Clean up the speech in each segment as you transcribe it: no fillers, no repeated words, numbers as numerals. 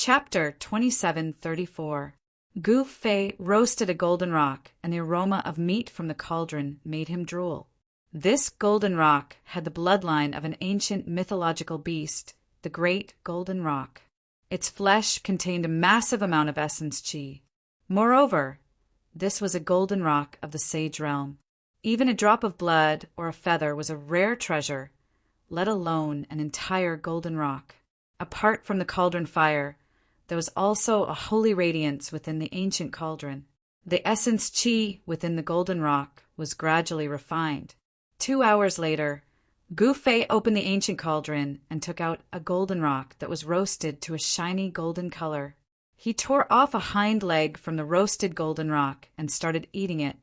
Chapter 2734. Gu Fei roasted a golden rock, and the aroma of meat from the cauldron made him drool. This golden rock had the bloodline of an ancient mythological beast, the Great Golden Rock. Its flesh contained a massive amount of essence qi. Moreover, this was a golden rock of the sage realm. Even a drop of blood or a feather was a rare treasure, let alone an entire golden rock. Apart from the cauldron fire, there was also a holy radiance within the ancient cauldron. The essence qi within the golden rock was gradually refined. 2 hours later, Gu Fei opened the ancient cauldron and took out a golden rock that was roasted to a shiny golden color. He tore off a hind leg from the roasted golden rock and started eating it.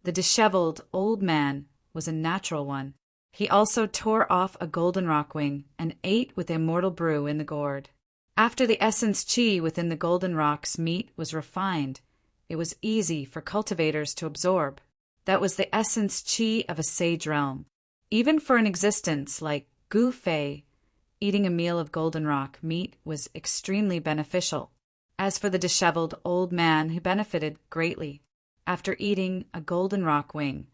The disheveled old man was a natural one. He also tore off a golden rock wing and ate with the immortal brew in the gourd. After the essence qi within the golden rock's meat was refined, it was easy for cultivators to absorb. That was the essence qi of a sage realm. Even for an existence like Gu Fei, eating a meal of golden rock meat was extremely beneficial. As for the disheveled old man, he benefited greatly. After eating a golden rock wing,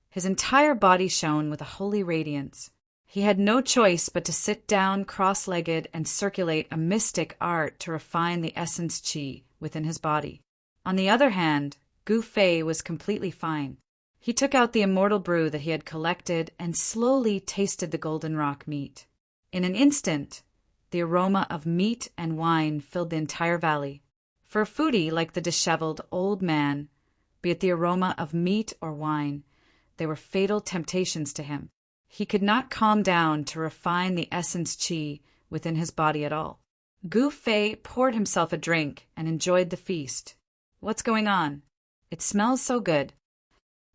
his entire body shone with a holy radiance. He had no choice but to sit down cross-legged and circulate a mystic art to refine the essence qi within his body. On the other hand, Gu Fei was completely fine. He took out the immortal brew that he had collected and slowly tasted the golden rock meat. In an instant, the aroma of meat and wine filled the entire valley. For a foodie like the disheveled old man, be it the aroma of meat or wine, they were fatal temptations to him. He could not calm down to refine the essence qi within his body at all. Gu Fei poured himself a drink and enjoyed the feast. What's going on? It smells so good.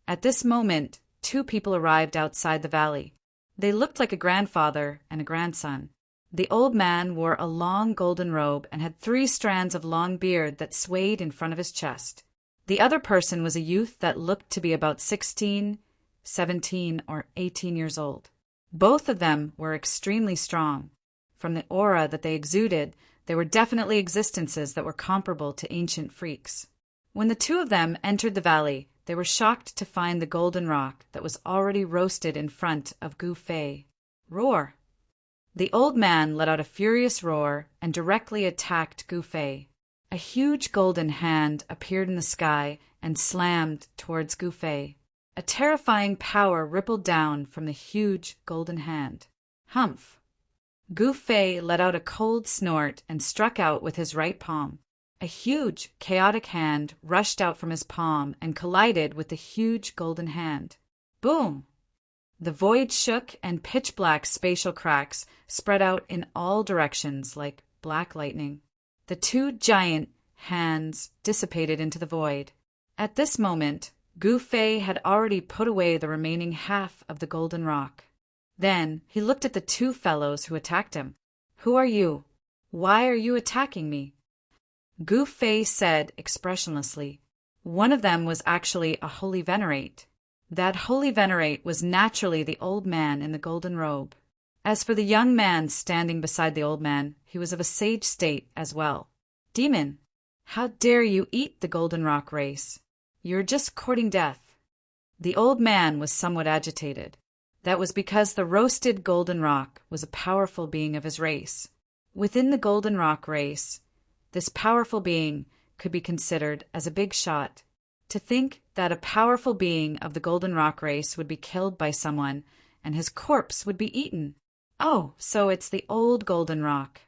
At this moment, 2 people arrived outside the valley. They looked like a grandfather and a grandson. The old man wore a long golden robe and had 3 strands of long beard that swayed in front of his chest. The other person was a youth that looked to be about 16, 17, or 18 years old. Both of them were extremely strong. From the aura that they exuded, they were definitely existences that were comparable to ancient freaks. When the 2 of them entered the valley, they were shocked to find the golden rock that was already roasted in front of Gu Fei. Roar! The old man let out a furious roar and directly attacked Gu Fei. A huge golden hand appeared in the sky and slammed towards Gu Fei. A terrifying power rippled down from the huge golden hand. Humph! Gu Fei let out a cold snort and struck out with his right palm. A huge, chaotic hand rushed out from his palm and collided with the huge golden hand. Boom! The void shook and pitch-black spatial cracks spread out in all directions like black lightning. The 2 giant hands dissipated into the void. At this moment, Gu Fei had already put away the remaining half of the golden rock. Then he looked at the 2 fellows who attacked him. Who are you? Why are you attacking me? Gu Fei said expressionlessly. One of them was actually a holy venerate. That holy venerate was naturally the old man in the golden robe. As for the young man standing beside the old man, he was of a sage state as well. Demon, how dare you eat the golden rock race? You're just courting death. The old man was somewhat agitated. That was because the roasted golden rock was a powerful being of his race. Within the golden rock race, this powerful being could be considered as a big shot. To think that a powerful being of the golden rock race would be killed by someone and his corpse would be eaten. Oh, so it's the old golden rock.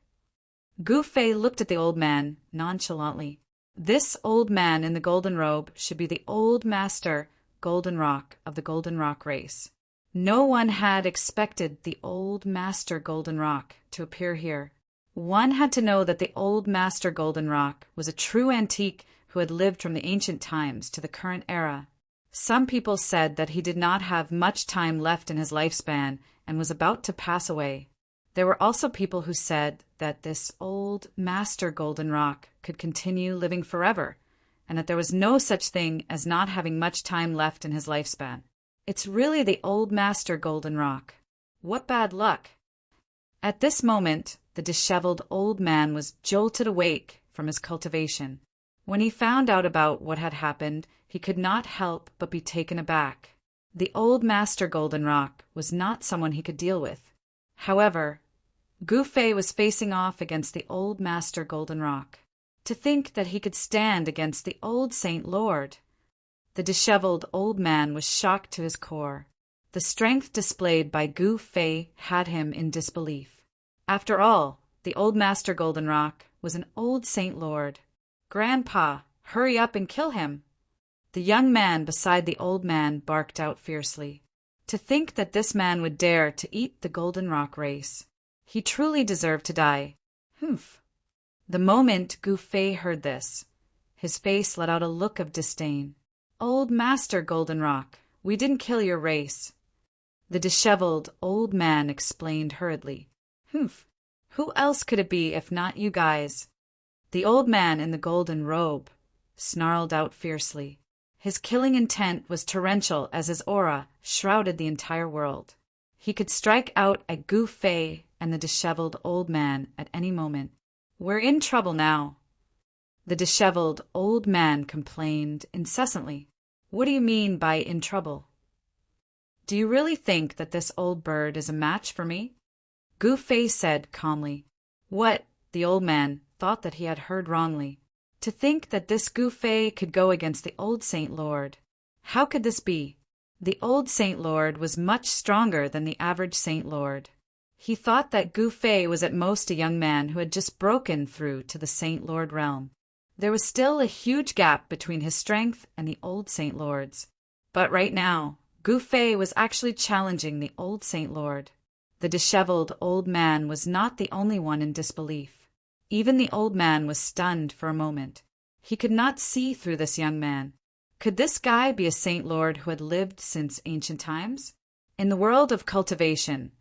Gu Fei looked at the old man nonchalantly. This old man in the golden robe should be the old master golden rock of the golden rock race. No one had expected the old master golden rock to appear here. One had to know that the old master golden rock was a true antique who had lived from the ancient times to the current era. Some people said that he did not have much time left in his lifespan and was about to pass away. There were also people who said that this old master golden rock could continue living forever, and that there was no such thing as not having much time left in his lifespan. It's really the old master golden rock. What bad luck! At this moment, the disheveled old man was jolted awake from his cultivation. When he found out about what had happened, he could not help but be taken aback. The old master Goldenrock was not someone he could deal with. However, Gouffé was facing off against the old master Goldenrock. To think that he could stand against the old Saint Lord! The disheveled old man was shocked to his core. The strength displayed by Gouffé had him in disbelief. After all, the old master Goldenrock was an old Saint Lord. "Grandpa, hurry up and kill him!" The young man beside the old man barked out fiercely. To think that this man would dare to eat the Goldenrock race! He truly deserved to die. Humph! The moment Gouffé heard this, his face let out a look of disdain. "Old Master Goldenrock, we didn't kill your race." The disheveled old man explained hurriedly. "Humph! Who else could it be if not you guys?" The old man in the golden robe snarled out fiercely. His killing intent was torrential as his aura shrouded the entire world. He could strike out at Gouffé and the disheveled old man at any moment. "We're in trouble now." The disheveled old man complained incessantly. "What do you mean by in trouble? Do you really think that this old bird is a match for me?" Gouffé said calmly. What? The old man thought that he had heard wrongly. To think that this Gouffé could go against the old Saint Lord. How could this be? The old Saint Lord was much stronger than the average Saint Lord. He thought that Gouffé was at most a young man who had just broken through to the Saint Lord realm. There was still a huge gap between his strength and the old Saint Lord's. But right now, Gouffé was actually challenging the old Saint Lord. The disheveled old man was not the only one in disbelief. Even the old man was stunned for a moment. He could not see through this young man. Could this guy be a Saint Lord who had lived since ancient times? In the world of cultivation,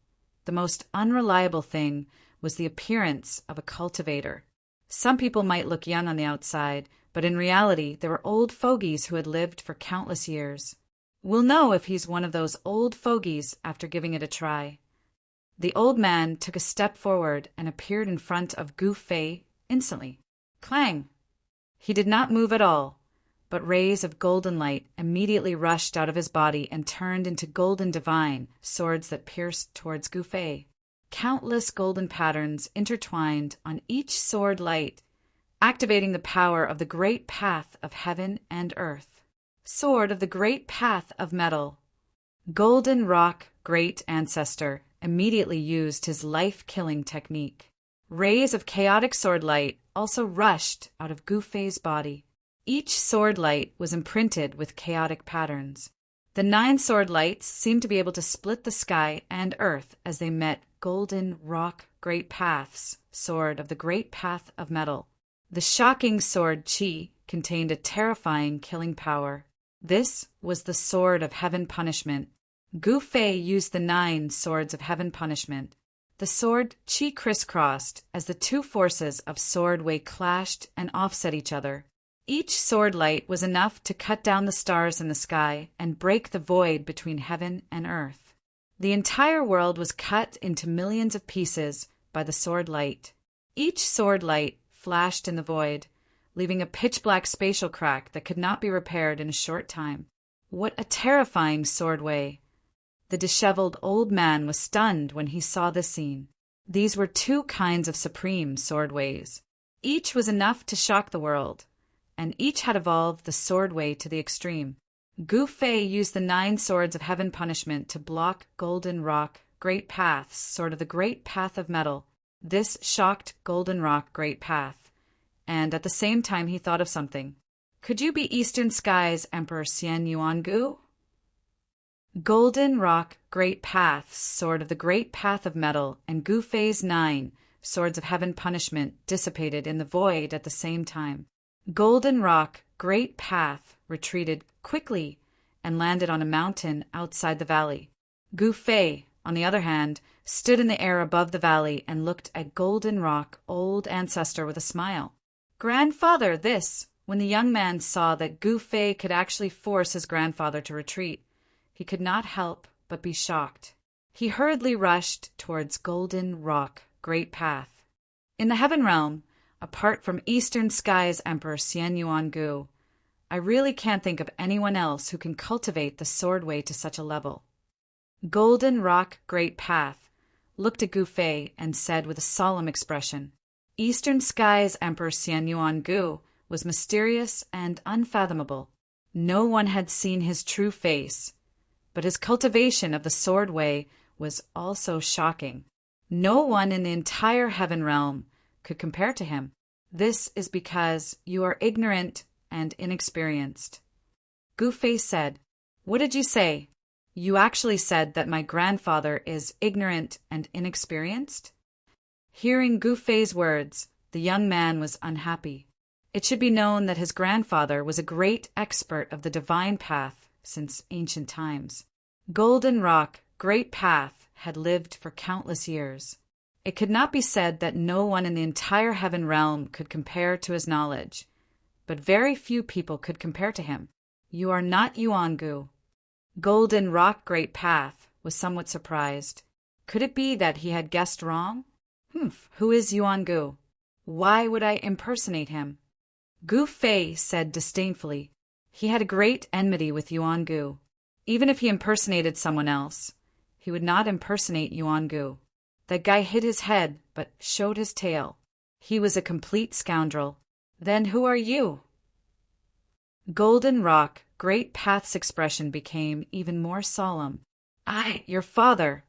the most unreliable thing was the appearance of a cultivator. Some people might look young on the outside, but in reality they were old fogies who had lived for countless years. We'll know if he's one of those old fogies after giving it a try. The old man took a step forward and appeared in front of Gouffé instantly. Clang! He did not move at all, but rays of golden light immediately rushed out of his body and turned into golden divine swords that pierced towards Gouffé. Countless golden patterns intertwined on each sword light, activating the power of the great path of heaven and earth. Sword of the great path of metal. Golden Rock Great Ancestor immediately used his life-killing technique. Rays of chaotic sword light also rushed out of Gouffé's body. Each sword light was imprinted with chaotic patterns. The 9 sword lights seemed to be able to split the sky and earth as they met Golden Rock Great Path's sword of the great path of metal. The shocking sword Chi contained a terrifying killing power. This was the sword of heaven punishment. Gouffé used the 9 swords of heaven punishment. The sword Chi crisscrossed as the 2 forces of sword way clashed and offset each other. Each sword light was enough to cut down the stars in the sky and break the void between heaven and earth. The entire world was cut into millions of pieces by the sword light. Each sword light flashed in the void, leaving a pitch-black spatial crack that could not be repaired in a short time. What a terrifying sword way! The disheveled old man was stunned when he saw this scene. These were 2 kinds of supreme sword ways. Each was enough to shock the world, and each had evolved the sword way to the extreme. Gouffé used the 9 swords of heaven punishment to block Golden Rock Great Path's sword of the great path of metal. This shocked Golden Rock Great Path, and at the same time he thought of something. Could you be Eastern Sky's Emperor Xian Yuangu? Golden Rock Great Path's sword of the great path of metal and Gouffé's 9 swords of heaven punishment dissipated in the void at the same time. Golden Rock Great Path retreated quickly and landed on a mountain outside the valley. Gouffé, on the other hand, stood in the air above the valley and looked at Golden Rock Old Ancestor with a smile. Grandfather, this! When the young man saw that Gouffé could actually force his grandfather to retreat, he could not help but be shocked. He hurriedly rushed towards Golden Rock, Great Path. In the Heaven Realm, apart from Eastern Sky's Emperor Xian Yuan Gu, I really can't think of anyone else who can cultivate the sword way to such a level. Golden Rock, Great Path looked at Gu Fei and said with a solemn expression, Eastern Sky's Emperor Xian Yuan Gu was mysterious and unfathomable. No one had seen his true face, but his cultivation of the sword way was also shocking. No one in the entire Heaven Realm could compare to him. This is because you are ignorant and inexperienced. Gu Fei said, What did you say? You actually said that my grandfather is ignorant and inexperienced? Hearing Gu Fei's words, the young man was unhappy. It should be known that his grandfather was a great expert of the divine path since ancient times. Golden Rock, Great Path had lived for countless years. It could not be said that no one in the entire Heaven Realm could compare to his knowledge, but very few people could compare to him. You are not Yuan Gu. Golden Rock, Great Path was somewhat surprised. Could it be that he had guessed wrong? Who is Yuan Gu? Why would I impersonate him? Gu Fei said disdainfully. He had a great enmity with Yuan Gu. Even if he impersonated someone else, he would not impersonate Yuan Gu. That guy hid his head, but showed his tail. He was a complete scoundrel. Then who are you? Golden Rock, Great Path's expression became even more solemn. I, your father,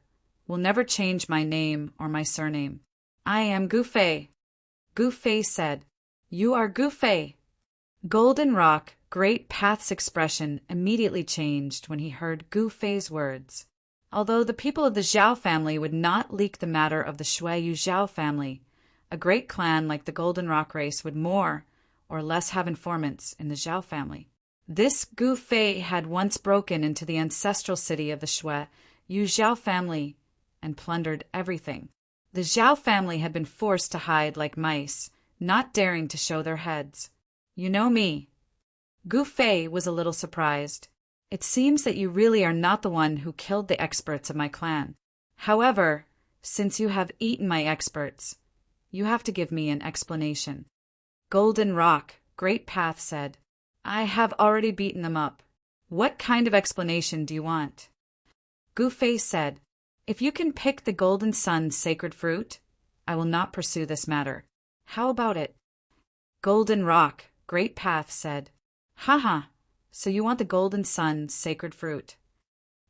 will never change my name or my surname. I am Gu Fei. Gu Fei said, You are Gu Fei. Golden Rock, Great Path's expression immediately changed when he heard Gu Fei's words. Although the people of the Zhao family would not leak the matter of the Shuiyu Zhao family, a great clan like the Golden Rock race would more or less have informants in the Zhao family. This Gu Fei had once broken into the ancestral city of the Shuiyu Zhao family and plundered everything. The Zhao family had been forced to hide like mice, not daring to show their heads. You know me. Gu Fei was a little surprised. It seems that you really are not the one who killed the experts of my clan. However, since you have eaten my experts, you have to give me an explanation. Golden Rock, Great Path said, I have already beaten them up. What kind of explanation do you want? Gu Fei said, If you can pick the Golden Sun's sacred fruit, I will not pursue this matter. How about it? Golden Rock, Great Path said, Haha, so you want the Golden Sun's sacred fruit.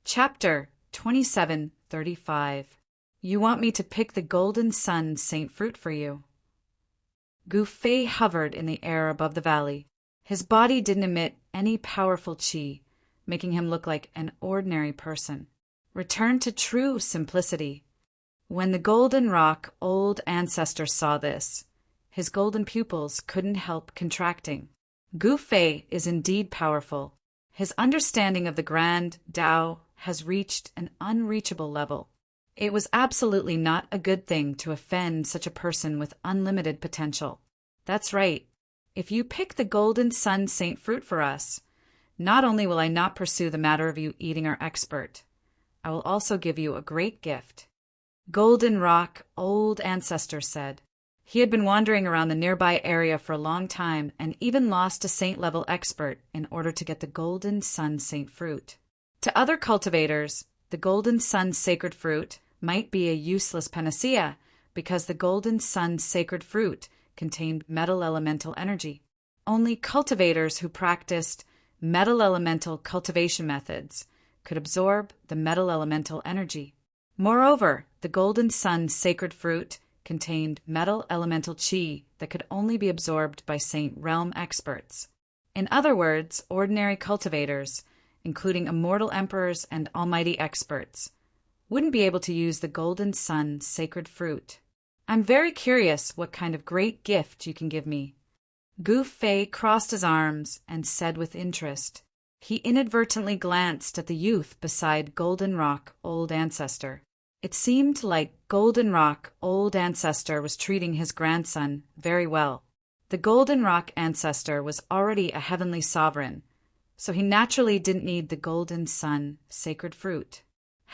Chapter 2735. You want me to pick the Golden Sun's saint fruit for you. Gu Fei hovered in the air above the valley. His body didn't emit any powerful qi, making him look like an ordinary person. Return to true simplicity. When the Golden Rock old ancestor saw this, his golden pupils couldn't help contracting. Gu Fei is indeed powerful. His understanding of the grand Tao has reached an unreachable level. It was absolutely not a good thing to offend such a person with unlimited potential. That's right. If you pick the Golden Sun Saint fruit for us, not only will I not pursue the matter of you eating our expert, I will also give you a great gift. Golden Rock, old ancestor said. He had been wandering around the nearby area for a long time and even lost a saint-level expert in order to get the Golden Sun Saint fruit. To other cultivators, the Golden Sun sacred fruit might be a useless panacea because the Golden Sun sacred fruit contained metal elemental energy. Only cultivators who practiced metal elemental cultivation methods could absorb the metal elemental energy. Moreover, the Golden Sun sacred fruit contained metal elemental qi that could only be absorbed by Saint Realm experts. In other words, ordinary cultivators, including immortal emperors and almighty experts, wouldn't be able to use the Golden Sun sacred fruit. I'm very curious what kind of great gift you can give me. Gu Fei crossed his arms and said with interest. He inadvertently glanced at the youth beside Golden Rock, old ancestor. It seemed like Golden Rock, old ancestor was treating his grandson very well. The Golden Rock ancestor was already a heavenly sovereign, so he naturally didn't need the Golden Sun sacred fruit.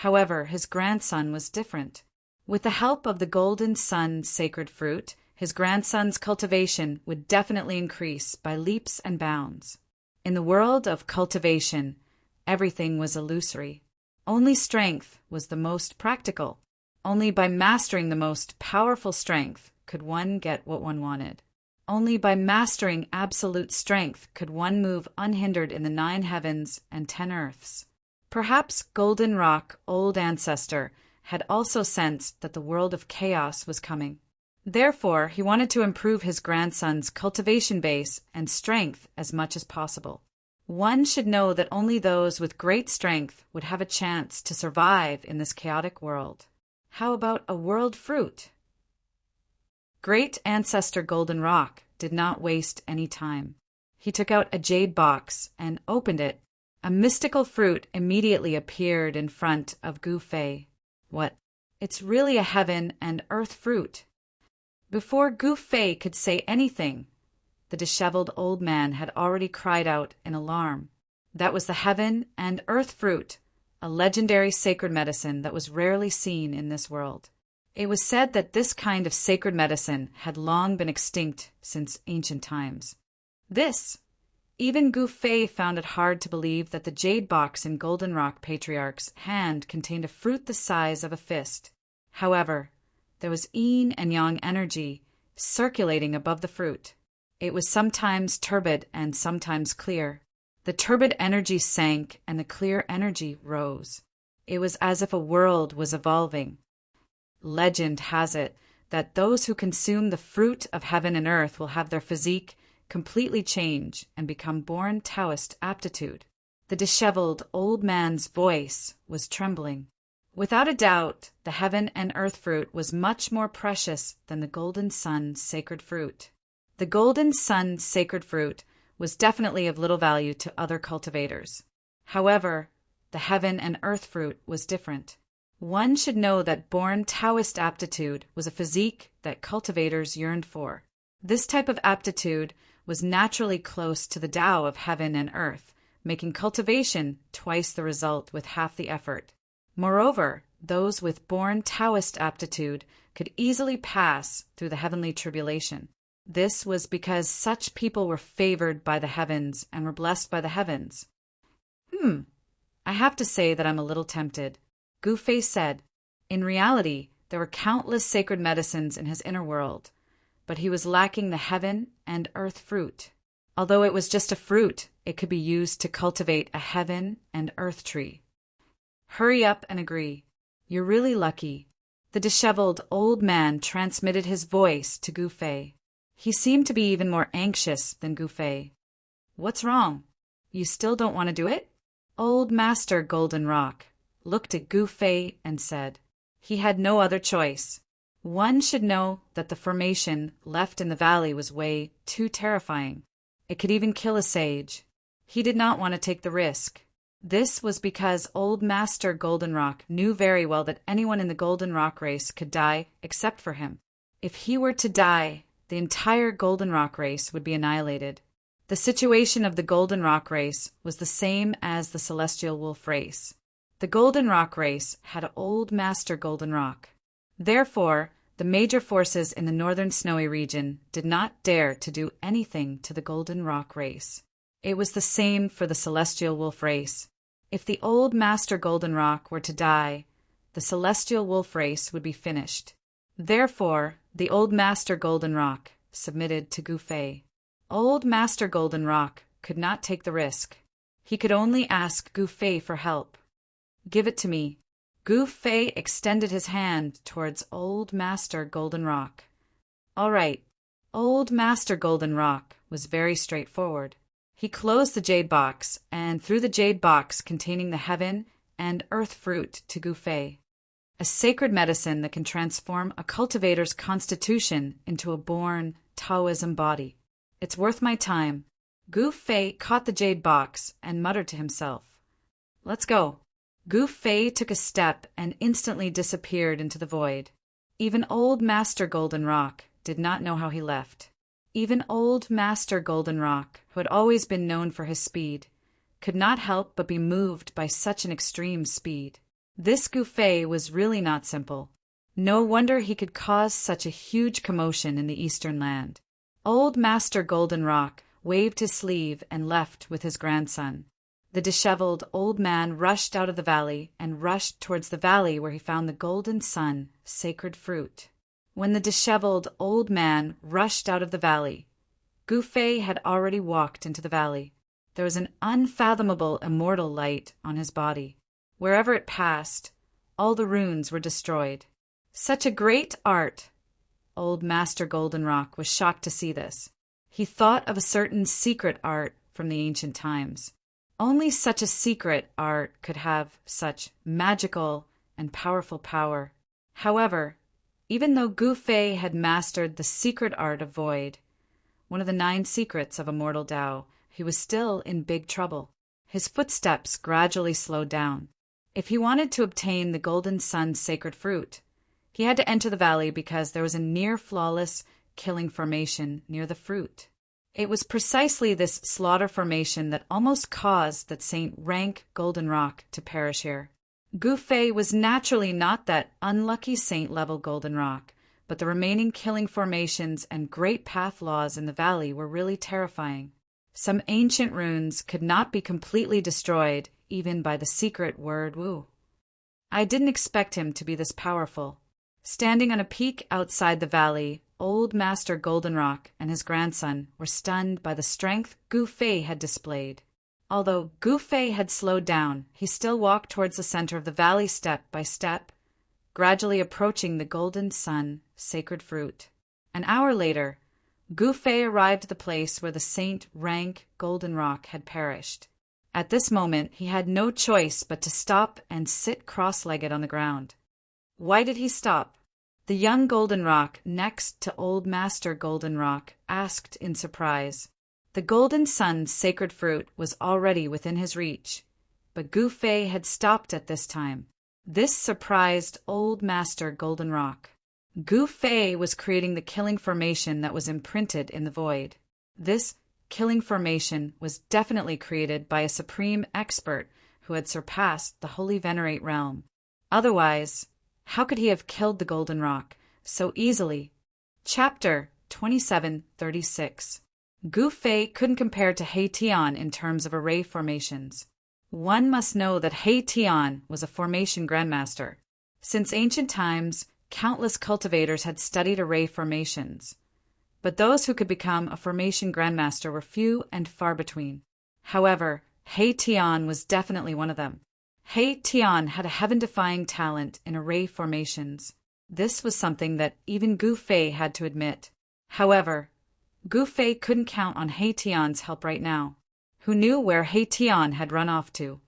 However, his grandson was different. With the help of the golden sun sacred fruit, his grandson's cultivation would definitely increase by leaps and bounds. In the world of cultivation, everything was illusory. Only strength was the most practical. Only by mastering the most powerful strength could one get what one wanted. Only by mastering absolute strength could one move unhindered in the 9 heavens and 10 earths. Perhaps Golden Rock, old ancestor, had also sensed that the world of chaos was coming. Therefore, he wanted to improve his grandson's cultivation base and strength as much as possible. One should know that only those with great strength would have a chance to survive in this chaotic world. How about a world fruit? Great ancestor Golden Rock did not waste any time. He took out a jade box and opened it. A mystical fruit immediately appeared in front of Gu Fei. What? It's really a heaven and earth fruit. Before Gu Fei could say anything, the disheveled old man had already cried out in alarm. That was the heaven and earth fruit, a legendary sacred medicine that was rarely seen in this world. It was said that this kind of sacred medicine had long been extinct since ancient times. Even Gu Fei found it hard to believe that the jade box in Golden Rock Patriarch's hand contained a fruit the size of a fist. However, there was yin and yang energy circulating above the fruit. It was sometimes turbid and sometimes clear. The turbid energy sank and the clear energy rose. It was as if a world was evolving. Legend has it that those who consume the fruit of heaven and earth will have their physique completely change and become born Taoist aptitude. The disheveled old man's voice was trembling. Without a doubt, the heaven and earth fruit was much more precious than the golden sun sacred fruit. The golden sun sacred fruit was definitely of little value to other cultivators. However, the heaven and earth fruit was different. One should know that born Taoist aptitude was a physique that cultivators yearned for. This type of aptitude was naturally close to the Tao of heaven and earth, making cultivation twice the result with half the effort. Moreover, those with born Taoist aptitude could easily pass through the heavenly tribulation. This was because such people were favored by the heavens and were blessed by the heavens. I have to say that I'm a little tempted. Gu Fei said. In reality, there were countless sacred medicines in his inner world, but he was lacking the heaven and earth fruit. Although it was just a fruit, it could be used to cultivate a heaven and earth tree. Hurry up and agree. You're really lucky. The disheveled old man transmitted his voice to Gu Fei. He seemed to be even more anxious than Gu Fei. What's wrong? You still don't want to do it? Old Master Golden Rock looked at Gu Fei and said, he had no other choice. One should know that the formation left in the valley was way too terrifying. It could even kill a sage. He did not want to take the risk. This was because Old Master Golden Rock knew very well that anyone in the Golden Rock race could die except for him. If he were to die, the entire Golden Rock race would be annihilated. The situation of the Golden Rock race was the same as the Celestial Wolf race. The Golden Rock race had Old Master Golden Rock. Therefore, the major forces in the northern snowy region did not dare to do anything to the Golden Rock race. It was the same for the Celestial Wolf race. If the Old Master Golden Rock were to die, the Celestial Wolf race would be finished. Therefore, the Old Master Golden Rock submitted to Gu Fei. Old Master Golden Rock could not take the risk. He could only ask Gu Fei for help. Give it to me. Gu Fei extended his hand towards Old Master Golden Rock. All right. Old Master Golden Rock was very straightforward. He closed the jade box and threw the jade box containing the heaven and earth fruit to Gu Fei. A sacred medicine that can transform a cultivator's constitution into a born Taoism body. It's worth my time. Gu Fei caught the jade box and muttered to himself, Let's go. Gu Fei took a step and instantly disappeared into the void. Even Old Master Golden Rock did not know how he left. Even Old Master Golden Rock, who had always been known for his speed, could not help but be moved by such an extreme speed. This Gu Fei was really not simple. No wonder he could cause such a huge commotion in the eastern land. Old Master Golden Rock waved his sleeve and left with his grandson. The disheveled old man rushed out of the valley and rushed towards the valley where he found the golden sun, sacred fruit. When the disheveled old man rushed out of the valley, Gu Fei had already walked into the valley. There was an unfathomable immortal light on his body. Wherever it passed, all the runes were destroyed. Such a great art! Old Master Golden Rock was shocked to see this. He thought of a certain secret art from the ancient times. Only such a secret art could have such magical and powerful power. However, even though Gu Fei had mastered the secret art of void, one of the 9 secrets of immortal Tao, he was still in big trouble. His footsteps gradually slowed down. If he wanted to obtain the golden sun's sacred fruit, he had to enter the valley because there was a near-flawless killing formation near the fruit. It was precisely this slaughter formation that almost caused that Saint Rank Golden Rock to perish here. Gu Fei was naturally not that unlucky saint-level Golden Rock, but the remaining killing formations and great path laws in the valley were really terrifying. Some ancient runes could not be completely destroyed even by the secret word Wu. I didn't expect him to be this powerful. Standing on a peak outside the valley, old Master Golden Rock and his grandson were stunned by the strength Gu Fei had displayed. Although Gu Fei had slowed down, he still walked towards the center of the valley step by step, gradually approaching the golden sun, sacred fruit. An hour later, Gu Fei arrived at the place where the Saint Rank Golden Rock had perished. At this moment, he had no choice but to stop and sit cross-legged on the ground. Why did he stop? The young Golden Rock, next to old Master Golden Rock, asked in surprise. The golden sun's sacred fruit was already within his reach, but Gu Fei had stopped at this time. This surprised old Master Golden Rock. Gu Fei was creating the killing formation that was imprinted in the void. This killing formation was definitely created by a supreme expert who had surpassed the Holy Venerate realm. Otherwise, how could he have killed the Golden Rock so easily? Chapter 2736. Gu Fei couldn't compare to He Tian in terms of array formations. One must know that He Tian was a formation grandmaster. Since ancient times, countless cultivators had studied array formations, but those who could become a formation grandmaster were few and far between. However, He Tian was definitely one of them. He Tian had a heaven-defying talent in array formations. This was something that even Gu Fei had to admit. However, Gu Fei couldn't count on He Tian's help right now. Who knew where He Tian had run off to?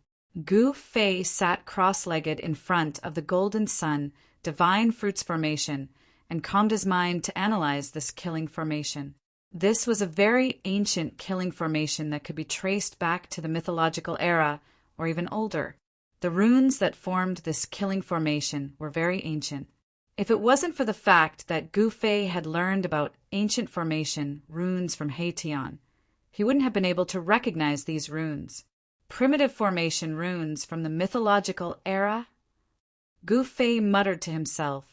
Gu Fei sat cross-legged in front of the golden sun, divine fruits formation, and calmed his mind to analyze this killing formation. This was a very ancient killing formation that could be traced back to the mythological era, or even older. The runes that formed this killing formation were very ancient. If it wasn't for the fact that Gu Fei had learned about ancient formation runes from He Tian, he wouldn't have been able to recognize these runes. Primitive formation runes from the mythological era? Gu Fei muttered to himself.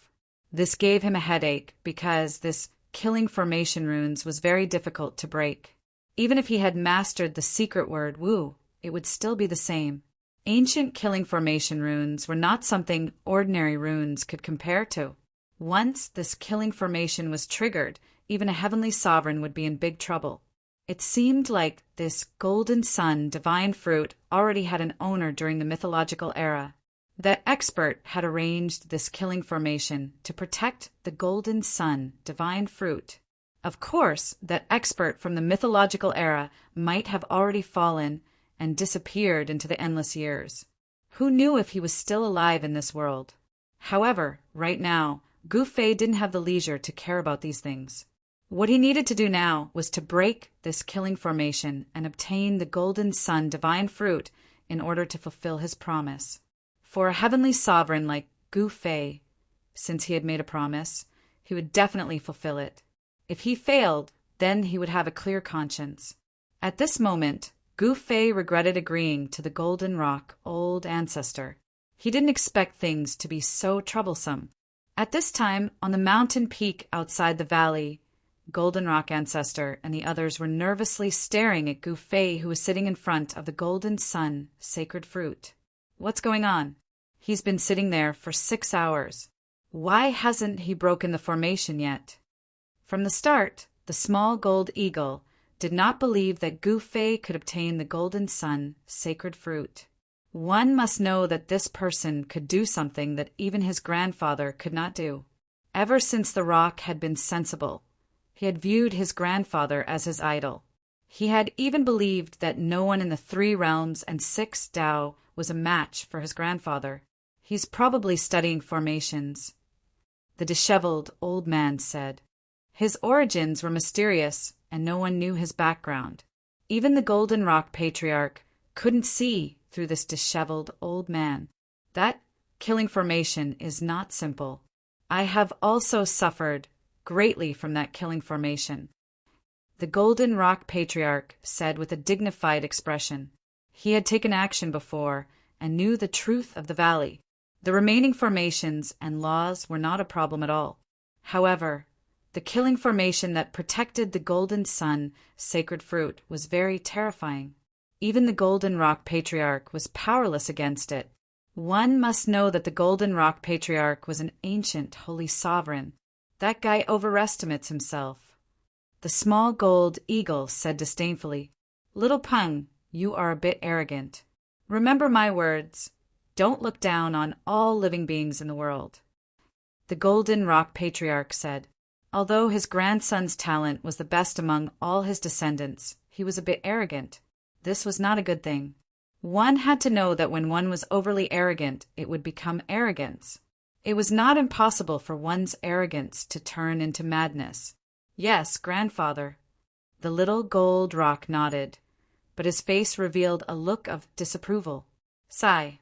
This gave him a headache because this killing formation runes was very difficult to break. Even if he had mastered the secret word Wu, it would still be the same. Ancient killing formation runes were not something ordinary runes could compare to. Once this killing formation was triggered, even a heavenly sovereign would be in big trouble. It seemed like this golden sun divine fruit already had an owner during the mythological era. That expert had arranged this killing formation to protect the golden sun divine fruit. Of course, that expert from the mythological era might have already fallen and disappeared into the endless years. Who knew if he was still alive in this world? However, right now, Gu Fei didn't have the leisure to care about these things. What he needed to do now was to break this killing formation and obtain the golden sun divine fruit in order to fulfill his promise. For a heavenly sovereign like Gu Fei, since he had made a promise, he would definitely fulfill it. If he failed, then he would have a clear conscience. At this moment, Gu Fei regretted agreeing to the Golden Rock old ancestor. He didn't expect things to be so troublesome. At this time, on the mountain peak outside the valley, Golden Rock Ancestor and the others were nervously staring at Gu Fei, who was sitting in front of the Golden Sun sacred fruit. What's going on? He's been sitting there for 6 hours. Why hasn't he broken the formation yet? From the start, the small gold eagle did not believe that Gu Fei could obtain the Golden Sun sacred fruit. One must know that this person could do something that even his grandfather could not do. Ever since the rock had been sensible, he had viewed his grandfather as his idol. He had even believed that no one in the 3 realms and 6 Tao was a match for his grandfather. He's probably studying formations, the disheveled old man said. His origins were mysterious, and no one knew his background. Even the Golden Rock Patriarch couldn't see through this disheveled old man. That killing formation is not simple. I have also suffered greatly from that killing formation, the Golden Rock Patriarch said with a dignified expression. He had taken action before and knew the truth of the valley. The remaining formations and laws were not a problem at all. However, the killing formation that protected the Golden Sun sacred fruit was very terrifying. Even the Golden Rock Patriarch was powerless against it. One must know that the Golden Rock Patriarch was an ancient holy sovereign. That guy overestimates himself. The small gold eagle said disdainfully, "Little Peng, you are a bit arrogant. Remember my words. Don't look down on all living beings in the world." The Golden Rock Patriarch said, although his grandson's talent was the best among all his descendants, he was a bit arrogant. This was not a good thing. One had to know that when one was overly arrogant, it would become arrogance. It was not impossible for one's arrogance to turn into madness. Yes, grandfather. The little gold rock nodded, but his face revealed a look of disapproval. Sigh.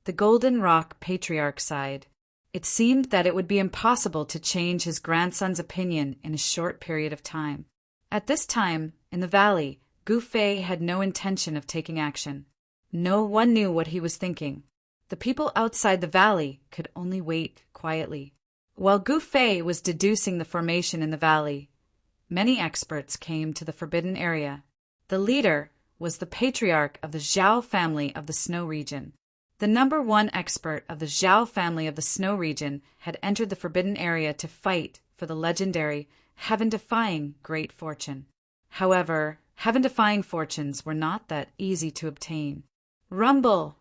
The Golden Rock Patriarch sighed. It seemed that it would be impossible to change his grandson's opinion in a short period of time. At this time, in the valley, Gu Fei had no intention of taking action. No one knew what he was thinking. The people outside the valley could only wait quietly. While Gu Fei was deducing the formation in the valley, many experts came to the forbidden area. The leader was the patriarch of the Zhao family of the Snow region. The number 1 expert of the Zhao family of the Snow region had entered the forbidden area to fight for the legendary, heaven-defying great fortune. However, heaven-defying fortunes were not that easy to obtain. Rumble!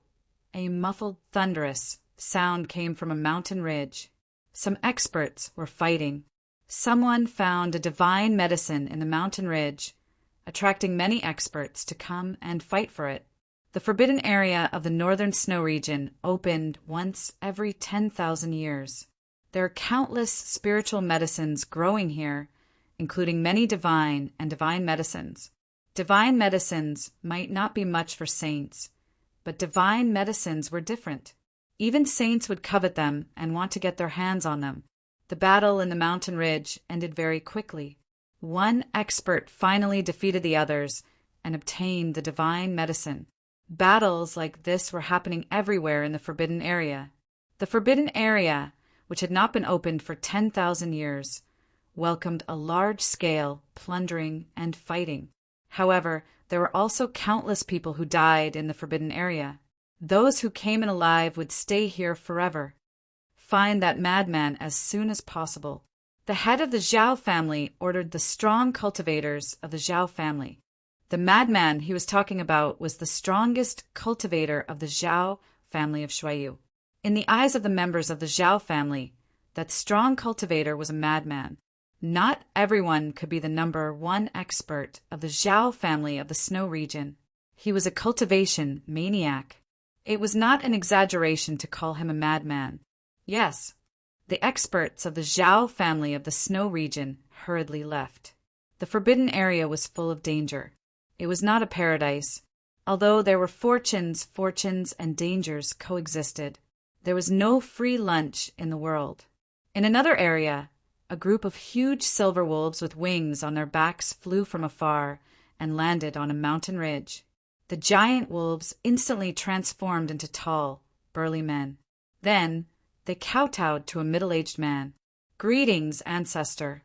A muffled, thunderous sound came from a mountain ridge. Some experts were fighting. Someone found a divine medicine in the mountain ridge, attracting many experts to come and fight for it. The forbidden area of the northern snow region opened once every 10,000 years. There are countless spiritual medicines growing here, including many divine and divine medicines. Divine medicines might not be much for saints, but divine medicines were different. Even saints would covet them and want to get their hands on them. The battle in the mountain ridge ended very quickly. One expert finally defeated the others and obtained the divine medicine. Battles like this were happening everywhere in the forbidden area. The forbidden area, which had not been opened for 10,000 years, welcomed a large-scale plundering and fighting. However, there were also countless people who died in the forbidden area. Those who came in alive would stay here forever. Find that madman as soon as possible. The head of the Zhao family ordered the strong cultivators of the Zhao family. The madman he was talking about was the strongest cultivator of the Zhao family of Shuayu. In the eyes of the members of the Zhao family, that strong cultivator was a madman. Not everyone could be the number 1 expert of the Zhao family of the Snow region. He was a cultivation maniac. It was not an exaggeration to call him a madman. Yes, the experts of the Zhao family of the Snow region hurriedly left. The forbidden area was full of danger. It was not a paradise. Although there were fortunes and dangers coexisted. There was no free lunch in the world. In another area, a group of huge silver wolves with wings on their backs flew from afar and landed on a mountain ridge. The giant wolves instantly transformed into tall, burly men. Then they kowtowed to a middle-aged man. "Greetings, ancestor."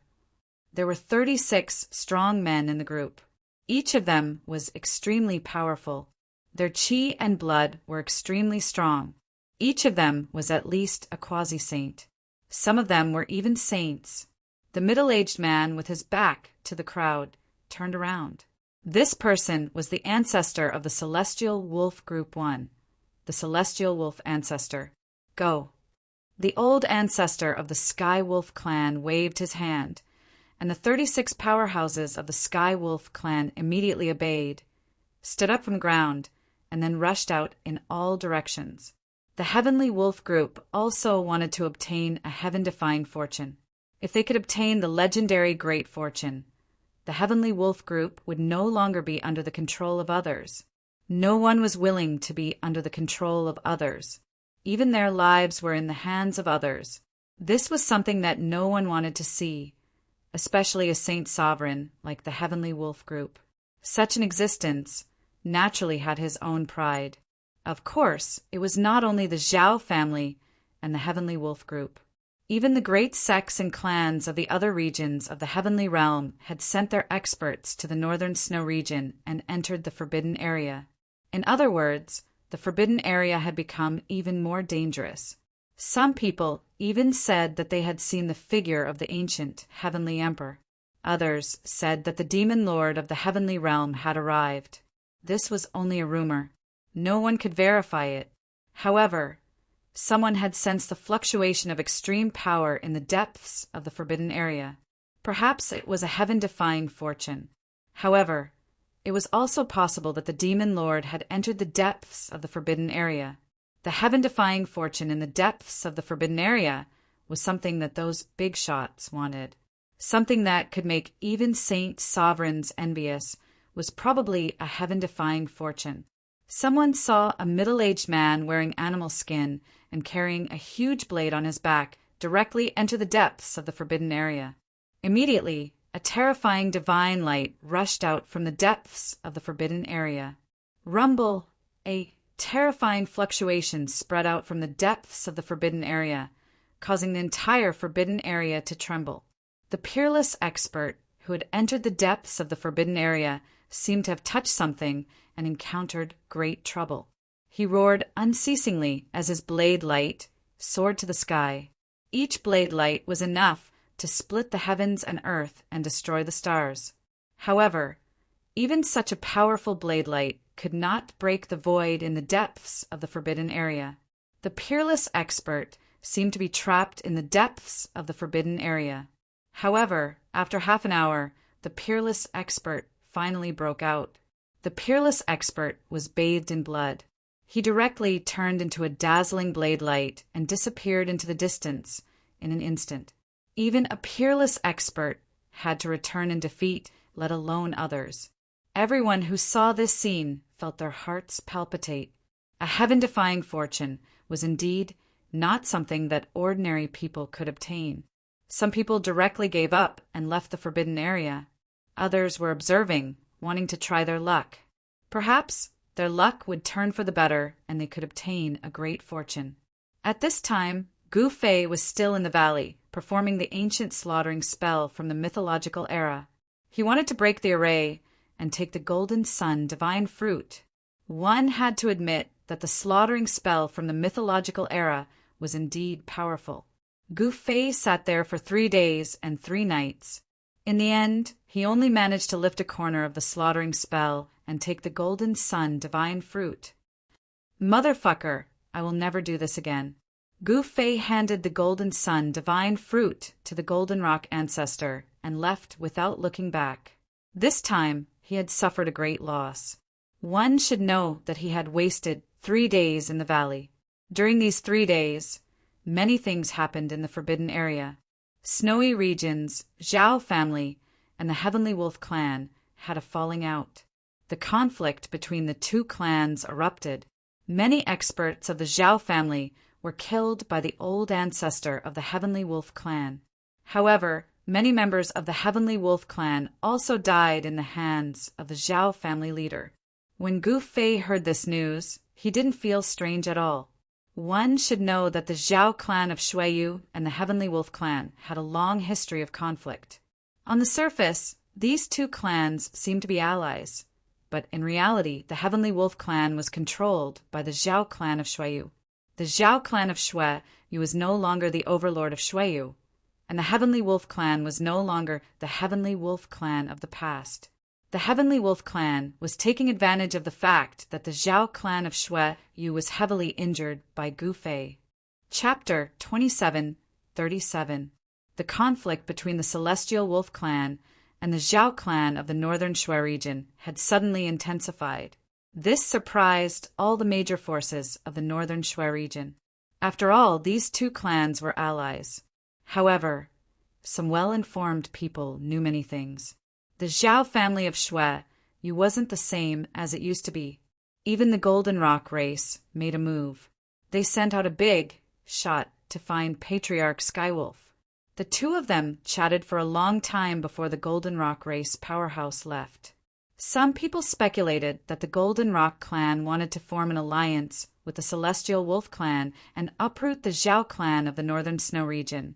There were 36 strong men in the group. Each of them was extremely powerful. Their chi and blood were extremely strong. Each of them was at least a quasi-saint. Some of them were even saints. The middle-aged man, with his back to the crowd, turned around. This person was the ancestor of the Celestial Wolf Group 1, the Celestial Wolf ancestor. "Go." The old ancestor of the Sky Wolf clan waved his hand, and the 36 powerhouses of the Sky Wolf clan immediately obeyed, stood up from the ground, and then rushed out in all directions. The Heavenly Wolf Group also wanted to obtain a heaven-defying fortune. If they could obtain the legendary Great Fortune, the Heavenly Wolf Group would no longer be under the control of others. No one was willing to be under the control of others. Even their lives were in the hands of others. This was something that no one wanted to see, especially a saint sovereign like the Heavenly Wolf Group. Such an existence naturally had his own pride. Of course, it was not only the Zhao family and the Heavenly Wolf Group. Even the great sects and clans of the other regions of the Heavenly Realm had sent their experts to the northern snow region and entered the Forbidden Area. In other words, the Forbidden Area had become even more dangerous. Some people even said that they had seen the figure of the ancient Heavenly Emperor. Others said that the Demon Lord of the Heavenly Realm had arrived. This was only a rumor. No one could verify it. However, someone had sensed the fluctuation of extreme power in the depths of the Forbidden Area. Perhaps it was a heaven-defying fortune. However, it was also possible that the Demon Lord had entered the depths of the Forbidden Area. The heaven-defying fortune in the depths of the Forbidden Area was something that those big shots wanted. Something that could make even saint sovereigns envious was probably a heaven-defying fortune. Someone saw a middle-aged man wearing animal skin and carrying a huge blade on his back directly enter the depths of the Forbidden Area. Immediately, a terrifying divine light rushed out from the depths of the Forbidden Area. Rumble! A terrifying fluctuation spread out from the depths of the Forbidden Area, causing the entire Forbidden Area to tremble. The peerless expert who had entered the depths of the Forbidden Area seemed to have touched something and encountered great trouble. He roared unceasingly as his blade light soared to the sky. Each blade light was enough to split the heavens and earth and destroy the stars. However, even such a powerful blade light could not break the void in the depths of the Forbidden Area. The peerless expert seemed to be trapped in the depths of the Forbidden Area. However, after half an hour, the peerless expert finally broke out. The peerless expert was bathed in blood. He directly turned into a dazzling blade light and disappeared into the distance in an instant. Even a peerless expert had to return in defeat, let alone others. Everyone who saw this scene felt their hearts palpitate. A heaven-defying fortune was indeed not something that ordinary people could obtain. Some people directly gave up and left the Forbidden Area. Others were observing, wanting to try their luck. Perhaps their luck would turn for the better and they could obtain a great fortune. At this time, Gu Fei was still in the valley, performing the ancient slaughtering spell from the mythological era. He wanted to break the array and take the golden sun divine fruit. One had to admit that the slaughtering spell from the mythological era was indeed powerful. Gu Fei sat there for 3 days and 3 nights. In the end, he only managed to lift a corner of the slaughtering spell and take the golden sun divine fruit. Motherfucker, I will never do this again. Gu Fei handed the golden sun divine fruit to the golden rock ancestor and left without looking back. This time, he had suffered a great loss. One should know that he had wasted 3 days in the valley. During these 3 days, many things happened in the Forbidden Area. Snowy regions, Zhao family, and the Heavenly Wolf clan had a falling out. The conflict between the two clans erupted. Many experts of the Zhao family were killed by the old ancestor of the Heavenly Wolf clan. However, many members of the Heavenly Wolf clan also died in the hands of the Zhao family leader. When Gu Fei heard this news, he didn't feel strange at all. One should know that the Zhao clan of Shuiyu and the Heavenly Wolf clan had a long history of conflict. On the surface, these two clans seemed to be allies, but in reality, the Heavenly Wolf clan was controlled by the Zhao clan of Shuiyu. The Zhao clan of Shuiyu was no longer the overlord of Shuiyu, and the Heavenly Wolf clan was no longer the Heavenly Wolf clan of the past. The Heavenly Wolf clan was taking advantage of the fact that the Zhao clan of Shuiyu was heavily injured by Gu Fei. Chapter 27:37. The conflict between the Celestial Wolf clan and the Zhao clan of the northern Shui region had suddenly intensified. This surprised all the major forces of the northern Shui region. After all, these two clans were allies. However, some well-informed people knew many things. The Zhao family of Shui wasn't the same as it used to be. Even the Golden Rock race made a move. They sent out a big shot to find Patriarch Skywolf. The two of them chatted for a long time before the Golden Rock race powerhouse left. Some people speculated that the Golden Rock clan wanted to form an alliance with the Celestial Wolf clan and uproot the Zhao clan of the Northern Snow region,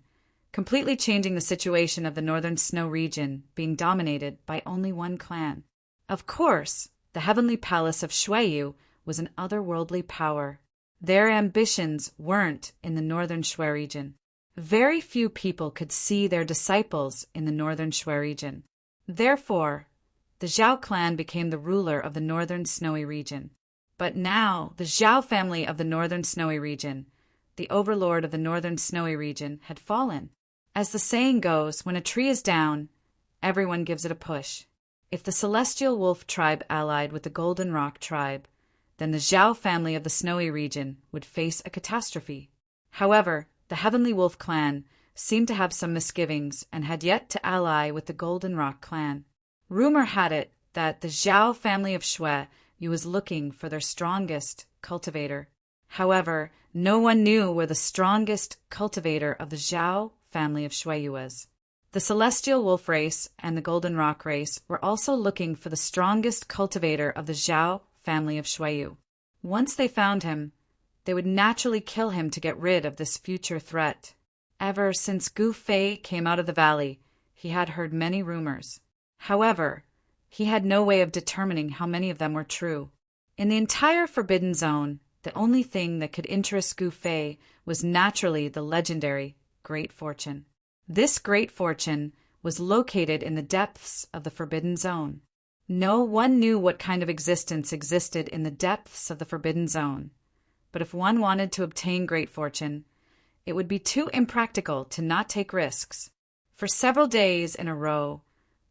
completely changing the situation of the Northern Snow region being dominated by only one clan. Of course, the Heavenly Palace of Shuiyu was an otherworldly power. Their ambitions weren't in the Northern Shui region. Very few people could see their disciples in the Northern Shui region. Therefore, the Zhao clan became the ruler of the Northern Snowy region. But now, the Zhao family of the Northern Snowy region, the overlord of the Northern Snowy region, had fallen. As the saying goes, when a tree is down, everyone gives it a push. If the Celestial Wolf tribe allied with the Golden Rock tribe, then the Zhao family of the Snowy region would face a catastrophe. However, the Heavenly Wolf clan seemed to have some misgivings and had yet to ally with the Golden Rock clan. Rumor had it that the Zhao family of Shui was looking for their strongest cultivator. However, no one knew where the strongest cultivator of the Zhao family of Shui was. The Celestial Wolf race and the Golden Rock race were also looking for the strongest cultivator of the Zhao family of Shui. Once they found him, they would naturally kill him to get rid of this future threat. Ever since Gu Fei came out of the valley, he had heard many rumors. However, he had no way of determining how many of them were true. In the entire Forbidden Zone, the only thing that could interest Gu Fei was naturally the legendary Great Fortune. This Great Fortune was located in the depths of the Forbidden Zone. No one knew what kind of existence existed in the depths of the Forbidden Zone. But if one wanted to obtain great fortune, it would be too impractical to not take risks. For several days in a row,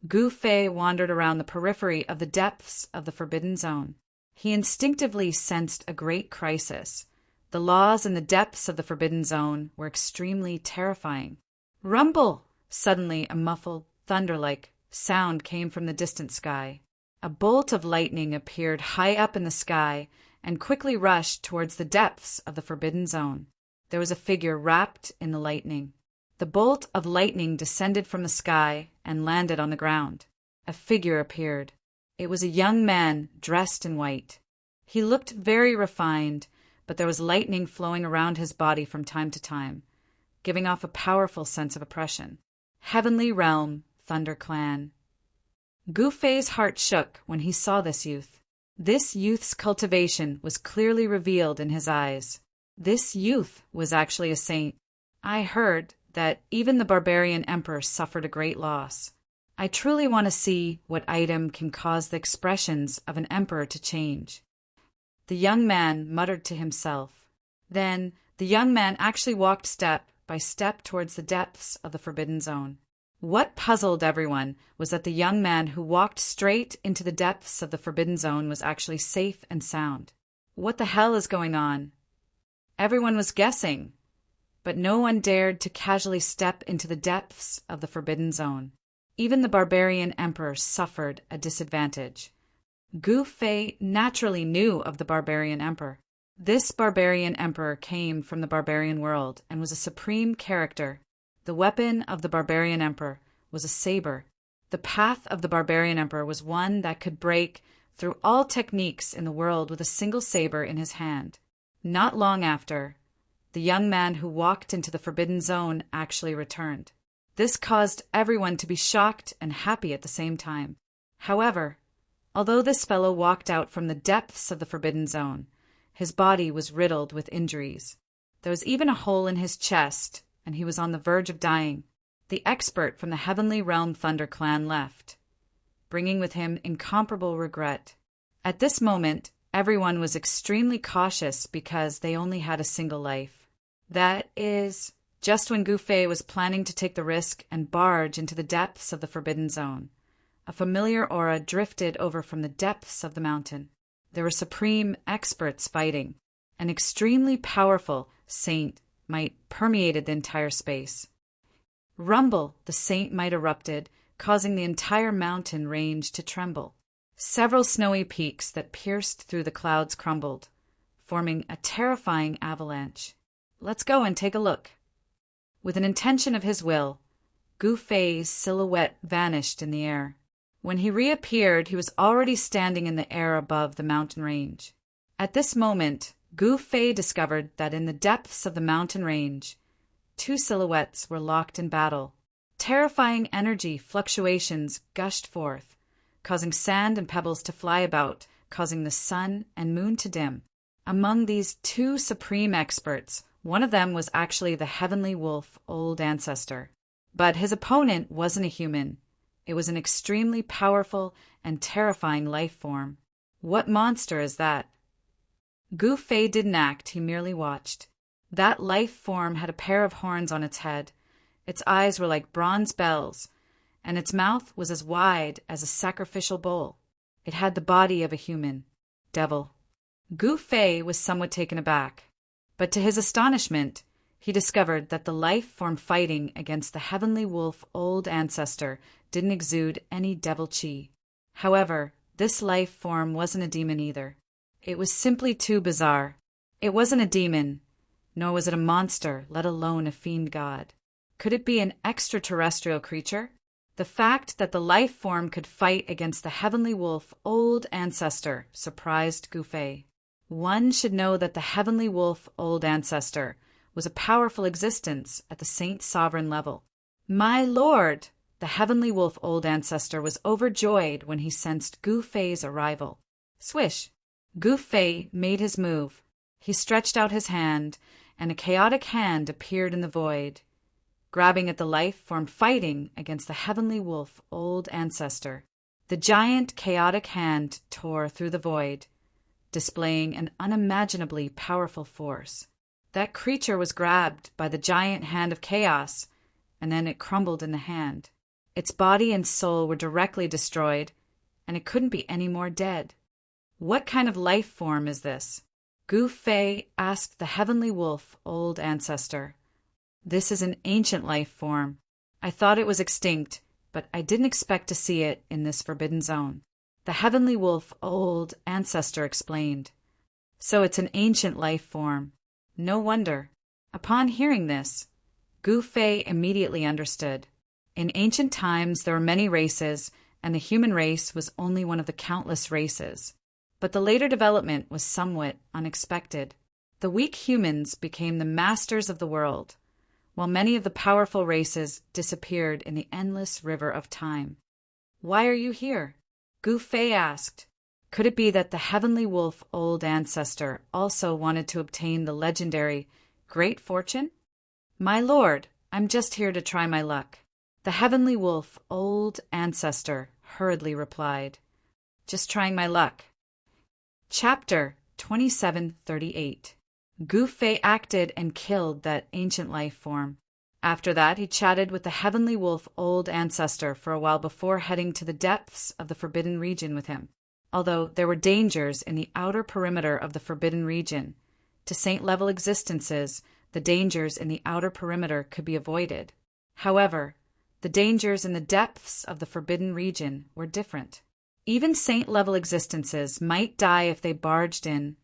Gu Fei wandered around the periphery of the depths of the Forbidden Zone. He instinctively sensed a great crisis. The laws in the depths of the Forbidden Zone were extremely terrifying. Rumble! Suddenly, a muffled, thunder-like sound came from the distant sky. A bolt of lightning appeared high up in the sky and quickly rushed towards the depths of the Forbidden Zone. There was a figure wrapped in the lightning. The bolt of lightning descended from the sky and landed on the ground. A figure appeared. It was a young man dressed in white. He looked very refined, but there was lightning flowing around his body from time to time, giving off a powerful sense of oppression. Heavenly Realm, Thunder Clan. Gu Fei's heart shook when he saw this youth. This youth's cultivation was clearly revealed in his eyes. This youth was actually a saint. I heard that even the barbarian emperor suffered a great loss. I truly want to see what item can cause the expressions of an emperor to change. The young man muttered to himself. Then the young man actually walked step by step towards the depths of the Forbidden Zone. What puzzled everyone was that the young man who walked straight into the depths of the Forbidden Zone was actually safe and sound. What the hell is going on? Everyone was guessing, but no one dared to casually step into the depths of the Forbidden Zone. Even the barbarian emperor suffered a disadvantage. Gu Fei naturally knew of the barbarian emperor. This barbarian emperor came from the barbarian world and was a supreme character. The weapon of the barbarian emperor was a saber. The path of the barbarian emperor was one that could break through all techniques in the world with a single saber in his hand. Not long after, the young man who walked into the forbidden zone actually returned. This caused everyone to be shocked and happy at the same time. However, although this fellow walked out from the depths of the forbidden zone, his body was riddled with injuries. There was even a hole in his chest, and he was on the verge of dying. The expert from the Heavenly Realm Thunder Clan left, bringing with him incomparable regret. At this moment, everyone was extremely cautious because they only had a single life. That is, just when Gu Fei was planning to take the risk and barge into the depths of the Forbidden Zone, a familiar aura drifted over from the depths of the mountain. There were supreme experts fighting. An extremely powerful saint might permeated the entire space. Rumble, the saint might erupted, causing the entire mountain range to tremble. Several snowy peaks that pierced through the clouds crumbled, forming a terrifying avalanche. Let's go and take a look. With an intention of his will, Gu Fei's silhouette vanished in the air. When he reappeared, he was already standing in the air above the mountain range. At this moment, Gu Fei discovered that in the depths of the mountain range, two silhouettes were locked in battle. Terrifying energy fluctuations gushed forth, causing sand and pebbles to fly about, causing the sun and moon to dim. Among these two supreme experts, one of them was actually the Heavenly Wolf Old Ancestor. But his opponent wasn't a human. It was an extremely powerful and terrifying life form. What monster is that? Gu Fei didn't act, he merely watched. That life form had a pair of horns on its head. Its eyes were like bronze bells, and its mouth was as wide as a sacrificial bowl. It had the body of a human. Devil. Gu Fei was somewhat taken aback, but to his astonishment, he discovered that the life form fighting against the Heavenly Wolf Old Ancestor didn't exude any devil chi. However, this life form wasn't a demon either. It was simply too bizarre. It wasn't a demon, nor was it a monster, let alone a fiend god. Could it be an extraterrestrial creature? The fact that the life form could fight against the Heavenly Wolf Old Ancestor surprised Gu Fei. One should know that the Heavenly Wolf Old Ancestor was a powerful existence at the Saint Sovereign level. My lord! The Heavenly Wolf Old Ancestor was overjoyed when he sensed Gu Fei's arrival. Swish! Gu Fei made his move. He stretched out his hand, and a chaotic hand appeared in the void, grabbing at the life form fighting against the Heavenly Wolf Old Ancestor. The giant chaotic hand tore through the void, displaying an unimaginably powerful force. That creature was grabbed by the giant hand of chaos, and then it crumbled in the hand. Its body and soul were directly destroyed, and it couldn't be any more dead. What kind of life form is this? Gu Fei asked the Heavenly Wolf Old Ancestor. This is an ancient life form. I thought it was extinct, but I didn't expect to see it in this forbidden zone. The Heavenly Wolf Old Ancestor explained. So it's an ancient life form. No wonder. Upon hearing this, Gu Fei immediately understood. In ancient times there were many races, and the human race was only one of the countless races. But the later development was somewhat unexpected. The weak humans became the masters of the world, while many of the powerful races disappeared in the endless river of time. Why are you here? Gu Fei asked. Could it be that the Heavenly Wolf Old Ancestor also wanted to obtain the legendary Great Fortune? My lord, I'm just here to try my luck. The Heavenly Wolf Old Ancestor hurriedly replied. Just trying my luck. Chapter 2738. Gu Fei acted and killed that ancient life form. After that, he chatted with the Heavenly Wolf Old Ancestor for a while before heading to the depths of the Forbidden Region with him. Although there were dangers in the outer perimeter of the Forbidden Region, to saint-level existences, the dangers in the outer perimeter could be avoided. However, the dangers in the depths of the Forbidden Region were different. Even saint-level existences might die if they barged in,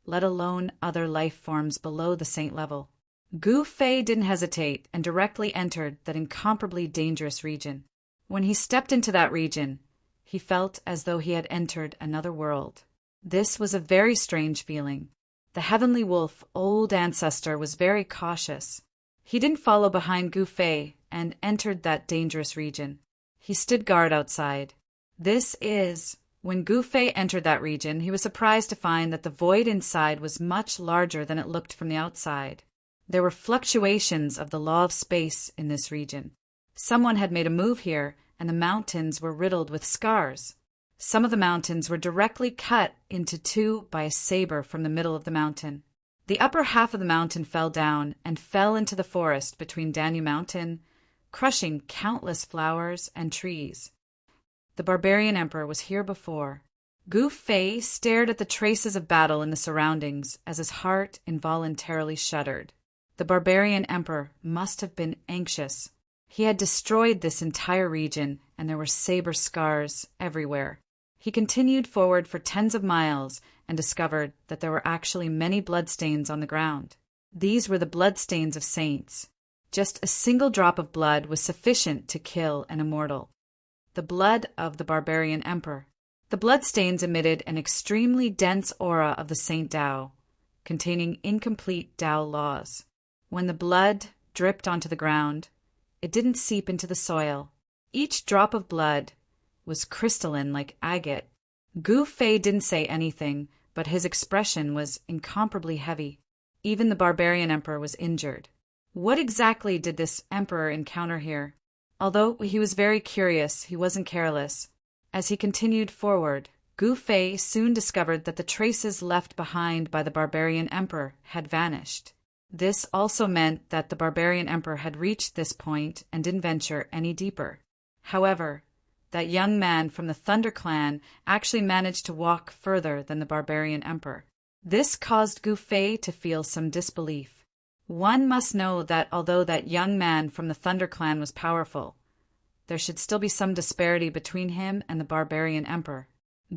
let alone other life forms below the saint level. Gu Fei didn't hesitate and directly entered that incomparably dangerous region. When he stepped into that region, he felt as though he had entered another world. This was a very strange feeling. The heavenly wolf, old ancestor, was very cautious. He didn't follow behind Gu Fei and entered that dangerous region. He stood guard outside. When Gu Fei entered that region, he was surprised to find that the void inside was much larger than it looked from the outside. There were fluctuations of the law of space in this region. Someone had made a move here, and the mountains were riddled with scars. Some of the mountains were directly cut into two by a saber from the middle of the mountain. The upper half of the mountain fell down and fell into the forest between Danyu Mountain, crushing countless flowers and trees. The barbarian emperor was here before. Gu Fei stared at the traces of battle in the surroundings as his heart involuntarily shuddered. The barbarian emperor must have been anxious. He had destroyed this entire region, and there were saber scars everywhere. He continued forward for tens of miles and discovered that there were actually many bloodstains on the ground. These were the bloodstains of saints. Just a single drop of blood was sufficient to kill an immortal. The blood of the barbarian emperor. The bloodstains emitted an extremely dense aura of the Saint Tao, containing incomplete Tao laws. When the blood dripped onto the ground, it didn't seep into the soil. Each drop of blood was crystalline like agate. Gu Fei didn't say anything, but his expression was incomparably heavy. Even the barbarian emperor was injured. What exactly did this emperor encounter here? Although he was very curious, he wasn't careless. As he continued forward, Gu Fei soon discovered that the traces left behind by the barbarian emperor had vanished. This also meant that the barbarian emperor had reached this point and didn't venture any deeper. However, that young man from the Thunder Clan actually managed to walk further than the barbarian emperor. This caused Gu Fei to feel some disbelief. One must know that although that young man from the Thunder Clan was powerful, there should still be some disparity between him and the barbarian emperor.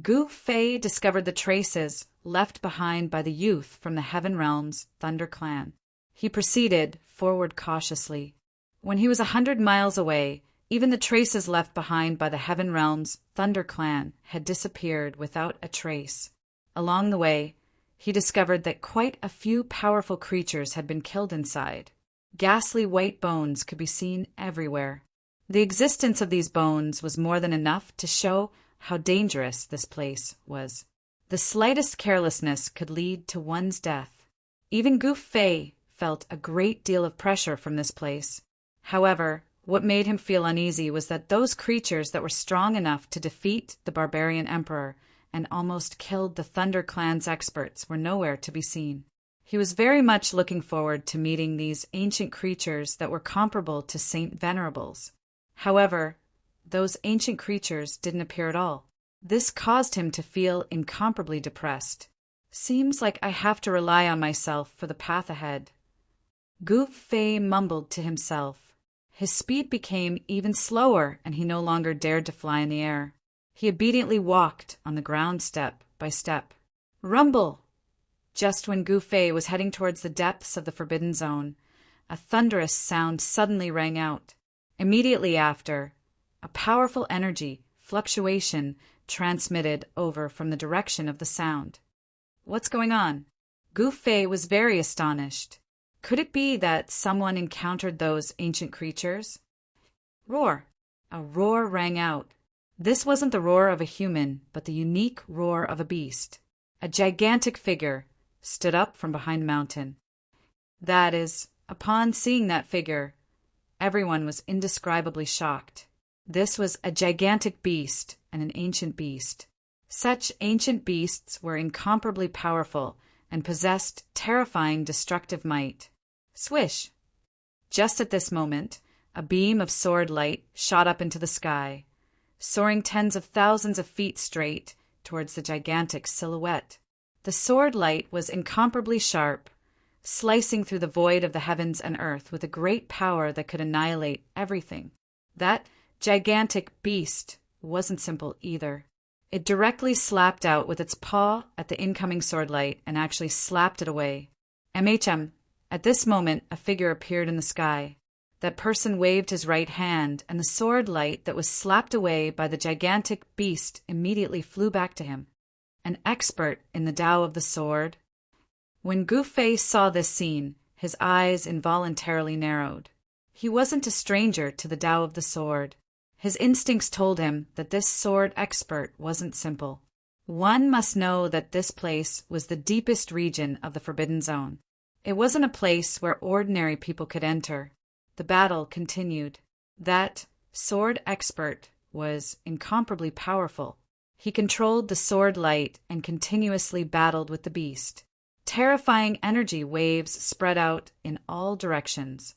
Gu Fei discovered the traces left behind by the youth from the Heaven Realm's Thunder Clan. He proceeded forward cautiously. When he was 100 miles away, even the traces left behind by the Heaven Realm's Thunder Clan had disappeared without a trace. Along the way, he discovered that quite a few powerful creatures had been killed inside. Ghastly white bones could be seen everywhere. The existence of these bones was more than enough to show how dangerous this place was. The slightest carelessness could lead to one's death. Even Gu Fei felt a great deal of pressure from this place. However, what made him feel uneasy was that those creatures that were strong enough to defeat the barbarian emperor and almost killed the Thunder Clan's experts were nowhere to be seen. He was very much looking forward to meeting these ancient creatures that were comparable to Saint Venerables. However, those ancient creatures didn't appear at all. This caused him to feel incomparably depressed. Seems like I have to rely on myself for the path ahead. Gu Fei mumbled to himself. His speed became even slower, and he no longer dared to fly in the air. He obediently walked on the ground step by step. Rumble! Just when Gu Fei was heading towards the depths of the Forbidden Zone, a thunderous sound suddenly rang out. Immediately after, a powerful energy fluctuation transmitted over from the direction of the sound. What's going on? Gu Fei was very astonished. Could it be that someone encountered those ancient creatures? Roar! A roar rang out. This wasn't the roar of a human, but the unique roar of a beast. A gigantic figure stood up from behind a mountain. That is, upon seeing that figure, everyone was indescribably shocked. This was a gigantic beast and an ancient beast. Such ancient beasts were incomparably powerful and possessed terrifying destructive might. Swish! Just at this moment, a beam of sword light shot up into the sky, soaring tens of thousands of feet straight towards the gigantic silhouette. The sword light was incomparably sharp, slicing through the void of the heavens and earth with a great power that could annihilate everything. That gigantic beast wasn't simple either. It directly slapped out with its paw at the incoming sword light and actually slapped it away. At this moment, a figure appeared in the sky. That person waved his right hand, and the sword light that was slapped away by the gigantic beast immediately flew back to him. An expert in the Tao of the sword. When Gu Fei saw this scene, his eyes involuntarily narrowed. He wasn't a stranger to the Tao of the sword. His instincts told him that this sword expert wasn't simple. One must know that this place was the deepest region of the Forbidden Zone. It wasn't a place where ordinary people could enter. The battle continued. That sword expert was incomparably powerful. He controlled the sword light and continuously battled with the beast. Terrifying energy waves spread out in all directions.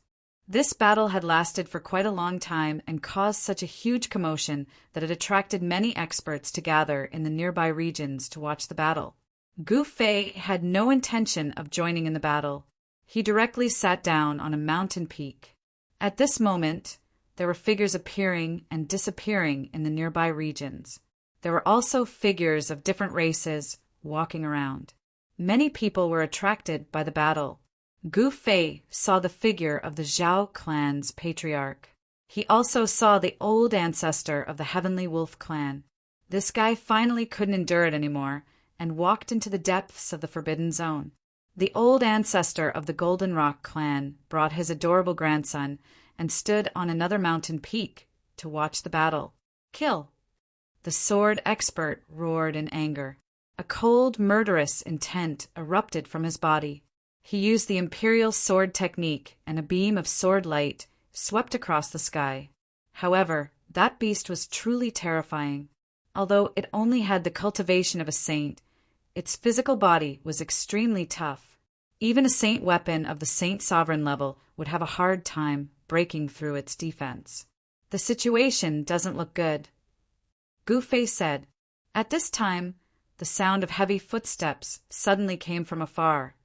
This battle had lasted for quite a long time and caused such a huge commotion that it attracted many experts to gather in the nearby regions to watch the battle. Gu Fei had no intention of joining in the battle. He directly sat down on a mountain peak. At this moment, there were figures appearing and disappearing in the nearby regions. There were also figures of different races walking around. Many people were attracted by the battle. Gu Fei saw the figure of the Zhao clan's patriarch. He also saw the old ancestor of the Heavenly Wolf clan. This guy finally couldn't endure it anymore and walked into the depths of the Forbidden Zone. The old ancestor of the Golden Rock clan brought his adorable grandson and stood on another mountain peak to watch the battle. Kill! The sword expert roared in anger. A cold, murderous intent erupted from his body. He used the imperial sword technique, and a beam of sword light swept across the sky. However, that beast was truly terrifying. Although it only had the cultivation of a saint, its physical body was extremely tough. Even a saint weapon of the Saint Sovereign level would have a hard time breaking through its defense. The situation doesn't look good, Gu Fei said. At this time, the sound of heavy footsteps suddenly came from afar,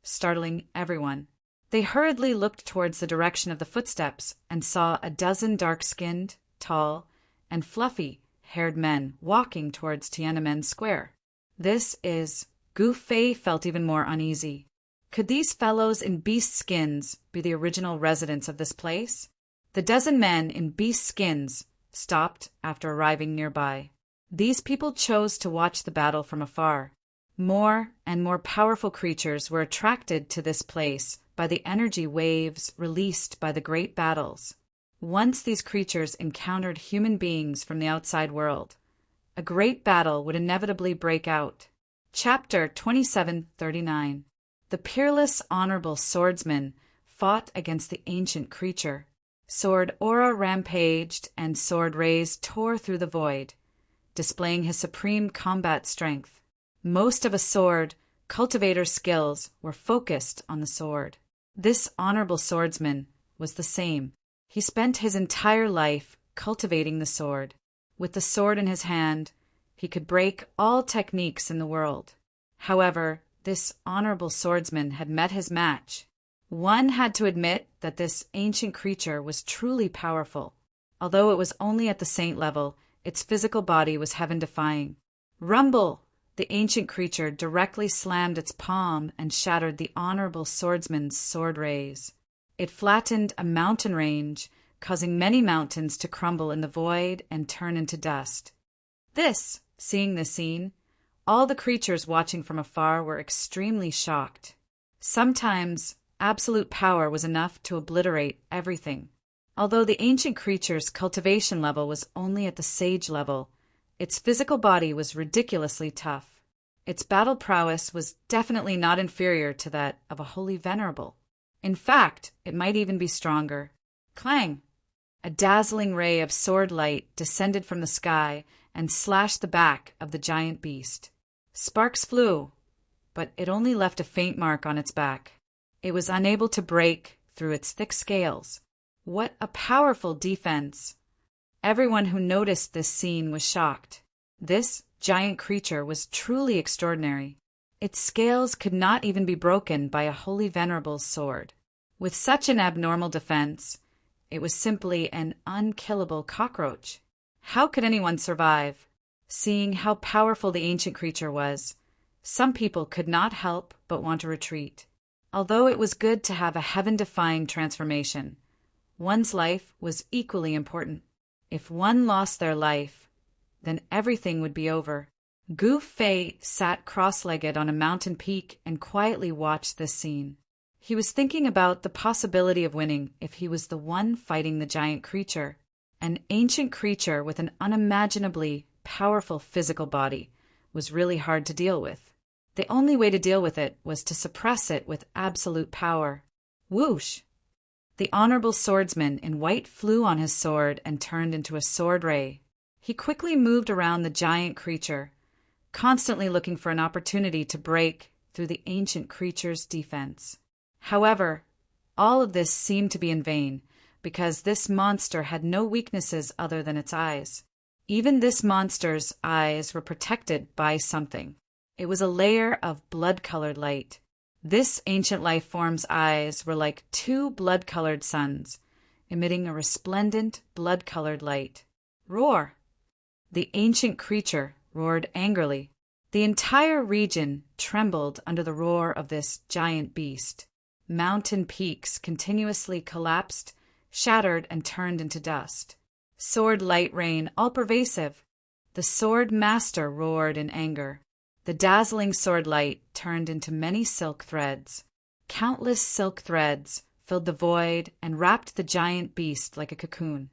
startling everyone. They hurriedly looked towards the direction of the footsteps and saw a dozen dark-skinned, tall, and fluffy-haired men walking towards Tiananmen Square. Gu Fei felt even more uneasy. Could these fellows in beast skins be the original residents of this place? The dozen men in beast skins stopped after arriving nearby. These people chose to watch the battle from afar. More and more powerful creatures were attracted to this place by the energy waves released by the great battles. Once these creatures encountered human beings from the outside world, a great battle would inevitably break out. Chapter 2739. The peerless honorable swordsman fought against the ancient creature. Sword aura rampaged and sword rays tore through the void, displaying his supreme combat strength. Most of a sword cultivator's skills were focused on the sword. This honorable swordsman was the same. He spent his entire life cultivating the sword. With the sword in his hand, he could break all techniques in the world. However, this honorable swordsman had met his match. One had to admit that this ancient creature was truly powerful. Although it was only at the saint level, its physical body was heaven-defying. Rumble! The ancient creature directly slammed its palm and shattered the honorable swordsman's sword rays. It flattened a mountain range, causing many mountains to crumble in the void and turn into dust. Seeing this scene, all the creatures watching from afar were extremely shocked. Sometimes, absolute power was enough to obliterate everything. Although the ancient creature's cultivation level was only at the sage level, its physical body was ridiculously tough. Its battle prowess was definitely not inferior to that of a holy Venerable. In fact, it might even be stronger. Clang! A dazzling ray of sword light descended from the sky and slashed the back of the giant beast. Sparks flew, but it only left a faint mark on its back. It was unable to break through its thick scales. What a powerful defense! Everyone who noticed this scene was shocked. This giant creature was truly extraordinary. Its scales could not even be broken by a holy Venerable's sword. With such an abnormal defense, it was simply an unkillable cockroach. How could anyone survive? Seeing how powerful the ancient creature was, some people could not help but want to retreat. Although it was good to have a heaven-defying transformation, one's life was equally important. If one lost their life, then everything would be over. Gu Fei sat cross-legged on a mountain peak and quietly watched this scene. He was thinking about the possibility of winning if he was the one fighting the giant creature, an ancient creature with an unimaginably powerful physical body. Was really hard to deal with. The only way to deal with it was to suppress it with absolute power. Whoosh! The honorable swordsman in white flew on his sword and turned into a sword ray. He quickly moved around the giant creature, constantly looking for an opportunity to break through the ancient creature's defense. However, all of this seemed to be in vain, because this monster had no weaknesses other than its eyes. Even this monster's eyes were protected by something. It was a layer of blood-colored light. This ancient life form's eyes were like two blood-colored suns, emitting a resplendent blood-colored light. Roar! The ancient creature roared angrily. The entire region trembled under the roar of this giant beast. Mountain peaks continuously collapsed, shattered, and turned into dust. Sword light rain all-pervasive. The sword master roared in anger. The dazzling sword light turned into many silk threads. Countless silk threads filled the void and wrapped the giant beast like a cocoon.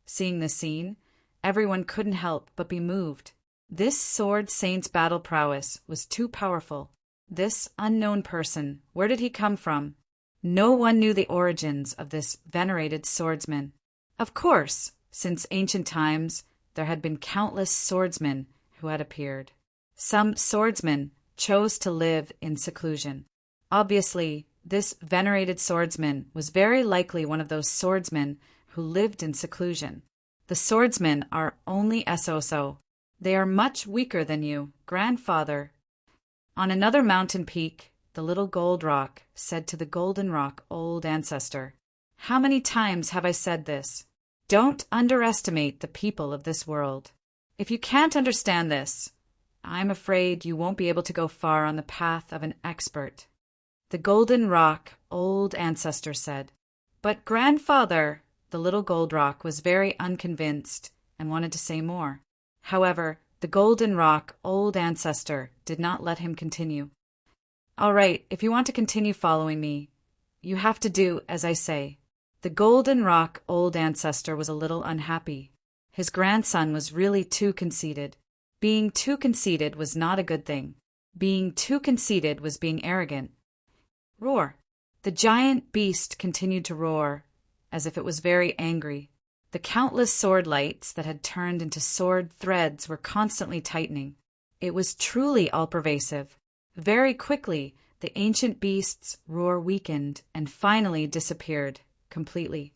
Seeing this scene, everyone couldn't help but be moved. This sword saint's battle prowess was too powerful. This unknown person, where did he come from? No one knew the origins of this venerated swordsman. Of course, since ancient times, there had been countless swordsmen who had appeared. Some swordsmen chose to live in seclusion. Obviously, this venerated swordsman was very likely one of those swordsmen who lived in seclusion. The swordsmen are only SOSO. They are much weaker than you, grandfather. On another mountain peak, the little gold rock said to the golden rock old ancestor, "How many times have I said this? Don't underestimate the people of this world. If you can't understand this, I'm afraid you won't be able to go far on the path of an expert." The golden rock old ancestor said. But grandfather, the little gold rock was very unconvinced and wanted to say more. However, the golden rock old ancestor did not let him continue. "All right, if you want to continue following me, you have to do as I say." The golden rock old ancestor was a little unhappy. His grandson was really too conceited. Being too conceited was not a good thing. Being too conceited was being arrogant. Roar! The giant beast continued to roar, as if it was very angry. The countless sword lights that had turned into sword threads were constantly tightening. It was truly all-pervasive. Very quickly, the ancient beast's roar weakened and finally disappeared completely.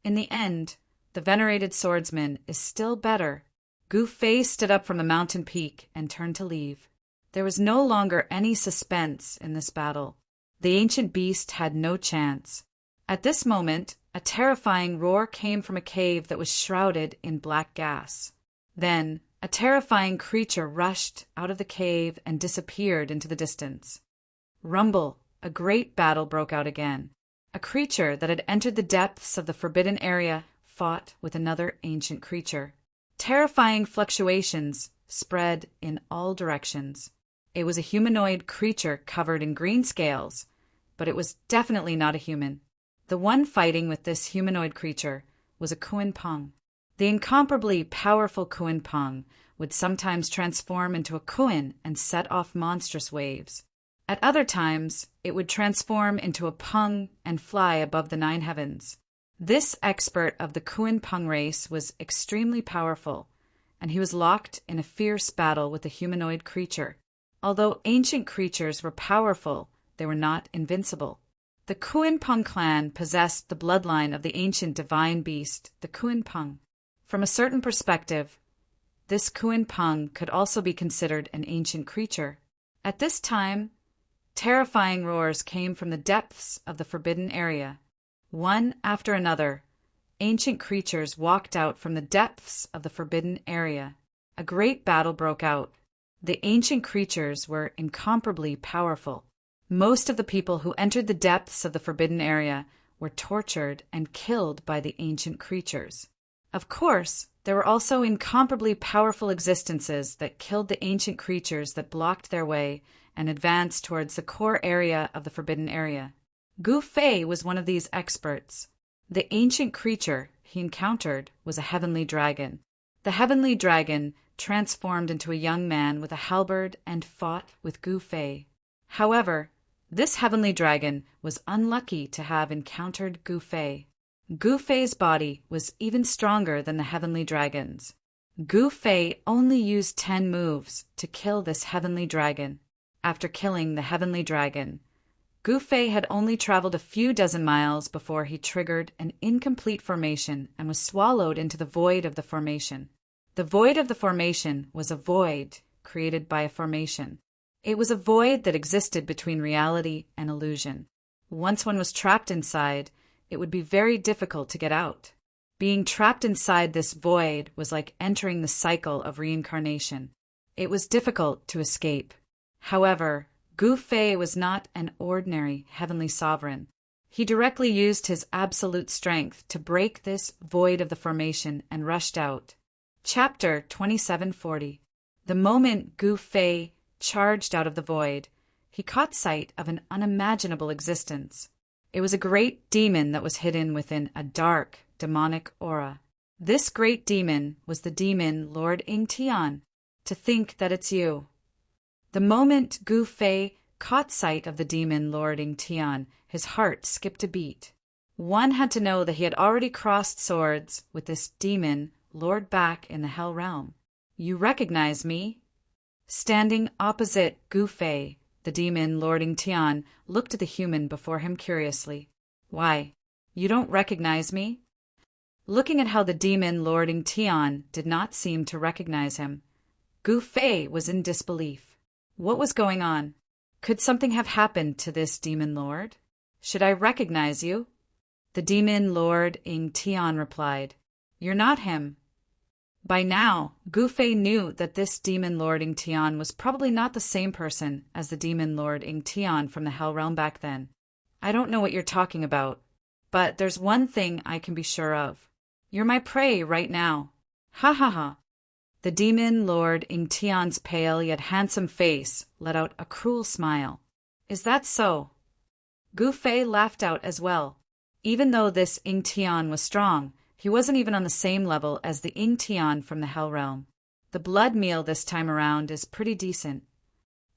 In the end, the venerated swordsman is still better. Gu Fei stood up from the mountain peak and turned to leave. There was no longer any suspense in this battle. The ancient beast had no chance. At this moment, a terrifying roar came from a cave that was shrouded in black gas. Then, a terrifying creature rushed out of the cave and disappeared into the distance. Rumble! A great battle broke out again. A creature that had entered the depths of the forbidden area fought with another ancient creature. Terrifying fluctuations spread in all directions. It was a humanoid creature covered in green scales, but it was definitely not a human. The one fighting with this humanoid creature was a Kuan Pong. The incomparably powerful Kuan Pong would sometimes transform into a Kuan and set off monstrous waves. At other times, it would transform into a Pung and fly above the 9 heavens. This expert of the Kuan Pong race was extremely powerful, and he was locked in a fierce battle with a humanoid creature. Although ancient creatures were powerful, they were not invincible. The Kuan Pong clan possessed the bloodline of the ancient divine beast, the Kuan Pong. From a certain perspective, this Kuan Pong could also be considered an ancient creature. At this time, terrifying roars came from the depths of the forbidden area. One after another, ancient creatures walked out from the depths of the forbidden area. A great battle broke out. The ancient creatures were incomparably powerful. Most of the people who entered the depths of the forbidden area were tortured and killed by the ancient creatures. Of course, There were also incomparably powerful existences that killed the ancient creatures that blocked their way and advanced towards the core area of the Forbidden Area. Gu Fei was one of these experts. The ancient creature he encountered was a heavenly dragon. The heavenly dragon transformed into a young man with a halberd and fought with Gu Fei. However, this heavenly dragon was unlucky to have encountered Gu Fei. Gu Fei's body was even stronger than the heavenly dragon's. Gu Fei only used 10 moves to kill this heavenly dragon. After killing the heavenly dragon, Gu Fei had only traveled a few dozen miles before he triggered an incomplete formation and was swallowed into the void of the formation. The void of the formation was a void created by a formation. It was a void that existed between reality and illusion. Once one was trapped inside, it would be very difficult to get out. Being trapped inside this void was like entering the cycle of reincarnation. It was difficult to escape. However, Gu Fei was not an ordinary heavenly sovereign. He directly used his absolute strength to break this void of the formation and rushed out. Chapter 2740. The moment Gu Fei charged out of the void, he caught sight of an unimaginable existence. It was a great demon that was hidden within a dark, demonic aura. This great demon was the demon Lord Ingtian. To think that it's you. The moment Gu Fei caught sight of the demon Lord Ingtian, his heart skipped a beat. One had to know that he had already crossed swords with this demon Lord back in the Hell Realm. You recognize me? Standing opposite Gu Fei, the demon Lord Ingtian looked at the human before him curiously. Why, you don't recognize me? Looking at how the demon Lord Ingtian did not seem to recognize him, Gu Fei was in disbelief. What was going on? Could something have happened to this demon lord? Should I recognize you? The demon Lord Ingtian replied, You're not him. By now, Gu Fei knew that this demon Lord Ingtian was probably not the same person as the demon Lord Ingtian from the Hell Realm back then. I don't know what you're talking about, but there's one thing I can be sure of. You're my prey right now. Ha ha ha. The demon Lord Ingtian's pale yet handsome face let out a cruel smile. Is that so? Gu Fei laughed out as well. Even though this Ingtian was strong, he wasn't even on the same level as the Ingtian from the Hell Realm. The blood meal this time around is pretty decent.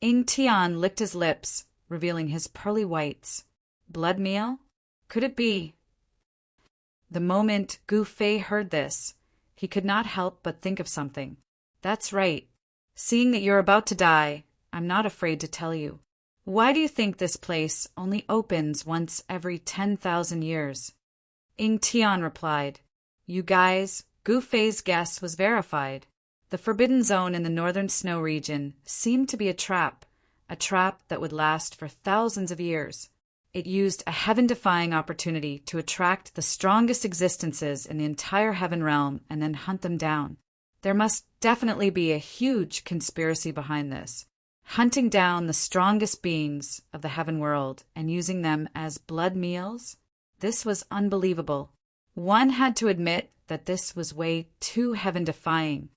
Ingtian licked his lips, revealing his pearly whites. Blood meal? Could it be? The moment Gu Fei heard this, he could not help but think of something. That's right. Seeing that you're about to die, I'm not afraid to tell you. Why do you think this place only opens once every 10,000 years? Ingtian replied, You guys, Gu Fei's guess was verified. The Forbidden Zone in the northern snow region seemed to be a trap that would last for thousands of years. It used a heaven-defying opportunity to attract the strongest existences in the entire heaven realm and then hunt them down. There must definitely be a huge conspiracy behind this. Hunting down the strongest beings of the heaven world and using them as blood meals? This was unbelievable. One had to admit that this was way too heaven-defying.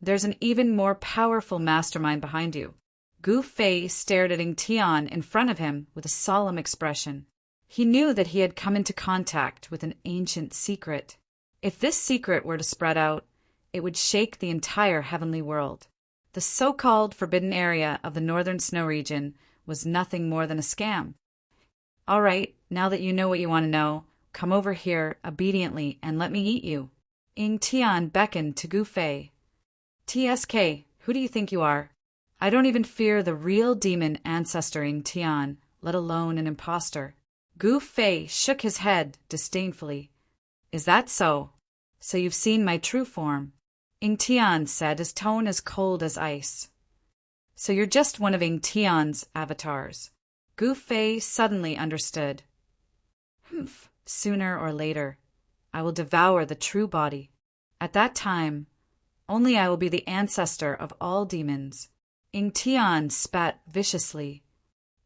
There's an even more powerful mastermind behind you. Gu Fei stared at Ingtian in front of him with a solemn expression. He knew that he had come into contact with an ancient secret. If this secret were to spread out, it would shake the entire heavenly world. The so-called Forbidden Area of the northern snow region was nothing more than a scam. All right, now that you know what you want to know, come over here obediently and let me eat you. Ingtian beckoned to Gu Fei. TSK, who do you think you are? I don't even fear the real demon ancestor Ingtian, let alone an impostor. Gu Fei shook his head disdainfully. Is that so? So you've seen my true form? Ingtian said, his tone as cold as ice. So you're just one of Ingtian's avatars. Gu Fei suddenly understood. Humph, sooner or later, I will devour the true body. At that time, only I will be the ancestor of all demons. Ingtian spat viciously.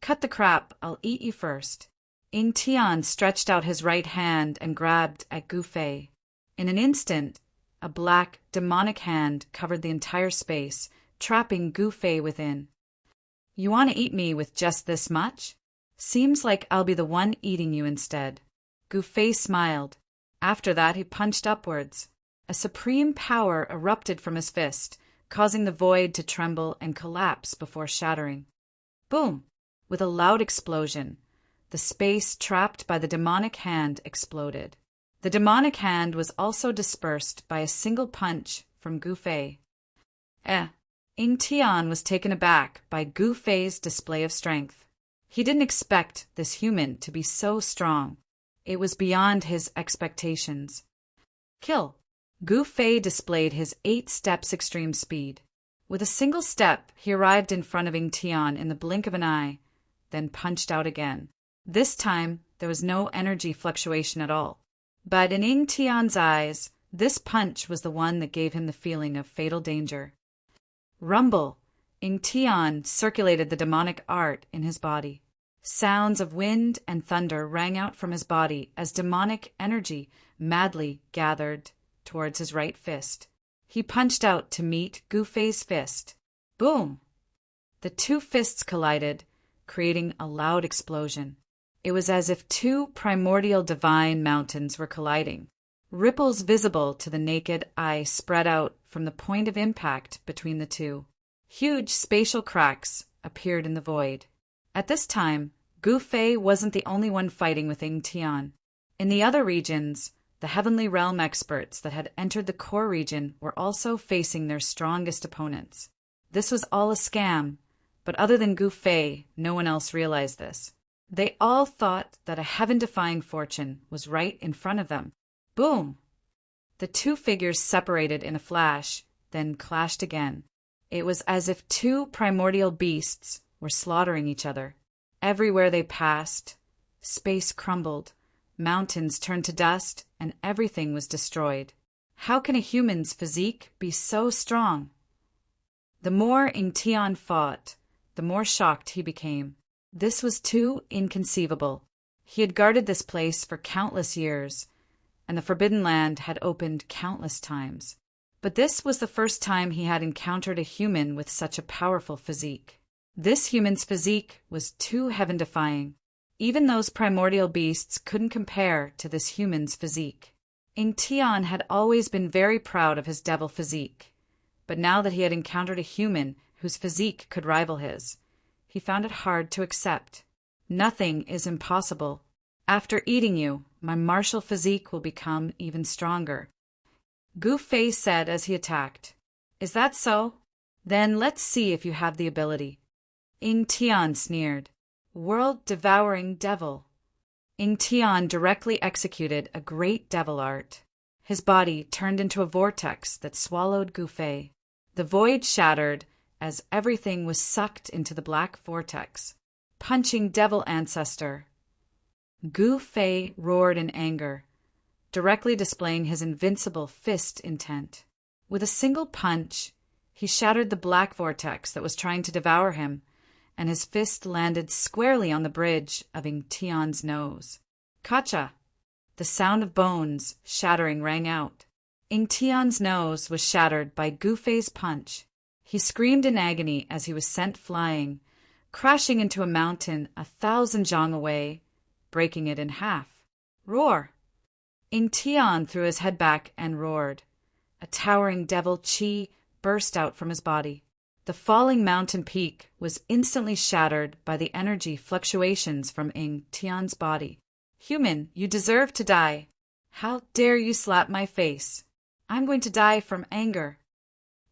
Cut the crap, I'll eat you first. Ingtian stretched out his right hand and grabbed at Gu Fei. In an instant, A black, demonic hand covered the entire space, trapping Gu Fei within. You want to eat me with just this much? Seems like I'll be the one eating you instead. Gu Fei smiled. After that, he punched upwards. A supreme power erupted from his fist, causing the void to tremble and collapse before shattering. Boom! With a loud explosion, the space trapped by the demonic hand exploded. The demonic hand was also dispersed by a single punch from Gu Fei. Ying Tian was taken aback by Gu Fei's display of strength. He didn't expect this human to be so strong. It was beyond his expectations. Kill! Gu Fei displayed his 8 steps extreme speed. With a single step, he arrived in front of Ying Tian in the blink of an eye, then punched out again. This time, there was no energy fluctuation at all. But in Ying Tian's eyes, this punch was the one that gave him the feeling of fatal danger. Rumble! Ying Tian circulated the demonic art in his body. Sounds of wind and thunder rang out from his body as demonic energy madly gathered towards his right fist. He punched out to meet Gu Fei's fist. Boom! The 2 fists collided, creating a loud explosion. It was as if 2 primordial divine mountains were colliding. Ripples visible to the naked eye spread out from the point of impact between the 2. Huge spatial cracks appeared in the void. At this time, Gu Fei wasn't the only one fighting with Ying Tian. In the other regions, the Heavenly Realm experts that had entered the core region were also facing their strongest opponents. This was all a scam, but other than Gu Fei, no one else realized this. They all thought that a heaven-defying fortune was right in front of them. Boom! The 2 figures separated in a flash, then clashed again. It was as if 2 primordial beasts were slaughtering each other. Everywhere they passed, space crumbled, mountains turned to dust, and everything was destroyed. How can a human's physique be so strong? The more Ying Tian fought, the more shocked he became. This was too inconceivable. He had guarded this place for countless years, and the Forbidden Land had opened countless times. But this was the first time he had encountered a human with such a powerful physique. This human's physique was too heaven-defying. Even those primordial beasts couldn't compare to this human's physique. Ying Tian had always been very proud of his devil physique, but now that he had encountered a human whose physique could rival his, he found it hard to accept. Nothing is impossible. After eating you, my martial physique will become even stronger. Gu Fei said as he attacked. Is that so? Then let's see if you have the ability. Ying Tian sneered. World-devouring devil. Ying Tian directly executed a great devil art. His body turned into a vortex that swallowed Gu Fei. The void shattered as everything was sucked into the black vortex. Punching devil ancestor. Gu Fei roared in anger, directly displaying his invincible fist intent. With a single punch, he shattered the black vortex that was trying to devour him, and his fist landed squarely on the bridge of Ying Tian's nose. Kacha! The sound of bones shattering rang out. Ying Tian's nose was shattered by Gu Fei's punch. He screamed in agony as he was sent flying, crashing into a mountain 1,000 zhang away, breaking it in half. Roar! Ying Tian threw his head back and roared. A towering devil qi burst out from his body. The falling mountain peak was instantly shattered by the energy fluctuations from Ying Tian's body. Human, you deserve to die. How dare you slap my face? I'm going to die from anger.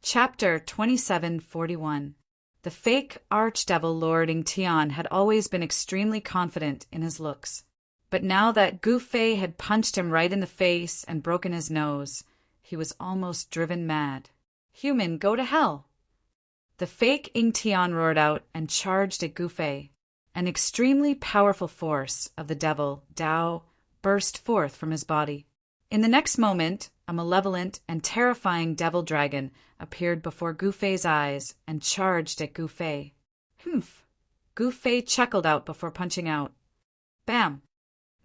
Chapter 2741. The fake archdevil Lord Ying Tian had always been extremely confident in his looks. But now that Gu Fei had punched him right in the face and broken his nose, he was almost driven mad. Human, go to hell! The fake Ying Tian roared out and charged at Gu Fei. An extremely powerful force of the devil, Dao, burst forth from his body. In the next moment, a malevolent and terrifying devil dragon appeared before Gu Fei's eyes and charged at Gu Fei. Humph! Gu Fei chuckled out before punching out. Bam!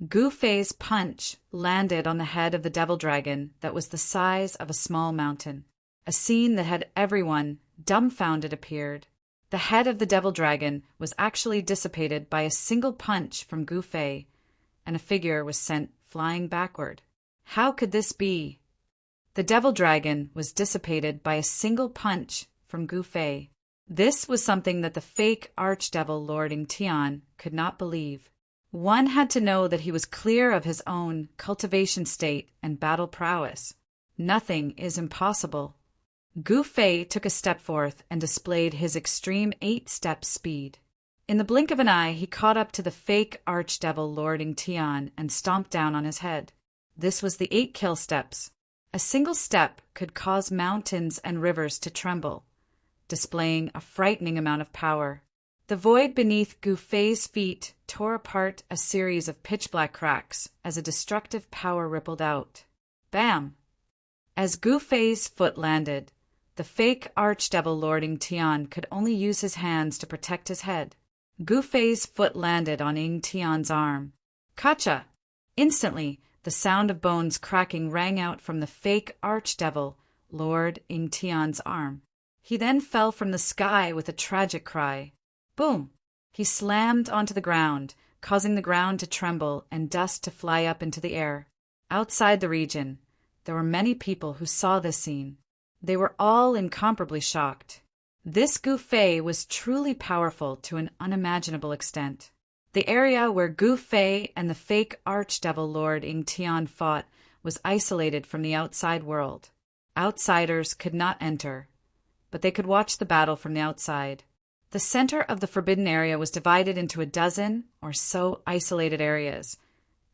Gu Fei's punch landed on the head of the devil dragon that was the size of a small mountain. A scene that had everyone dumbfounded appeared. The head of the devil dragon was actually dissipated by a single punch from Gu Fei, and a figure was sent flying backward. How could this be? The devil dragon was dissipated by a single punch from Gu Fei. This was something that the fake archdevil Lord Ingtian could not believe. One had to know that he was clear of his own cultivation state and battle prowess. Nothing is impossible. Gu Fei took a step forth and displayed his extreme 8-step speed. In the blink of an eye, he caught up to the fake archdevil Lord Ingtian and stomped down on his head. This was the 8 kill steps. A single step could cause mountains and rivers to tremble, displaying a frightening amount of power. The void beneath Gu Fei's feet tore apart a series of pitch-black cracks as a destructive power rippled out. Bam! As Gu Fei's foot landed, the fake archdevil Lord Ingtian could only use his hands to protect his head. Gu Fei's foot landed on Ingtian's arm. Kacha! Instantly, the sound of bones cracking rang out from the fake archdevil Lord Ingtian's arm. He then fell from the sky with a tragic cry. Boom! He slammed onto the ground, causing the ground to tremble and dust to fly up into the air. Outside the region, there were many people who saw this scene. They were all incomparably shocked. This Gu Fei was truly powerful to an unimaginable extent. The area where Gu Fei and the fake archdevil Lord Ingtian fought was isolated from the outside world. Outsiders could not enter, but they could watch the battle from the outside. The center of the forbidden area was divided into a dozen or so isolated areas,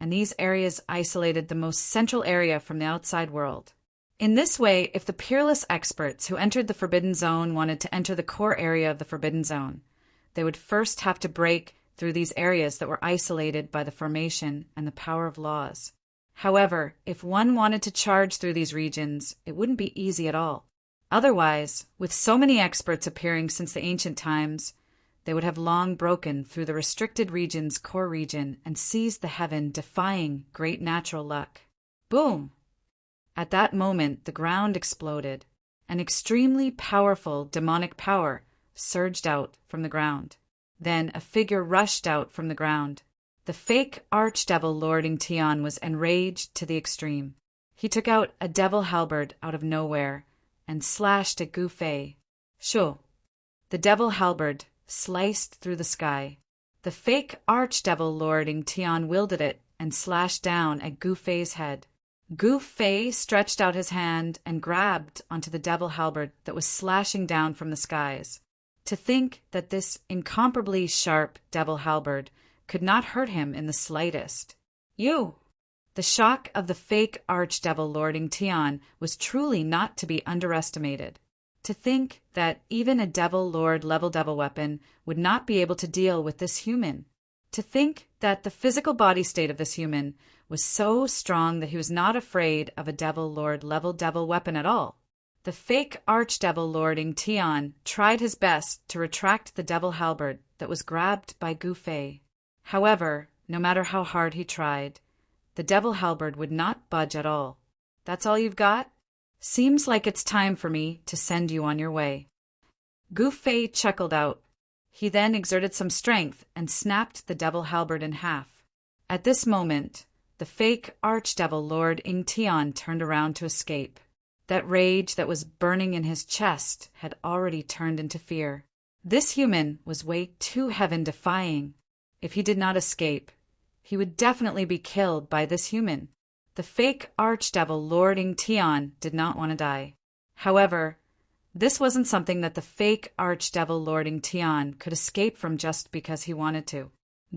and these areas isolated the most central area from the outside world. In this way, if the peerless experts who entered the Forbidden Zone wanted to enter the core area of the Forbidden Zone, they would first have to break through these areas that were isolated by the formation and the power of laws. However, if one wanted to charge through these regions, it wouldn't be easy at all. Otherwise, with so many experts appearing since the ancient times, they would have long broken through the restricted region's core region and seized the heaven, defying great natural luck. Boom! At that moment, the ground exploded. An extremely powerful demonic power surged out from the ground. Then a figure rushed out from the ground. The fake archdevil Lord Ingtian was enraged to the extreme. He took out a devil halberd out of nowhere and slashed at Gu Fei. Shoo! The devil halberd sliced through the sky. The fake archdevil Lord Ingtian wielded it and slashed down at Gu Fei's head. Gu Fei stretched out his hand and grabbed onto the devil halberd that was slashing down from the skies. To think that this incomparably sharp devil halberd could not hurt him in the slightest. You! The shock of the fake archdevil Lord Ingtian was truly not to be underestimated. To think that even a devil lord level devil weapon would not be able to deal with this human. To think that the physical body state of this human was so strong that he was not afraid of a devil lord level devil weapon at all. The fake archdevil Lord Ingtian tried his best to retract the devil halberd that was grabbed by Gu Fei. However, no matter how hard he tried, the devil halberd would not budge at all. That's all you've got? Seems like it's time for me to send you on your way. Gu Fei chuckled out. He then exerted some strength and snapped the devil halberd in half. At this moment, the fake archdevil Lord Ingtian turned around to escape. That rage that was burning in his chest had already turned into fear. This human was way too heaven-defying. If he did not escape, he would definitely be killed by this human. The fake archdevil Lord Ingtian did not want to die. However, this wasn't something that the fake archdevil Lord Ingtian could escape from just because he wanted to.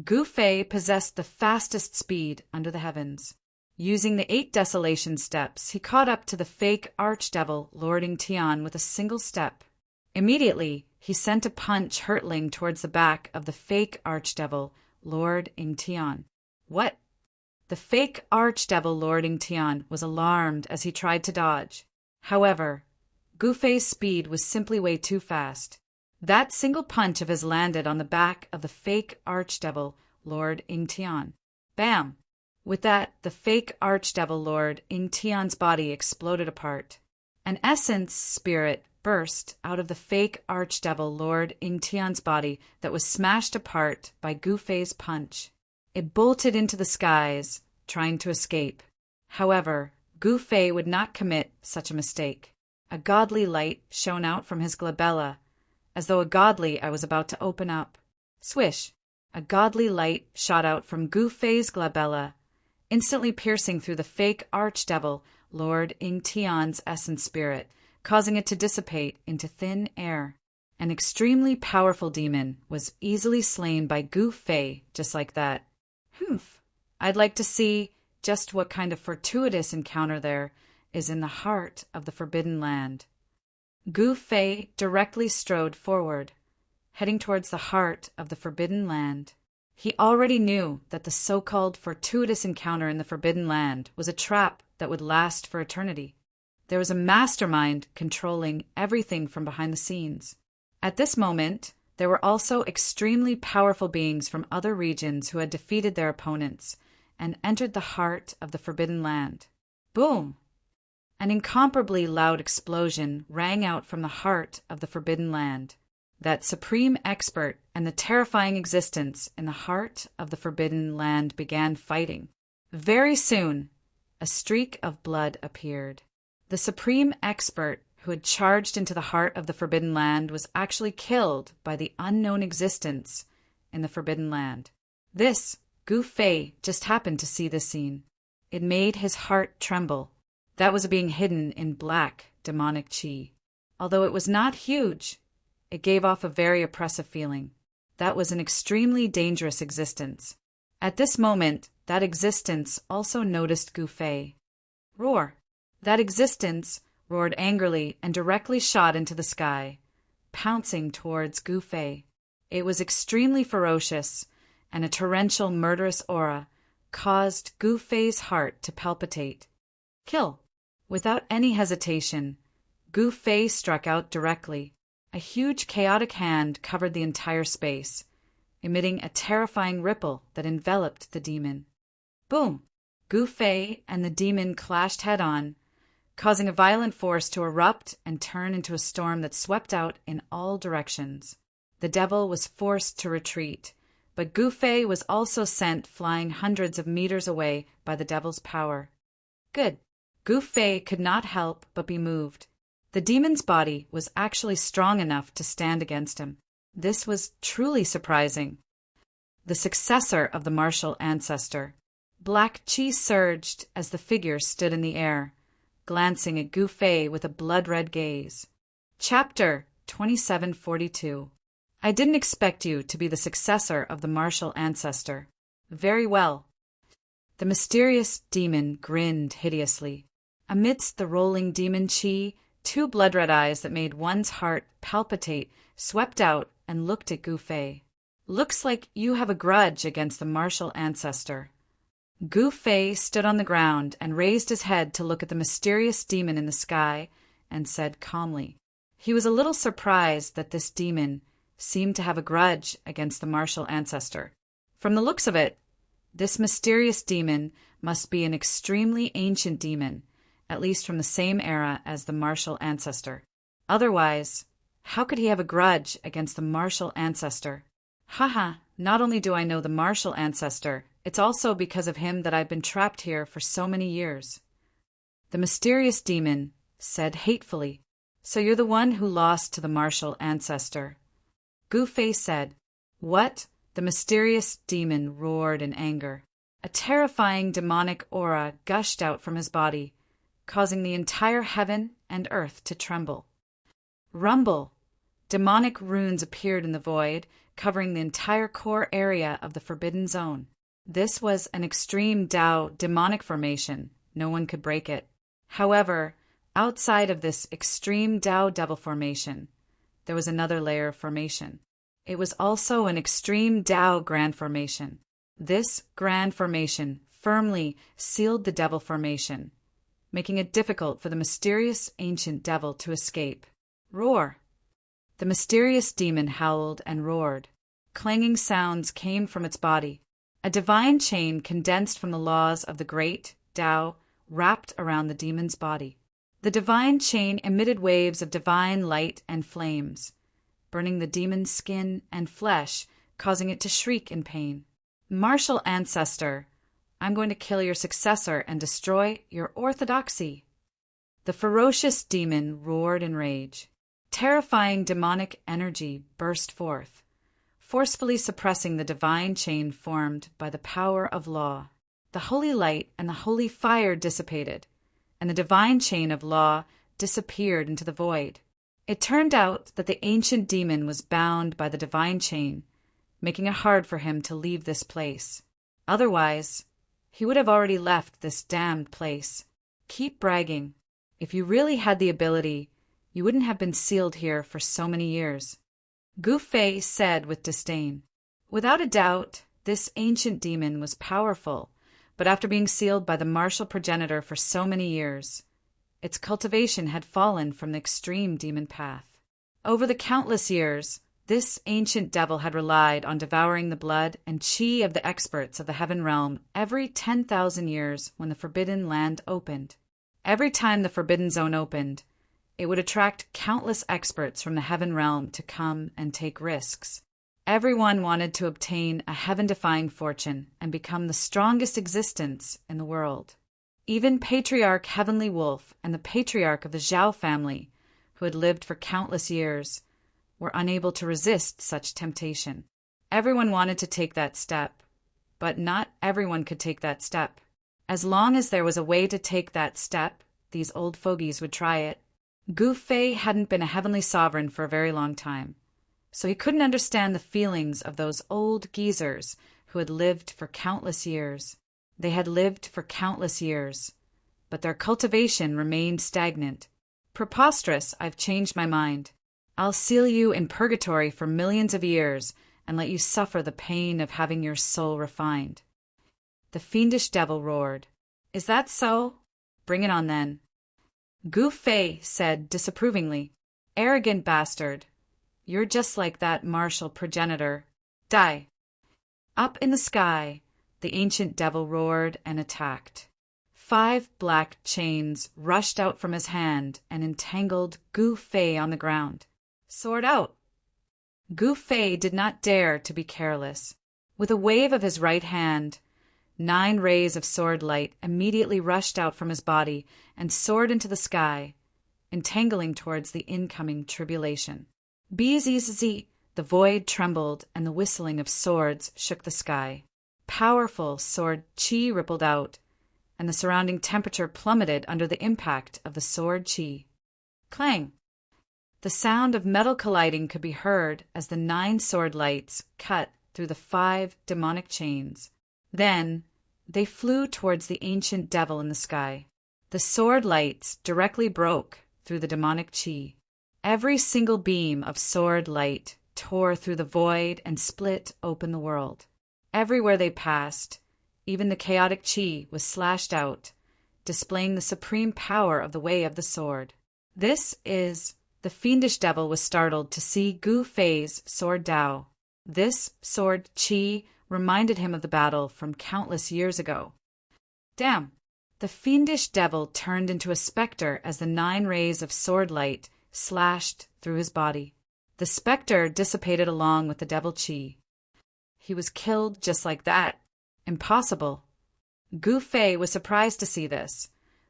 Gu Fei possessed the fastest speed under the heavens. Using the 8 desolation steps, he caught up to the fake archdevil Lord Ingtian with a single step. Immediately, he sent a punch hurtling towards the back of the fake archdevil Lord Ingtian. What? The fake archdevil Lord Ingtian was alarmed as he tried to dodge. However, Gu Fei's speed was simply way too fast. That single punch of his landed on the back of the fake archdevil Lord Ingtian. Bam! With that, the fake archdevil Lord Ing Tian's body exploded apart. An essence spirit burst out of the fake archdevil Lord Ing Tian's body that was smashed apart by Gu Fei's punch. It bolted into the skies, trying to escape. However, Gu Fei would not commit such a mistake. A godly light shone out from his glabella, as though a godly eye was about to open up. Swish! A godly light shot out from Gu Fei's glabella, instantly piercing through the fake archdevil Lord Ing Tian's essence spirit, causing it to dissipate into thin air. An extremely powerful demon was easily slain by Gu Fei just like that. Humph! I'd like to see just what kind of fortuitous encounter there is in the heart of the Forbidden Land. Gu Fei directly strode forward, heading towards the heart of the Forbidden Land. He already knew that the so-called fortuitous encounter in the Forbidden Land was a trap that would last for eternity. There was a mastermind controlling everything from behind the scenes. At this moment, there were also extremely powerful beings from other regions who had defeated their opponents and entered the heart of the Forbidden Land. Boom! An incomparably loud explosion rang out from the heart of the Forbidden Land. That supreme expert and the terrifying existence in the heart of the Forbidden Land began fighting. Very soon, a streak of blood appeared. The supreme expert who had charged into the heart of the Forbidden Land was actually killed by the unknown existence in the Forbidden Land. Gu Fei just happened to see this scene. It made his heart tremble. That was being hidden in black, demonic chi. Although it was not huge, it gave off a very oppressive feeling. That was an extremely dangerous existence. At this moment, that existence also noticed Gu Fei. Roar! That existence roared angrily and directly shot into the sky, pouncing towards Gu Fei. It was extremely ferocious, and a torrential murderous aura caused Gu Fei's heart to palpitate. Kill! Without any hesitation, Gu Fei struck out directly. A huge chaotic hand covered the entire space, emitting a terrifying ripple that enveloped the demon. Boom! Gu Fei and the demon clashed head-on, causing a violent force to erupt and turn into a storm that swept out in all directions. The devil was forced to retreat, but Gu Fei was also sent flying hundreds of meters away by the devil's power. Good. Gu Fei could not help but be moved. The demon's body was actually strong enough to stand against him. This was truly surprising. The successor of the martial ancestor. Black chi surged as the figure stood in the air, glancing at Gu Fei with a blood-red gaze. Chapter 2742. I didn't expect you to be the successor of the martial ancestor. Very well. The mysterious demon grinned hideously. Amidst the rolling demon chi, two blood-red eyes that made one's heart palpitate swept out and looked at Gu Fei. Looks like you have a grudge against the martial ancestor. Gu Fei stood on the ground and raised his head to look at the mysterious demon in the sky and said calmly. He was a little surprised that this demon seemed to have a grudge against the martial ancestor. From the looks of it, this mysterious demon must be an extremely ancient demon, at least from the same era as the martial ancestor. Otherwise, how could he have a grudge against the martial ancestor? Haha, not only do I know the martial ancestor, it's also because of him that I've been trapped here for so many years. The mysterious demon said hatefully, So you're the one who lost to the martial ancestor. Gu Fei said, What? The mysterious demon roared in anger. A terrifying demonic aura gushed out from his body, causing the entire heaven and earth to tremble. Rumble! Demonic runes appeared in the void, covering the entire core area of the Forbidden Zone. This was an extreme Dao demonic formation. No one could break it. However, outside of this extreme Dao devil formation, there was another layer of formation. It was also an extreme Dao grand formation. This grand formation firmly sealed the devil formation, making it difficult for the mysterious ancient devil to escape. Roar! The mysterious demon howled and roared. Clanging sounds came from its body. A divine chain condensed from the laws of the great Tao wrapped around the demon's body. The divine chain emitted waves of divine light and flames, burning the demon's skin and flesh, causing it to shriek in pain. Martial ancestor, I'm going to kill your successor and destroy your orthodoxy. The ferocious demon roared in rage. Terrifying demonic energy burst forth, forcefully suppressing the divine chain formed by the power of law. The holy light and the holy fire dissipated, and the divine chain of law disappeared into the void. It turned out that the ancient demon was bound by the divine chain, making it hard for him to leave this place. Otherwise, he would have already left this damned place. Keep bragging. If you really had the ability, you wouldn't have been sealed here for so many years. Gu Fei said with disdain. Without a doubt, this ancient demon was powerful, but after being sealed by the martial progenitor for so many years, its cultivation had fallen from the extreme demon path. Over the countless years, this ancient devil had relied on devouring the blood and qi of the experts of the heaven realm every 10,000 years when the Forbidden Land opened. Every time the Forbidden Zone opened, it would attract countless experts from the heaven realm to come and take risks. Everyone wanted to obtain a heaven-defying fortune and become the strongest existence in the world. Even Patriarch Heavenly Wolf and the Patriarch of the Zhao family, who had lived for countless years, were unable to resist such temptation. Everyone wanted to take that step, but not everyone could take that step. As long as there was a way to take that step, these old fogies would try it. Gu Fei hadn't been a heavenly sovereign for a very long time, so he couldn't understand the feelings of those old geezers who had lived for countless years. They had lived for countless years, but their cultivation remained stagnant. Preposterous, I've changed my mind. I'll seal you in purgatory for millions of years and let you suffer the pain of having your soul refined. The fiendish devil roared. Is that so? Bring it on then. Gu Fei said disapprovingly, Arrogant bastard. You're just like that martial progenitor. Die. Up in the sky, the ancient devil roared and attacked. 5 black chains rushed out from his hand and entangled Gu Fei on the ground. Sword out. Gu Fei did not dare to be careless. With a wave of his right hand, 9 rays of sword light immediately rushed out from his body and soared into the sky, entangling towards the incoming tribulation. Bzzz, the void trembled and the whistling of swords shook the sky. Powerful sword qi rippled out, and the surrounding temperature plummeted under the impact of the sword qi. Clang! The sound of metal colliding could be heard as the 9 sword lights cut through the 5 demonic chains. Then they flew towards the ancient devil in the sky. The sword lights directly broke through the demonic qi. Every single beam of sword light tore through the void and split open the world. Everywhere they passed, even the chaotic qi was slashed out, displaying the supreme power of the way of the sword. The fiendish devil was startled to see Gu Fei's sword Dao. This sword qi reminded him of the battle from countless years ago. Damn! The fiendish devil turned into a specter as the 9 rays of sword light slashed through his body. The specter dissipated along with the devil qi. He was killed just like that. Impossible. Gu Fei was surprised to see this,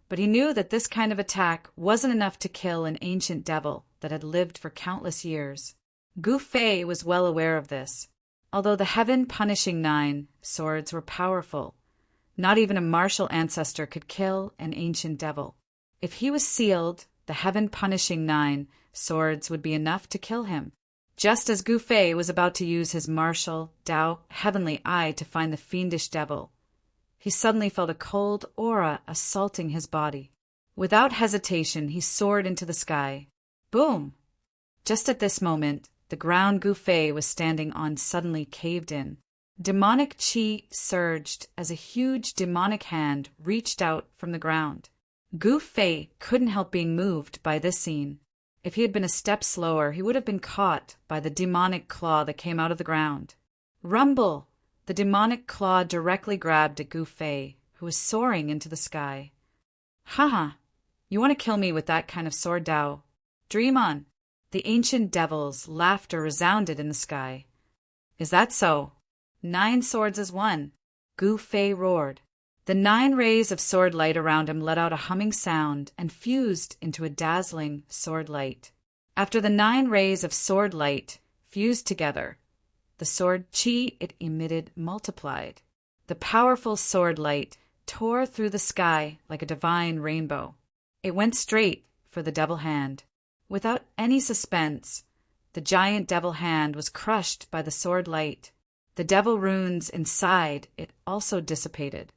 but he knew that this kind of attack wasn't enough to kill an ancient devil that had lived for countless years. Gu Fei was well aware of this. Although the heaven-punishing 9 swords were powerful, not even a martial ancestor could kill an ancient devil. If he was sealed, the heaven-punishing 9 swords would be enough to kill him. Just as Gu Fei was about to use his martial, Dao, heavenly eye to find the fiendish devil, he suddenly felt a cold aura assaulting his body. Without hesitation, he soared into the sky. Boom! Just at this moment, the ground Gu Fei was standing on suddenly caved in. Demonic qi surged as a huge demonic hand reached out from the ground. Gu Fei couldn't help being moved by this scene. If he had been a step slower, he would have been caught by the demonic claw that came out of the ground. Rumble! The demonic claw directly grabbed at Gu Fei, who was soaring into the sky. "Haha, you want to kill me with that kind of sword, Dao? Dream on." The ancient devil's laughter resounded in the sky. "Is that so? 9 swords as one," Gu Fei roared. The 9 rays of sword light around him let out a humming sound and fused into a dazzling sword light. After the 9 rays of sword light fused together, the sword chi it emitted multiplied. The powerful sword light tore through the sky like a divine rainbow. It went straight for the devil hand. Without any suspense, the giant devil hand was crushed by the sword light. The devil runes inside it also dissipated.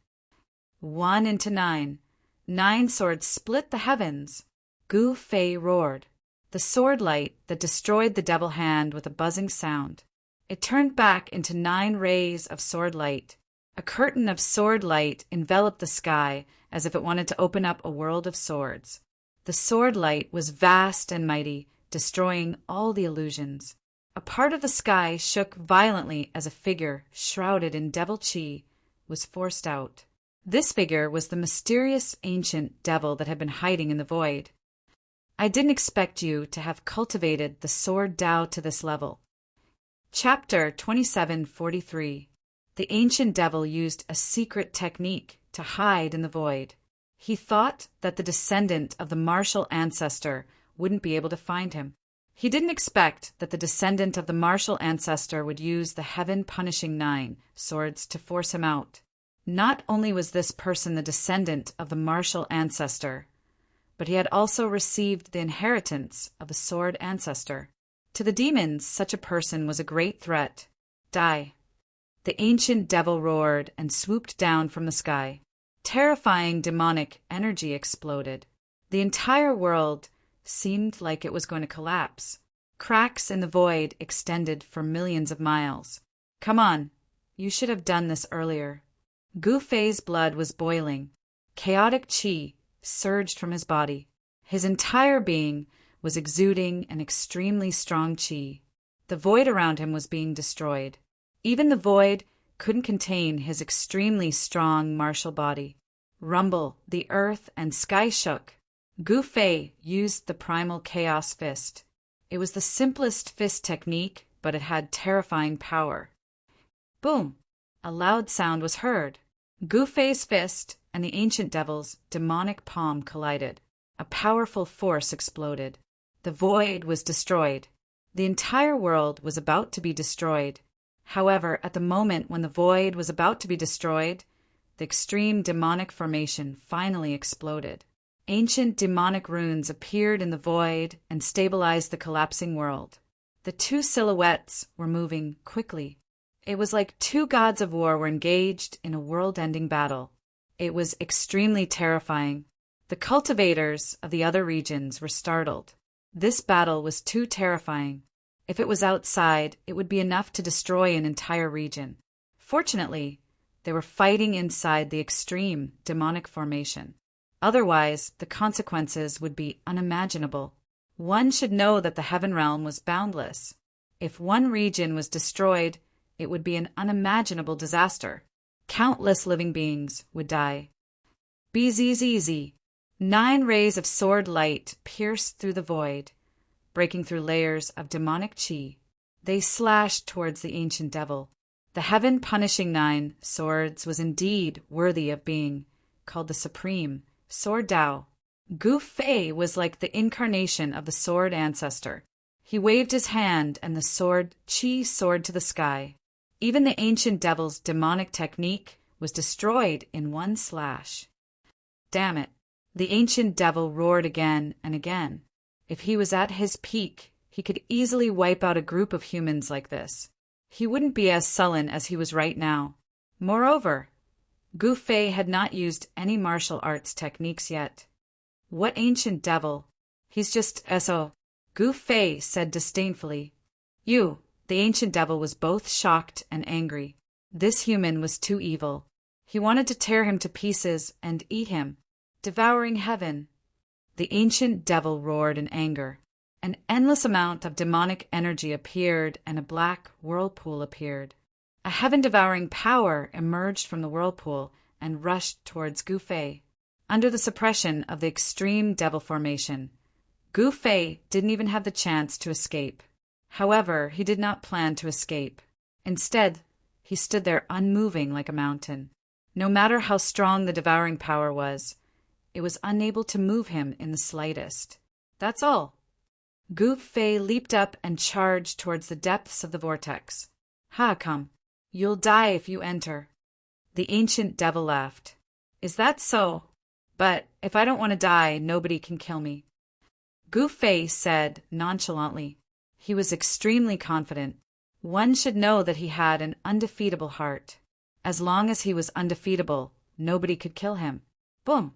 1 into 9. 9 swords split the heavens. Gu Fei roared. The sword light that destroyed the devil hand with a buzzing sound. It turned back into 9 rays of sword light. A curtain of sword light enveloped the sky as if it wanted to open up a world of swords. The sword light was vast and mighty, destroying all the illusions. A part of the sky shook violently as a figure, shrouded in devil chi, was forced out. This figure was the mysterious ancient devil that had been hiding in the void. "I didn't expect you to have cultivated the sword Tao to this level." Chapter 2743. The ancient devil used a secret technique to hide in the void. He thought that the descendant of the martial ancestor wouldn't be able to find him. He didn't expect that the descendant of the martial ancestor would use the heaven-punishing 9 swords to force him out. Not only was this person the descendant of the martial ancestor, but he had also received the inheritance of the sword ancestor. To the demons, such a person was a great threat. "Die." The ancient devil roared and swooped down from the sky. Terrifying demonic energy exploded. The entire world seemed like it was going to collapse. Cracks in the void extended for millions of miles. "Come on, you should have done this earlier." Gu Fei's blood was boiling. Chaotic chi surged from his body. His entire being was exuding an extremely strong chi. The void around him was being destroyed. Even the void couldn't contain his extremely strong martial body. Rumble, the earth and sky shook. Gu Fei used the primal chaos fist. It was the simplest fist technique, but it had terrifying power. Boom! A loud sound was heard. Gu Fei's fist and the ancient devil's demonic palm collided. A powerful force exploded. The void was destroyed. The entire world was about to be destroyed. However, at the moment when the void was about to be destroyed, the extreme demonic formation finally exploded. Ancient demonic runes appeared in the void and stabilized the collapsing world. The 2 silhouettes were moving quickly. It was like 2 gods of war were engaged in a world-ending battle. It was extremely terrifying. The cultivators of the other regions were startled. This battle was too terrifying. If it was outside, it would be enough to destroy an entire region. Fortunately, they were fighting inside the extreme demonic formation. Otherwise, the consequences would be unimaginable. One should know that the heaven realm was boundless. If one region was destroyed, it would be an unimaginable disaster. Countless living beings would die. Bzzz. 9 rays of sword light pierced through the void, breaking through layers of demonic chi. They slashed towards the ancient devil. The heaven-punishing 9 swords was indeed worthy of being called the supreme sword Tao. Gu Fei was like the incarnation of the sword ancestor. He waved his hand and the sword chi soared to the sky. Even the ancient devil's demonic technique was destroyed in one slash. Damn it! The ancient devil roared again and again. If he was at his peak, he could easily wipe out a group of humans like this. He wouldn't be as sullen as he was right now. Moreover, Gu Fei had not used any martial arts techniques yet. What ancient devil? He's just SO. Gu Fei said disdainfully. The ancient devil was both shocked and angry. This human was too evil. He wanted to tear him to pieces and eat him, devouring heaven. The ancient devil roared in anger. An endless amount of demonic energy appeared and a black whirlpool appeared. A heaven-devouring power emerged from the whirlpool and rushed towards Gu Fei. Under the suppression of the extreme devil formation, Gu Fei didn't even have the chance to escape. However, he did not plan to escape. Instead, he stood there unmoving like a mountain. No matter how strong the devouring power was, it was unable to move him in the slightest. That's all. Gu Fei leaped up and charged towards the depths of the vortex. Ha, come. You'll die if you enter. The ancient devil laughed. Is that so? But if I don't want to die, nobody can kill me. Gu Fei said nonchalantly. He was extremely confident. One should know that he had an undefeatable heart. As long as he was undefeatable, nobody could kill him. Boom!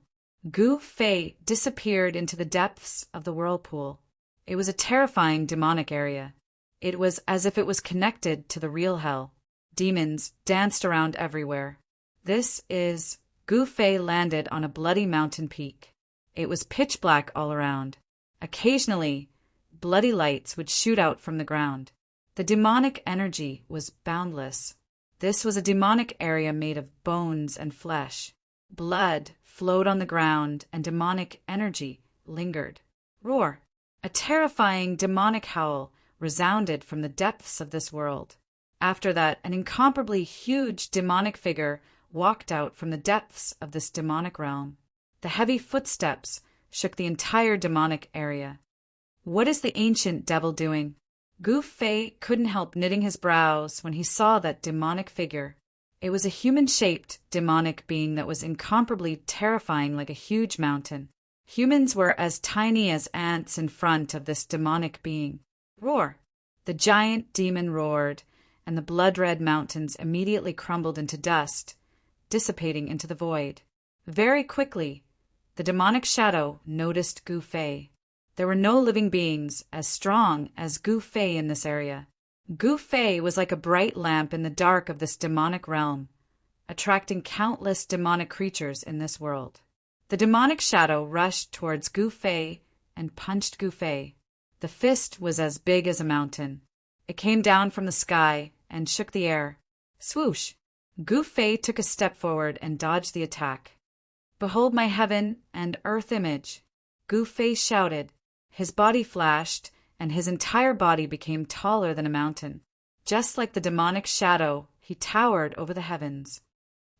Gu Fei disappeared into the depths of the whirlpool. It was a terrifying demonic area. It was as if it was connected to the real hell. Demons danced around everywhere. Gu Fei landed on a bloody mountain peak. It was pitch black all around. Occasionally, bloody lights would shoot out from the ground. The demonic energy was boundless. This was a demonic area made of bones and flesh. Blood flowed on the ground and demonic energy lingered. Roar! A terrifying demonic howl resounded from the depths of this world. After that, an incomparably huge demonic figure walked out from the depths of this demonic realm. The heavy footsteps shook the entire demonic area. What is the ancient devil doing? Gu Fei couldn't help knitting his brows when he saw that demonic figure. It was a human-shaped demonic being that was incomparably terrifying like a huge mountain. Humans were as tiny as ants in front of this demonic being. Roar! The giant demon roared, and the blood-red mountains immediately crumbled into dust, dissipating into the void. Very quickly, the demonic shadow noticed Gu Fei. There were no living beings as strong as Gu Fei in this area. Gu Fei was like a bright lamp in the dark of this demonic realm, attracting countless demonic creatures in this world. The demonic shadow rushed towards Gu Fei and punched Gu Fei. The fist was as big as a mountain. It came down from the sky and shook the air. Swoosh! Gu Fei took a step forward and dodged the attack. Behold my heaven and earth image! Gu Fei shouted. His body flashed, and his entire body became taller than a mountain. Just like the demonic shadow, he towered over the heavens.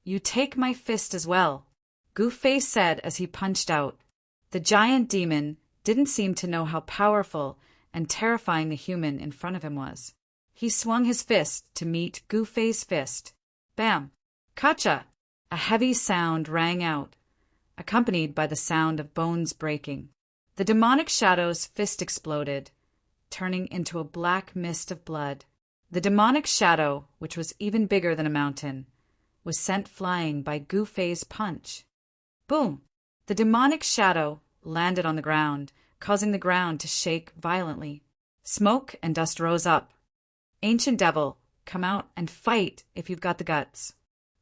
You take my fist as well, Gu Fei said as he punched out. The giant demon didn't seem to know how powerful and terrifying the human in front of him was. He swung his fist to meet Gu Fei's fist. Bam! Kacha! A heavy sound rang out, accompanied by the sound of bones breaking. The demonic shadow's fist exploded, turning into a black mist of blood. The demonic shadow, which was even bigger than a mountain, was sent flying by Gu Fei's punch. Boom! The demonic shadow landed on the ground, causing the ground to shake violently. Smoke and dust rose up. Ancient devil, come out and fight if you've got the guts.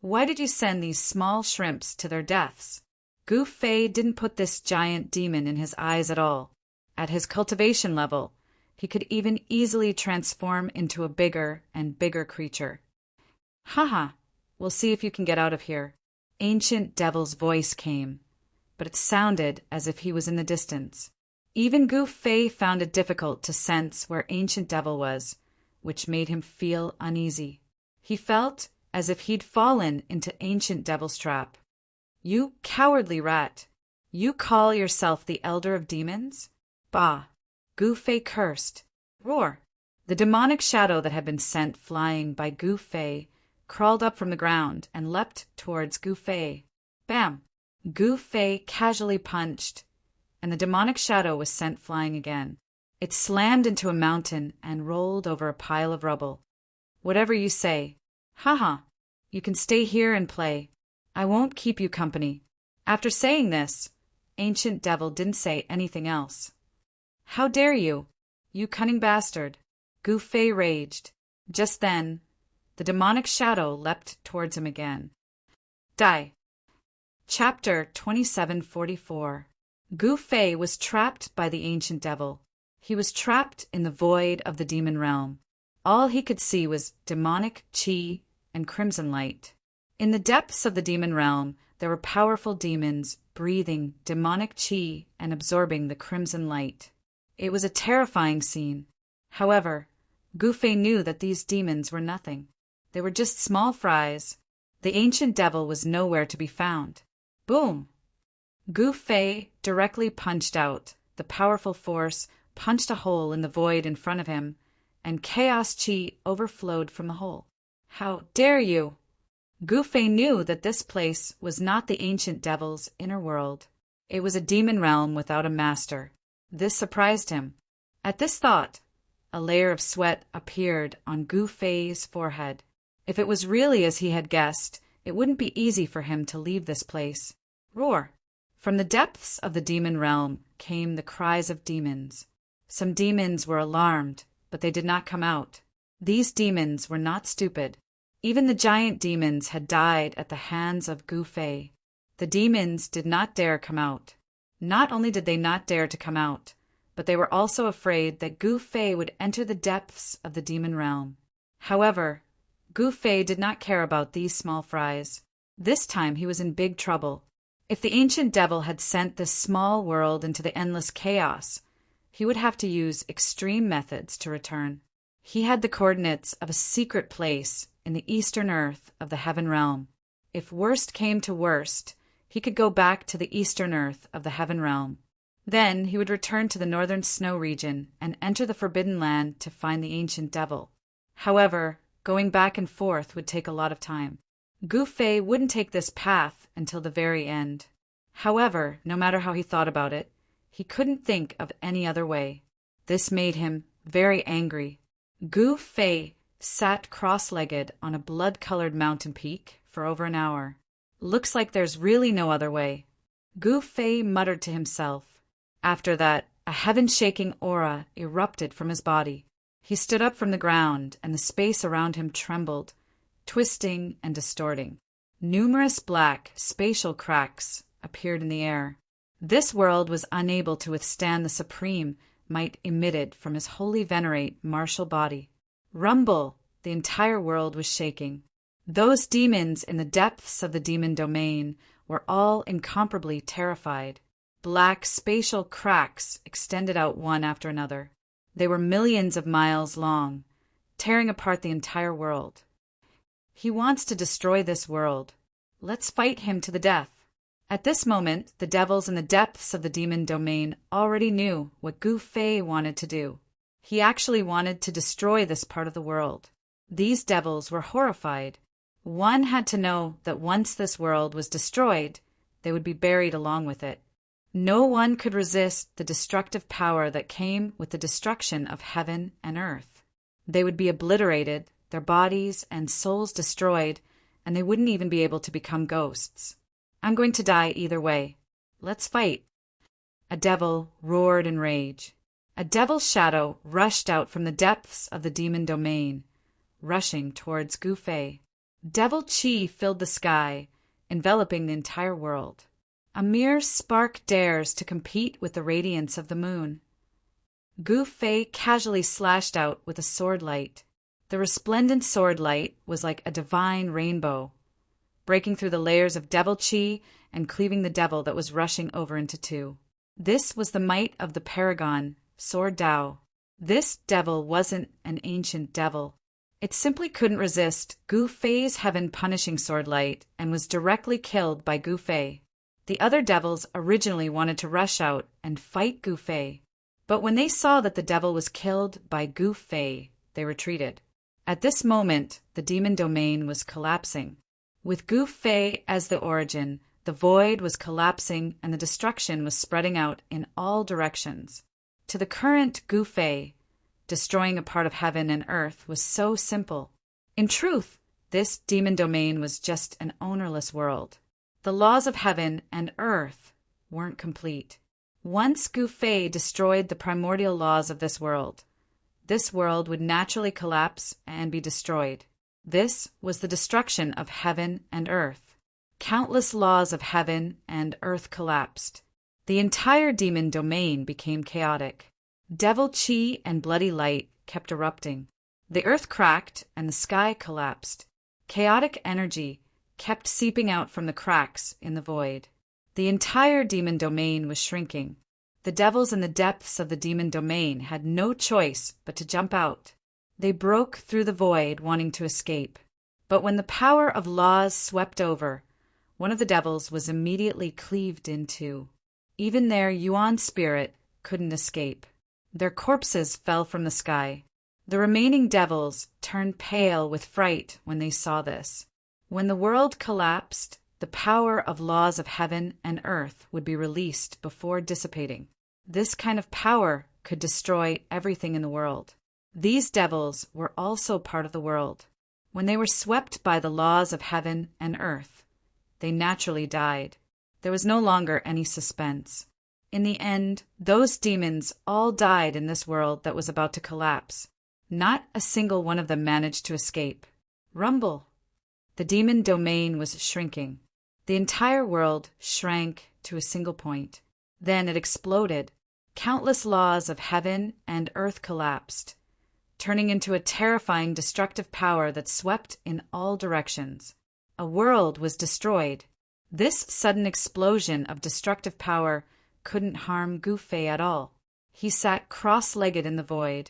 Why did you send these small shrimps to their deaths? Gu Fei didn't put this giant demon in his eyes at all. At his cultivation level, he could even easily transform into a bigger and bigger creature. Haha, we'll see if you can get out of here. Ancient devil's voice came, but it sounded as if he was in the distance. Even Gu Fei found it difficult to sense where ancient devil was, which made him feel uneasy. He felt as if he'd fallen into ancient devil's trap. You cowardly rat! You call yourself the elder of demons? Bah! Gu Fei cursed. Roar! The demonic shadow that had been sent flying by Gu Fei crawled up from the ground and leapt towards Gu Fei. Bam! Gu Fei casually punched, and the demonic shadow was sent flying again. It slammed into a mountain and rolled over a pile of rubble. Whatever you say. Haha! You can stay here and play. I won't keep you company. After saying this, ancient devil didn't say anything else. How dare you, you cunning bastard! Gu Fei raged. Just then, the demonic shadow leapt towards him again. Die. Chapter 2744. Gu Fei was trapped by the ancient devil. He was trapped in the void of the demon realm. All he could see was demonic qi and crimson light. In the depths of the demon realm, there were powerful demons breathing demonic chi and absorbing the crimson light. It was a terrifying scene. However, Gu Fei knew that these demons were nothing. They were just small fries. The ancient devil was nowhere to be found. Boom! Gu Fei directly punched out. The powerful force punched a hole in the void in front of him, and chaos chi overflowed from the hole. How dare you! Gu Fei knew that this place was not the ancient devil's inner world. It was a demon realm without a master. This surprised him. At this thought, a layer of sweat appeared on Gu Fei's forehead. If it was really as he had guessed, it wouldn't be easy for him to leave this place. Roar! From the depths of the demon realm came the cries of demons. Some demons were alarmed, but they did not come out. These demons were not stupid. Even the giant demons had died at the hands of Gu Fei. The demons did not dare come out. Not only did they not dare to come out, but they were also afraid that Gu Fei would enter the depths of the demon realm. However, Gu Fei did not care about these small fries. This time he was in big trouble. If the ancient devil had sent this small world into the endless chaos, he would have to use extreme methods to return. He had the coordinates of a secret place in the eastern earth of the heaven realm. If worst came to worst, he could go back to the eastern earth of the heaven realm. Then he would return to the northern snow region and enter the forbidden land to find the ancient devil. However, going back and forth would take a lot of time. Gu Fei wouldn't take this path until the very end. However, no matter how he thought about it, he couldn't think of any other way. This made him very angry. Gu Fei sat cross-legged on a blood-colored mountain peak for over an hour. Looks like there's really no other way. Gu Fei muttered to himself. After that, a heaven-shaking aura erupted from his body. He stood up from the ground, and the space around him trembled, twisting and distorting. Numerous black, spatial cracks appeared in the air. This world was unable to withstand the supreme might emitted from his holy venerate martial body. Rumble! The entire world was shaking. Those demons in the depths of the demon domain were all incomparably terrified. Black spatial cracks extended out one after another. They were millions of miles long, tearing apart the entire world. He wants to destroy this world. Let's fight him to the death. At this moment, the devils in the depths of the demon domain already knew what Gu Fei wanted to do. He actually wanted to destroy this part of the world. These devils were horrified. One had to know that once this world was destroyed, they would be buried along with it. No one could resist the destructive power that came with the destruction of heaven and earth. They would be obliterated, their bodies and souls destroyed, and they wouldn't even be able to become ghosts. I'm going to die either way. Let's fight. A devil roared in rage. A devil's shadow rushed out from the depths of the demon domain, rushing towards Gu Fei. Devil chi filled the sky, enveloping the entire world. A mere spark dares to compete with the radiance of the moon. Gu Fei casually slashed out with a sword light. The resplendent sword light was like a divine rainbow, breaking through the layers of devil chi and cleaving the devil that was rushing over into two. This was the might of the paragon, Sword Dao. This devil wasn't an ancient devil. It simply couldn't resist Gu Fei's heaven-punishing sword light and was directly killed by Gu Fei. The other devils originally wanted to rush out and fight Gu Fei, but when they saw that the devil was killed by Gu Fei, they retreated. At this moment, the demon domain was collapsing. With Gu Fei as the origin, the void was collapsing and the destruction was spreading out in all directions. To the current Gu Fei, destroying a part of heaven and earth was so simple. In truth, this demon domain was just an ownerless world. The laws of heaven and earth weren't complete. Once Gu Fei destroyed the primordial laws of this world would naturally collapse and be destroyed. This was the destruction of heaven and earth. Countless laws of heaven and earth collapsed. The entire demon domain became chaotic. Devil chi and bloody light kept erupting. The earth cracked and the sky collapsed. Chaotic energy kept seeping out from the cracks in the void. The entire demon domain was shrinking. The devils in the depths of the demon domain had no choice but to jump out. They broke through the void, wanting to escape. But when the power of laws swept over, one of the devils was immediately cleaved in two. Even their Yuan spirit couldn't escape. Their corpses fell from the sky. The remaining devils turned pale with fright when they saw this. When the world collapsed, the power of laws of heaven and earth would be released before dissipating. This kind of power could destroy everything in the world. These devils were also part of the world. When they were swept by the laws of heaven and earth, they naturally died. There was no longer any suspense. In the end, those demons all died in this world that was about to collapse. Not a single one of them managed to escape. Rumble! The demon domain was shrinking. The entire world shrank to a single point. Then it exploded. Countless laws of heaven and earth collapsed, turning into a terrifying destructive power that swept in all directions. A world was destroyed. This sudden explosion of destructive power couldn't harm Gu Fei at all. He sat cross-legged in the void,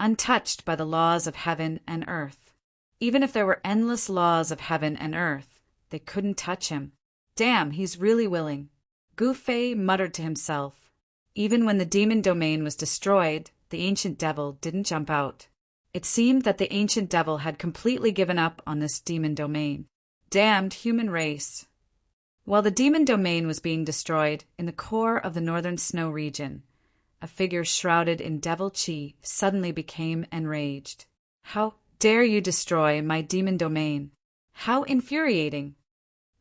untouched by the laws of heaven and earth. Even if there were endless laws of heaven and earth, they couldn't touch him. Damn, he's really willing. Gu Fei muttered to himself. Even when the demon domain was destroyed, the ancient devil didn't jump out. It seemed that the ancient devil had completely given up on this demon domain. Damned human race. While the demon domain was being destroyed, in the core of the northern snow region, a figure shrouded in devil chi suddenly became enraged. How dare you destroy my demon domain? How infuriating!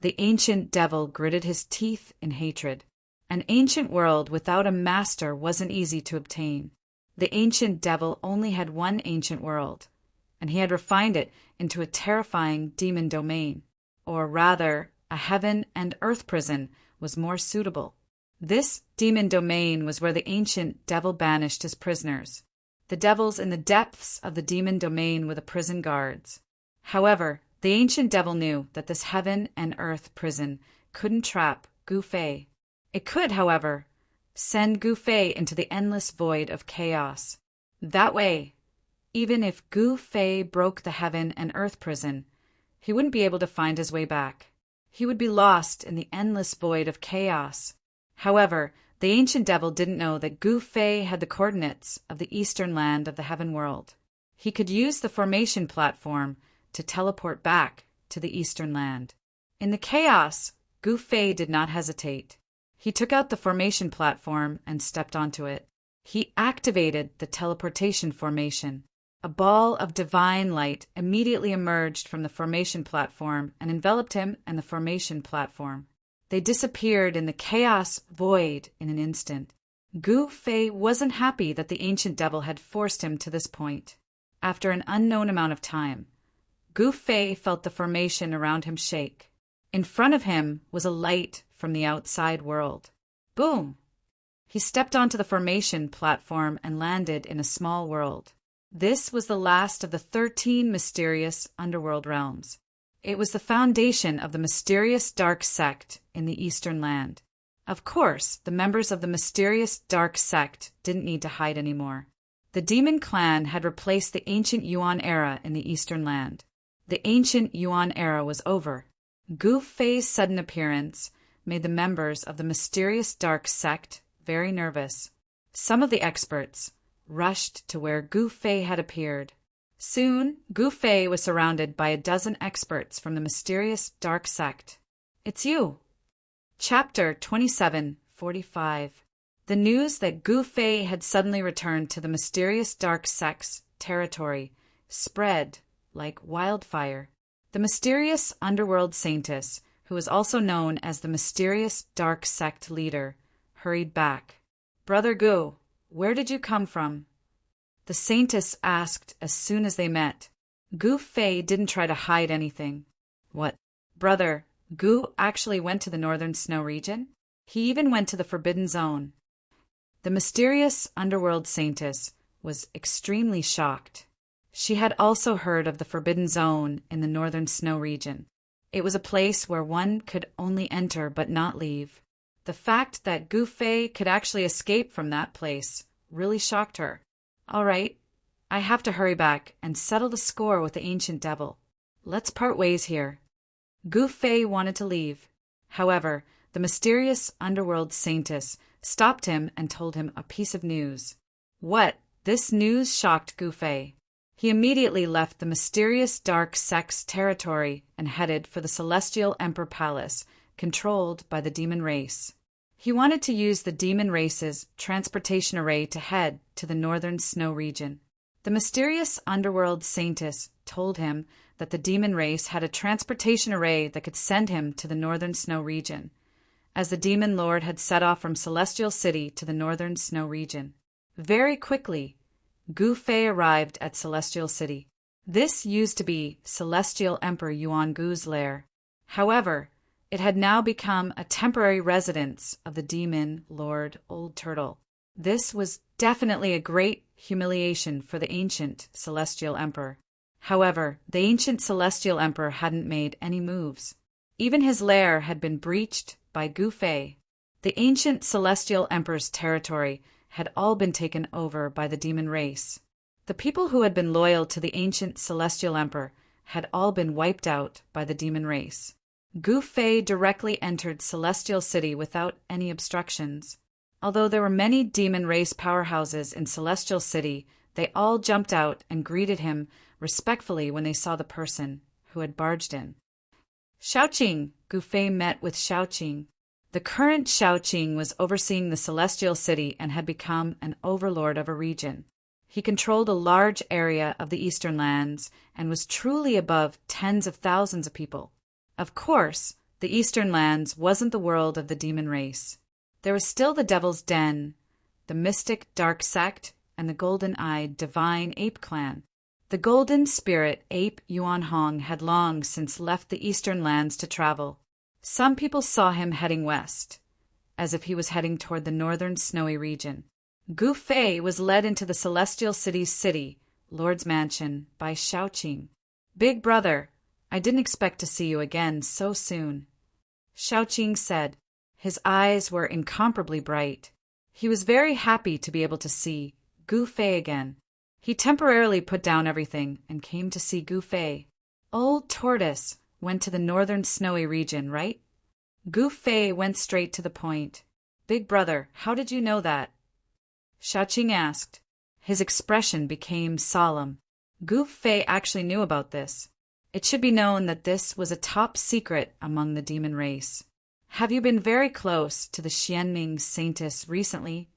The ancient devil gritted his teeth in hatred. An ancient world without a master wasn't easy to obtain. The ancient devil only had one ancient world, and he had refined it into a terrifying demon domain. Or rather, a heaven and earth prison was more suitable. This demon domain was where the ancient devil banished his prisoners. The devils in the depths of the demon domain were the prison guards. However, the ancient devil knew that this heaven and earth prison couldn't trap Gu Fei. It could, however, send Gu Fei into the endless void of chaos. That way, even if Gu Fei broke the heaven and earth prison, he wouldn't be able to find his way back. He would be lost in the endless void of chaos. However, the ancient devil didn't know that Gu Fei had the coordinates of the eastern land of the heaven world. He could use the formation platform to teleport back to the eastern land. In the chaos, Gu Fei did not hesitate. He took out the formation platform and stepped onto it. He activated the teleportation formation. A ball of divine light immediately emerged from the formation platform and enveloped him and the formation platform. They disappeared in the chaos void in an instant. Gu Fei wasn't happy that the ancient devil had forced him to this point. After an unknown amount of time, Gu Fei felt the formation around him shake. In front of him was a light from the outside world. Boom! He stepped onto the formation platform and landed in a small world. This was the last of the 13 mysterious underworld realms. It was the foundation of the mysterious dark sect in the eastern land. Of course, the members of the mysterious dark sect didn't need to hide anymore. The demon clan had replaced the ancient Yuan era in the eastern land. The ancient Yuan era was over. Gu Fei's sudden appearance made the members of the mysterious dark sect very nervous. Some of the experts rushed to where Gu Fei had appeared. Soon, Gu Fei was surrounded by a dozen experts from the mysterious dark sect. It's you! Chapter 2745. The news that Gu Fei had suddenly returned to the mysterious dark sect's territory spread like wildfire. The mysterious underworld saintess, who was also known as the mysterious dark sect leader, hurried back. Brother Gu, where did you come from? The saintess asked as soon as they met. Gu Fei didn't try to hide anything. What? Brother, Gu actually went to the northern snow region? He even went to the Forbidden Zone. The mysterious underworld saintess was extremely shocked. She had also heard of the Forbidden Zone in the northern snow region. It was a place where one could only enter but not leave. The fact that Gu Fei could actually escape from that place really shocked her. All right, I have to hurry back and settle the score with the ancient devil. Let's part ways here. Gu Fei wanted to leave. However, the mysterious underworld saintess stopped him and told him a piece of news. What? This news shocked Gu Fei. He immediately left the mysterious dark sect's territory and headed for the Celestial Emperor Palace, controlled by the demon race. He wanted to use the demon race's transportation array to head to the northern snow region. The mysterious underworld saintess told him that the demon race had a transportation array that could send him to the northern snow region, as the demon lord had set off from Celestial City to the northern snow region. Very quickly, Gu Fei arrived at Celestial City. This used to be Celestial Emperor Yuan Gu's lair. However, it had now become a temporary residence of the demon lord Old Turtle. This was definitely a great humiliation for the ancient Celestial Emperor. However, the ancient Celestial Emperor hadn't made any moves. Even his lair had been breached by Gu Fei. The ancient Celestial Emperor's territory had all been taken over by the demon race. The people who had been loyal to the ancient Celestial Emperor had all been wiped out by the demon race. Gu Fei directly entered Celestial City without any obstructions. Although there were many demon race powerhouses in Celestial City, they all jumped out and greeted him respectfully when they saw the person who had barged in. Shaoqing! Gu Fei met with Shaoqing. The current Shaoqing was overseeing the Celestial City and had become an overlord of a region. He controlled a large area of the Eastern Lands and was truly above tens of thousands of people. Of course, the Eastern Lands wasn't the world of the demon race. There was still the Devil's Den, the mystic dark sect, and the golden-eyed divine ape clan. The golden spirit ape Yuan Hong had long since left the Eastern Lands to travel. Some people saw him heading west, as if he was heading toward the northern snowy region. Gu Fei was led into the Celestial City's city, Lord's Mansion, by Shaoqing. Big brother, I didn't expect to see you again so soon, Shaoqing said. His eyes were incomparably bright. He was very happy to be able to see Gu Fei again. He temporarily put down everything and came to see Gu Fei. Old Tortoise went to the northern snowy region, right? Gu Fei went straight to the point. Big brother, how did you know that? Shaoqing asked. His expression became solemn. Gu Fei actually knew about this. It should be known that this was a top secret among the demon race. Have you been very close to the Xianming saintess recently?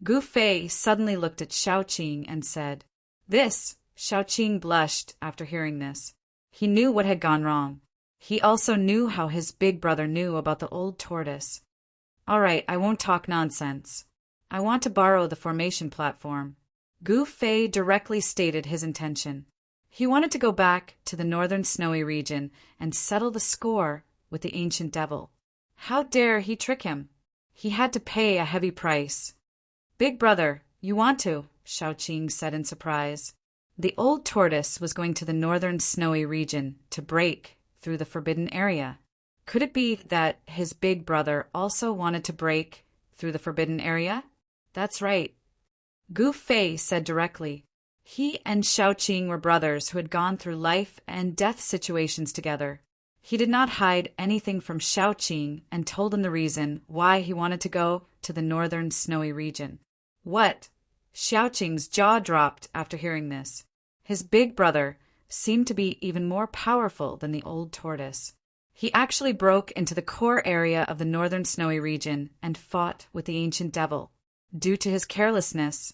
Gu Fei suddenly looked at Shaoqing and said, This. Shaoqing blushed after hearing this. He knew what had gone wrong. He also knew how his big brother knew about the old tortoise. All right, I won't talk nonsense. I want to borrow the formation platform. Gu Fei directly stated his intention. He wanted to go back to the northern snowy region and settle the score with the ancient devil. How dare he trick him? He had to pay a heavy price. Big brother, you want to, Shaoqing said in surprise. The old tortoise was going to the northern snowy region to break through the forbidden area. Could it be that his big brother also wanted to break through the forbidden area? That's right. Gu Fei said directly. He and Shaoqing were brothers who had gone through life and death situations together. He did not hide anything from Shaoqing and told him the reason why he wanted to go to the northern snowy region. What? Xiaoqing's jaw dropped after hearing this. His big brother seemed to be even more powerful than the old tortoise. He actually broke into the core area of the northern snowy region and fought with the ancient devil. Due to his carelessness,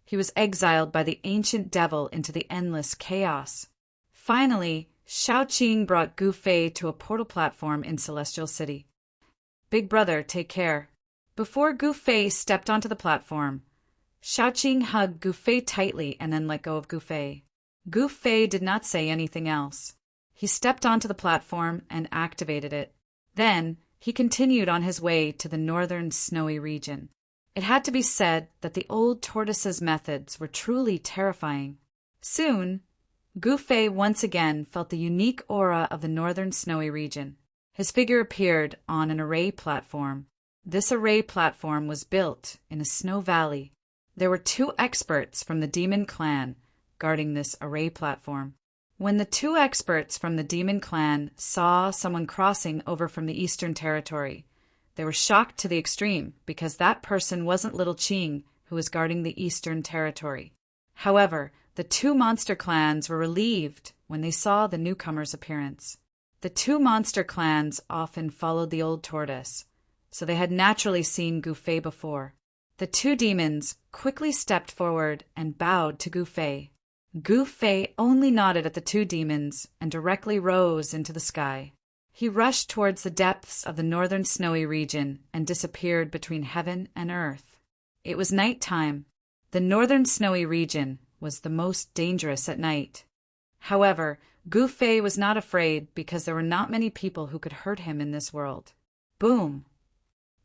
he was exiled by the ancient devil into the endless chaos. Finally, Shaoqing brought Gu Fei to a portal platform in Celestial City. Big brother, take care. Before Gu Fei stepped onto the platform, Shaoqing hugged Gu Fei tightly and then let go of Gu Fei. Gu Fei did not say anything else. He stepped onto the platform and activated it. Then, he continued on his way to the northern snowy region. It had to be said that the old tortoise's methods were truly terrifying. Soon, Gu Fei once again felt the unique aura of the northern snowy region. His figure appeared on an array platform. This array platform was built in a snow valley. There were 2 experts from the demon clan guarding this array platform. When the 2 experts from the demon clan saw someone crossing over from the Eastern Territory, they were shocked to the extreme because that person wasn't Little Qing, who was guarding the Eastern Territory. However, the 2 monster clans were relieved when they saw the newcomer's appearance. The 2 monster clans often followed the old tortoise, so they had naturally seen Gu Fei before. The 2 demons quickly stepped forward and bowed to Gu Fei. Gu Fei only nodded at the 2 demons and directly rose into the sky. He rushed towards the depths of the northern snowy region and disappeared between heaven and earth. It was night time. The northern snowy region was the most dangerous at night. However, Gu Fei was not afraid because there were not many people who could hurt him in this world. Boom!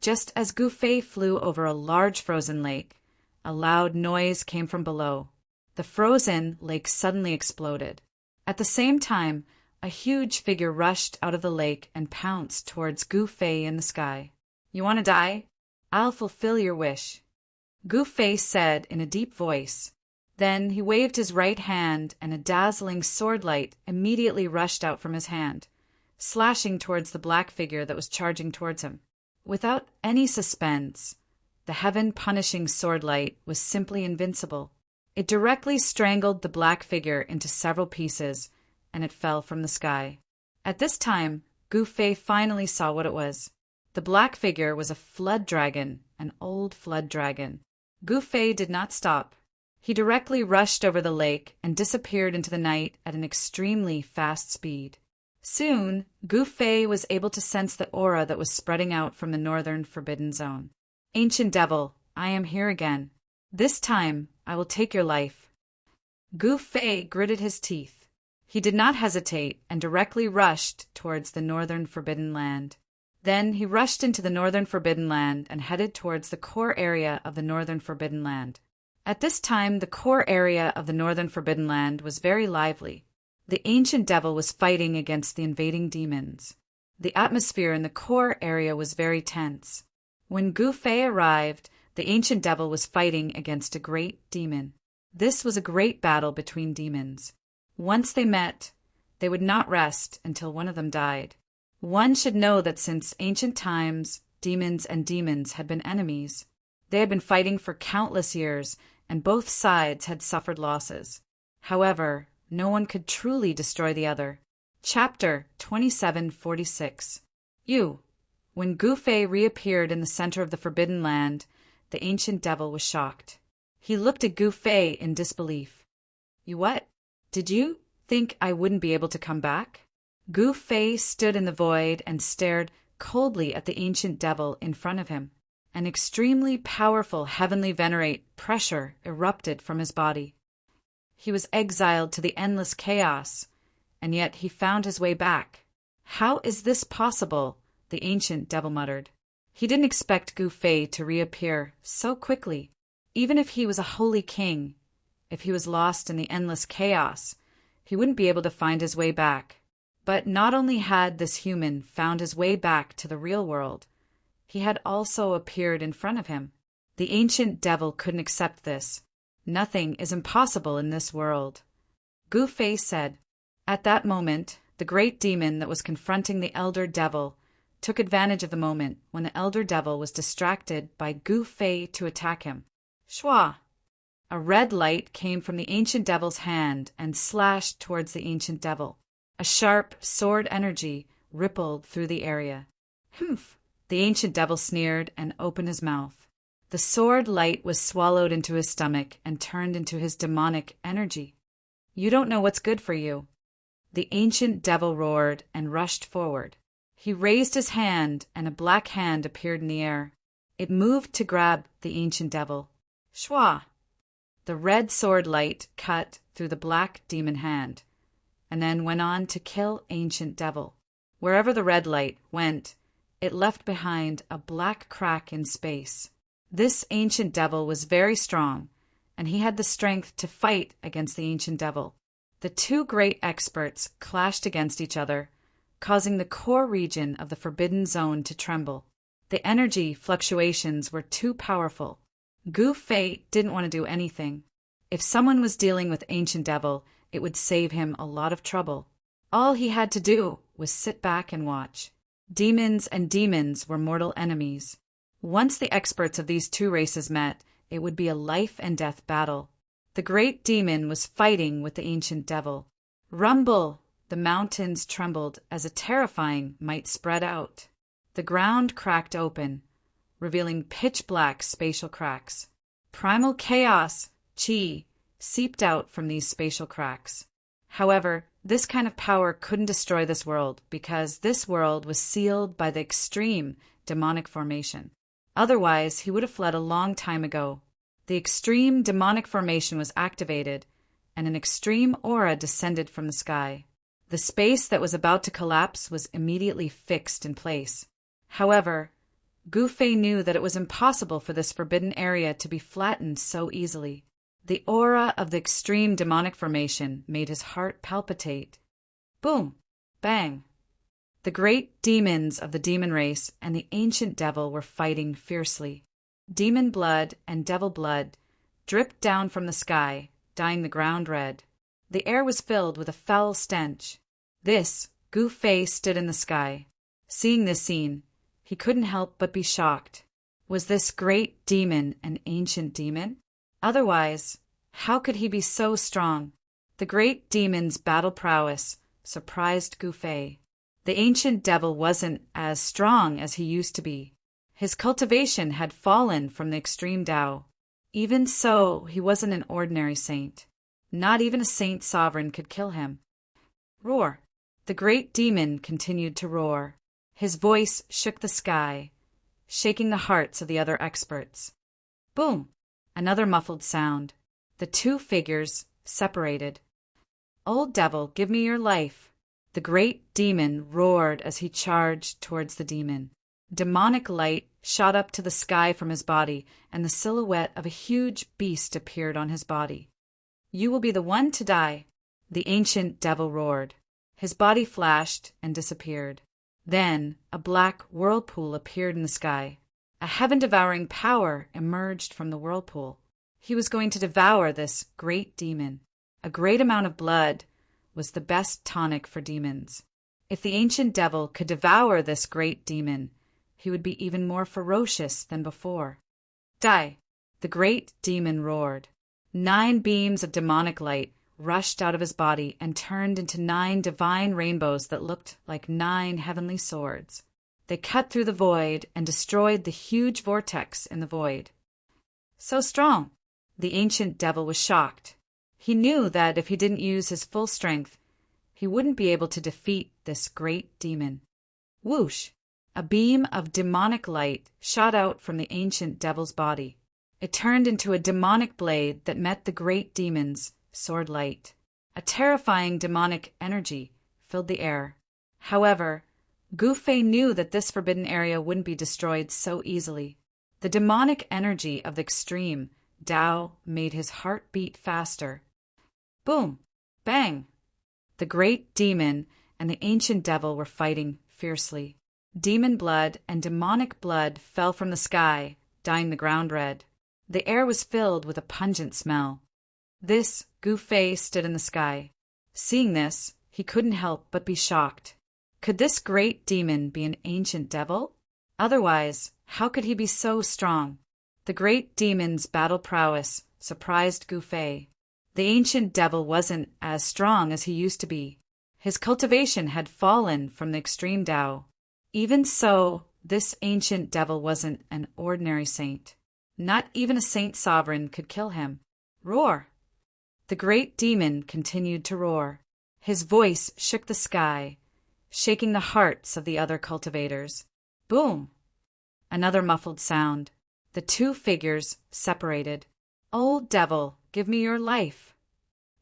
Just as Gu Fei flew over a large frozen lake, a loud noise came from below. The frozen lake suddenly exploded. At the same time, a huge figure rushed out of the lake and pounced towards Gu Fei in the sky. "You want to die? I'll fulfill your wish," Gu Fei said in a deep voice. Then he waved his right hand and a dazzling sword light immediately rushed out from his hand, slashing towards the black figure that was charging towards him. Without any suspense, the heaven-punishing sword light was simply invincible. It directly strangled the black figure into several pieces, and it fell from the sky. At this time, Gu Fei finally saw what it was. The black figure was a flood dragon, an old flood dragon. Gu Fei did not stop. He directly rushed over the lake and disappeared into the night at an extremely fast speed. Soon, Gu Fei was able to sense the aura that was spreading out from the northern forbidden zone. "Ancient devil, I am here again. This time, I will take your life." Gu Fei gritted his teeth. He did not hesitate and directly rushed towards the northern forbidden land. Then he rushed into the northern forbidden land and headed towards the core area of the northern forbidden land. At this time, the core area of the northern forbidden land was very lively. The ancient devil was fighting against the invading demons. The atmosphere in the core area was very tense. When Gu Fei arrived, the ancient devil was fighting against a great demon. This was a great battle between demons. Once they met, they would not rest until one of them died. One should know that since ancient times, demons and demons had been enemies. They had been fighting for countless years, and both sides had suffered losses. However, no one could truly destroy the other. Chapter 2746. When Gu Fei reappeared in the center of the Forbidden Land, the ancient devil was shocked. He looked at Gu Fei in disbelief. "You what? Did you think I wouldn't be able to come back?" Gu Fei stood in the void and stared coldly at the ancient devil in front of him. An extremely powerful heavenly venerate pressure erupted from his body. He was exiled to the endless chaos, and yet he found his way back. "How is this possible?" the ancient devil muttered. He didn't expect Gu Fei to reappear so quickly. Even if he was a holy king, if he was lost in the endless chaos, he wouldn't be able to find his way back. But not only had this human found his way back to the real world, he had also appeared in front of him. The ancient devil couldn't accept this. "Nothing is impossible in this world," Gu Fei said. At that moment, the great demon that was confronting the elder devil took advantage of the moment when the elder devil was distracted by Gu Fei to attack him. Shwa! A red light came from the ancient devil's hand and slashed towards the ancient devil. A sharp sword energy rippled through the area. "Humph!" The ancient devil sneered and opened his mouth. The sword light was swallowed into his stomach and turned into his demonic energy. "You don't know what's good for you." The ancient devil roared and rushed forward. He raised his hand and a black hand appeared in the air. It moved to grab the ancient devil. Shwa! The red sword light cut through the black demon hand, and then went on to kill ancient devil. Wherever the red light went, it left behind a black crack in space. This ancient devil was very strong, and he had the strength to fight against the ancient devil. The two great experts clashed against each other, causing the core region of the forbidden zone to tremble. The energy fluctuations were too powerful. Gu Fei didn't want to do anything. If someone was dealing with ancient devil, it would save him a lot of trouble. All he had to do was sit back and watch. Demons and demons were mortal enemies. Once the experts of these two races met, it would be a life-and-death battle. The great demon was fighting with the ancient devil. Rumble! The mountains trembled as a terrifying might spread out. The ground cracked open, revealing pitch-black spatial cracks. Primal chaos, chi, seeped out from these spatial cracks. However, this kind of power couldn't destroy this world because this world was sealed by the extreme demonic formation. Otherwise, he would have fled a long time ago. The extreme demonic formation was activated, and an extreme aura descended from the sky. The space that was about to collapse was immediately fixed in place. However, Gu Fei knew that it was impossible for this forbidden area to be flattened so easily. The aura of the extreme demonic formation made his heart palpitate. Boom! Bang! The great demons of the demon race and the ancient devil were fighting fiercely. Demon blood and devil blood dripped down from the sky, dyeing the ground red. The air was filled with a foul stench. Gu Fei stood in the sky. Seeing this scene, he couldn't help but be shocked. Was this great demon an ancient demon? Otherwise, how could he be so strong? The great demon's battle prowess surprised Gu Fei. The ancient devil wasn't as strong as he used to be. His cultivation had fallen from the extreme Tao. Even so, he wasn't an ordinary saint. Not even a saint sovereign could kill him. Roar! The great demon continued to roar. His voice shook the sky, shaking the hearts of the other experts. Boom! Another muffled sound. The two figures separated. Old devil, give me your life! The great demon roared as he charged towards the demon. Demonic light shot up to the sky from his body, and the silhouette of a huge beast appeared on his body. You will be the one to die, the ancient devil roared. His body flashed and disappeared. Then a black whirlpool appeared in the sky. A heaven-devouring power emerged from the whirlpool. He was going to devour this great demon. A great amount of blood was the best tonic for demons. If the ancient devil could devour this great demon, he would be even more ferocious than before. Die! The great demon roared. 9 beams of demonic light rushed out of his body and turned into 9 divine rainbows that looked like 9 heavenly swords. They cut through the void and destroyed the huge vortex in the void. So strong! The ancient devil was shocked. He knew that if he didn't use his full strength, he wouldn't be able to defeat this great demon. Whoosh! A beam of demonic light shot out from the ancient devil's body. It turned into a demonic blade that met the great demon's sword light. A terrifying demonic energy filled the air. However, Gu Fei knew that this forbidden area wouldn't be destroyed so easily. The demonic energy of the extreme Tao made his heart beat faster. Boom! Bang! The great demon and the ancient devil were fighting fiercely. Demon blood and demonic blood fell from the sky, dyeing the ground red. The air was filled with a pungent smell. Gu Fei stood in the sky. Seeing this, he couldn't help but be shocked. Could this great demon be an ancient devil? Otherwise, how could he be so strong? The great demon's battle prowess surprised Gu Fei. The ancient devil wasn't as strong as he used to be. His cultivation had fallen from the extreme Tao. Even so, this ancient devil wasn't an ordinary saint. Not even a saint sovereign could kill him. Roar! The great demon continued to roar. His voice shook the sky, shaking the hearts of the other cultivators. Boom! Another muffled sound. The two figures separated. Old devil, give me your life!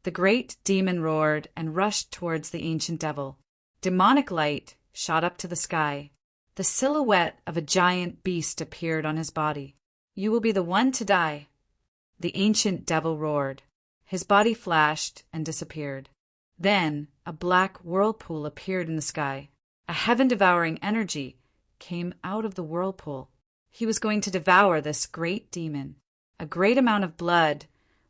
The great demon roared and rushed towards the ancient devil. Demonic light shot up to the sky. The silhouette of a giant beast appeared on his body. You will be the one to die, The ancient devil roared. His body flashed and disappeared. Then a black whirlpool appeared in the sky. A heaven-devouring energy came out of the whirlpool. He was going to devour this great demon. A great amount of blood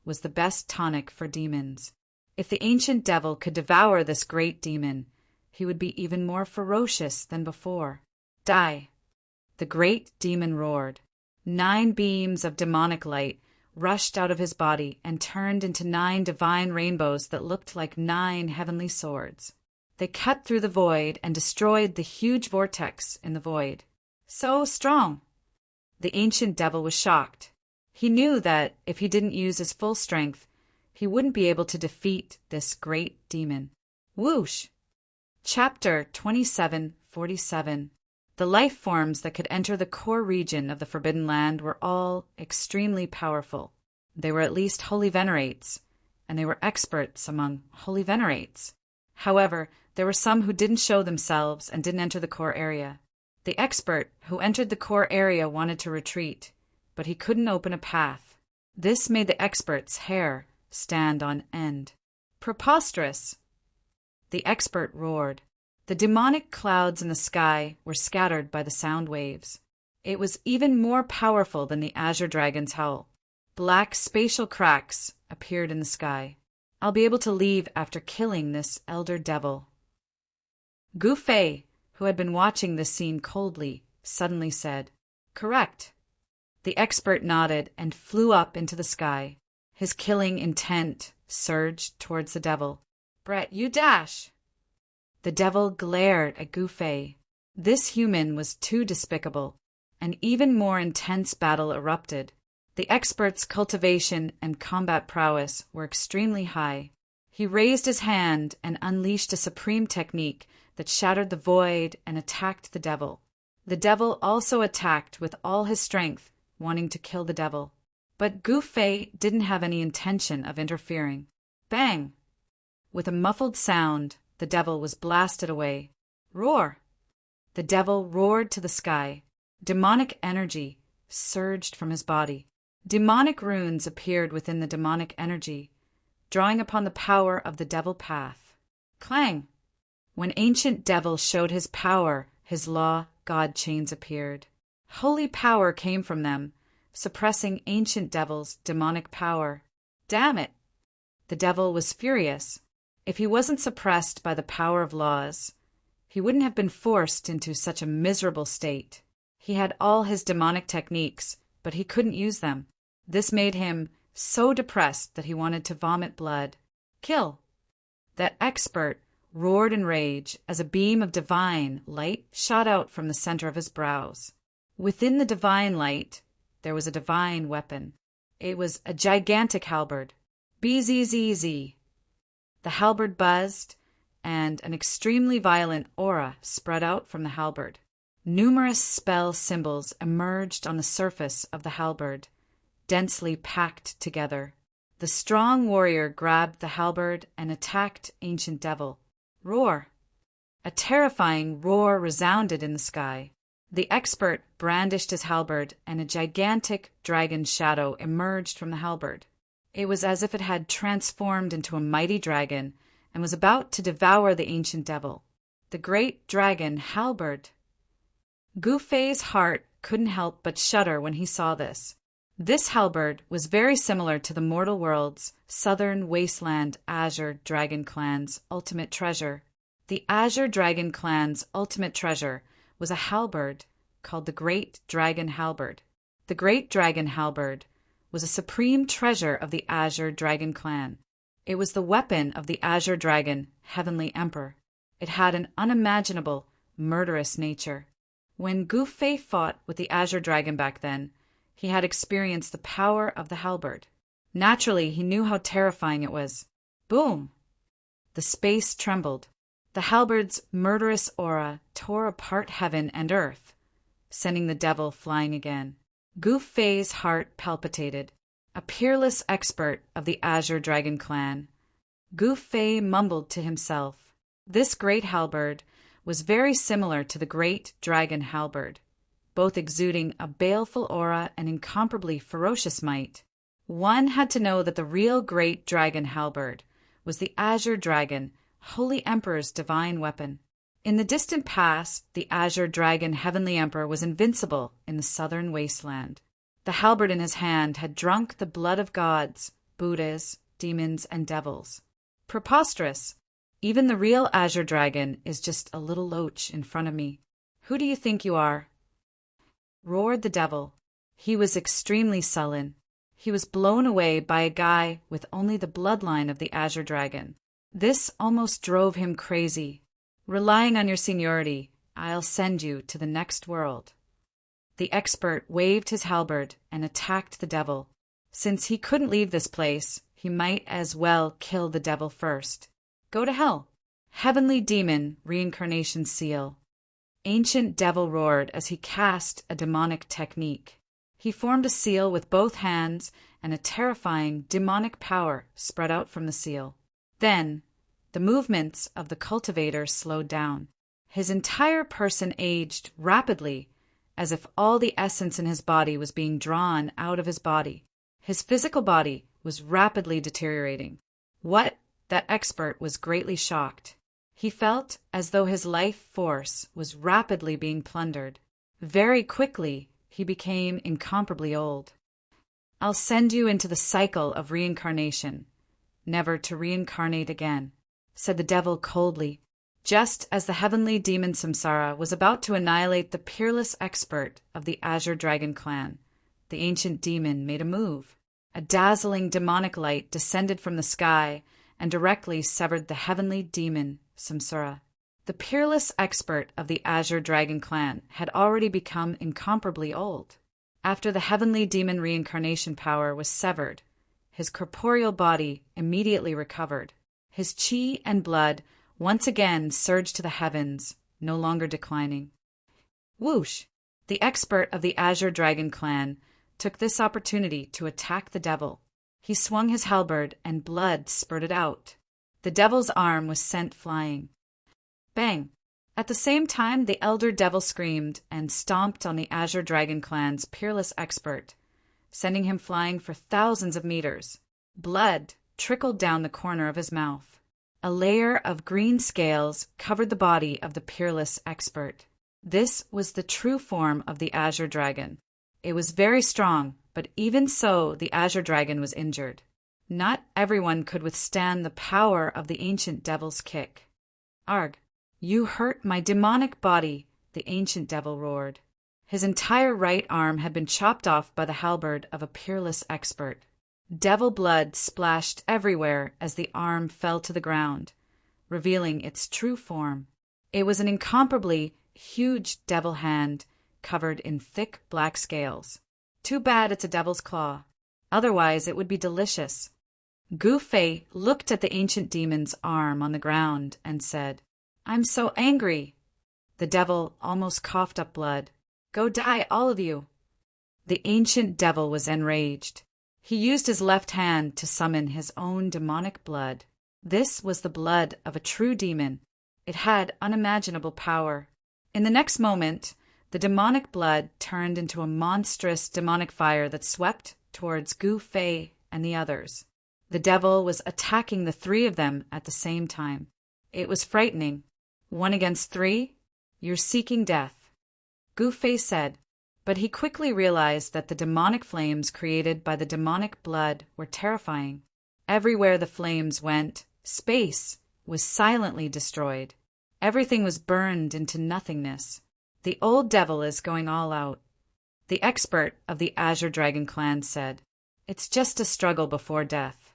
was the best tonic for demons. If the ancient devil could devour this great demon, he would be even more ferocious than before. Die! The great demon roared. 9 beams of demonic light rushed out of his body and turned into 9 divine rainbows that looked like 9 heavenly swords. They cut through the void and destroyed the huge vortex in the void. So strong! The ancient devil was shocked. He knew that if he didn't use his full strength, he wouldn't be able to defeat this great demon. Whoosh! Chapter 2747. The life forms that could enter the core region of the Forbidden Land were all extremely powerful. They were at least holy venerates, and they were experts among holy venerates. However, there were some who didn't show themselves and didn't enter the core area. The expert who entered the core area wanted to retreat, but he couldn't open a path. This made the expert's hair stand on end. Preposterous! The expert roared. The demonic clouds in the sky were scattered by the sound waves. It was even more powerful than the azure dragon's howl. Black spatial cracks appeared in the sky. I'll be able to leave after killing this elder devil. Gu Fei, who had been watching this scene coldly, suddenly said, "Correct." The expert nodded and flew up into the sky. His killing intent surged towards the devil. "Brett, you dash!" The devil glared at Gu Fei. This human was too despicable. An even more intense battle erupted. The expert's cultivation and combat prowess were extremely high. He raised his hand and unleashed a supreme technique that shattered the void and attacked the devil. The devil also attacked with all his strength, wanting to kill the devil. But Gu Fei didn't have any intention of interfering. Bang! With a muffled sound, the devil was blasted away. Roar! The devil roared to the sky. Demonic energy surged from his body. Demonic runes appeared within the demonic energy, drawing upon the power of the devil path. Clang! When ancient devil showed his power, his law god chains appeared. Holy power came from them, suppressing ancient devil's demonic power. Damn it! The devil was furious. If he wasn't suppressed by the power of laws, he wouldn't have been forced into such a miserable state. He had all his demonic techniques, but he couldn't use them. This made him so depressed that he wanted to vomit blood. Kill! That expert roared in rage as a beam of divine light shot out from the center of his brows. Within the divine light, there was a divine weapon. It was a gigantic halberd. BZZZ. The halberd buzzed, and an extremely violent aura spread out from the halberd. Numerous spell symbols emerged on the surface of the halberd, densely packed together. The strong warrior grabbed the halberd and attacked Ancient Devil. Roar! A terrifying roar resounded in the sky. The expert brandished his halberd, and a gigantic dragon shadow emerged from the halberd. It was as if it had transformed into a mighty dragon and was about to devour the Ancient Devil. The great dragon halberd! Gu Fei's heart couldn't help but shudder when he saw this. This halberd was very similar to the mortal world's southern wasteland Azure Dragon Clan's ultimate treasure. The Azure Dragon Clan's ultimate treasure was a halberd called the Great Dragon Halberd. The Great Dragon Halberd was a supreme treasure of the Azure Dragon Clan. It was the weapon of the Azure Dragon, Heavenly Emperor. It had an unimaginable, murderous nature. When Gu Fei fought with the Azure Dragon back then, he had experienced the power of the halberd. Naturally, he knew how terrifying it was. Boom! The space trembled. The halberd's murderous aura tore apart heaven and earth, sending the devil flying again. Gu Fei's heart palpitated. A peerless expert of the Azure Dragon Clan, Gu Fei mumbled to himself. This great halberd was very similar to the Great Dragon Halberd, both exuding a baleful aura and incomparably ferocious might. One had to know that the real great dragon halberd was the Azure Dragon, Holy Emperor's divine weapon. In the distant past, the Azure Dragon Heavenly Emperor was invincible in the southern wasteland. The halberd in his hand had drunk the blood of gods, Buddhas, demons, and devils. Preposterous! Even the real Azure Dragon is just a little loach in front of me. Who do you think you are? Roared the devil. He was extremely sullen. He was blown away by a guy with only the bloodline of the Azure Dragon. This almost drove him crazy. Relying on your seniority, I'll send you to the next world. The expert waved his halberd and attacked the devil. Since he couldn't leave this place, he might as well kill the devil first. Go to hell. Heavenly demon, reincarnation seal. Ancient devil roared as he cast a demonic technique. He formed a seal with both hands, and a terrifying demonic power spread out from the seal. Then, the movements of the cultivator slowed down. His entire person aged rapidly, as if all the essence in his body was being drawn out of his body. His physical body was rapidly deteriorating. What? That expert was greatly shocked. He felt as though his life force was rapidly being plundered. Very quickly, he became incomparably old. I'll send you into the cycle of reincarnation, never to reincarnate again, said the devil coldly, just as the heavenly demon Samsara was about to annihilate the peerless expert of the Azure Dragon clan. The ancient demon made a move. A dazzling demonic light descended from the sky and directly severed the heavenly demon Samsara. The peerless expert of the Azure Dragon clan had already become incomparably old. After the heavenly demon reincarnation power was severed, his corporeal body immediately recovered. His chi and blood once again surged to the heavens, no longer declining. Whoosh! The expert of the Azure Dragon clan took this opportunity to attack the devil. He swung his halberd and blood spurted out. The devil's arm was sent flying. Bang! At the same time, the elder devil screamed and stomped on the Azure Dragon clan's peerless expert, sending him flying for thousands of meters. Blood trickled down the corner of his mouth. A layer of green scales covered the body of the peerless expert. This was the true form of the Azure Dragon. It was very strong, but even so, the Azure Dragon was injured. Not everyone could withstand the power of the ancient devil's kick. Arg! You hurt my demonic body, the ancient devil roared. His entire right arm had been chopped off by the halberd of a peerless expert. Devil blood splashed everywhere as the arm fell to the ground, revealing its true form. It was an incomparably huge devil hand covered in thick black scales. Too bad it's a devil's claw. Otherwise it would be delicious. Gu Fei looked at the ancient demon's arm on the ground and said, I'm so angry. The devil almost coughed up blood. Go die, all of you. The ancient devil was enraged. He used his left hand to summon his own demonic blood. This was the blood of a true demon. It had unimaginable power. In the next moment, the demonic blood turned into a monstrous demonic fire that swept towards Gu Fei and the others. The devil was attacking the three of them at the same time. It was frightening. 1 against 3? You're seeking death, Gu Fei said, but he quickly realized that the demonic flames created by the demonic blood were terrifying. Everywhere the flames went, space was silently destroyed. Everything was burned into nothingness. The old devil is going all out. The expert of the Azure Dragon clan said, It's just a struggle before death.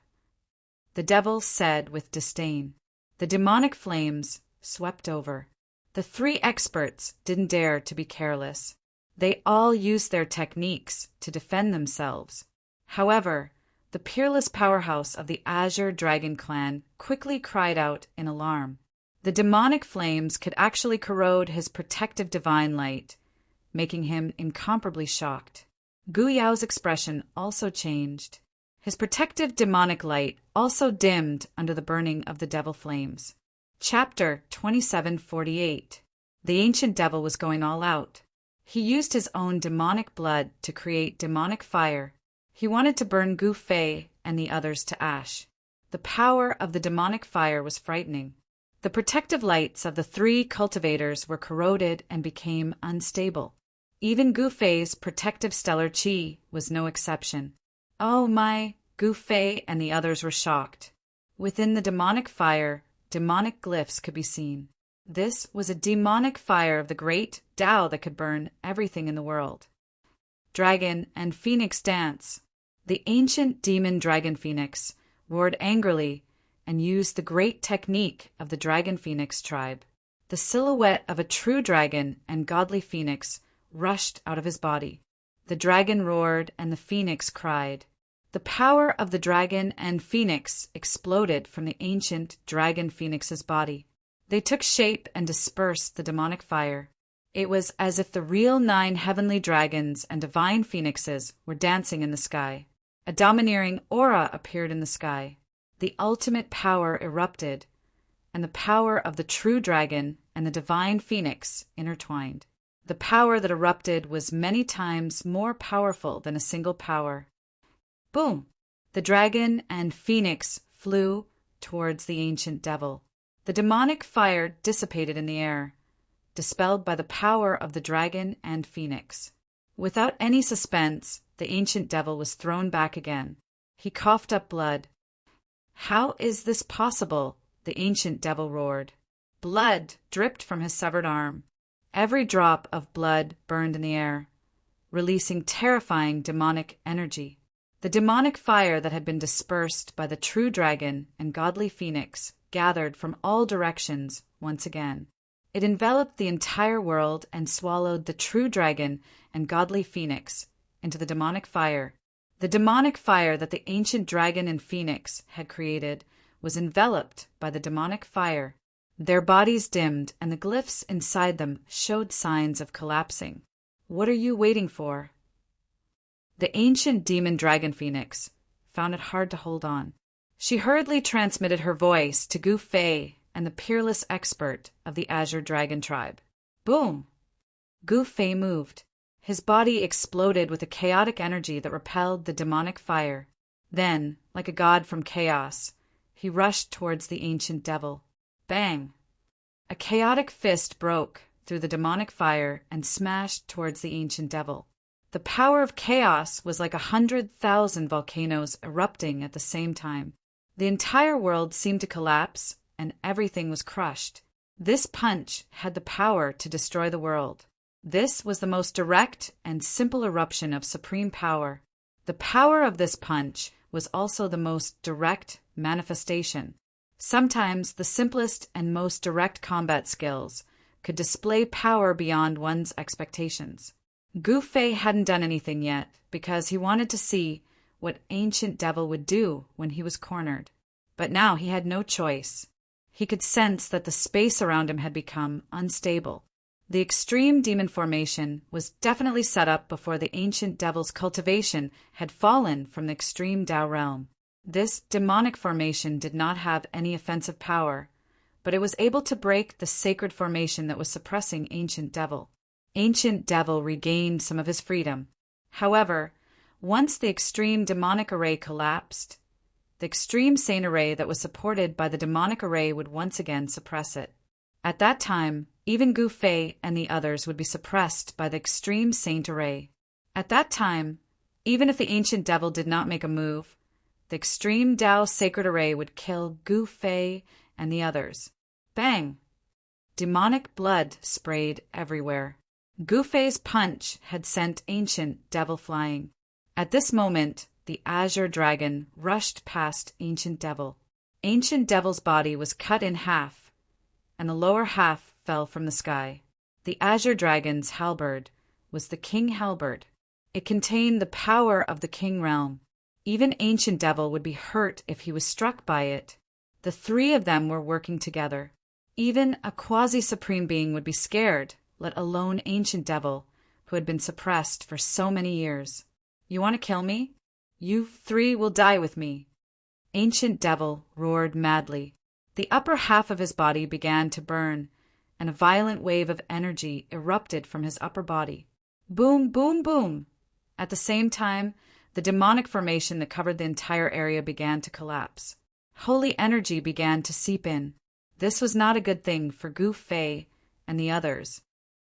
The devil said with disdain. The demonic flames swept over. The 3 experts didn't dare to be careless. They all used their techniques to defend themselves. However, the peerless powerhouse of the Azure Dragon clan quickly cried out in alarm. The demonic flames could actually corrode his protective divine light, making him incomparably shocked. Gu Yao's expression also changed. His protective demonic light also dimmed under the burning of the devil flames. Chapter 2748. The ancient devil was going all out. He used his own demonic blood to create demonic fire. He wanted to burn Gu Fei and the others to ash. The power of the demonic fire was frightening. The protective lights of the three cultivators were corroded and became unstable. Even Gu Fei's protective stellar qi was no exception. Oh my! Gu Fei and the others were shocked. Within the demonic fire, demonic glyphs could be seen. This was a demonic fire of the great Tao that could burn everything in the world. Dragon and Phoenix dance. The ancient demon dragon phoenix roared angrily and used the great technique of the dragon phoenix tribe. The silhouette of a true dragon and godly phoenix rushed out of his body. The dragon roared and the phoenix cried. The power of the dragon and phoenix exploded from the ancient dragon phoenix's body. They took shape and dispersed the demonic fire. It was as if the real 9 heavenly dragons and divine phoenixes were dancing in the sky. A domineering aura appeared in the sky. The ultimate power erupted, and the power of the true dragon and the divine phoenix intertwined. The power that erupted was many times more powerful than a single power. Boom! The dragon and phoenix flew towards the ancient devil. The demonic fire dissipated in the air, dispelled by the power of the dragon and phoenix. Without any suspense, the ancient devil was thrown back again. He coughed up blood. How is this possible? The ancient devil roared. Blood dripped from his severed arm. Every drop of blood burned in the air, releasing terrifying demonic energy. The demonic fire that had been dispersed by the true dragon and godly phoenix gathered from all directions once again. It enveloped the entire world and swallowed the true dragon and godly phoenix into the demonic fire. The demonic fire that the ancient dragon and phoenix had created was enveloped by the demonic fire. Their bodies dimmed and the glyphs inside them showed signs of collapsing. What are you waiting for? The ancient demon dragon phoenix found it hard to hold on. She hurriedly transmitted her voice to Gu Fei and the peerless expert of the Azure Dragon tribe. Boom! Gu Fei moved. His body exploded with a chaotic energy that repelled the demonic fire. Then, like a god from chaos, he rushed towards the ancient devil. Bang! A chaotic fist broke through the demonic fire and smashed towards the ancient devil. The power of chaos was like 100,000 volcanoes erupting at the same time. The entire world seemed to collapse, and everything was crushed. This punch had the power to destroy the world. This was the most direct and simple eruption of supreme power. The power of this punch was also the most direct manifestation. Sometimes the simplest and most direct combat skills could display power beyond one's expectations. Gu Fei hadn't done anything yet because he wanted to see what ancient devil would do when he was cornered. But now he had no choice. He could sense that the space around him had become unstable. The extreme demon formation was definitely set up before the ancient devil's cultivation had fallen from the extreme Tao realm. This demonic formation did not have any offensive power, but it was able to break the sacred formation that was suppressing ancient devil. Ancient devil regained some of his freedom. However, once the extreme demonic array collapsed, the extreme sane array that was supported by the demonic array would once again suppress it. At that time, even Gu Fei and the others would be suppressed by the extreme saint array. At that time, even if the ancient devil did not make a move, the extreme Tao sacred array would kill Gu Fei and the others. Bang! Demonic blood sprayed everywhere. Gu Fei's punch had sent ancient devil flying. At this moment, the Azure Dragon rushed past ancient devil. Ancient devil's body was cut in half, and the lower half fell from the sky. The Azure Dragon's halberd was the King Halberd. It contained the power of the King realm. Even ancient devil would be hurt if he was struck by it. The three of them were working together. Even a quasi-supreme being would be scared, let alone ancient devil, who had been suppressed for so many years. You want to kill me? You three will die with me. Ancient devil roared madly. The upper half of his body began to burn, and a violent wave of energy erupted from his upper body. Boom, boom, boom! At the same time, The demonic formation that covered the entire area began to collapse. Holy energy began to seep in. This was not a good thing for Gu Fei and the others.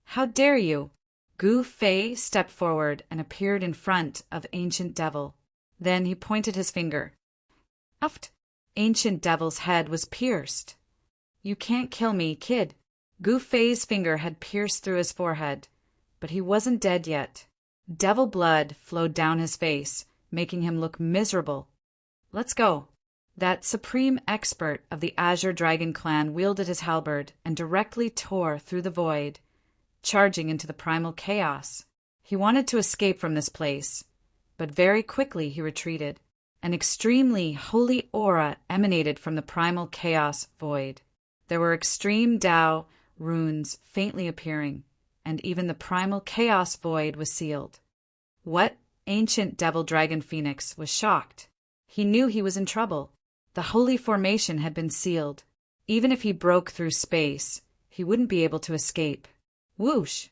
"How dare you?" Gu Fei stepped forward and appeared in front of Ancient Devil. Then he pointed his finger. Uft! Ancient Devil's head was pierced. "You can't kill me, kid." Gu Fei's finger had pierced through his forehead, but he wasn't dead yet. Devil blood flowed down his face, making him look miserable. "Let's go." That supreme expert of the Azure Dragon clan wielded his halberd and directly tore through the void, charging into the primal chaos. He wanted to escape from this place, but very quickly he retreated. An extremely holy aura emanated from the primal chaos void. There were extreme Tao runes faintly appearing, and even the primal chaos void was sealed. What? Ancient Devil Dragon Phoenix was shocked. He knew he was in trouble. The holy formation had been sealed. Even if he broke through space, he wouldn't be able to escape. Whoosh!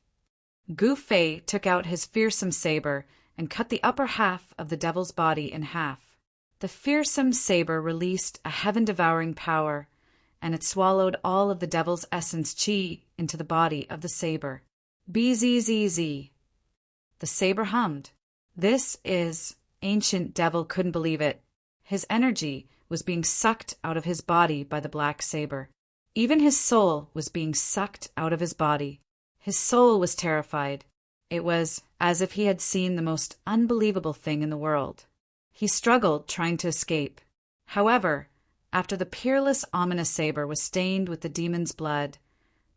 Gu Fei took out his fearsome saber and cut the upper half of the devil's body in half. The fearsome saber released a heaven-devouring power, and it swallowed all of the devil's essence chi into the body of the saber. Bzzz. The saber hummed. Ancient Devil couldn't believe it. His energy was being sucked out of his body by the black saber. Even his soul was being sucked out of his body. His soul was terrified. It was as if he had seen the most unbelievable thing in the world. He struggled, trying to escape. However, after the peerless, ominous saber was stained with the demon's blood,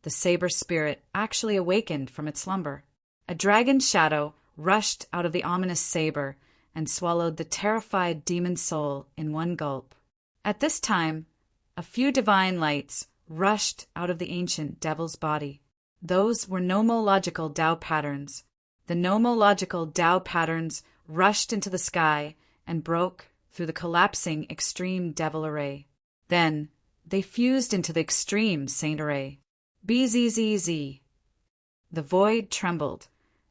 the saber spirit actually awakened from its slumber. A dragon's shadow rushed out of the ominous saber and swallowed the terrified demon's soul in one gulp. At this time, a few divine lights rushed out of the ancient devil's body. Those were nomological Tao patterns. The nomological Tao patterns rushed into the sky and broke through the collapsing extreme devil array. Then they fused into the extreme saint array. Bzzz. The void trembled,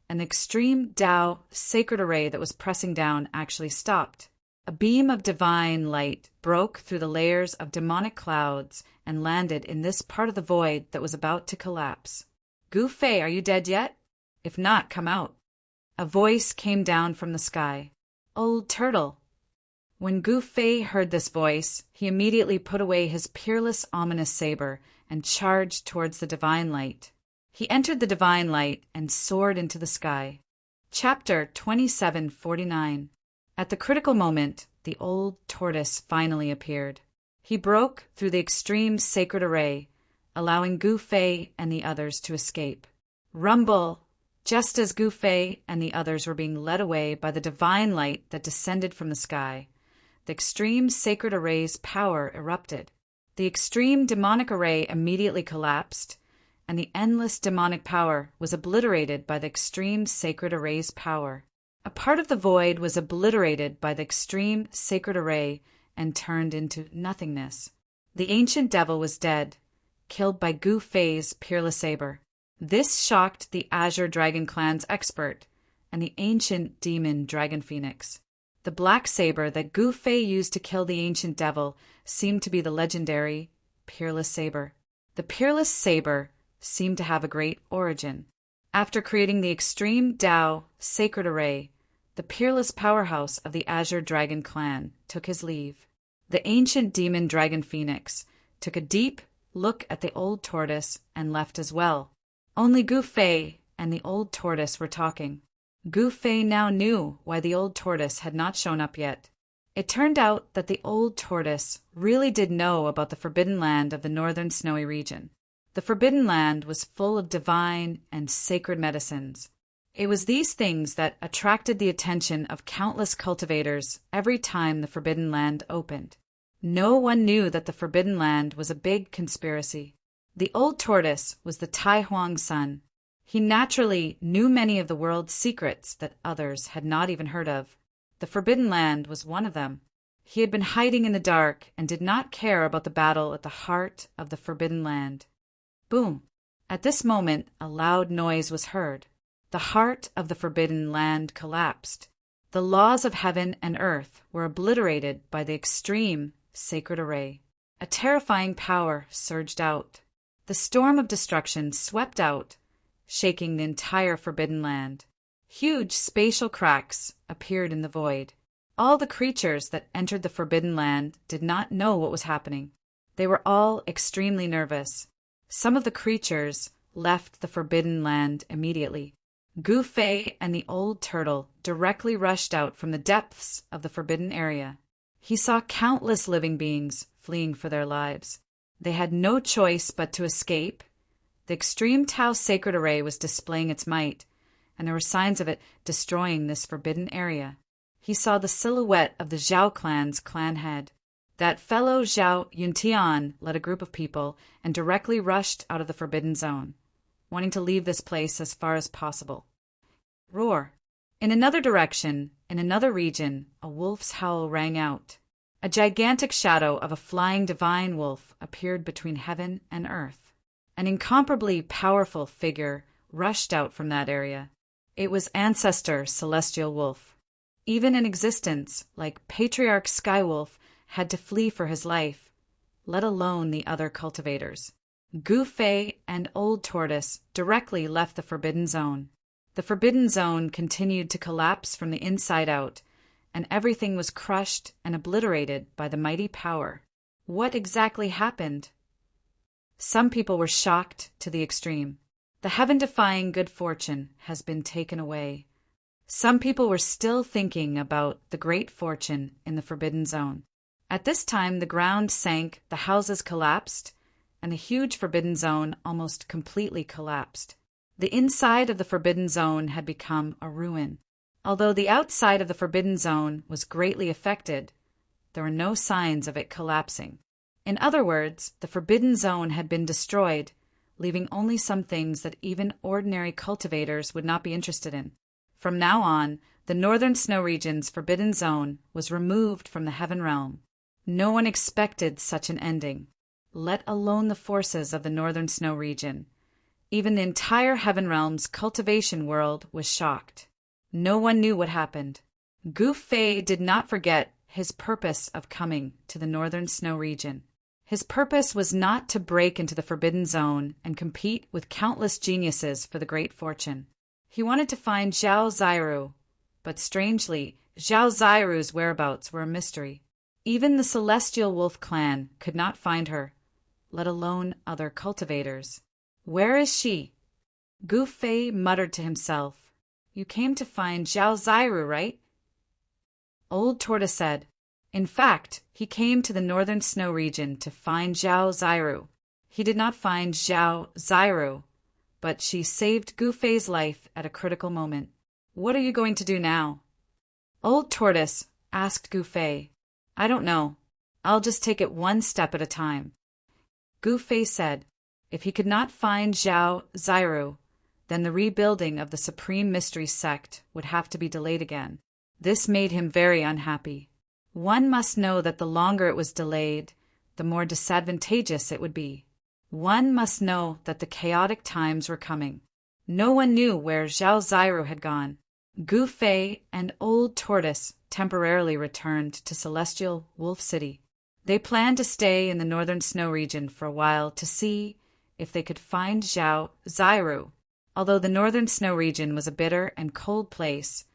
and the extreme Tao sacred array that was pressing down actually stopped. A beam of divine light broke through the layers of demonic clouds and landed in this part of the void that was about to collapse. "Gu Fei, are you dead yet? If not, come out." A voice came down from the sky. "Old turtle." When Gu Fei heard this voice, he immediately put away his peerless, ominous saber and charged towards the divine light. He entered the divine light and soared into the sky. Chapter 2749. At the critical moment, the old tortoise finally appeared. He broke through the extreme sacred array, allowing Gu Fei and the others to escape. Rumble! Just as Gu Fei and the others were being led away by the divine light that descended from the sky, the extreme sacred array's power erupted. The extreme demonic array immediately collapsed, and the endless demonic power was obliterated by the extreme sacred array's power. A part of the void was obliterated by the extreme sacred array and turned into nothingness. The ancient devil was dead, killed by Gu Fei's peerless saber. This shocked the Azure Dragon clan's expert and the ancient demon Dragon Phoenix. The black saber that Gu Fei used to kill the ancient devil seemed to be the legendary peerless saber. The peerless saber seemed to have a great origin. After creating the extreme Tao sacred array, the peerless powerhouse of the Azure Dragon clan took his leave. The ancient demon Dragon Phoenix took a deep look at the old tortoise and left as well. Only Gu Fei and the old tortoise were talking. Gu Fei now knew why the old tortoise had not shown up yet. It turned out that the old tortoise really did know about the Forbidden Land of the northern snowy region. The Forbidden Land was full of divine and sacred medicines. It was these things that attracted the attention of countless cultivators every time the Forbidden Land opened. No one knew that the Forbidden Land was a big conspiracy. The old tortoise was the Tai Huang's son. He naturally knew many of the world's secrets that others had not even heard of. The Forbidden Land was one of them. He had been hiding in the dark and did not care about the battle at the heart of the Forbidden Land. Boom! At this moment, a loud noise was heard. The heart of the Forbidden Land collapsed. The laws of heaven and earth were obliterated by the extreme sacred array. A terrifying power surged out. The storm of destruction swept out, shaking the entire forbidden land. Huge spatial cracks appeared in the void. All the creatures that entered the forbidden land did not know what was happening. They were all extremely nervous. Some of the creatures left the forbidden land immediately. Gu Fei and the old turtle directly rushed out from the depths of the forbidden area. He saw countless living beings fleeing for their lives. They had no choice but to escape. The extreme Tao sacred array was displaying its might, and there were signs of it destroying this forbidden area. He saw the silhouette of the Zhao clan's clan head. That fellow Zhao Yuntian led a group of people and directly rushed out of the forbidden zone, wanting to leave this place as far as possible. Roar! In another direction, in another region, a wolf's howl rang out. A gigantic shadow of a flying divine wolf appeared between heaven and earth. An incomparably powerful figure rushed out from that area. It was Ancestor Celestial Wolf. Even in existence, like Patriarch Skywolf, had to flee for his life, let alone the other cultivators. Gu Fei and Old Tortoise directly left the Forbidden Zone. The Forbidden Zone continued to collapse from the inside out, and everything was crushed and obliterated by the mighty power. What exactly happened? Some people were shocked to the extreme. The heaven-defying good fortune has been taken away. Some people were still thinking about the great fortune in the Forbidden Zone. At this time, the ground sank, the houses collapsed, and the huge Forbidden Zone almost completely collapsed. The inside of the Forbidden Zone had become a ruin. Although the outside of the Forbidden Zone was greatly affected, there were no signs of it collapsing. In other words, the Forbidden Zone had been destroyed, leaving only some things that even ordinary cultivators would not be interested in. From now on, the Northern Snow Region's Forbidden Zone was removed from the Heaven Realm. No one expected such an ending, let alone the forces of the Northern Snow Region. Even the entire Heaven Realm's cultivation world was shocked. No one knew what happened. Gu Fei did not forget his purpose of coming to the Northern Snow Region. His purpose was not to break into the Forbidden Zone and compete with countless geniuses for the great fortune. He wanted to find Zhao Ziru, but strangely, Zhao Ziru's whereabouts were a mystery. Even the Celestial Wolf clan could not find her, let alone other cultivators. Where is she? Gu Fei muttered to himself. You came to find Zhao Ziru, right? Old Tortoise said, in fact, he came to the Northern Snow Region to find Zhao Ziru. He did not find Zhao Ziru, but she saved Gu Fei's life at a critical moment. What are you going to do now? Old Tortoise asked Gu Fei. I don't know. I'll just take it one step at a time. Gu Fei said, if he could not find Zhao Ziru, then the rebuilding of the Supreme Mystery Sect would have to be delayed again. This made him very unhappy. One must know that the longer it was delayed, the more disadvantageous it would be. One must know that the chaotic times were coming. No one knew where Zhao Ziru had gone. Gu Fei and Old Tortoise temporarily returned to Celestial Wolf City. They planned to stay in the Northern Snow Region for a while to see if they could find Zhao Ziru. Although the Northern Snow Region was a bitter and cold place,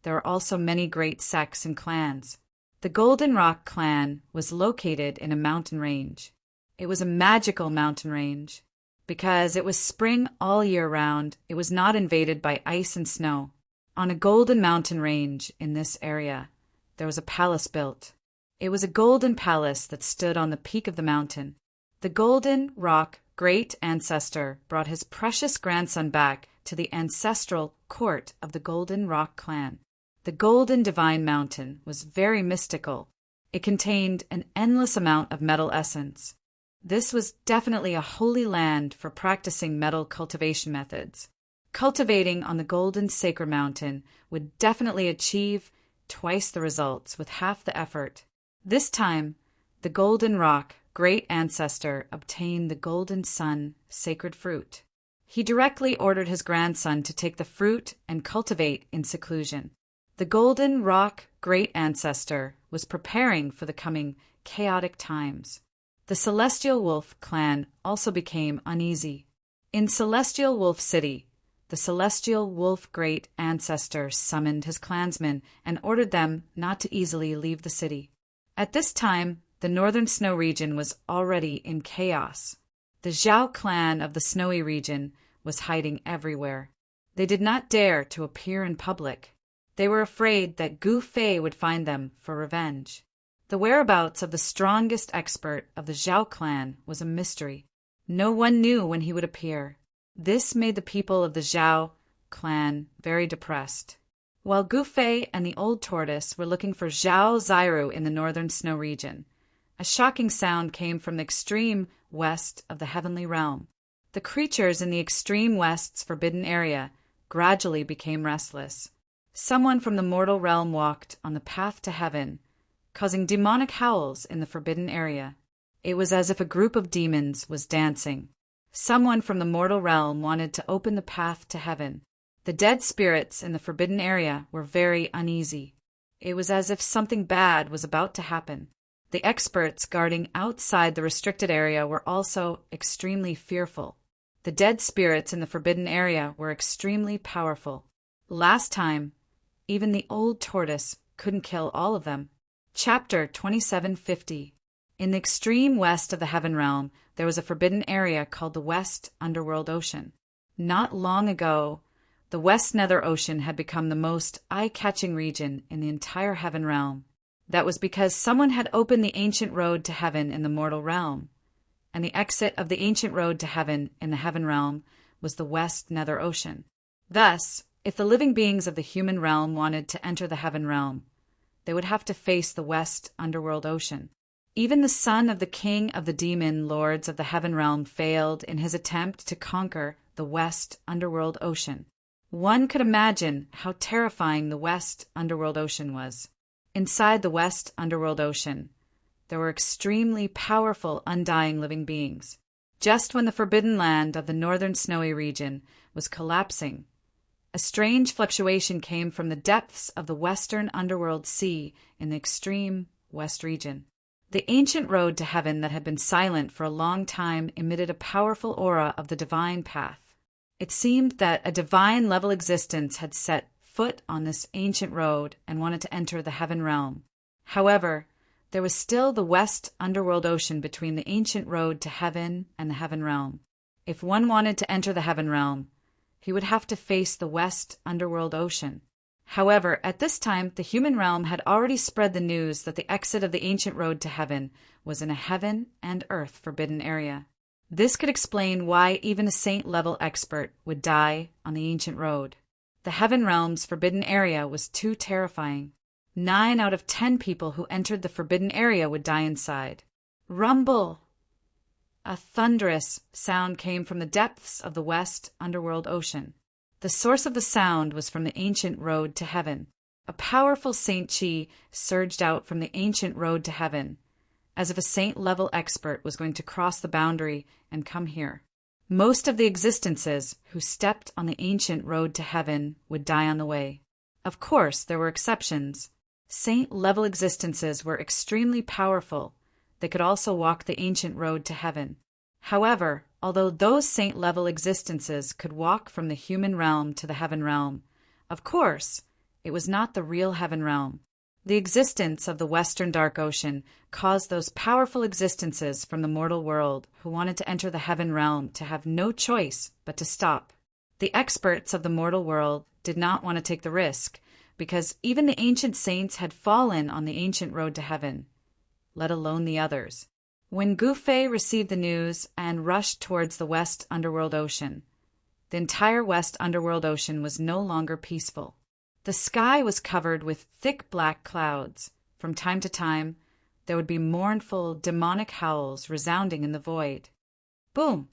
there were also many great sects and clans. The Golden Rock clan was located in a mountain range. It was a magical mountain range. Because it was spring all year round, it was not invaded by ice and snow. On a golden mountain range in this area, there was a palace built. It was a golden palace that stood on the peak of the mountain. The Golden Rock great ancestor brought his precious grandson back to the ancestral court of the Golden Rock clan. The Golden Divine Mountain was very mystical. It contained an endless amount of metal essence. This was definitely a holy land for practicing metal cultivation methods. Cultivating on the Golden Sacred Mountain would definitely achieve twice the results with half the effort. This time, the Golden Rock great ancestor obtained the Golden Sun sacred fruit. He directly ordered his grandson to take the fruit and cultivate in seclusion. The Golden Rock great ancestor was preparing for the coming chaotic times. The Celestial Wolf clan also became uneasy. In Celestial Wolf City, the Celestial Wolf great ancestor summoned his clansmen and ordered them not to easily leave the city. At this time, the northern snow region was already in chaos. The Zhao clan of the snowy region was hiding everywhere. They did not dare to appear in public. They were afraid that Gu Fei would find them for revenge. The whereabouts of the strongest expert of the Zhao clan was a mystery. No one knew when he would appear. This made the people of the Zhao clan very depressed. While Gu Fei and the old tortoise were looking for Zhao Zairu in the northern snow region, a shocking sound came from the extreme west of the heavenly realm. The creatures in the extreme west's forbidden area gradually became restless. Someone from the mortal realm walked on the path to heaven, causing demonic howls in the forbidden area. It was as if a group of demons was dancing. Someone from the mortal realm wanted to open the path to heaven. The dead spirits in the forbidden area were very uneasy. It was as if something bad was about to happen. The experts guarding outside the restricted area were also extremely fearful. The dead spirits in the forbidden area were extremely powerful. Last time, even the old tortoise couldn't kill all of them. Chapter 2750. In the extreme west of the heaven realm, there was a forbidden area called the West Underworld Ocean. Not long ago, the West Nether Ocean had become the most eye-catching region in the entire heaven realm. That was because someone had opened the ancient road to heaven in the mortal realm, and the exit of the ancient road to heaven in the heaven realm was the West Nether Ocean. Thus, if the living beings of the human realm wanted to enter the heaven realm, they would have to face the West Underworld Ocean. Even the son of the king of the demon lords of the heaven realm failed in his attempt to conquer the West Underworld Ocean. One could imagine how terrifying the West Underworld Ocean was. Inside the West Underworld Ocean, there were extremely powerful undying living beings. Just when the forbidden land of the northern snowy region was collapsing, a strange fluctuation came from the depths of the western underworld sea in the extreme west region. The ancient road to heaven that had been silent for a long time emitted a powerful aura of the divine path. It seemed that a divine-level existence had set foot on this ancient road and wanted to enter the heaven realm. However, there was still the West Underworld Ocean between the ancient road to heaven and the heaven realm. If one wanted to enter the heaven realm, he would have to face the West Underworld Ocean. However, at this time, the human realm had already spread the news that the exit of the ancient road to heaven was in a heaven and earth forbidden area. This could explain why even a saint-level expert would die on the ancient road. The heaven realm's forbidden area was too terrifying. 9 out of 10 people who entered the forbidden area would die inside. Rumble! A thunderous sound came from the depths of the West Underworld Ocean. The source of the sound was from the ancient road to heaven. A powerful Saint Chi surged out from the ancient road to heaven, as if a saint-level expert was going to cross the boundary and come here. Most of the existences who stepped on the ancient road to heaven would die on the way. Of course, there were exceptions. Saint-level existences were extremely powerful. They could also walk the ancient road to heaven. However, although those saint-level existences could walk from the human realm to the heaven realm, of course, it was not the real heaven realm. The existence of the Western Dark Ocean caused those powerful existences from the mortal world who wanted to enter the heaven realm to have no choice but to stop. The experts of the mortal world did not want to take the risk, because even the ancient saints had fallen on the ancient road to heaven, let alone the others. When Gu Fei received the news and rushed towards the West Underworld Ocean, the entire West Underworld Ocean was no longer peaceful. The sky was covered with thick black clouds. From time to time, there would be mournful, demonic howls resounding in the void. Boom!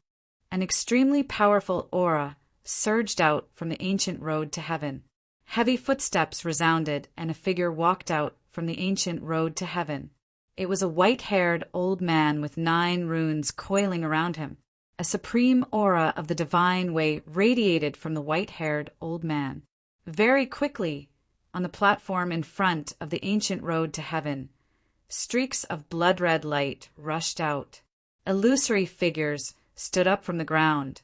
An extremely powerful aura surged out from the ancient road to heaven. Heavy footsteps resounded, and a figure walked out from the ancient road to heaven. It was a white-haired old man with 9 runes coiling around him. A supreme aura of the divine way radiated from the white-haired old man. Very quickly, on the platform in front of the ancient road to heaven, streaks of blood-red light rushed out. Illusory figures stood up from the ground,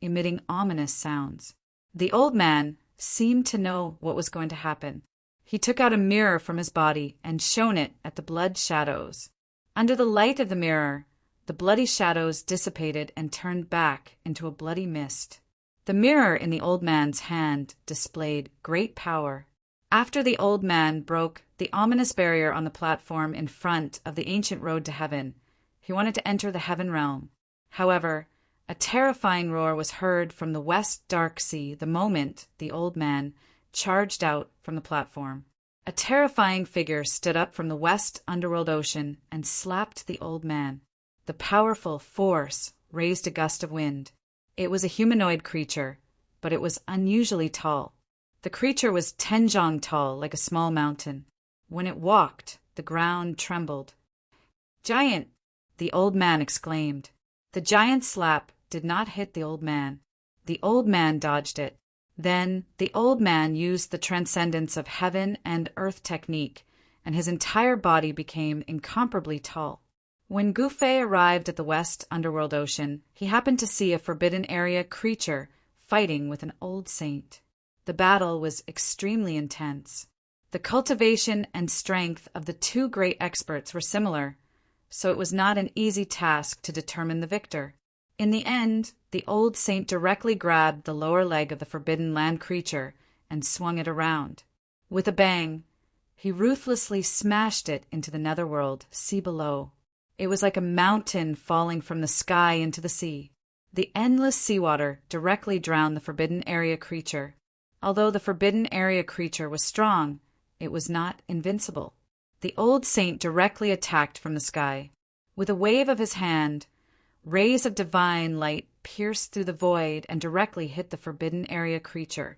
emitting ominous sounds. The old man seemed to know what was going to happen. He took out a mirror from his body and shone it at the blood shadows. Under the light of the mirror, the bloody shadows dissipated and turned back into a bloody mist. The mirror in the old man's hand displayed great power. After the old man broke the ominous barrier on the platform in front of the ancient road to heaven, he wanted to enter the heaven realm. However, a terrifying roar was heard from the west dark sea the moment the old man charged out from the platform. A terrifying figure stood up from the west underworld ocean and slapped the old man. The powerful force raised a gust of wind. It was a humanoid creature, but it was unusually tall. The creature was 10 jong tall, like a small mountain. When it walked, the ground trembled. "Giant!" the old man exclaimed. The giant slap did not hit the old man. The old man dodged it. Then the old man used the transcendence of heaven and earth technique, and his entire body became incomparably tall. When Gu Fei arrived at the west underworld ocean, he happened to see a forbidden area creature fighting with an old saint. The battle was extremely intense. The cultivation and strength of the two great experts were similar, so it was not an easy task to determine the victor. In the end, the old saint directly grabbed the lower leg of the forbidden land creature and swung it around. With a bang, he ruthlessly smashed it into the netherworld, sea below. It was like a mountain falling from the sky into the sea. The endless seawater directly drowned the forbidden area creature. Although the forbidden area creature was strong, it was not invincible. The old saint directly attacked from the sky. With a wave of his hand, rays of divine light pierced through the void and directly hit the forbidden area creature.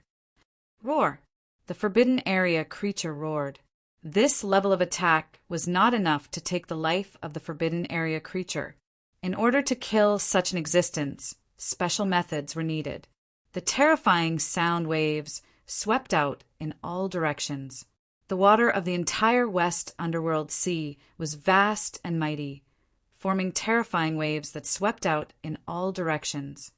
Roar! The forbidden area creature roared. This level of attack was not enough to take the life of the forbidden area creature. In order to kill such an existence, special methods were needed. The terrifying sound waves swept out in all directions. The water of the entire west underworld sea was vast and mighty, forming terrifying waves that swept out in all directions.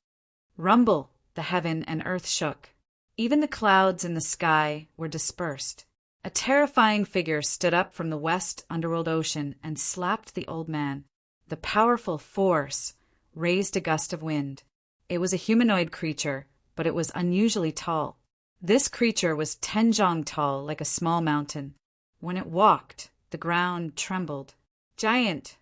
Rumble! The heaven and earth shook. Even the clouds in the sky were dispersed. A terrifying figure stood up from the west underworld ocean and slapped the old man. The powerful force raised a gust of wind. It was a humanoid creature, but it was unusually tall. This creature was 10 jong tall, like a small mountain. When it walked, the ground trembled. "Giant!"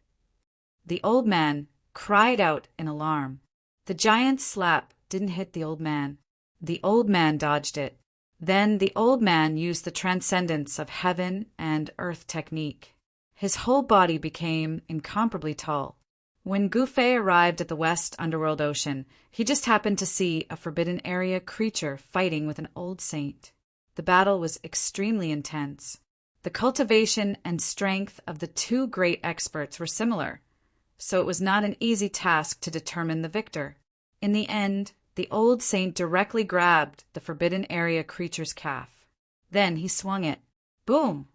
The old man cried out in alarm. The giant's slap didn't hit the old man. The old man dodged it. Then the old man used the transcendence of heaven and earth technique. His whole body became incomparably tall. When Gu Fei arrived at the west underworld ocean, he just happened to see a forbidden area creature fighting with an old saint. The battle was extremely intense. The cultivation and strength of the two great experts were similar, so it was not an easy task to determine the victor. In the end, the old saint directly grabbed the forbidden area creature's calf. Then he swung it. Boom!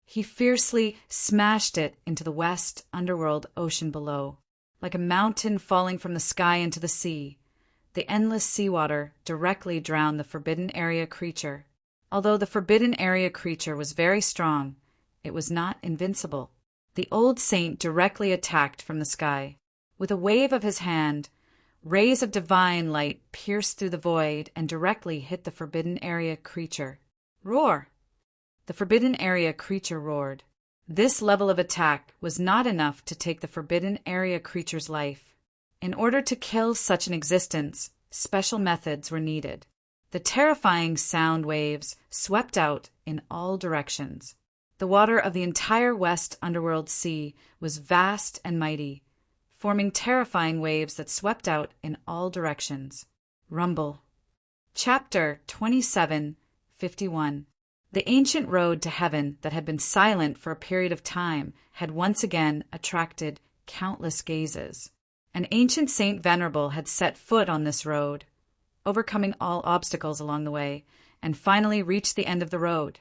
He fiercely smashed it into the west underworld ocean below. Like a mountain falling from the sky into the sea, the endless seawater directly drowned the forbidden area creature. Although the forbidden area creature was very strong, it was not invincible. The old saint directly attacked from the sky. With a wave of his hand, rays of divine light pierced through the void and directly hit the forbidden area creature. Roar! The forbidden area creature roared. This level of attack was not enough to take the forbidden area creature's life. In order to kill such an existence, special methods were needed. The terrifying sound waves swept out in all directions. The water of the entire west underworld sea was vast and mighty, forming terrifying waves that swept out in all directions. Rumble. Chapter 27:51. The ancient road to heaven that had been silent for a period of time had once again attracted countless gazes. An ancient Saint Venerable had set foot on this road, overcoming all obstacles along the way, and finally reached the end of the road.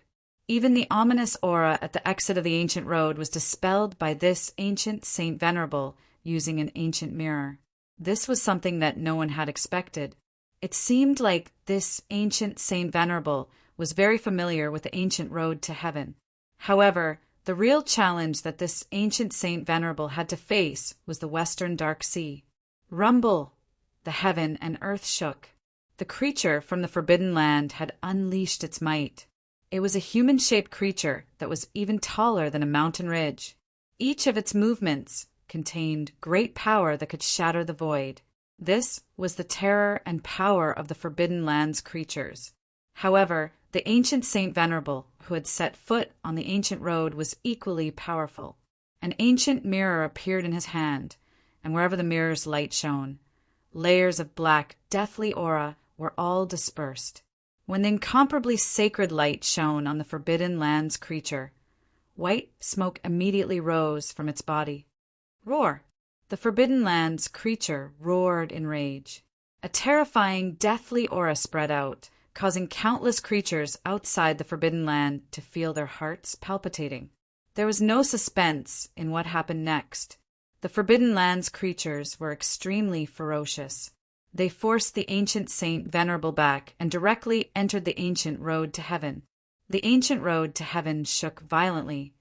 Even the ominous aura at the exit of the ancient road was dispelled by this ancient Saint Venerable using an ancient mirror. This was something that no one had expected. It seemed like this ancient Saint Venerable was very familiar with the ancient road to heaven. However, the real challenge that this ancient Saint Venerable had to face was the western dark sea. Rumble! The heaven and earth shook. The creature from the Forbidden Land had unleashed its might. It was a human-shaped creature that was even taller than a mountain ridge. Each of its movements contained great power that could shatter the void. This was the terror and power of the Forbidden Land's creatures. However, the ancient Saint Venerable, who had set foot on the ancient road, was equally powerful. An ancient mirror appeared in his hand, and wherever the mirror's light shone, layers of black, deathly aura were all dispersed. When the incomparably sacred light shone on the Forbidden Land's creature, white smoke immediately rose from its body. Roar! The Forbidden Land's creature roared in rage. A terrifying, deathly aura spread out, causing countless creatures outside the Forbidden Land to feel their hearts palpitating. There was no suspense in what happened next. The Forbidden Land's creatures were extremely ferocious. They forced the ancient Saint Venerable back and directly entered the ancient road to heaven. The ancient road to heaven shook violently,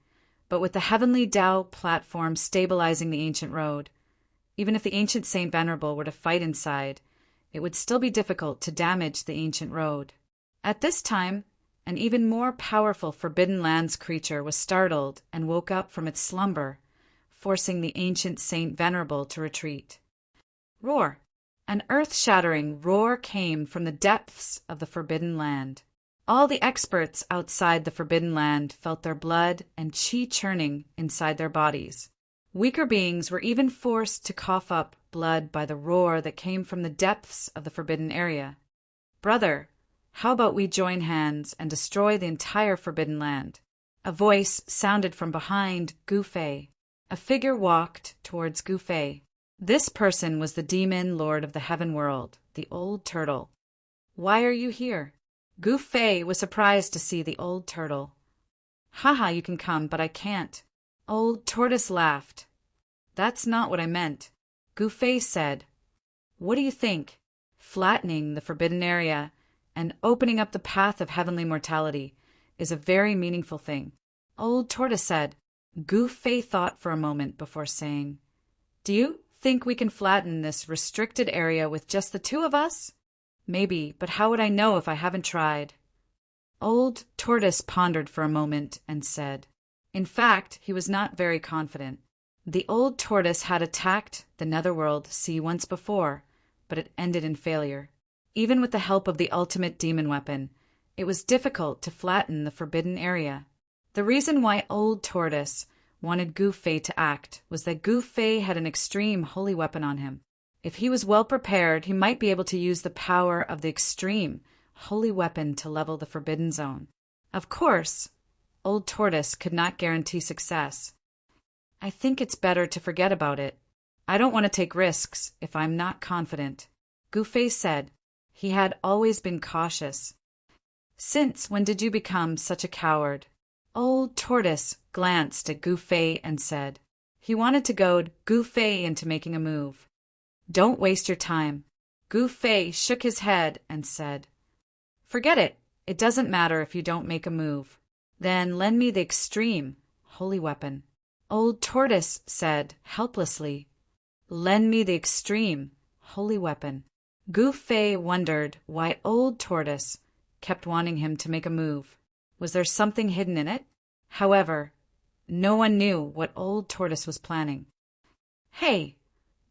but with the heavenly Tao platform stabilizing the ancient road, even if the ancient Saint Venerable were to fight inside, it would still be difficult to damage the ancient road. At this time, an even more powerful Forbidden Lands creature was startled and woke up from its slumber, forcing the ancient Saint Venerable to retreat. Roar! An earth-shattering roar came from the depths of the Forbidden Land. All the experts outside the Forbidden Land felt their blood and chi churning inside their bodies. Weaker beings were even forced to cough up blood by the roar that came from the depths of the forbidden area. Brother, how about we join hands and destroy the entire Forbidden Land? A voice sounded from behind Gu Fei. A figure walked towards Gu Fei. This person was the demon lord of the heaven world, the old turtle. Why are you here? Gu Fei was surprised to see the old turtle. Haha, you can come, but I can't. Old tortoise laughed. That's not what I meant. Gu Fei said, what do you think? Flattening the forbidden area and opening up the path of heavenly mortality is a very meaningful thing. Old tortoise said. Gu Fei thought for a moment before saying, do you think we can flatten this restricted area with just the two of us? Maybe, but how would I know if I haven't tried? Old Tortoise pondered for a moment and said, in fact, he was not very confident. The old tortoise had attacked the netherworld sea once before, but it ended in failure. Even with the help of the ultimate demon weapon, it was difficult to flatten the forbidden area. The reason why Old Tortoise wanted Gu Fei to act was that Gu Fei had an extreme holy weapon on him. If he was well prepared, he might be able to use the power of the extreme holy weapon to level the forbidden zone. Of course, Old Tortoise could not guarantee success. I think it's better to forget about it. I don't want to take risks if I'm not confident, Gu Fei said. He had always been cautious. Since when did you become such a coward? Old Tortoise glanced at Gu Fei and said. He wanted to goad Gu Fei into making a move. Don't waste your time. Gu Fei shook his head and said, forget it. It doesn't matter if you don't make a move. Then lend me the extreme holy weapon. Old Tortoise said helplessly, lend me the extreme holy weapon. Gu Fei wondered why Old Tortoise kept wanting him to make a move. Was there something hidden in it? However, no one knew what Old Tortoise was planning. Hey,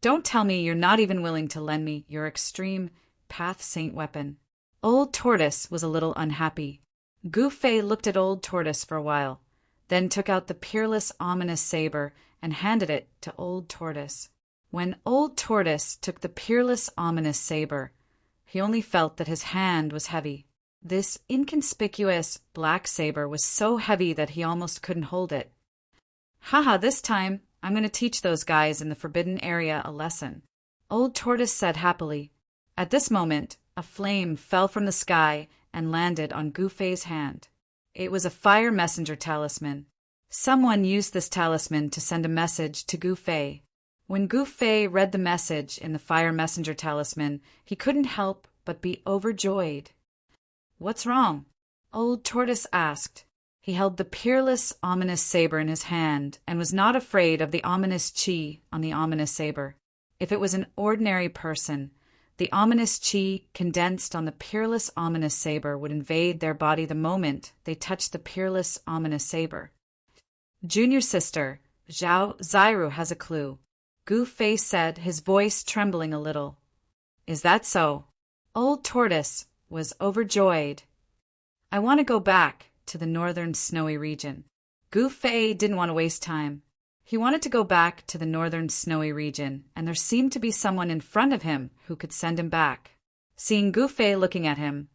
don't tell me you're not even willing to lend me your extreme Path Saint weapon. Old Tortoise was a little unhappy. Gu Fei looked at Old Tortoise for a while, then took out the peerless ominous saber and handed it to Old Tortoise. When Old Tortoise took the peerless ominous saber, he only felt that his hand was heavy. This inconspicuous black saber was so heavy that he almost couldn't hold it. Haha, this time I'm going to teach those guys in the forbidden area a lesson, Old Tortoise said happily. At this moment, a flame fell from the sky and landed on Gu Fei's hand. It was a fire messenger talisman. Someone used this talisman to send a message to Gu Fei. When Gu Fei read the message in the fire messenger talisman, he couldn't help but be overjoyed. "What's wrong?" Old Tortoise asked. He held the peerless, ominous saber in his hand and was not afraid of the ominous chi on the ominous saber. If it was an ordinary person, the ominous chi condensed on the peerless, ominous saber would invade their body the moment they touched the peerless, ominous saber. "Junior sister, Zhao Zairu has a clue," Gu Fei said, his voice trembling a little. "Is that so?" Old Tortoise was overjoyed. "I want to go back to the northern snowy region." Gu Fei didn't want to waste time. He wanted to go back to the northern snowy region, and there seemed to be someone in front of him who could send him back. Seeing Gu Fei looking at him,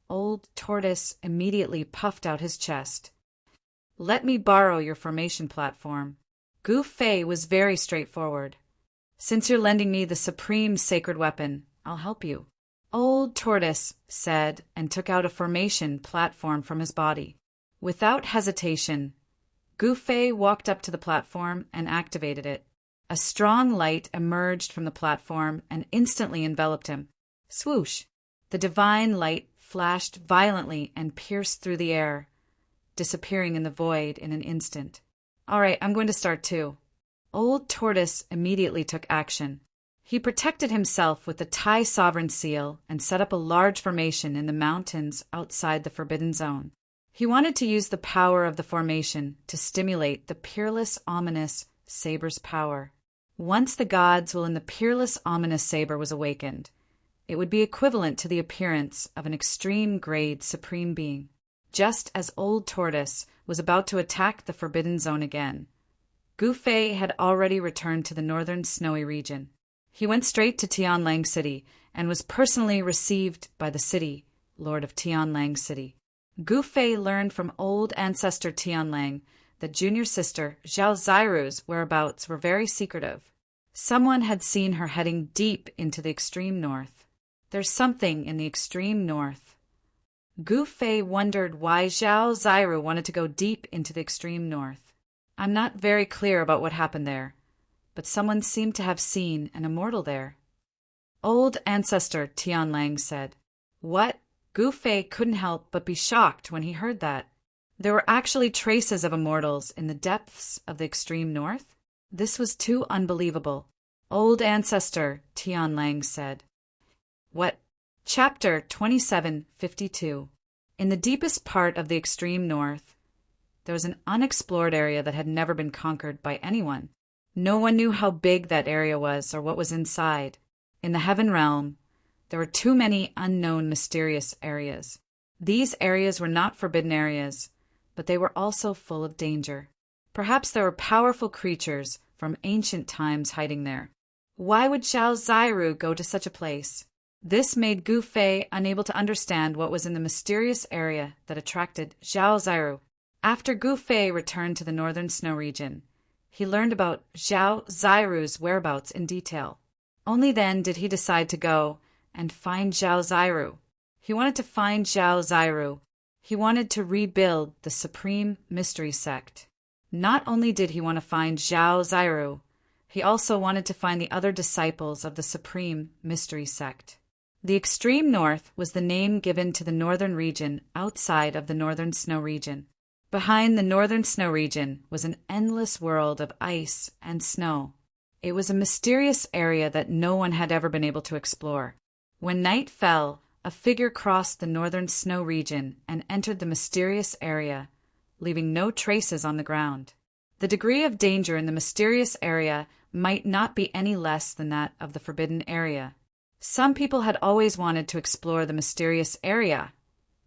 Old Tortoise immediately puffed out his chest. "Let me borrow your formation platform." Gu Fei was very straightforward. "Since you're lending me the supreme sacred weapon, I'll help you." Old Tortoise said and took out a formation platform from his body. Without hesitation, Gu Fei walked up to the platform and activated it. A strong light emerged from the platform and instantly enveloped him. Swoosh! The divine light flashed violently and pierced through the air, disappearing in the void in an instant. "All right, I'm going to start too." Old Tortoise immediately took action. He protected himself with the Tai Sovereign Seal and set up a large formation in the mountains outside the Forbidden Zone. He wanted to use the power of the formation to stimulate the peerless, ominous saber's power. Once the God's will in the peerless, ominous saber was awakened, it would be equivalent to the appearance of an extreme grade supreme being. Just as Old Tortoise was about to attack the Forbidden Zone again, Gu Fei had already returned to the northern snowy region. He went straight to Tianlang City and was personally received by the city, Lord of Tianlang City. Gu Fei learned from old ancestor Tianlang that junior sister Zhao Zairu's whereabouts were very secretive. Someone had seen her heading deep into the extreme north. There's something in the extreme north. Gu Fei wondered why Zhao Zairu wanted to go deep into the extreme north. I'm not very clear about what happened there, but someone seemed to have seen an immortal there. Old ancestor Tianlang said. What? Gu Fei couldn't help but be shocked when he heard that. There were actually traces of immortals in the depths of the extreme north? This was too unbelievable. Old ancestor Tianlang said. What? Chapter 2752. In the deepest part of the extreme north, there was an unexplored area that had never been conquered by anyone. No one knew how big that area was or what was inside. In the heaven realm, there were too many unknown mysterious areas. These areas were not forbidden areas, but they were also full of danger. Perhaps there were powerful creatures from ancient times hiding there. Why would Zhao Zairu go to such a place? This made Gu Fei unable to understand what was in the mysterious area that attracted Zhao Zairu. After Gu Fei returned to the northern snow region, he learned about Zhao Zairu's whereabouts in detail. Only then did he decide to go and find Zhao Zairu. He wanted to find Zhao Zairu. He wanted to rebuild the Supreme Mystery Sect. Not only did he want to find Zhao Zairu, he also wanted to find the other disciples of the Supreme Mystery Sect. The extreme north was the name given to the northern region outside of the northern snow region. Behind the northern snow region was an endless world of ice and snow. It was a mysterious area that no one had ever been able to explore. When night fell, a figure crossed the northern snow region and entered the mysterious area, leaving no traces on the ground. The degree of danger in the mysterious area might not be any less than that of the forbidden area. Some people had always wanted to explore the mysterious area,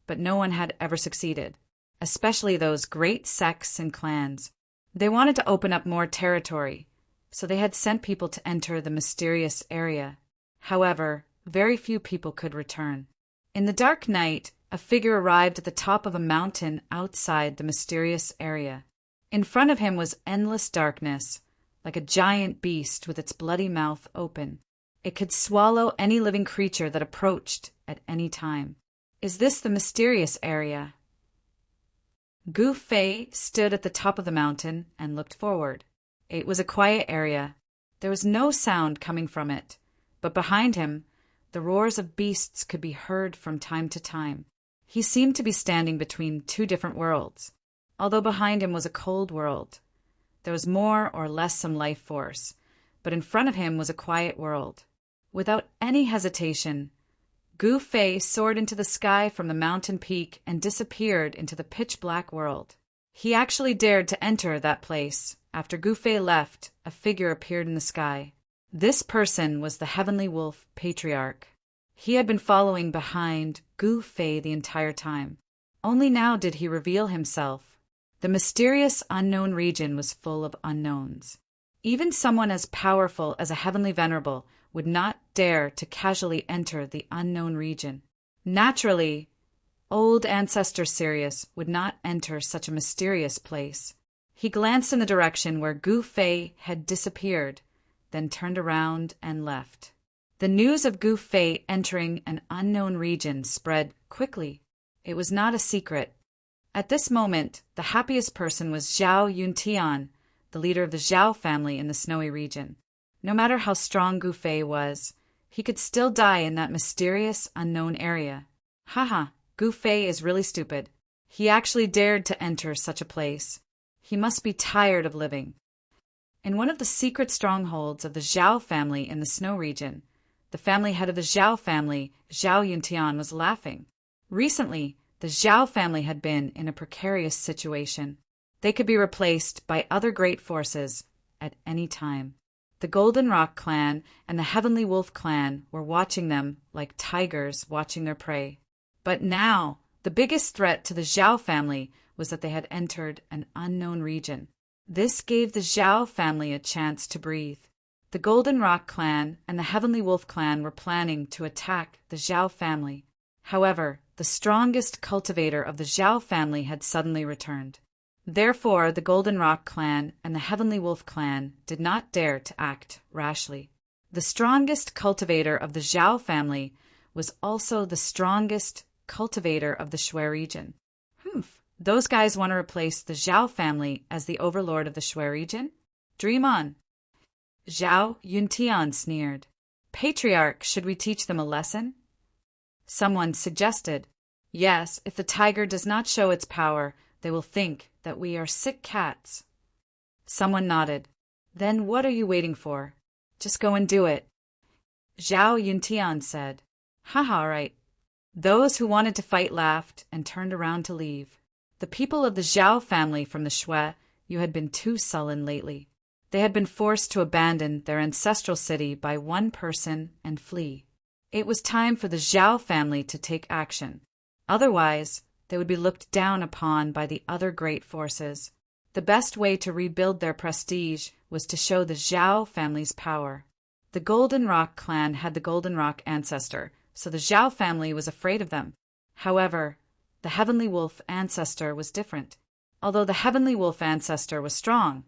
but no one had ever succeeded, especially those great sects and clans. They wanted to open up more territory, so they had sent people to enter the mysterious area. However, very few people could return. In the dark night, a figure arrived at the top of a mountain outside the mysterious area. In front of him was endless darkness, like a giant beast with its bloody mouth open. It could swallow any living creature that approached at any time. Is this the mysterious area? Gu Fei stood at the top of the mountain and looked forward. It was a quiet area. There was no sound coming from it, but behind him, the roars of beasts could be heard from time to time. He seemed to be standing between two different worlds, although behind him was a cold world. There was more or less some life force, but in front of him was a quiet world. Without any hesitation, Gu Fei soared into the sky from the mountain peak and disappeared into the pitch-black world. He actually dared to enter that place. After Gu Fei left, a figure appeared in the sky. This person was the Heavenly Wolf Patriarch. He had been following behind Gu Fei the entire time. Only now did he reveal himself. The mysterious unknown region was full of unknowns. Even someone as powerful as a Heavenly Venerable would not dare to casually enter the unknown region. Naturally, old Ancestor Sirius would not enter such a mysterious place. He glanced in the direction where Gu Fei had disappeared, then turned around and left. The news of Gu Fei entering an unknown region spread quickly. It was not a secret. At this moment, the happiest person was Zhao Yuntian, the leader of the Zhao family in the snowy region. No matter how strong Gu Fei was, he could still die in that mysterious, unknown area. Haha, Gu Fei is really stupid. He actually dared to enter such a place. He must be tired of living. In one of the secret strongholds of the Zhao family in the snow region, the family head of the Zhao family, Zhao Yuntian, was laughing. Recently, the Zhao family had been in a precarious situation. They could be replaced by other great forces at any time. The Golden Rock clan and the Heavenly Wolf clan were watching them like tigers watching their prey. But now, the biggest threat to the Zhao family was that they had entered an unknown region. This gave the Zhao family a chance to breathe. The Golden Rock clan and the Heavenly Wolf clan were planning to attack the Zhao family. However, the strongest cultivator of the Zhao family had suddenly returned. Therefore, the Golden Rock clan and the Heavenly Wolf clan did not dare to act rashly. The strongest cultivator of the Zhao family was also the strongest cultivator of the Shui region. Those guys want to replace the Zhao family as the overlord of the Shui region? Dream on. Zhao Yuntian sneered. Patriarch, should we teach them a lesson? Someone suggested. Yes, if the tiger does not show its power, they will think that we are sick cats. Someone nodded. Then what are you waiting for? Just go and do it. Zhao Yuntian said. Haha, right. Those who wanted to fight laughed and turned around to leave. The people of the Zhao family from the Shui, you had been too sullen lately. They had been forced to abandon their ancestral city by one person and flee. It was time for the Zhao family to take action. Otherwise, they would be looked down upon by the other great forces. The best way to rebuild their prestige was to show the Zhao family's power. The Golden Rock clan had the Golden Rock ancestor, so the Zhao family was afraid of them. However, the Heavenly Wolf ancestor was different. Although the Heavenly Wolf ancestor was strong,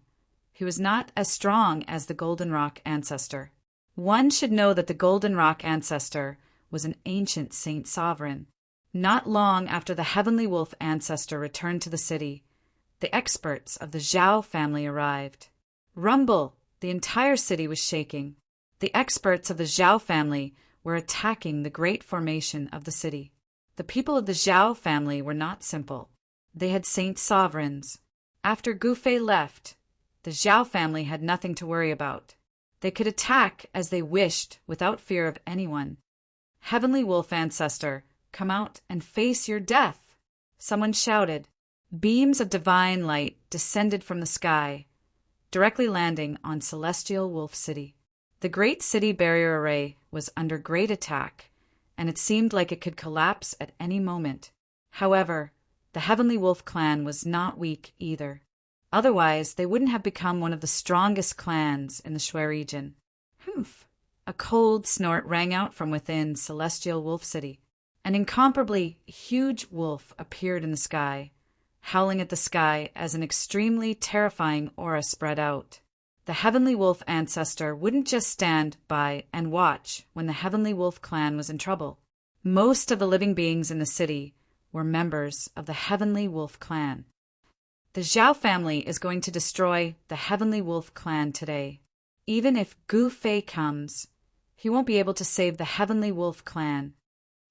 he was not as strong as the Golden Rock ancestor. One should know that the Golden Rock ancestor was an ancient saint sovereign. Not long after the Heavenly Wolf ancestor returned to the city, the experts of the Zhao family arrived. Rumble! The entire city was shaking. The experts of the Zhao family were attacking the great formation of the city. The people of the Zhao family were not simple. They had saint sovereigns. After Gu Fei left, the Zhao family had nothing to worry about. They could attack as they wished without fear of anyone. Heavenly Wolf ancestor, come out and face your death! Someone shouted. Beams of divine light descended from the sky, directly landing on Celestial Wolf City. The great city barrier array was under great attack, and it seemed like it could collapse at any moment. However, the Heavenly Wolf clan was not weak either. Otherwise, they wouldn't have become one of the strongest clans in the Shui region. Humph! A cold snort rang out from within Celestial Wolf City. An incomparably huge wolf appeared in the sky, howling at the sky as an extremely terrifying aura spread out. The Heavenly Wolf ancestor wouldn't just stand by and watch when the Heavenly Wolf clan was in trouble. Most of the living beings in the city were members of the Heavenly Wolf clan. The Zhao family is going to destroy the Heavenly Wolf clan today. Even if Gu Fei comes, he won't be able to save the Heavenly Wolf clan.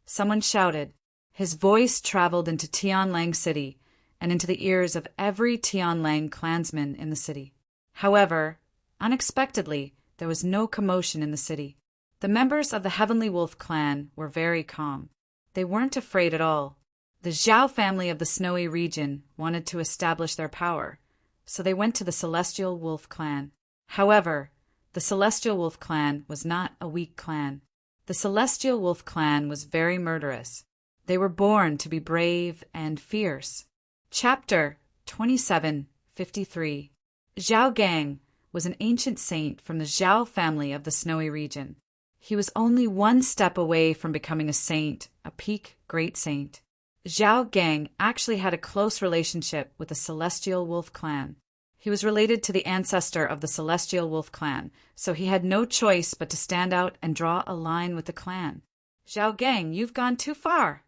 Someone shouted. His voice traveled into Tianlang City and into the ears of every Tianlang clansman in the city. However, unexpectedly, there was no commotion in the city. The members of the Heavenly Wolf clan were very calm. They weren't afraid at all. The Zhao family of the Snowy region wanted to establish their power, so they went to the Celestial Wolf clan. However, the Celestial Wolf clan was not a weak clan. The Celestial Wolf clan was very murderous. They were born to be brave and fierce. Chapter 27:53. Zhao Gang was an ancient saint from the Zhao family of the Snowy region. He was only one step away from becoming a saint, a peak great saint. Zhao Gang actually had a close relationship with the Celestial Wolf clan. He was related to the ancestor of the Celestial Wolf clan, so he had no choice but to stand out and draw a line with the clan. Zhao Gang, you've gone too far.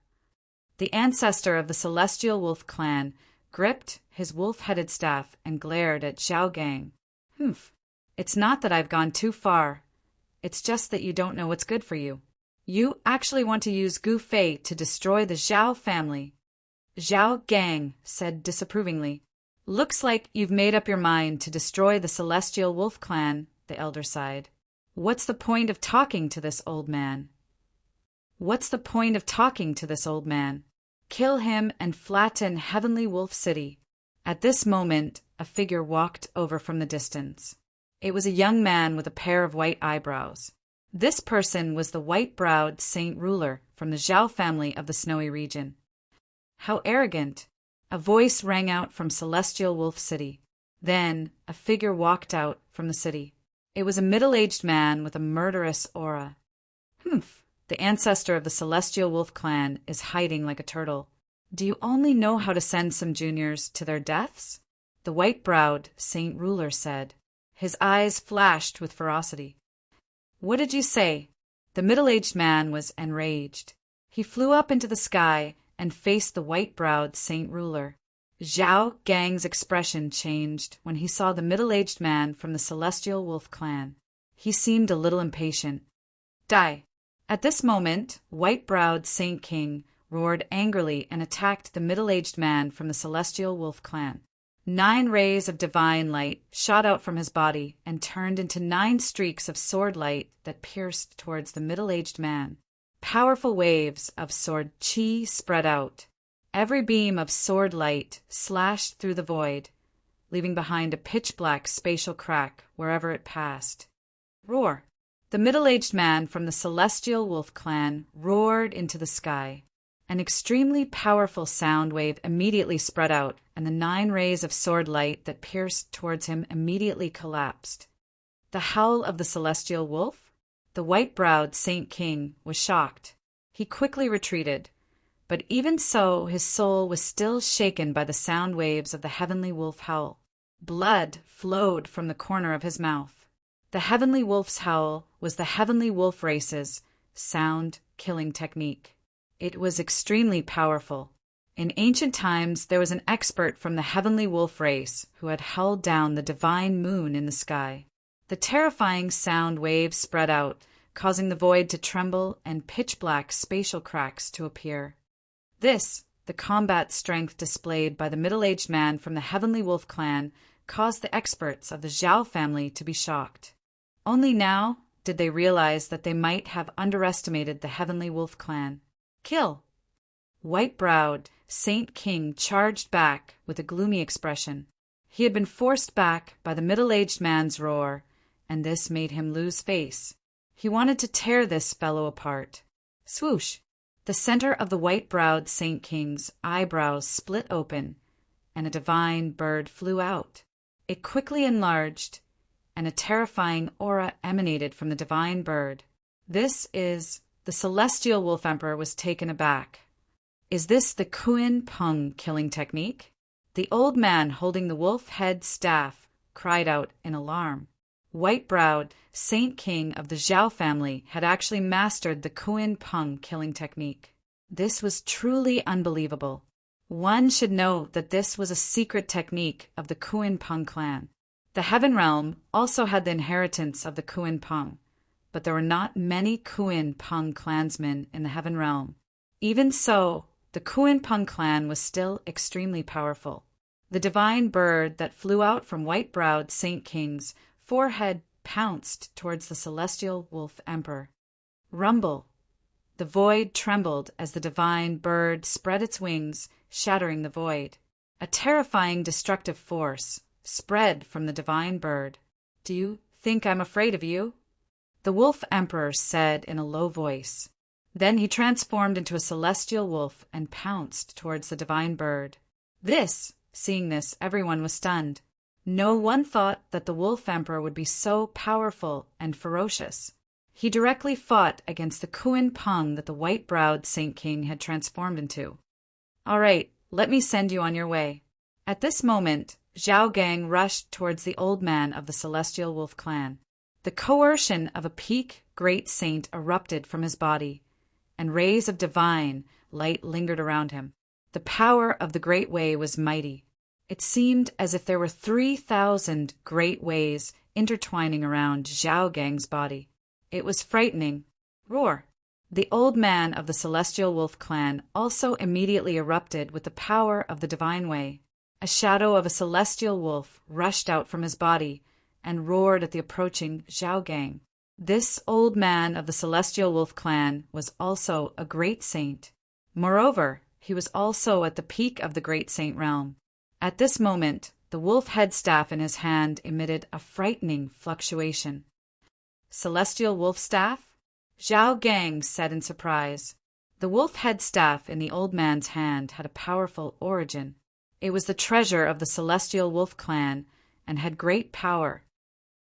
The ancestor of the Celestial Wolf clan gripped his wolf-headed staff and glared at Zhao Gang. It's not that I've gone too far. It's just that you don't know what's good for you. You actually want to use Gu Fei to destroy the Zhao family. Zhao Gang said disapprovingly. Looks like you've made up your mind to destroy the Celestial Wolf clan, the elder sighed. What's the point of talking to this old man? Kill him and flatten Heavenly Wolf City. At this moment, a figure walked over from the distance. It was a young man with a pair of white eyebrows. This person was the white-browed saint ruler from the Zhao family of the Snowy region. How arrogant! A voice rang out from Celestial Wolf City. Then a figure walked out from the city. It was a middle-aged man with a murderous aura. The ancestor of the Celestial Wolf clan is hiding like a turtle. Do you only know how to send some juniors to their deaths? The white-browed saint ruler said. His eyes flashed with ferocity. What did you say? The middle-aged man was enraged. He flew up into the sky and faced the white-browed saint ruler. Zhao Gang's expression changed when he saw the middle-aged man from the Celestial Wolf clan. He seemed a little impatient. Die! At this moment, white-browed Saint King roared angrily and attacked the middle-aged man from the Celestial Wolf clan. 9 rays of divine light shot out from his body and turned into 9 streaks of sword light that pierced towards the middle-aged man. Powerful waves of sword chi spread out. Every beam of sword light slashed through the void, leaving behind a pitch-black spatial crack wherever it passed. Roar! The middle-aged man from the Celestial Wolf clan roared into the sky. An extremely powerful sound wave immediately spread out, and the 9 rays of sword light that pierced towards him immediately collapsed. The howl of the Celestial Wolf? The white-browed Saint King was shocked. He quickly retreated, but even so his soul was still shaken by the sound waves of the Heavenly Wolf howl. Blood flowed from the corner of his mouth. The Heavenly Wolf's howl was the Heavenly Wolf race's sound-killing technique. It was extremely powerful. In ancient times, there was an expert from the Heavenly Wolf race who had held down the divine moon in the sky. The terrifying sound waves spread out, causing the void to tremble and pitch-black spatial cracks to appear. This, the combat strength displayed by the middle-aged man from the Heavenly Wolf clan, caused the experts of the Zhao family to be shocked. Only now did they realize that they might have underestimated the Heavenly Wolf clan. Kill! White-browed Saint King charged back with a gloomy expression. He had been forced back by the middle-aged man's roar, and this made him lose face. He wanted to tear this fellow apart. Swoosh! The center of the white-browed Saint King's eyebrows split open, and a divine bird flew out. It quickly enlarged, and a terrifying aura emanated from the divine bird. The Celestial Wolf Emperor was taken aback. Is this the Kuan Peng killing technique? The old man holding the wolf head staff cried out in alarm. White-browed Saint King of the Zhao family had actually mastered the Kuan Peng killing technique. This was truly unbelievable. One should know that this was a secret technique of the Kuin Pung clan. The Heaven Realm also had the inheritance of the Kuin Pung, but there were not many Kuin Pung clansmen in the Heaven Realm. Even so, the Kuin Pung clan was still extremely powerful. The divine bird that flew out from white-browed Saint King's forehead pounced towards the celestial wolf emperor. Rumble! The void trembled as the divine bird spread its wings, shattering the void. A terrifying destructive force spread from the divine bird. "Do you think I'm afraid of you?" the wolf emperor said in a low voice. Then he transformed into a celestial wolf and pounced towards the divine bird. Seeing this, everyone was stunned. No one thought that the wolf emperor would be so powerful and ferocious. He directly fought against the Kuin Pung that the white-browed Saint King had transformed into. "All right, let me send you on your way." At this moment, Zhao Gang rushed towards the old man of the celestial wolf clan. The coercion of a peak great saint erupted from his body, and rays of divine light lingered around him. The power of the Great Way was mighty. It seemed as if there were 3,000 great ways intertwining around Zhao Gang's body. It was frightening. Roar! The old man of the celestial wolf clan also immediately erupted with the power of the divine way. A shadow of a celestial wolf rushed out from his body and roared at the approaching Zhao Gang. This old man of the celestial wolf clan was also a great saint. Moreover, he was also at the peak of the great saint realm. At this moment, the wolf headstaff in his hand emitted a frightening fluctuation. "Celestial wolf staff?" Zhao Gang said in surprise. The wolf headstaff in the old man's hand had a powerful origin. It was the treasure of the celestial wolf clan and had great power.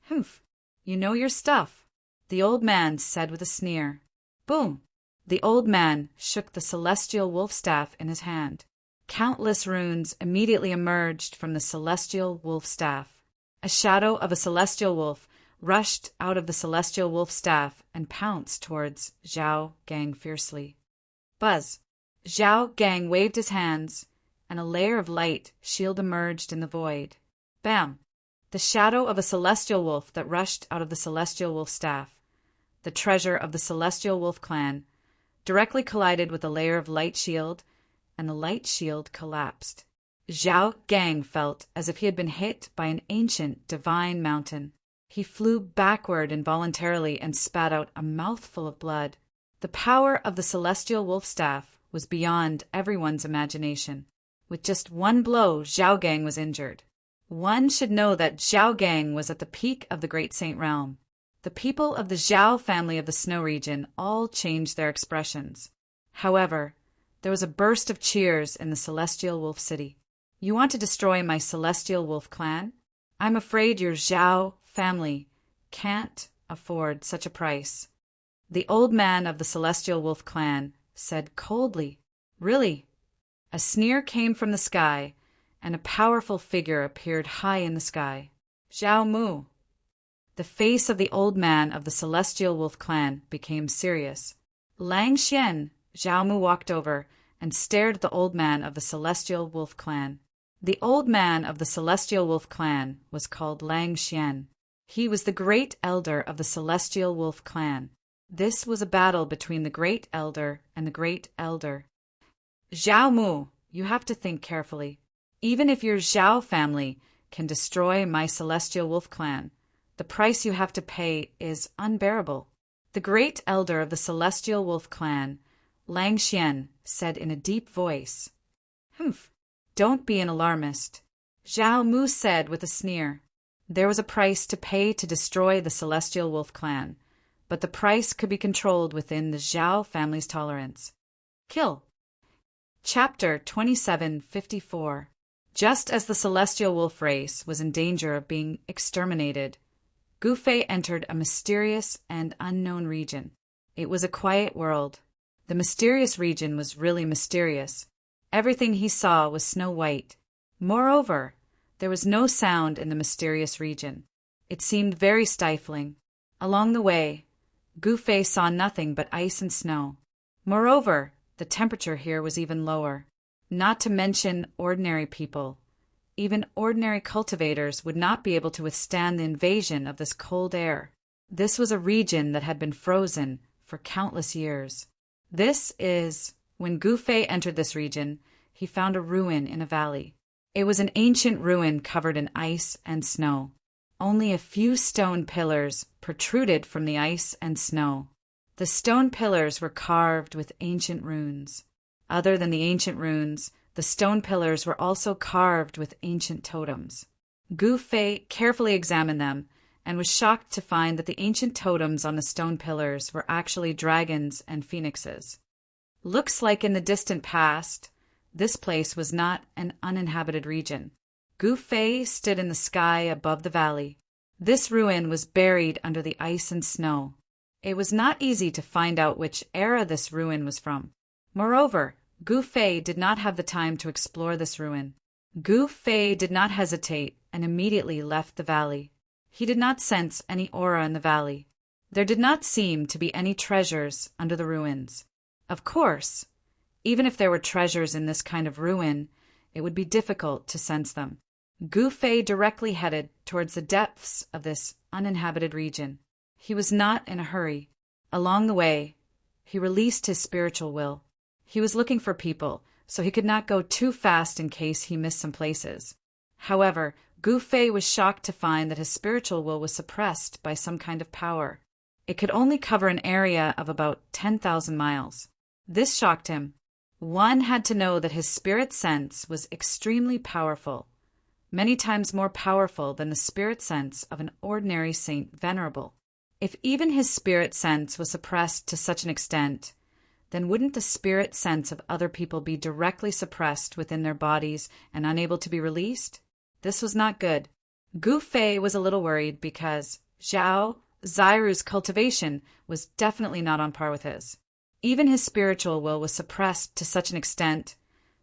"Humph, you know your stuff," the old man said with a sneer. Boom! The old man shook the celestial wolf staff in his hand. Countless runes immediately emerged from the celestial wolf staff. A shadow of a celestial wolf rushed out of the celestial wolf staff and pounced towards Zhao Gang fiercely. Buzz! Zhao Gang waved his hands, and a layer of light shield emerged in the void. Bam! The shadow of a celestial wolf that rushed out of the celestial wolf staff, the treasure of the celestial wolf clan, directly collided with a layer of light shield, and the light shield collapsed. Zhao Gang felt as if he had been hit by an ancient divine mountain. He flew backward involuntarily and spat out a mouthful of blood. The power of the celestial wolf staff was beyond everyone's imagination. With just one blow, Zhao Gang was injured. One should know that Zhao Gang was at the peak of the Great Saint Realm. The people of the Zhao family of the Snow region all changed their expressions. However, there was a burst of cheers in the Celestial Wolf City. "You want to destroy my Celestial Wolf clan? I'm afraid your Zhao family can't afford such a price." The old man of the Celestial Wolf clan said coldly, "Really?" A sneer came from the sky, and a powerful figure appeared high in the sky. "Zhao Mu." The face of the old man of the Celestial Wolf clan became serious. "Lang Xian." Zhao Mu walked over and stared at the old man of the Celestial Wolf clan. The old man of the Celestial Wolf clan was called Lang Xian. He was the great elder of the Celestial Wolf clan. This was a battle between the great elder and the great elder. "Zhao Mu, you have to think carefully. Even if your Zhao family can destroy my Celestial Wolf clan, the price you have to pay is unbearable." The great elder of the Celestial Wolf clan, Lang Xian, said in a deep voice. "Humph, don't be an alarmist," Zhao Mu said with a sneer. There was a price to pay to destroy the Celestial Wolf clan, but the price could be controlled within the Zhao family's tolerance. Kill. Chapter 2754. Just as the Celestial Wolf race was in danger of being exterminated, Gu Fei entered a mysterious and unknown region. It was a quiet world. The mysterious region was really mysterious. Everything he saw was snow white. Moreover, there was no sound in the mysterious region. It seemed very stifling. Along the way, Gu Fei saw nothing but ice and snow. Moreover, the temperature here was even lower. not to mention ordinary people. Even ordinary cultivators would not be able to withstand the invasion of this cold air. This was a region that had been frozen for countless years. When Gu Fei entered this region, he found a ruin in a valley. It was an ancient ruin covered in ice and snow. Only a few stone pillars protruded from the ice and snow. The stone pillars were carved with ancient runes. Other than the ancient runes, the stone pillars were also carved with ancient totems. Gu Fei carefully examined them and was shocked to find that the ancient totems on the stone pillars were actually dragons and phoenixes. Looks like in the distant past, this place was not an uninhabited region. Gu Fei stood in the sky above the valley. This ruin was buried under the ice and snow. It was not easy to find out which era this ruin was from. Moreover, Gu Fei did not have the time to explore this ruin. Gu Fei did not hesitate and immediately left the valley. He did not sense any aura in the valley. There did not seem to be any treasures under the ruins. Of course, even if there were treasures in this kind of ruin, it would be difficult to sense them. Gu Fei directly headed towards the depths of this uninhabited region. He was not in a hurry. Along the way, he released his spiritual will. He was looking for people, so he could not go too fast in case he missed some places. However, Gu Fei was shocked to find that his spiritual will was suppressed by some kind of power. It could only cover an area of about 10,000 miles. This shocked him. One had to know that his spirit sense was extremely powerful, many times more powerful than the spirit sense of an ordinary Saint Venerable. If even his spirit sense was suppressed to such an extent, then wouldn't the spirit sense of other people be directly suppressed within their bodies and unable to be released? This was not good. Gu Fei was a little worried because Zhao Zairu's cultivation was definitely not on par with his. Even his spiritual will was suppressed to such an extent,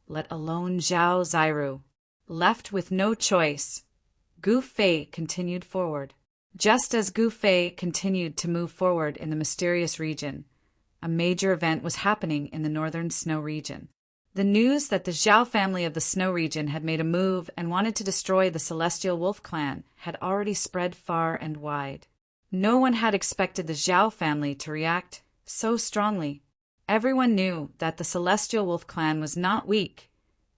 let alone Zhao Zairu. Left with no choice, Gu Fei continued forward. Just as Gu Fei continued to move forward in the mysterious region, a major event was happening in the northern snow region. The news that the Zhao family of the snow region had made a move and wanted to destroy the Celestial Wolf clan had already spread far and wide. No one had expected the Zhao family to react so strongly. Everyone knew that the Celestial Wolf clan was not weak,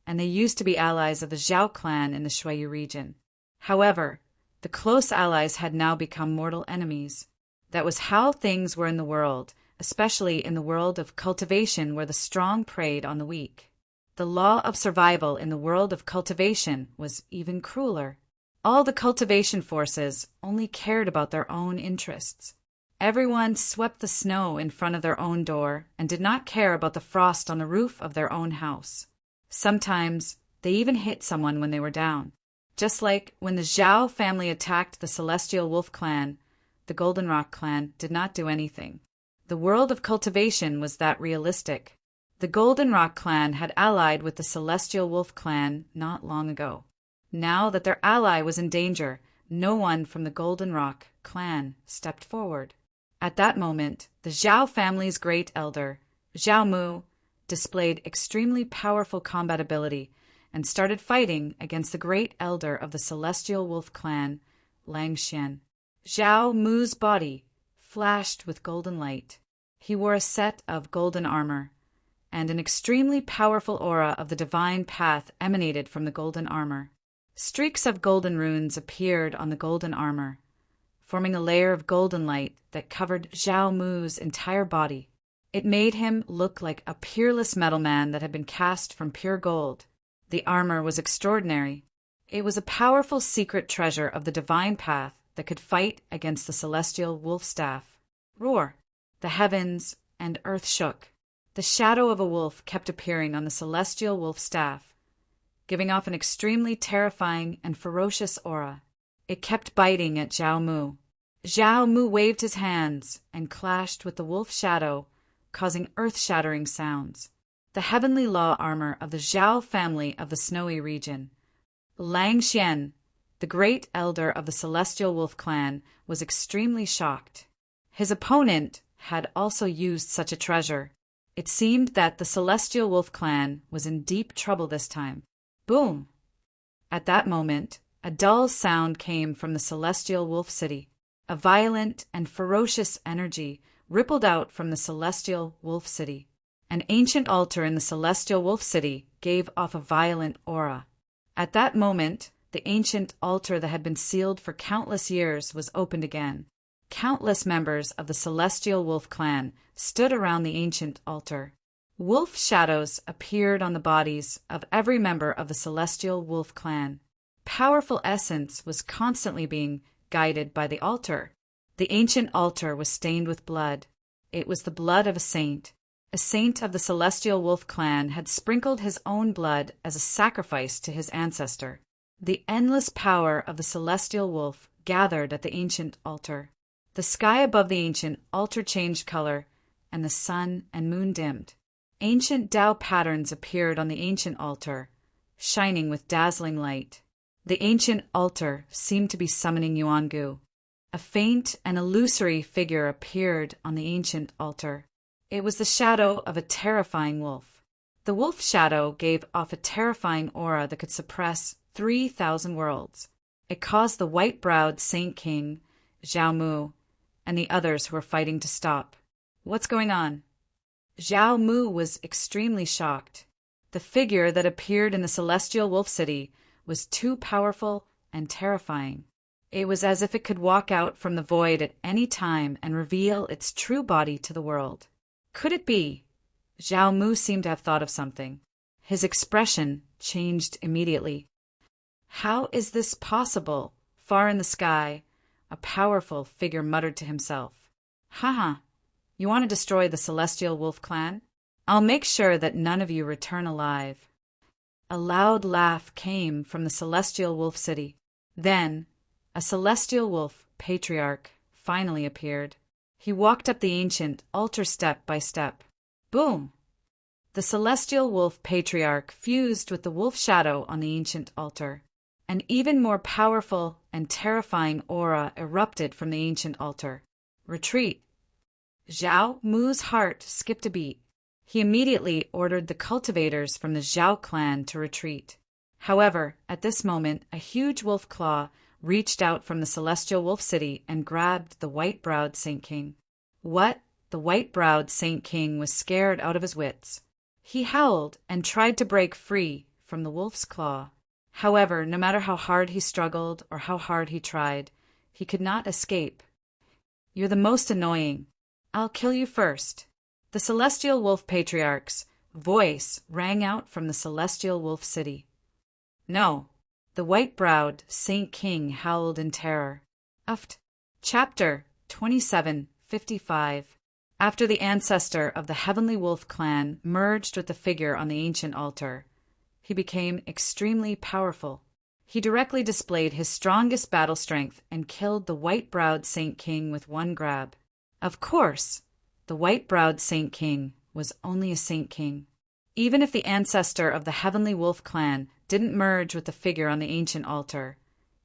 and they used to be allies of the Zhao clan in the Shuiyu region. However, the close allies had now become mortal enemies. That was how things were in the world, especially in the world of cultivation where the strong preyed on the weak. The law of survival in the world of cultivation was even crueler. All the cultivation forces only cared about their own interests. Everyone swept the snow in front of their own door and did not care about the frost on the roof of their own house. Sometimes they even hit someone when they were down. Just like when the Zhao family attacked the Celestial Wolf clan, the Golden Rock clan did not do anything. The world of cultivation was that realistic. The Golden Rock clan had allied with the Celestial Wolf clan not long ago. Now that their ally was in danger, no one from the Golden Rock clan stepped forward. At that moment, the Zhao family's great elder, Zhao Mu, displayed extremely powerful combat ability and started fighting against the great elder of the Celestial Wolf clan, Lang Xian. Zhao Mu's body flashed with golden light. He wore a set of golden armor, and an extremely powerful aura of the divine path emanated from the golden armor. Streaks of golden runes appeared on the golden armor, forming a layer of golden light that covered Zhao Mu's entire body. It made him look like a peerless metal man that had been cast from pure gold. The armor was extraordinary. It was a powerful secret treasure of the divine path that could fight against the celestial wolf staff. Roar! The heavens and earth shook. The shadow of a wolf kept appearing on the celestial wolf staff, giving off an extremely terrifying and ferocious aura. It kept biting at Zhao Mu. Zhao Mu waved his hands and clashed with the wolf shadow, causing earth-shattering sounds. The heavenly law armor of the Zhao family of the snowy region. Lang Xian, the great elder of the Celestial Wolf clan, was extremely shocked. His opponent had also used such a treasure. It seemed that the Celestial Wolf clan was in deep trouble this time. Boom! At that moment, a dull sound came from the Celestial Wolf City. A violent and ferocious energy rippled out from the Celestial Wolf City. An ancient altar in the Celestial Wolf City gave off a violent aura. At that moment, the ancient altar that had been sealed for countless years was opened again. Countless members of the Celestial Wolf clan stood around the ancient altar. Wolf shadows appeared on the bodies of every member of the Celestial Wolf clan. Powerful essence was constantly being guided by the altar. The ancient altar was stained with blood. It was the blood of a saint. A saint of the Celestial Wolf clan had sprinkled his own blood as a sacrifice to his ancestor. The endless power of the Celestial Wolf gathered at the ancient altar. The sky above the ancient altar changed color, and the sun and moon dimmed. Ancient Tao patterns appeared on the ancient altar, shining with dazzling light. The ancient altar seemed to be summoning Yuan-Gu. A faint and illusory figure appeared on the ancient altar. It was the shadow of a terrifying wolf. The wolf shadow gave off a terrifying aura that could suppress 3,000 worlds. It caused the white-browed Saint King, Zhao Mu, and the others who were fighting to stop. What's going on? Zhao Mu was extremely shocked. The figure that appeared in the Celestial Wolf City was too powerful and terrifying. It was as if it could walk out from the void at any time and reveal its true body to the world. Could it be? Zhao Mu seemed to have thought of something. His expression changed immediately. How is this possible? Far in the sky, a powerful figure muttered to himself. Haha, you want to destroy the Celestial Wolf clan? I'll make sure that none of you return alive. A loud laugh came from the Celestial Wolf City. Then, a Celestial Wolf patriarch finally appeared. He walked up the ancient altar step by step. Boom! The Celestial Wolf patriarch fused with the wolf shadow on the ancient altar. An even more powerful and terrifying aura erupted from the ancient altar. Retreat! Zhao Mu's heart skipped a beat. He immediately ordered the cultivators from the Zhao clan to retreat. However, at this moment, a huge wolf claw reached out from the Celestial Wolf City and grabbed the white-browed Saint King. What? The white-browed Saint King was scared out of his wits. He howled and tried to break free from the wolf's claw. However, no matter how hard he struggled or how hard he tried, he could not escape. You're the most annoying. I'll kill you first. The Celestial Wolf Patriarch's voice rang out from the Celestial Wolf City. No. The white-browed Saint King howled in terror. Uft. Chapter 2755. After the ancestor of the Heavenly Wolf clan merged with the figure on the ancient altar, he became extremely powerful. He directly displayed his strongest battle strength and killed the white-browed Saint King with one grab. Of course, the white-browed Saint King was only a Saint King. Even if the ancestor of the Heavenly Wolf clan didn't merge with the figure on the ancient altar,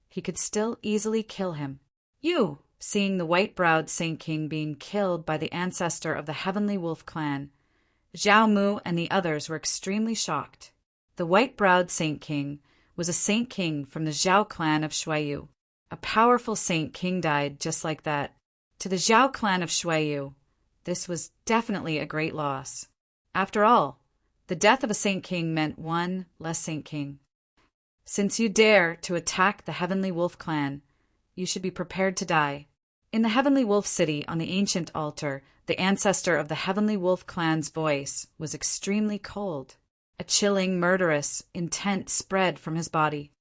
he could still easily kill him. You! Seeing the white-browed Saint King being killed by the ancestor of the Heavenly Wolf clan, Zhao Mu and the others were extremely shocked. The white-browed Saint King was a Saint King from the Zhao clan of Shuiyu. A powerful Saint King died just like that. To the Zhao clan of Shuiyu, this was definitely a great loss. After all, the death of a Saint King meant one less Saint King. Since you dare to attack the Heavenly Wolf clan, you should be prepared to die. In the Heavenly Wolf City on the ancient altar, the ancestor of the Heavenly Wolf clan's voice was extremely cold. A chilling, murderous intent spread from his body.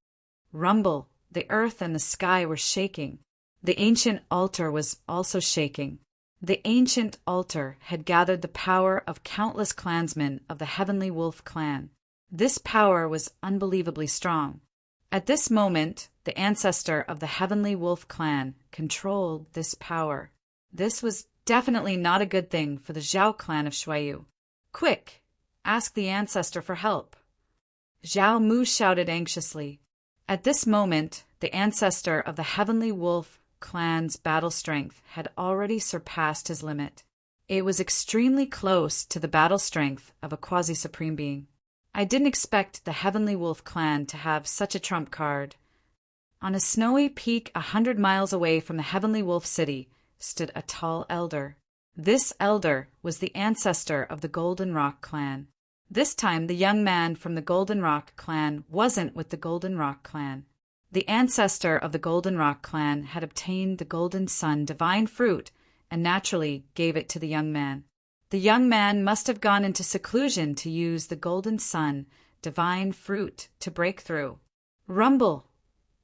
Rumble, the earth and the sky were shaking. The ancient altar was also shaking. The ancient altar had gathered the power of countless clansmen of the Heavenly Wolf clan. This power was unbelievably strong. At this moment, the ancestor of the Heavenly Wolf clan controlled this power. This was definitely not a good thing for the Zhao clan of Shuiyu. Quick! Ask the ancestor for help. Zhao Mu shouted anxiously. At this moment, the ancestor of the Heavenly Wolf clan's battle strength had already surpassed his limit. It was extremely close to the battle strength of a quasi-supreme being. I didn't expect the Heavenly Wolf clan to have such a trump card. On a snowy peak 100 miles away from the Heavenly Wolf City stood a tall elder. This elder was the ancestor of the Golden Rock clan. This time the young man from the Golden Rock clan wasn't with the Golden Rock clan. The ancestor of the Golden Rock clan had obtained the Golden Sun divine fruit and naturally gave it to the young man. The young man must have gone into seclusion to use the Golden Sun divine fruit to break through. Rumble!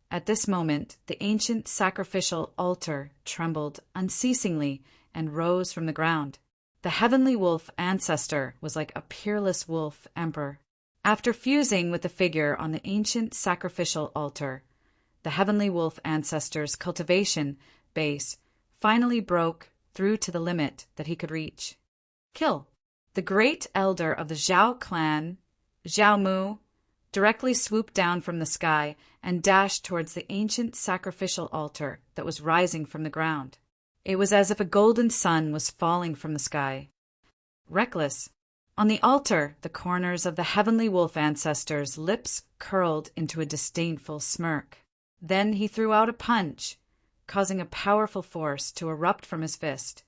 At this moment, the ancient sacrificial altar trembled unceasingly and rose from the ground. The Heavenly Wolf ancestor was like a peerless wolf emperor. After fusing with the figure on the ancient sacrificial altar, the Heavenly Wolf ancestor's cultivation base finally broke through to the limit that he could reach. Kill! The great elder of the Zhao clan, Zhao Mu, directly swooped down from the sky and dashed towards the ancient sacrificial altar that was rising from the ground. It was as if a golden sun was falling from the sky. Reckless. On the altar, the corners of the Heavenly Wolf ancestor's lips curled into a disdainful smirk. Then he threw out a punch, causing a powerful force to erupt from his fist.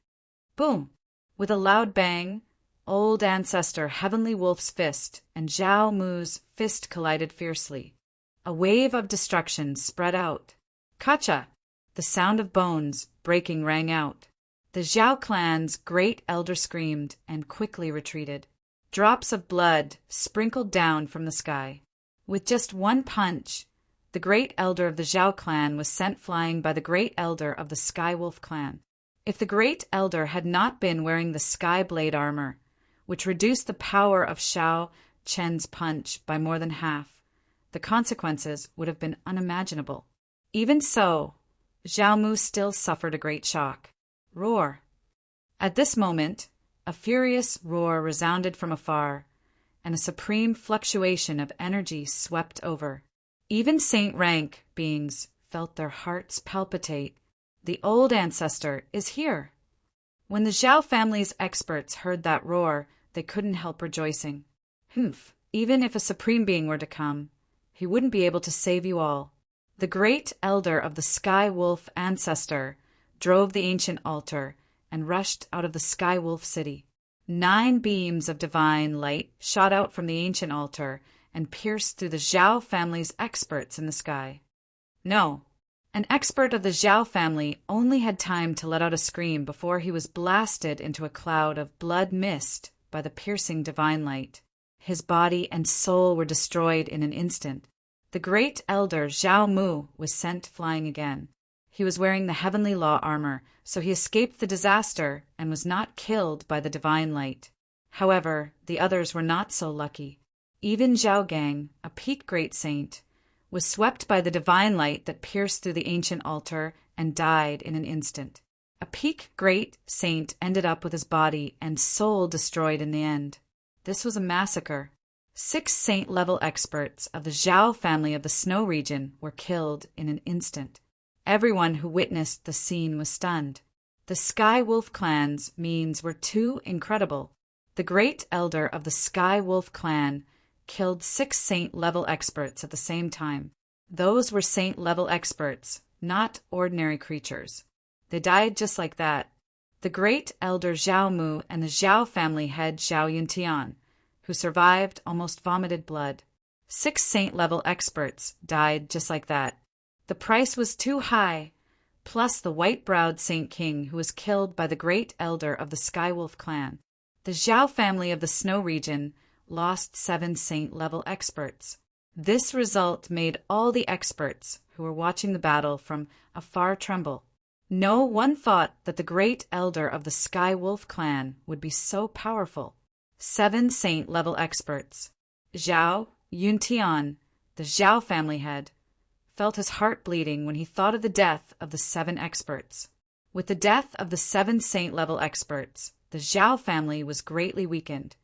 Boom! With a loud bang, old ancestor Heavenly Wolf's fist and Zhao Mu's fist collided fiercely. A wave of destruction spread out. Kacha! The sound of bones breaking rang out. The Zhao clan's great elder screamed and quickly retreated. Drops of blood sprinkled down from the sky. With just one punch, the great elder of the Zhao clan was sent flying by the great elder of the Sky Wolf clan. If the great elder had not been wearing the Sky Blade armor, which reduced the power of Shao Chen's punch by more than half, the consequences would have been unimaginable. Even so, Zhao Mu still suffered a great shock. Roar! At this moment, a furious roar resounded from afar, and a supreme fluctuation of energy swept over. Even saint-rank beings felt their hearts palpitate. The old ancestor is here. When the Zhao family's experts heard that roar, they couldn't help rejoicing. Humph! Even if a supreme being were to come, he wouldn't be able to save you all. The great elder of the Sky Wolf ancestor drove the ancient altar and rushed out of the Sky Wolf city. 9 beams of divine light shot out from the ancient altar and pierced through the Zhao family's experts in the sky. No, an expert of the Zhao family only had time to let out a scream before he was blasted into a cloud of blood mist by the piercing divine light. His body and soul were destroyed in an instant. The great elder Zhao Mu was sent flying again. He was wearing the heavenly law armor, so he escaped the disaster and was not killed by the divine light. However, the others were not so lucky. Even Zhao Gang, a peak great saint, was swept by the divine light that pierced through the ancient altar and died in an instant. A peak great saint ended up with his body and soul destroyed in the end. This was a massacre. 6 saint-level experts of the Zhao family of the Snow region were killed in an instant. Everyone who witnessed the scene was stunned. The Sky Wolf clan's means were too incredible. The great elder of the Sky Wolf clan killed 6 saint-level experts at the same time. Those were saint-level experts, not ordinary creatures. They died just like that. The great elder Zhao Mu and the Zhao family head Zhao Yuntian, who survived, almost vomited blood. 6 saint-level experts died just like that. The price was too high, plus the white-browed Saint King who was killed by the great elder of the Skywolf clan. The Zhao family of the Snow region lost 7 saint-level experts. This result made all the experts who were watching the battle from afar tremble. No one thought that the great elder of the Skywolf clan would be so powerful. 7 saint-level experts. Zhao Yuntian, the Zhao family head, felt his heart bleeding when he thought of the death of the 7 experts. With the death of the 7 saint-level experts, the Zhao family was greatly weakened.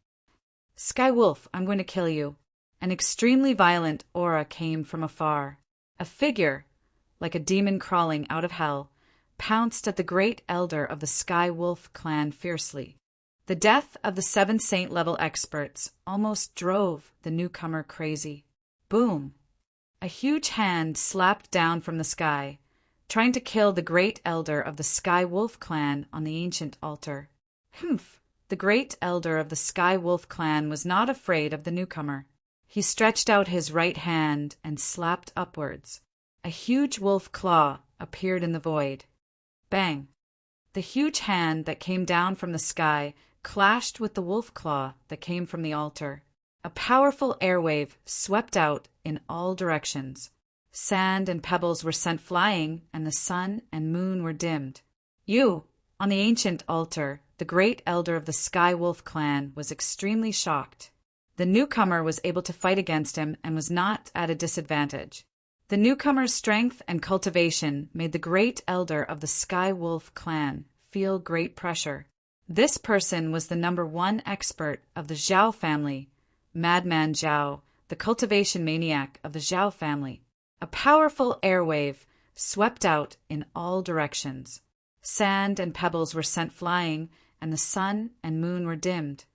Skywolf, I'm going to kill you. An extremely violent aura came from afar. A figure, like a demon crawling out of hell, pounced at the great elder of the Skywolf clan fiercely. The death of the 7 saint-level experts almost drove the newcomer crazy. Boom! A huge hand slapped down from the sky, trying to kill the great elder of the Sky Wolf clan on the ancient altar. Humph! The great elder of the Sky Wolf clan was not afraid of the newcomer. He stretched out his right hand and slapped upwards. A huge wolf claw appeared in the void. Bang! The huge hand that came down from the sky clashed with the wolf claw that came from the altar. A powerful airwave swept out in all directions. Sand and pebbles were sent flying, and the sun and moon were dimmed. On the ancient altar, the great elder of the Sky Wolf clan was extremely shocked. The newcomer was able to fight against him and was not at a disadvantage. The newcomer's strength and cultivation made the great elder of the Sky Wolf clan feel great pressure. This person was the #1 expert of the Zhao family, Madman Zhao, the cultivation maniac of the Zhao family. A powerful airwave swept out in all directions. Sand and pebbles were sent flying, and the sun and moon were dimmed.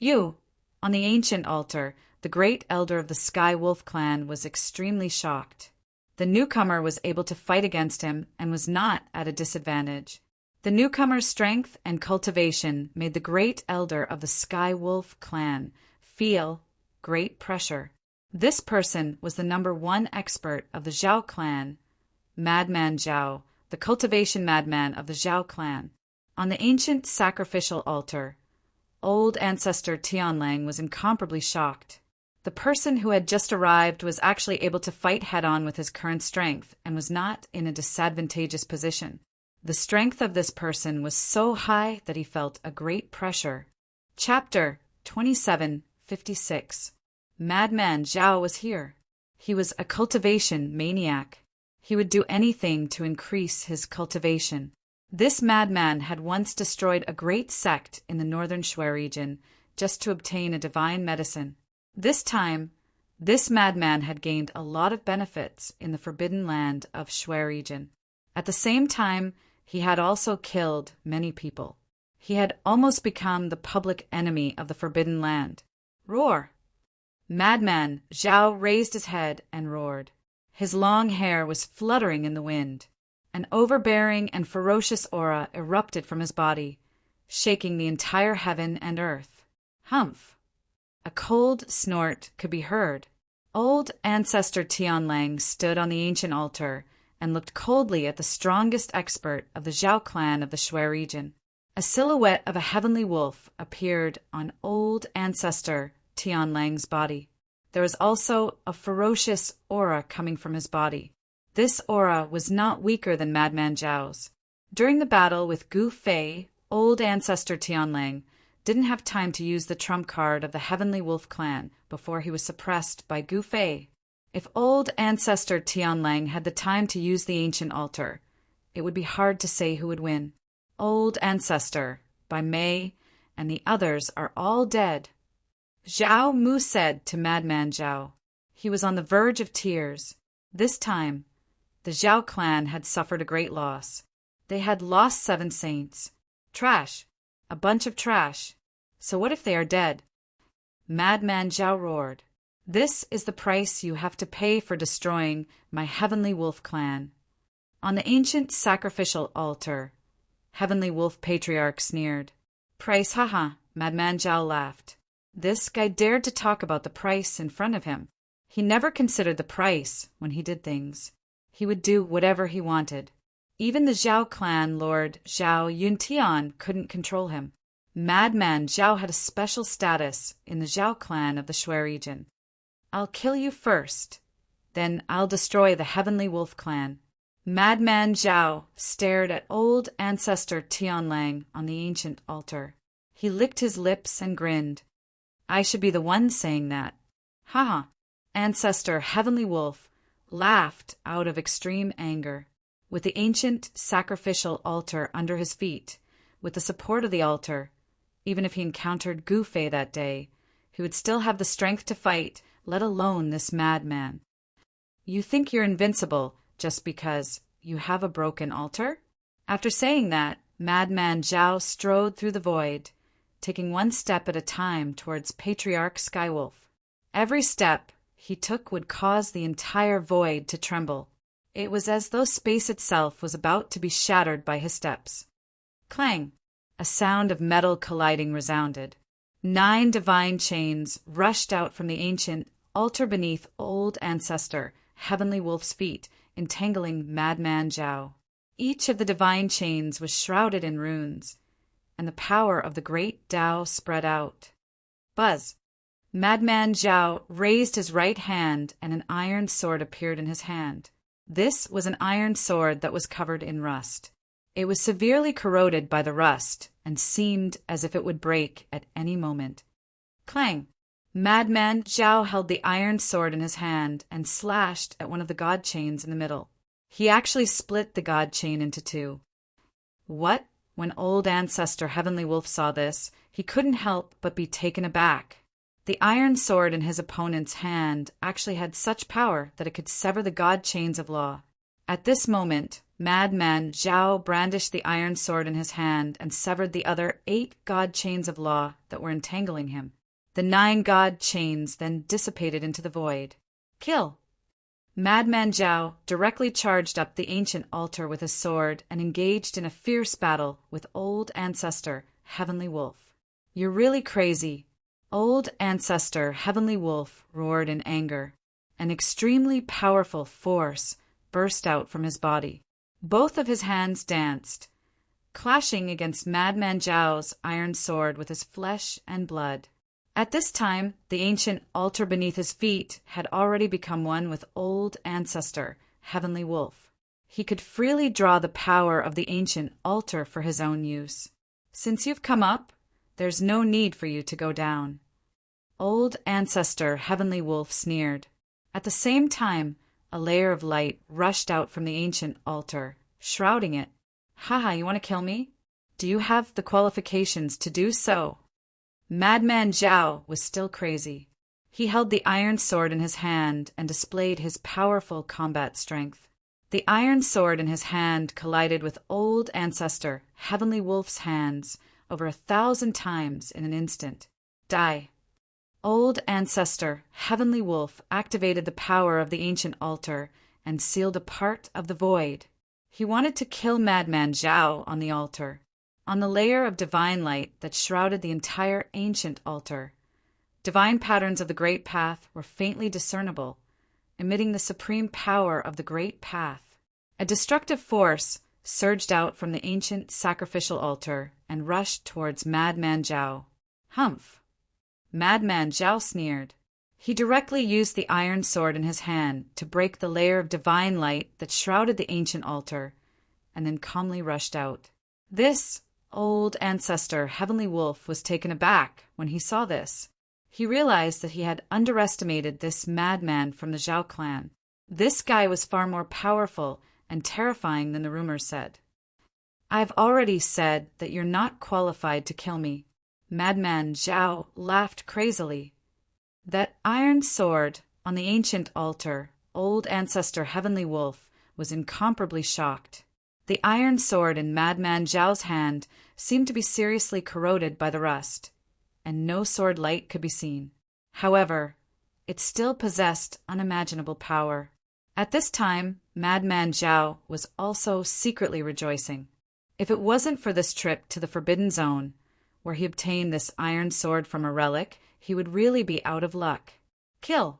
On the ancient altar, the great elder of the Sky Wolf clan was extremely shocked. The newcomer was able to fight against him and was not at a disadvantage. The newcomer's strength and cultivation made the great elder of the Sky Wolf clan feel great pressure. This person was the #1 expert of the Zhao clan, Madman Zhao, the cultivation madman of the Zhao clan. On the ancient sacrificial altar, old ancestor Tianlang was incomparably shocked. The person who had just arrived was actually able to fight head-on with his current strength and was not in a disadvantageous position. The strength of this person was so high that he felt a great pressure. Chapter 2756. Madman Zhao was here. He was a cultivation maniac. He would do anything to increase his cultivation. This madman had once destroyed a great sect in the northern Shui region just to obtain a divine medicine. This time, this madman had gained a lot of benefits in the forbidden land of Shui region. At the same time, he had also killed many people. He had almost become the public enemy of the forbidden land. Roar! Madman Zhao raised his head and roared. His long hair was fluttering in the wind. An overbearing and ferocious aura erupted from his body, shaking the entire heaven and earth. Humph! A cold snort could be heard. Old ancestor Tianlang stood on the ancient altar and looked coldly at the strongest expert of the Zhao clan of the Shui region. A silhouette of a heavenly wolf appeared on old ancestor Tianlang's body. There was also a ferocious aura coming from his body. This aura was not weaker than Madman Zhao's. During the battle with Gu Fei, old ancestor Tianlang didn't have time to use the trump card of the Heavenly Wolf clan before he was suppressed by Gu Fei. If old ancestor Tianlang had the time to use the ancient altar, it would be hard to say who would win. Old ancestor, Bai Mei, and the others are all dead. Zhao Mu said to Madman Zhao. He was on the verge of tears. This time, the Zhao clan had suffered a great loss. They had lost 7 saints. Trash. A bunch of trash. So what if they are dead? Madman Zhao roared. This is the price you have to pay for destroying my Heavenly Wolf clan. On the ancient sacrificial altar, Heavenly Wolf Patriarch sneered. Price, haha, Madman Zhao laughed. This guy dared to talk about the price in front of him. He never considered the price when he did things. He would do whatever he wanted. Even the Zhao clan Lord Zhao Yuntian couldn't control him. Madman Zhao had a special status in the Zhao clan of the Shui region. I'll kill you first, then I'll destroy the Heavenly Wolf clan. Madman Zhao stared at old ancestor Tianlang on the ancient altar. He licked his lips and grinned. I should be the one saying that. Haha. Ancestor Heavenly Wolf laughed out of extreme anger. With the ancient sacrificial altar under his feet, with the support of the altar, even if he encountered Gu Fei that day, he would still have the strength to fight, let alone this madman. You think you're invincible just because you have a broken altar? After saying that, Madman Zhao strode through the void, taking one step at a time towards Patriarch Skywolf. Every step he took would cause the entire void to tremble. It was as though space itself was about to be shattered by his steps. Clang! A sound of metal colliding resounded. 9 divine chains rushed out from the ancient altar beneath Old Ancestor, Heavenly Wolf's feet, entangling Madman Zhao. Each of the divine chains was shrouded in runes, and the power of the great Tao spread out. Buzz! Madman Zhao raised his right hand, and an iron sword appeared in his hand. This was an iron sword that was covered in rust. It was severely corroded by the rust, and seemed as if it would break at any moment. Clang! Madman Zhao held the iron sword in his hand and slashed at one of the god chains in the middle. He actually split the god chain into 2. What? When Old Ancestor Heavenly Wolf saw this, he couldn't help but be taken aback. The iron sword in his opponent's hand actually had such power that it could sever the god chains of law. At this moment, Madman Zhao brandished the iron sword in his hand and severed the other 8 god chains of law that were entangling him. The 9 god chains then dissipated into the void. Kill! Madman Zhao directly charged up the ancient altar with his sword and engaged in a fierce battle with Old Ancestor Heavenly Wolf. You're really crazy. Old Ancestor Heavenly Wolf roared in anger. An extremely powerful force burst out from his body. Both of his hands danced, clashing against Madman Zhao's iron sword with his flesh and blood. At this time, the ancient altar beneath his feet had already become one with Old Ancestor Heavenly Wolf. He could freely draw the power of the ancient altar for his own use. Since you've come up, there's no need for you to go down. Old Ancestor Heavenly Wolf sneered. At the same time, a layer of light rushed out from the ancient altar, shrouding it. Haha, you want to kill me? Do you have the qualifications to do so? Madman Zhao was still crazy. He held the iron sword in his hand and displayed his powerful combat strength. The iron sword in his hand collided with Old Ancestor Heavenly Wolf's hands over 1,000 times in an instant. Die! Old Ancestor Heavenly Wolf activated the power of the ancient altar and sealed a part of the void. He wanted to kill Madman Zhao on the altar, on the layer of divine light that shrouded the entire ancient altar. Divine patterns of the Great Path were faintly discernible, emitting the supreme power of the Great Path. A destructive force surged out from the ancient sacrificial altar and rushed towards Madman Zhao. Humph! Madman Zhao sneered. He directly used the iron sword in his hand to break the layer of divine light that shrouded the ancient altar, and then calmly rushed out. This Old Ancestor Heavenly Wolf was taken aback when he saw this. He realized that he had underestimated this madman from the Zhao clan. This guy was far more powerful and terrifying than the rumors said. I've already said that you're not qualified to kill me. Madman Zhao laughed crazily. That iron sword on the ancient altar, Old Ancestor Heavenly Wolf was incomparably shocked. The iron sword in Madman Zhao's hand seemed to be seriously corroded by the rust, and no sword light could be seen. However, it still possessed unimaginable power. At this time, Madman Zhao was also secretly rejoicing. If it wasn't for this trip to the Forbidden Zone, where he obtained this iron sword from a relic, he would really be out of luck. Kill!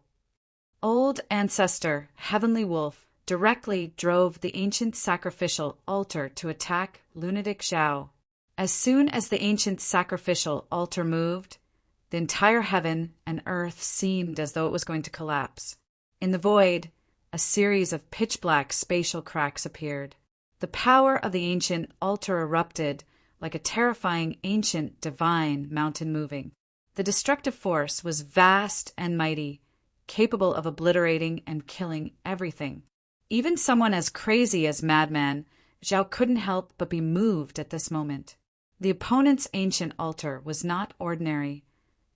Old Ancestor Heavenly Wolf directly drove the ancient sacrificial altar to attack lunatic Zhao. As soon as the ancient sacrificial altar moved, the entire heaven and earth seemed as though it was going to collapse. In the void, a series of pitch-black spatial cracks appeared. The power of the ancient altar erupted like a terrifying ancient divine mountain moving. The destructive force was vast and mighty, capable of obliterating and killing everything. Even someone as crazy as Madman Zhao couldn't help but be moved at this moment. The opponent's ancient altar was not ordinary,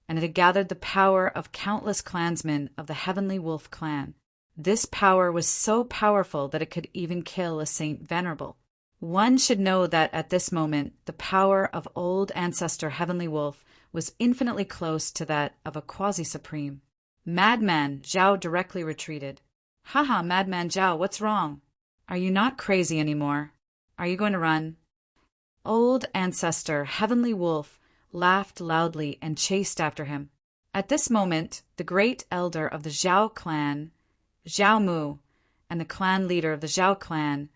and it had gathered the power of countless clansmen of the Heavenly Wolf clan. This power was so powerful that it could even kill a Saint Venerable. One should know that at this moment, the power of old ancestor Heavenly Wolf was infinitely close to that of a quasi-supreme. Madman Zhao directly retreated. Haha, Madman Zhao, what's wrong? Are you not crazy anymore? Are you going to run? Old ancestor Heavenly Wolf laughed loudly and chased after him. At this moment, the great elder of the Zhao clan, Zhao Mu, and the clan leader of the Zhao clan,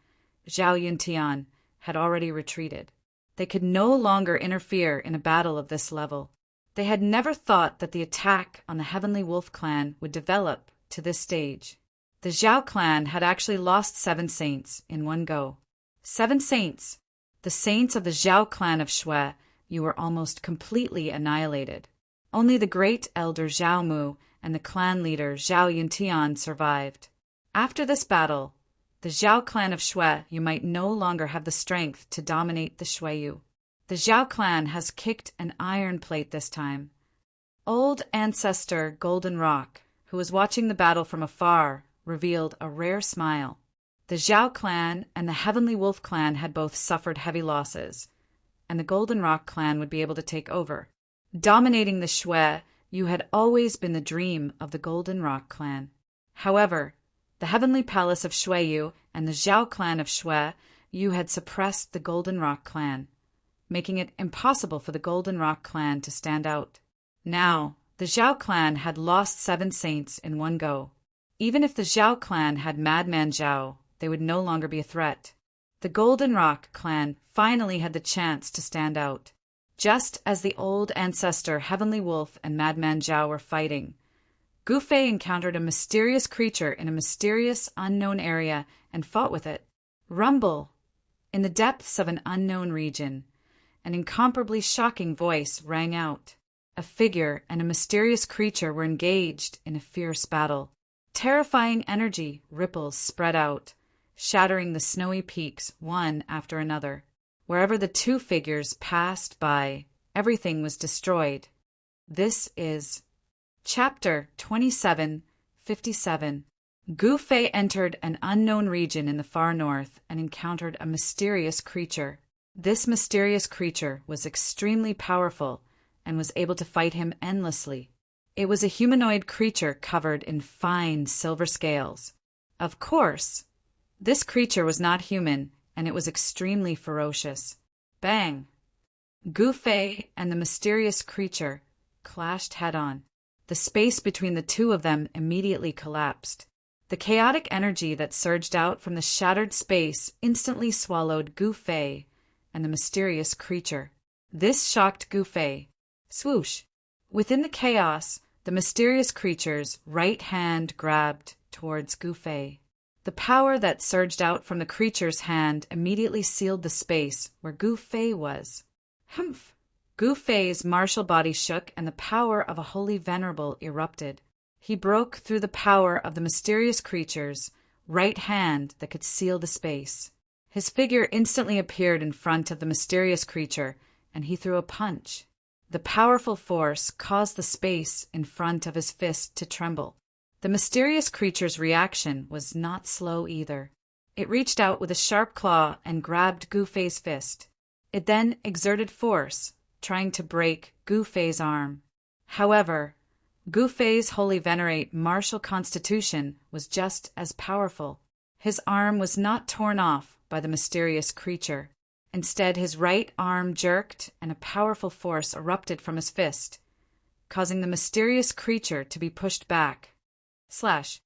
Zhao Yuntian, had already retreated. They could no longer interfere in a battle of this level. They had never thought that the attack on the Heavenly Wolf clan would develop to this stage. The Zhao clan had actually lost 7 saints in one go. 7 saints! The saints of the Zhao clan of Shui, you were almost completely annihilated. Only the great elder Zhao Mu and the clan leader Zhao Yuntian survived. After this battle, the Zhao clan of Shui, you might no longer have the strength to dominate the Shuiyu. The Zhao clan has kicked an iron plate this time. Old ancestor Golden Rock, who was watching the battle from afar, revealed a rare smile. The Zhao clan and the Heavenly Wolf clan had both suffered heavy losses, and the Golden Rock clan would be able to take over. Dominating the Shui, you had always been the dream of the Golden Rock clan. However, the Heavenly Palace of Shuiyu and the Zhao clan of Shui, you had suppressed the Golden Rock clan, making it impossible for the Golden Rock clan to stand out. Now, the Zhao clan had lost 7 saints in one go. Even if the Zhao clan had Madman Zhao, they would no longer be a threat. The Golden Rock clan finally had the chance to stand out. Just as the old ancestor Heavenly Wolf and Madman Zhao were fighting, Gu Fei encountered a mysterious creature in a mysterious, unknown area and fought with it. Rumble! In the depths of an unknown region, an incomparably shocking voice rang out. A figure and a mysterious creature were engaged in a fierce battle. Terrifying energy ripples spread out, shattering the snowy peaks one after another. Wherever the two figures passed by, everything was destroyed. This is Chapter 2757. Gu Fei entered an unknown region in the far north and encountered a mysterious creature. This mysterious creature was extremely powerful and was able to fight him endlessly. It was a humanoid creature covered in fine silver scales. Of course, this creature was not human, and it was extremely ferocious. Bang! Gu Fei and the mysterious creature clashed head-on. The space between the two of them immediately collapsed. The chaotic energy that surged out from the shattered space instantly swallowed Gu Fei and the mysterious creature. This shocked Gu Fei. Swoosh! Within the chaos, the mysterious creature's right hand grabbed towards Gu Fei. The power that surged out from the creature's hand immediately sealed the space where Gu Fei was. Humph! Gu Fei's martial body shook and the power of a holy Venerable erupted. He broke through the power of the mysterious creature's right hand that could seal the space. His figure instantly appeared in front of the mysterious creature, and he threw a punch. The powerful force caused the space in front of his fist to tremble. The mysterious creature's reaction was not slow either. It reached out with a sharp claw and grabbed Gu Fei's fist. It then exerted force, trying to break Gu Fei's arm. However, Gu Fei's holy venerate martial constitution was just as powerful. His arm was not torn off by the mysterious creature. Instead, his right arm jerked and a powerful force erupted from his fist, causing the mysterious creature to be pushed back. Slash.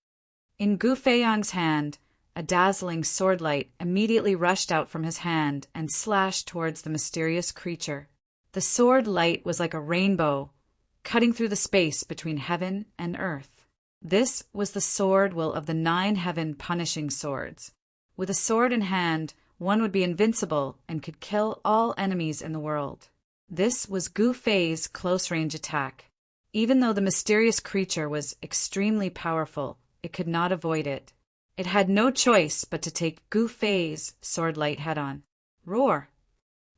In Gu Feiyang's hand, a dazzling sword light immediately rushed out from his hand and slashed towards the mysterious creature. The sword light was like a rainbow, cutting through the space between heaven and earth. This was the sword will of the 9 heaven punishing swords. With a sword in hand, one would be invincible and could kill all enemies in the world. This was Gu Fei's close-range attack. Even though the mysterious creature was extremely powerful, it could not avoid it. It had no choice but to take Gu Fei's sword light head-on. Roar!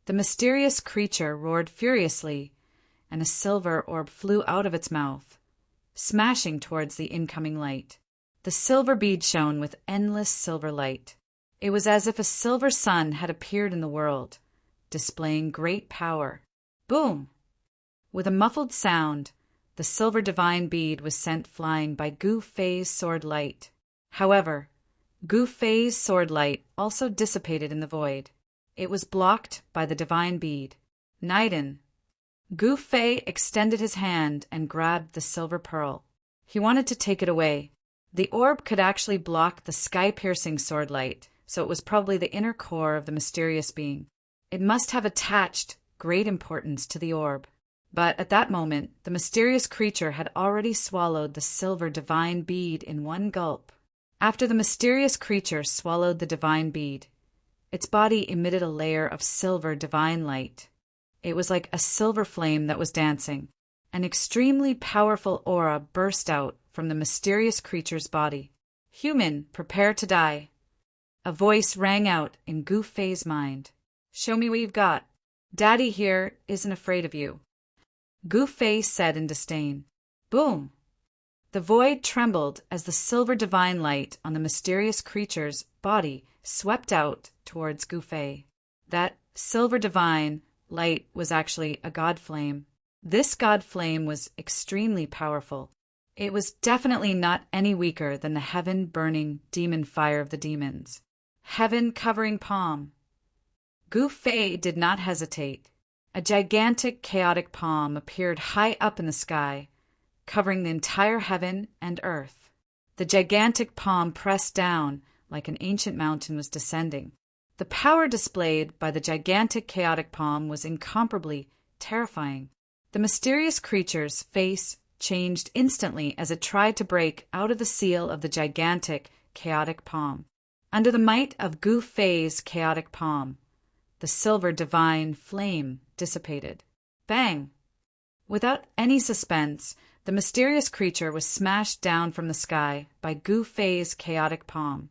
The mysterious creature roared furiously, and a silver orb flew out of its mouth, smashing towards the incoming light. The silver bead shone with endless silver light. It was as if a silver sun had appeared in the world, displaying great power. Boom! With a muffled sound, the silver divine bead was sent flying by Gu Fei's sword light. However, Gu Fei's sword light also dissipated in the void. It was blocked by the divine bead. Naiden. Gu Fei extended his hand and grabbed the silver pearl. He wanted to take it away. The orb could actually block the sky-piercing sword light, so it was probably the inner core of the mysterious being. It must have attached great importance to the orb. But at that moment, the mysterious creature had already swallowed the silver divine bead in one gulp. After the mysterious creature swallowed the divine bead, its body emitted a layer of silver divine light. It was like a silver flame that was dancing. An extremely powerful aura burst out from the mysterious creature's body. "Human, prepare to die." A voice rang out in Gu Fei's mind. "Show me what you've got. Daddy here isn't afraid of you," Gu Fei said in disdain. Boom! The void trembled as the silver divine light on the mysterious creature's body swept out towards Gu Fei. That silver divine light was actually a god flame. This god flame was extremely powerful. It was definitely not any weaker than the heaven-burning demon fire of the demons. Heaven-covering palm. Gu Fei did not hesitate. A gigantic chaotic palm appeared high up in the sky, covering the entire heaven and earth. The gigantic palm pressed down like an ancient mountain was descending. The power displayed by the gigantic chaotic palm was incomparably terrifying. The mysterious creature's face changed instantly as it tried to break out of the seal of the gigantic chaotic palm. Under the might of Gu Fei's chaotic palm, the silver divine flame dissipated. Bang! Without any suspense, the mysterious creature was smashed down from the sky by Gu Fei's chaotic palm,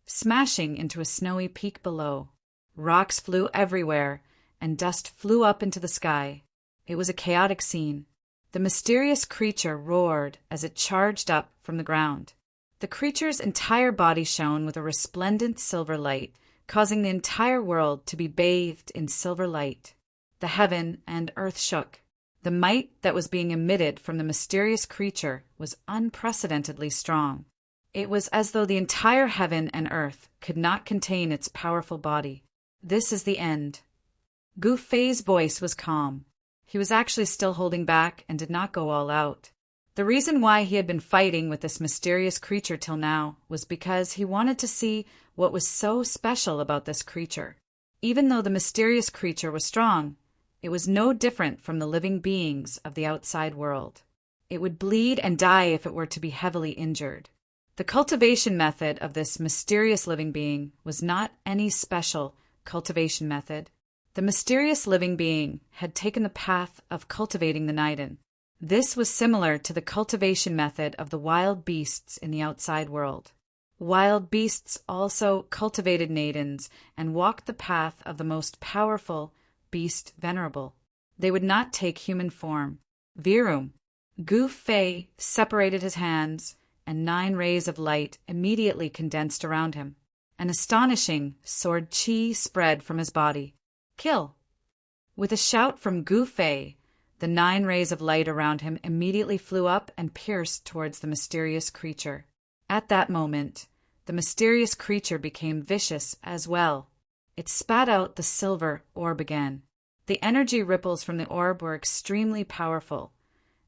smashing into a snowy peak below. Rocks flew everywhere, and dust flew up into the sky. It was a chaotic scene. The mysterious creature roared as it charged up from the ground. The creature's entire body shone with a resplendent silver light, causing the entire world to be bathed in silver light. The heaven and earth shook. The might that was being emitted from the mysterious creature was unprecedentedly strong. It was as though the entire heaven and earth could not contain its powerful body. This is the end. Gu Fei's voice was calm. He was actually still holding back and did not go all out. The reason why he had been fighting with this mysterious creature till now was because he wanted to see what was so special about this creature. Even though the mysterious creature was strong, it was no different from the living beings of the outside world. It would bleed and die if it were to be heavily injured. The cultivation method of this mysterious living being was not any special cultivation method. The mysterious living being had taken the path of cultivating the Naiden. This was similar to the cultivation method of the wild beasts in the outside world. Wild beasts also cultivated Naidens and walked the path of the most powerful beast Venerable. They would not take human form. Virum. Gu Fei separated his hands, and 9 rays of light immediately condensed around him. An astonishing sword qi spread from his body. Kill! With a shout from Gu Fei, the 9 rays of light around him immediately flew up and pierced towards the mysterious creature. At that moment, the mysterious creature became vicious as well. It spat out the silver orb again. The energy ripples from the orb were extremely powerful,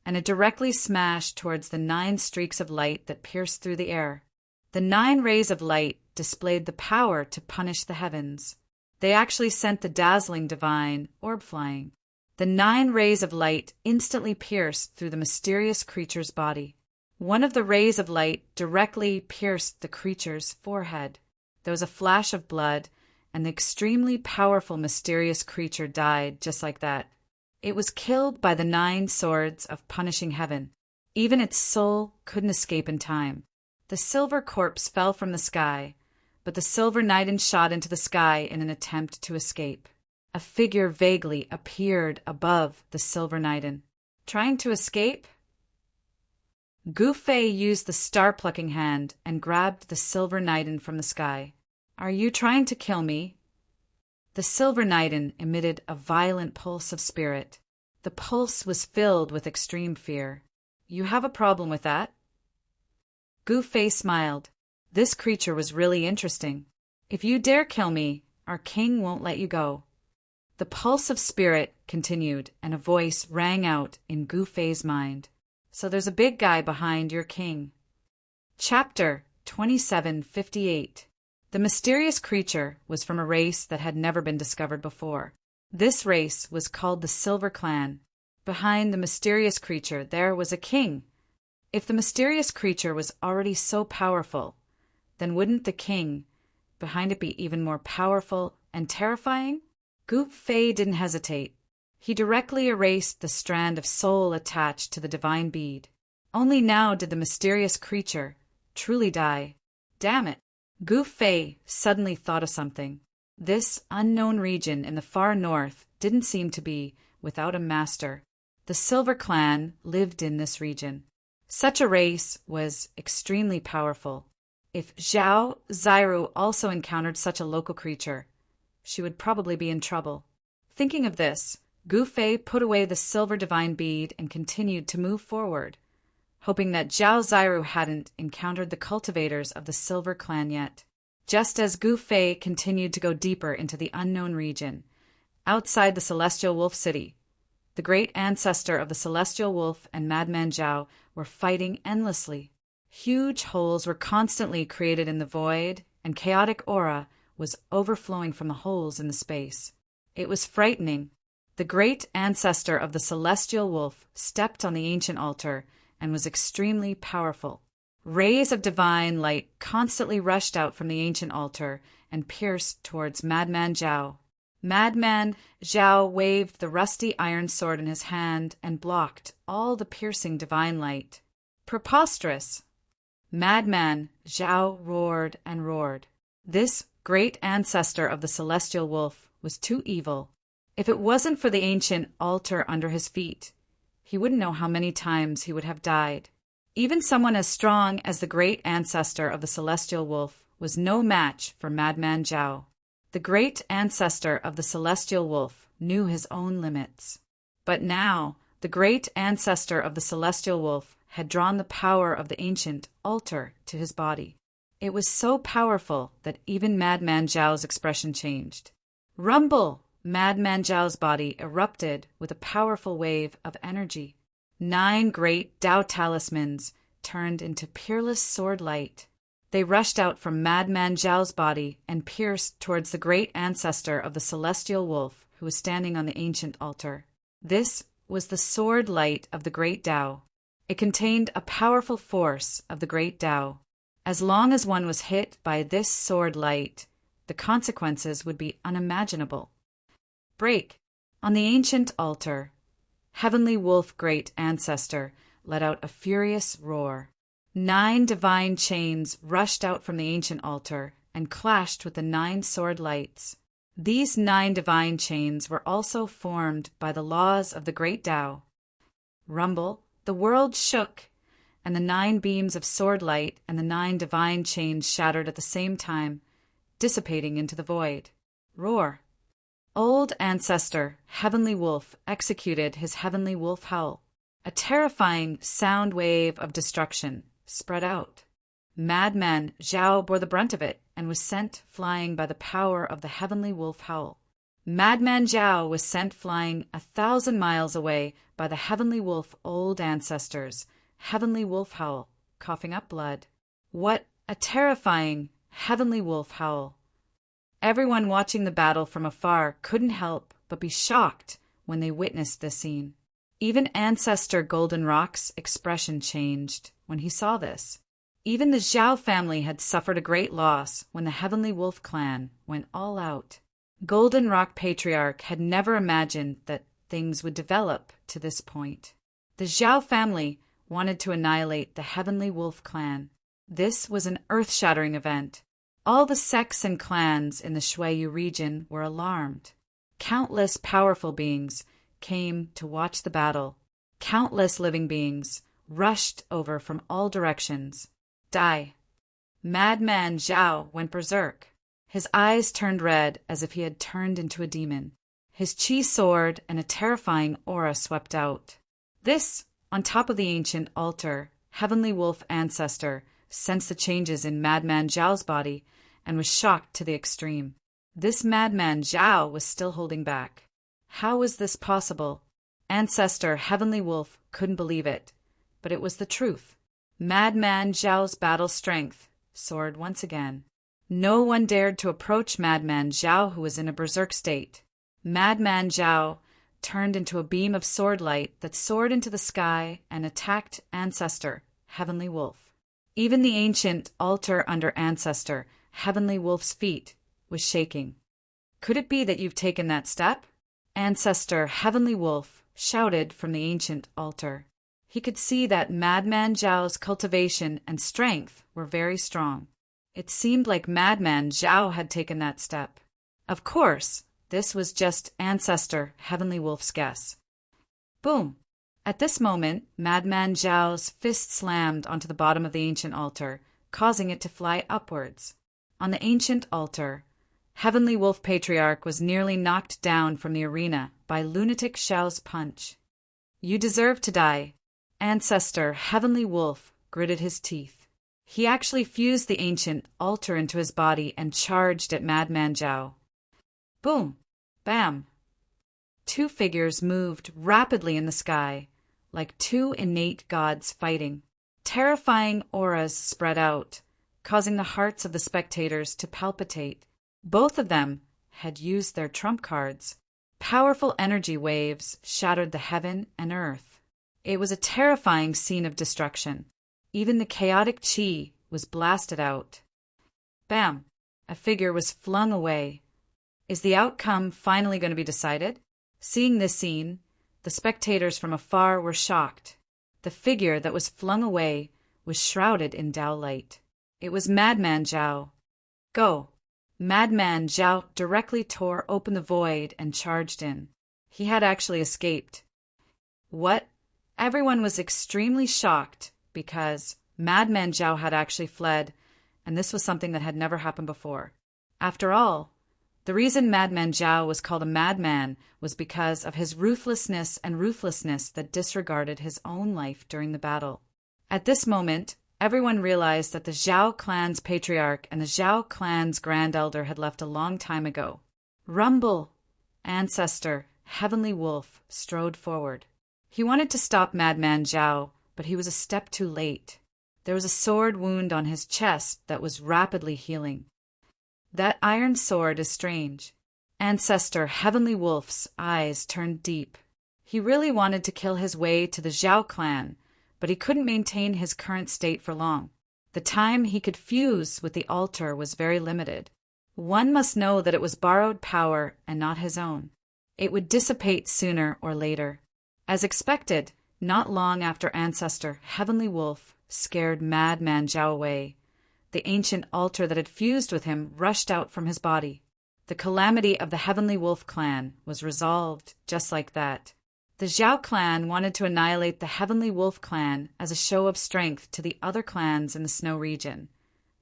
and it directly smashed towards the 9 streaks of light that pierced through the air. The 9 rays of light displayed the power to punish the heavens. They actually sent the dazzling divine orb flying. The 9 rays of light instantly pierced through the mysterious creature's body. One of the rays of light directly pierced the creature's forehead. There was a flash of blood, and the extremely powerful mysterious creature died just like that. It was killed by the 9 swords of punishing heaven. Even its soul couldn't escape in time. The silver corpse fell from the sky, but the silver Naiden shot into the sky in an attempt to escape. A figure vaguely appeared above the silver Naiden. Trying to escape? Gu Fei used the star-plucking hand and grabbed the silver Naiden from the sky. Are you trying to kill me? The silver Nightin emitted a violent pulse of spirit. The pulse was filled with extreme fear. You have a problem with that? Gu Fei smiled. This creature was really interesting. If you dare kill me, our king won't let you go. The pulse of spirit continued, and a voice rang out in Gu Fei's mind. So there's a big guy behind your king. Chapter 2758. The mysterious creature was from a race that had never been discovered before. This race was called the Silver Clan. Behind the mysterious creature there was a king. If the mysterious creature was already so powerful, then wouldn't the king behind it be even more powerful and terrifying? Gu Fei didn't hesitate. He directly erased the strand of soul attached to the divine bead. Only now did the mysterious creature truly die. Damn it! Gu Fei suddenly thought of something. This unknown region in the far north didn't seem to be without a master. The Silver Clan lived in this region. Such a race was extremely powerful. If Zhao Ziru also encountered such a local creature, she would probably be in trouble. Thinking of this, Gu Fei put away the silver divine bead and continued to move forward, hoping that Zhao Ziru hadn't encountered the cultivators of the Silver Clan yet. Just as Gu Fei continued to go deeper into the unknown region, outside the Celestial Wolf City, the great ancestor of the Celestial Wolf and Madman Zhao were fighting endlessly. Huge holes were constantly created in the void, and chaotic aura was overflowing from the holes in the space. It was frightening. The great ancestor of the Celestial Wolf stepped on the ancient altar and was extremely powerful. Rays of divine light constantly rushed out from the ancient altar and pierced towards Madman Zhao. Madman Zhao waved the rusty iron sword in his hand and blocked all the piercing divine light. Preposterous! Madman Zhao roared and roared. This great ancestor of the Celestial Wolf was too evil. If it wasn't for the ancient altar under his feet, he wouldn't know how many times he would have died. Even someone as strong as the great ancestor of the Celestial Wolf was no match for Madman Zhao. The great ancestor of the Celestial Wolf knew his own limits. But now, the great ancestor of the Celestial Wolf had drawn the power of the ancient altar to his body. It was so powerful that even Madman Zhao's expression changed. Rumble! Madman Zhao's body erupted with a powerful wave of energy. 9 great Tao talismans turned into peerless sword light. They rushed out from Madman Zhao's body and pierced towards the great ancestor of the Celestial Wolf who was standing on the ancient altar. This was the sword light of the great Tao. It contained a powerful force of the great Tao. As long as one was hit by this sword light, the consequences would be unimaginable. Break! On the ancient altar, Heavenly Wolf Great Ancestor let out a furious roar. 9 divine chains rushed out from the ancient altar and clashed with the 9 sword lights. These 9 divine chains were also formed by the laws of the great Tao. Rumble, the world shook, and the 9 beams of sword light and the 9 divine chains shattered at the same time, dissipating into the void. Roar! Old ancestor, Heavenly Wolf, executed his Heavenly Wolf howl. A terrifying sound wave of destruction spread out. Madman Zhao bore the brunt of it and was sent flying by the power of the Heavenly Wolf howl. Madman Zhao was sent flying 1,000 miles away by the Heavenly Wolf old ancestors' Heavenly Wolf howl, coughing up blood. What a terrifying Heavenly Wolf howl! Everyone watching the battle from afar couldn't help but be shocked when they witnessed this scene. Even Ancestor Golden Rock's expression changed when he saw this. Even the Zhao family had suffered a great loss when the Heavenly Wolf clan went all out. Golden Rock Patriarch had never imagined that things would develop to this point. The Zhao family wanted to annihilate the Heavenly Wolf clan. This was an earth-shattering event. All the sects and clans in the Shuiyu region were alarmed. Countless powerful beings came to watch the battle. Countless living beings rushed over from all directions. Die! Madman Zhao went berserk. His eyes turned red as if he had turned into a demon. His chi soared and a terrifying aura swept out. This, on top of the ancient altar, Heavenly Wolf Ancestor sensed the changes in Madman Zhao's body and was shocked to the extreme. This Madman Zhao was still holding back. How was this possible? Ancestor Heavenly Wolf couldn't believe it, but it was the truth. Madman Zhao's battle strength soared once again. No one dared to approach Madman Zhao, who was in a berserk state. Madman Zhao turned into a beam of sword light that soared into the sky and attacked Ancestor Heavenly Wolf. Even the ancient altar under Ancestor Heavenly Wolf's feet was shaking. Could it be that you've taken that step? Ancestor Heavenly Wolf shouted from the ancient altar. He could see that Madman Zhao's cultivation and strength were very strong. It seemed like Madman Zhao had taken that step. Of course, this was just Ancestor Heavenly Wolf's guess. Boom! At this moment, Madman Zhao's fist slammed onto the bottom of the ancient altar, causing it to fly upwards. On the ancient altar, Heavenly Wolf Patriarch was nearly knocked down from the arena by Lunatic Zhao's punch. You deserve to die. Ancestor Heavenly Wolf gritted his teeth. He actually fused the ancient altar into his body and charged at Madman Zhao. Boom! Bam! Two figures moved rapidly in the sky, like two innate gods fighting. Terrifying auras spread out, causing the hearts of the spectators to palpitate. Both of them had used their trump cards. Powerful energy waves shattered the heaven and earth. It was a terrifying scene of destruction. Even the chaotic chi was blasted out. Bam! A figure was flung away. Is the outcome finally going to be decided? Seeing this scene, the spectators from afar were shocked. The figure that was flung away was shrouded in Dao light. It was Madman Zhao. Go! Madman Zhao directly tore open the void and charged in. He had actually escaped. What? Everyone was extremely shocked because Madman Zhao had actually fled, and this was something that had never happened before. After all, the reason Madman Zhao was called a madman was because of his ruthlessness that disregarded his own life during the battle. At this moment, everyone realized that the Zhao clan's patriarch and the Zhao clan's grand elder had left a long time ago. Rumble! Ancestor Heavenly Wolf strode forward. He wanted to stop Madman Zhao, but he was a step too late. There was a sword wound on his chest that was rapidly healing. That iron sword is strange. Ancestor Heavenly Wolf's eyes turned deep. He really wanted to kill his way to the Zhao clan, but he couldn't maintain his current state for long. The time he could fuse with the altar was very limited. One must know that it was borrowed power and not his own. It would dissipate sooner or later. As expected, not long after Ancestor Heavenly Wolf scared Madman Zhao away, the ancient altar that had fused with him rushed out from his body. The calamity of the Heavenly Wolf clan was resolved just like that. The Zhao clan wanted to annihilate the Heavenly Wolf clan as a show of strength to the other clans in the snow region,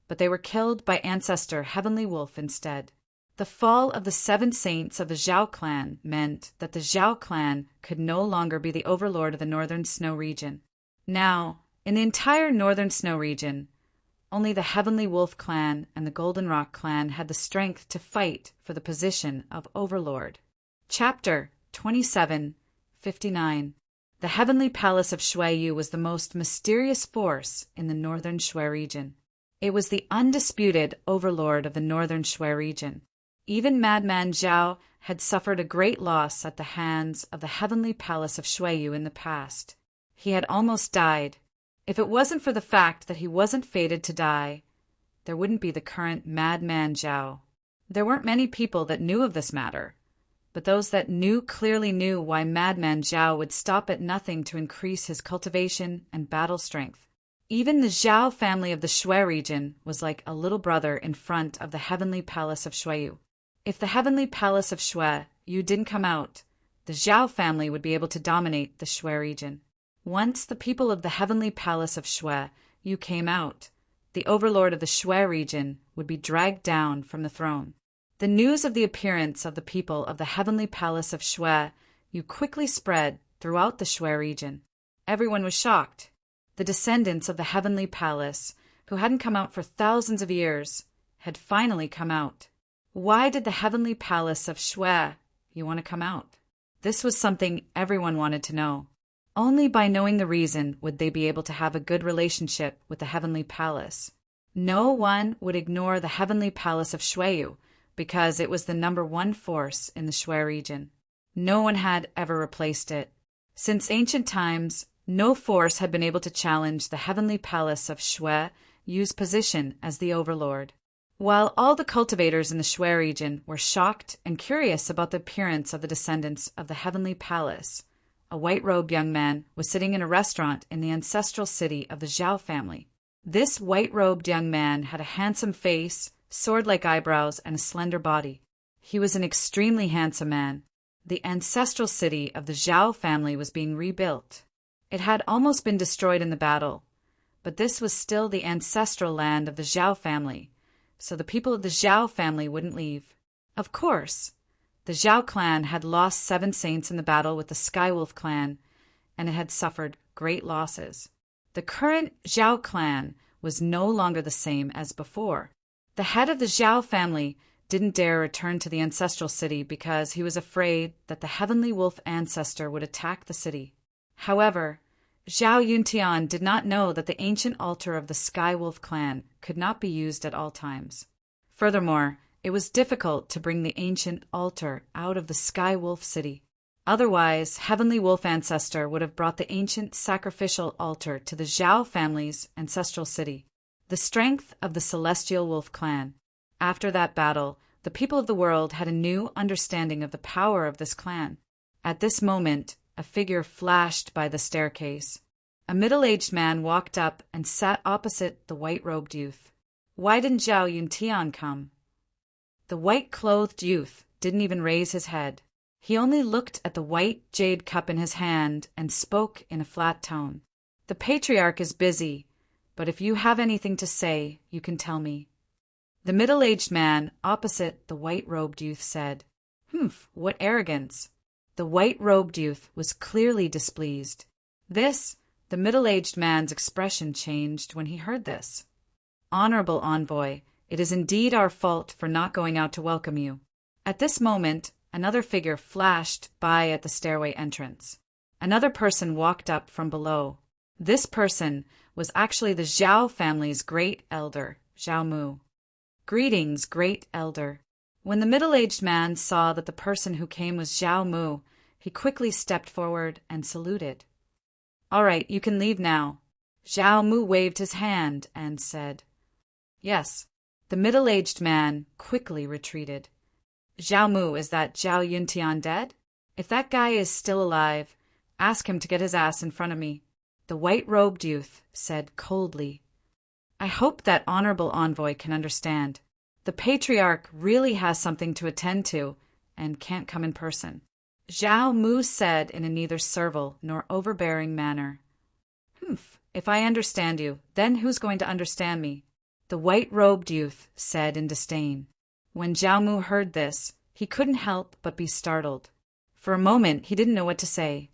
but they were killed by Ancestor Heavenly Wolf instead. The fall of the 7 saints of the Zhao clan meant that the Zhao clan could no longer be the overlord of the northern snow region. Now, in the entire northern snow region, only the Heavenly Wolf clan and the Golden Rock clan had the strength to fight for the position of overlord. Chapter 27:59. The Heavenly Palace of Shuiyu was the most mysterious force in the northern Shui region. It was the undisputed overlord of the northern Shui region. Even Madman Zhao had suffered a great loss at the hands of the Heavenly Palace of Shuiyu in the past. He had almost died. If it wasn't for the fact that he wasn't fated to die, there wouldn't be the current Madman Zhao. There weren't many people that knew of this matter, but those that knew clearly knew why Madman Zhao would stop at nothing to increase his cultivation and battle strength. Even the Zhao family of the Shui region was like a little brother in front of the Heavenly Palace of Shuiyu. If the Heavenly Palace of Shui didn't come out, the Zhao family would be able to dominate the Shui region. Once the people of the Heavenly Palace of Shui came out, the overlord of the Shui region, would be dragged down from the throne. The news of the appearance of the people of the heavenly palace of Shui Yu quickly spread throughout the Shui region. Everyone was shocked. The descendants of the heavenly palace, who hadn't come out for thousands of years, had finally come out. Why did the heavenly palace of Shui Yu want to come out? This was something everyone wanted to know. Only by knowing the reason would they be able to have a good relationship with the heavenly palace. No one would ignore the heavenly palace of Shui Yu because it was the #1 force in the Shui region. No one had ever replaced it. Since ancient times, no force had been able to challenge the heavenly palace of Shui Yu's position as the overlord. While all the cultivators in the Shui region were shocked and curious about the appearance of the descendants of the heavenly palace, a white-robed young man was sitting in a restaurant in the ancestral city of the Zhao family. This white-robed young man had a handsome face, sword-like eyebrows, and a slender body. He was an extremely handsome man. The ancestral city of the Zhao family was being rebuilt. It had almost been destroyed in the battle, but this was still the ancestral land of the Zhao family, so the people of the Zhao family wouldn't leave. Of course, the Zhao clan had lost 7 saints in the battle with the Skywolf clan, and it had suffered great losses. The current Zhao clan was no longer the same as before. The head of the Zhao family didn't dare return to the ancestral city because he was afraid that the heavenly wolf ancestor would attack the city. However, Zhao Yuntian did not know that the ancient altar of the Skywolf clan could not be used at all times. Furthermore, it was difficult to bring the ancient altar out of the Skywolf city. Otherwise, Heavenly Wolf Ancestor would have brought the ancient sacrificial altar to the Zhao family's ancestral city, the strength of the Celestial Wolf clan. After that battle, the people of the world had a new understanding of the power of this clan. At this moment, a figure flashed by the staircase. A middle-aged man walked up and sat opposite the white-robed youth. Why didn't Zhao Yuntian come? The white-clothed youth didn't even raise his head. He only looked at the white jade cup in his hand and spoke in a flat tone. The patriarch is busy, but if you have anything to say, you can tell me. The middle-aged man opposite the white-robed youth said, "Humph, what arrogance." The white-robed youth was clearly displeased. The middle-aged man's expression changed when he heard this. "Honorable envoy, it is indeed our fault for not going out to welcome you." At this moment, another figure flashed by at the stairway entrance. Another person walked up from below. This person was actually the Zhao family's great elder, Zhao Mu. "Greetings, great elder." When the middle-aged man saw that the person who came was Zhao Mu, he quickly stepped forward and saluted. "All right, you can leave now." Zhao Mu waved his hand and said, "Yes." The middle-aged man quickly retreated. "Zhao Mu, is that Zhao Yuntian dead? If that guy is still alive, ask him to get his ass in front of me." The white-robed youth said coldly, "I hope that honorable envoy can understand. The patriarch really has something to attend to and can't come in person." Zhao Mu said in a neither servile nor overbearing manner, "Humph, if I understand you, then who's going to understand me?" The white-robed youth said in disdain. When Zhao Mu heard this, he couldn't help but be startled. For a moment, he didn't know what to say.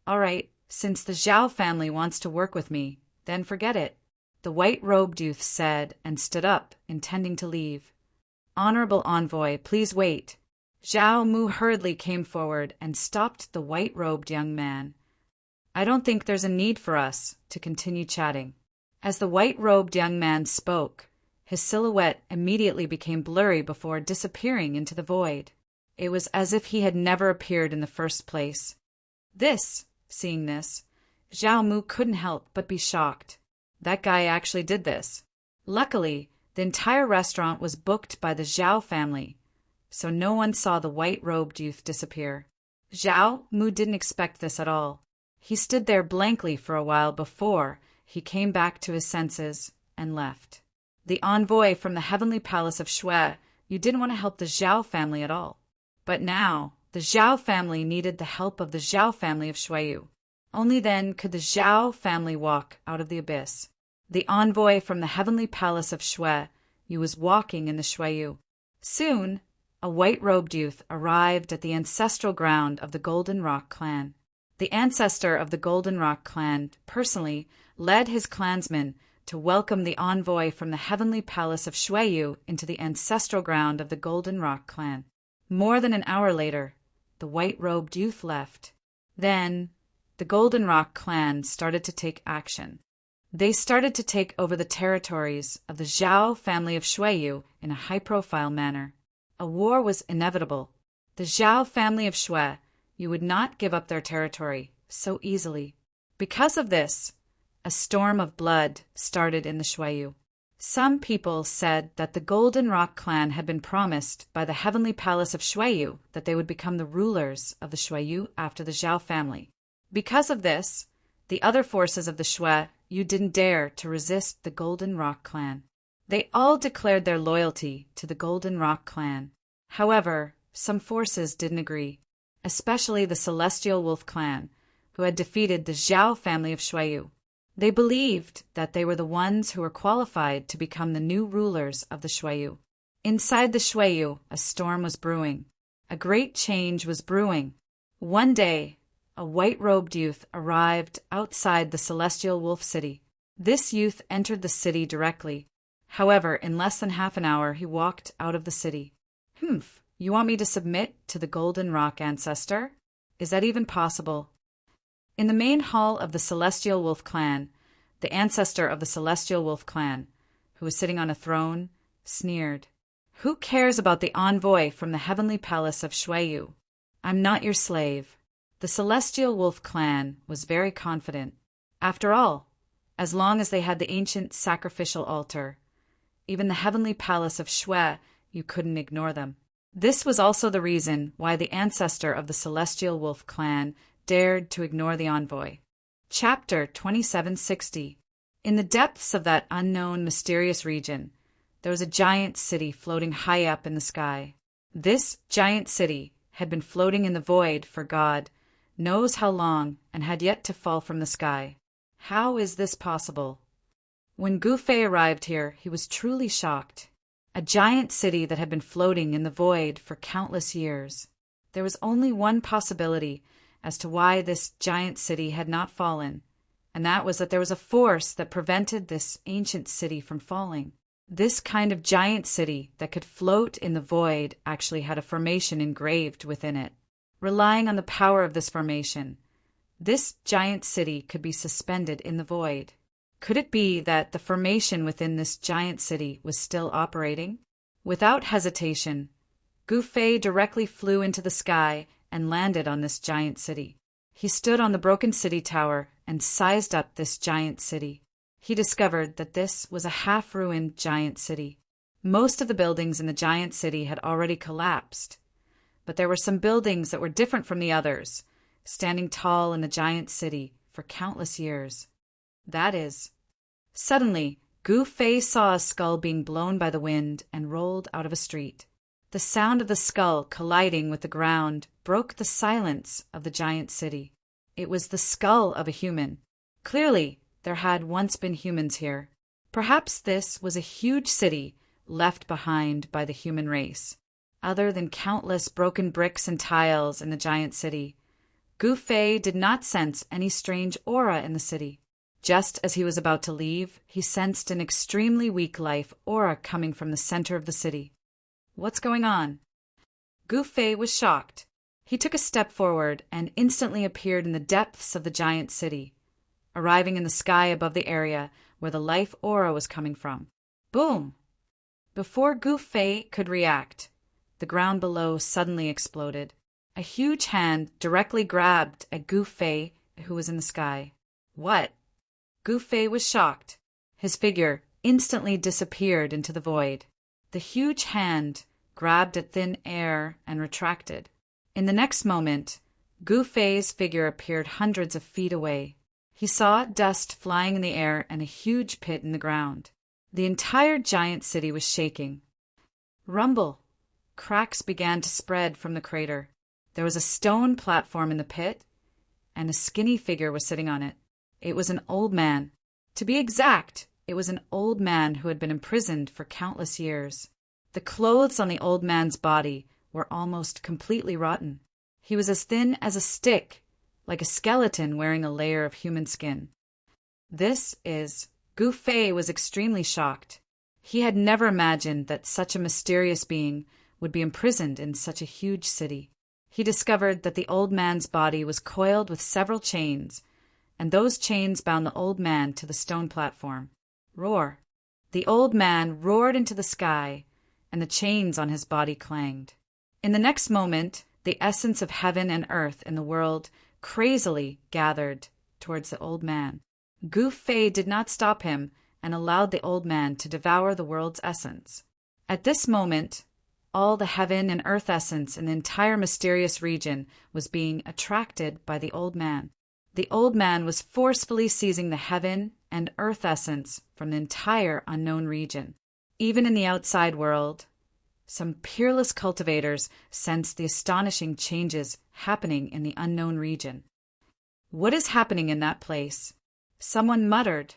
"All right, since the Zhao family wants to work with me, then forget it," the white-robed youth said and stood up, intending to leave. "Honorable envoy, please wait." Zhao Mu hurriedly came forward and stopped the white-robed young man. "I don't think there's a need for us to continue chatting." As the white-robed young man spoke, his silhouette immediately became blurry before disappearing into the void. It was as if he had never appeared in the first place. Seeing this, Zhao Mu couldn't help but be shocked. That guy actually did this. Luckily, the entire restaurant was booked by the Zhao family, so no one saw the white-robed youth disappear. Zhao Mu didn't expect this at all. He stood there blankly for a while before he came back to his senses and left. The envoy from the heavenly palace of Shui, you didn't want to help the Zhao family at all. But now, the Zhao family needed the help of the Zhao family of Shui Yu. Only then could the Zhao family walk out of the abyss. The envoy from the heavenly palace of Shui Yu was walking in the Shui Yu. Soon, a white-robed youth arrived at the ancestral ground of the Golden Rock clan. The ancestor of the Golden Rock clan personally led his clansmen to welcome the envoy from the heavenly palace of Shui Yu into the ancestral ground of the Golden Rock clan. More than an hour later, the white-robed youth left. Then, the Golden Rock clan started to take action. They started to take over the territories of the Zhao family of Shui Yu in a high-profile manner. A war was inevitable. The Zhao family of Shui Yu would not give up their territory so easily. Because of this, a storm of blood started in the Shui Yu. Some people said that the Golden Rock clan had been promised by the heavenly palace of Shui Yu that they would become the rulers of the Shui Yu after the Zhao family. Because of this, the other forces of the Shui Yu didn't dare to resist the Golden Rock clan. They all declared their loyalty to the Golden Rock clan. However, some forces didn't agree, especially the Celestial Wolf clan, who had defeated the Zhao family of Shui Yu. They believed that they were the ones who were qualified to become the new rulers of the Shui Yu. Inside the Shui Yu, a storm was brewing. A great change was brewing. One day, a white-robed youth arrived outside the Celestial Wolf city. This youth entered the city directly. However, in less than half an hour, he walked out of the city. You want me to submit to the Golden Rock ancestor? Is that even possible? In the main hall of the Celestial Wolf clan, the ancestor of the Celestial Wolf clan, who was sitting on a throne, sneered. Who cares about the envoy from the heavenly palace of Shui Yu? I'm not your slave. The Celestial Wolf clan was very confident. After all, as long as they had the ancient sacrificial altar, even the heavenly palace of Shui Yu couldn't ignore them. This was also the reason why the ancestor of the Celestial Wolf clan dared to ignore the envoy. Chapter 2760. In the depths of that unknown, mysterious region, there was a giant city floating high up in the sky. This giant city had been floating in the void for God knows how long and had yet to fall from the sky. How is this possible? When Gu Fei arrived here, he was truly shocked. A giant city that had been floating in the void for countless years. There was only one possibility as to why this giant city had not fallen, and that was that there was a force that prevented this ancient city from falling. This kind of giant city that could float in the void actually had a formation engraved within it. Relying on the power of this formation, this giant city could be suspended in the void. Could it be that the formation within this giant city was still operating? Without hesitation, Gu Fei directly flew into the sky and landed on this giant city. He stood on the broken city tower and sized up this giant city. He discovered that this was a half-ruined giant city. Most of the buildings in the giant city had already collapsed, but there were some buildings that were different from the others, standing tall in the giant city for countless years. That is, suddenly, Gu Fei saw a skull being blown by the wind and rolled out of a street. The sound of the skull colliding with the ground broke the silence of the giant city. It was the skull of a human. Clearly, there had once been humans here. Perhaps this was a huge city left behind by the human race. Other than countless broken bricks and tiles in the giant city, Gu Fei did not sense any strange aura in the city. Just as he was about to leave, he sensed an extremely weak life aura coming from the center of the city. What's going on? Gu Fei was shocked. He took a step forward and instantly appeared in the depths of the giant city, arriving in the sky above the area where the life aura was coming from. Boom! Before Gu Fei could react, the ground below suddenly exploded. A huge hand directly grabbed at Gu Fei, who was in the sky. What? Gu Fei was shocked. His figure instantly disappeared into the void. The huge hand grabbed at thin air and retracted. In the next moment, Gu Fei's figure appeared hundreds of feet away. He saw dust flying in the air and a huge pit in the ground. The entire giant city was shaking. Rumble! Cracks began to spread from the crater. There was a stone platform in the pit, and a skinny figure was sitting on it. It was an old man. To be exact, It was an old man who had been imprisoned for countless years. The clothes on the old man's body were almost completely rotten. He was as thin as a stick, like a skeleton wearing a layer of human skin. Gu Fei was extremely shocked. He had never imagined that such a mysterious being would be imprisoned in such a huge city. He discovered that the old man's body was coiled with several chains, and those chains bound the old man to the stone platform. Roar! The old man roared into the sky, and the chains on his body clanged. In the next moment, the essence of heaven and earth in the world crazily gathered towards the old man. Gu Fei did not stop him and allowed the old man to devour the world's essence. At this moment, all the heaven and earth essence in the entire mysterious region was being attracted by the old man. The old man was forcefully seizing the heaven and earth essence from the entire unknown region. Even in the outside world, some peerless cultivators sensed the astonishing changes happening in the unknown region. What is happening in that place? Someone muttered,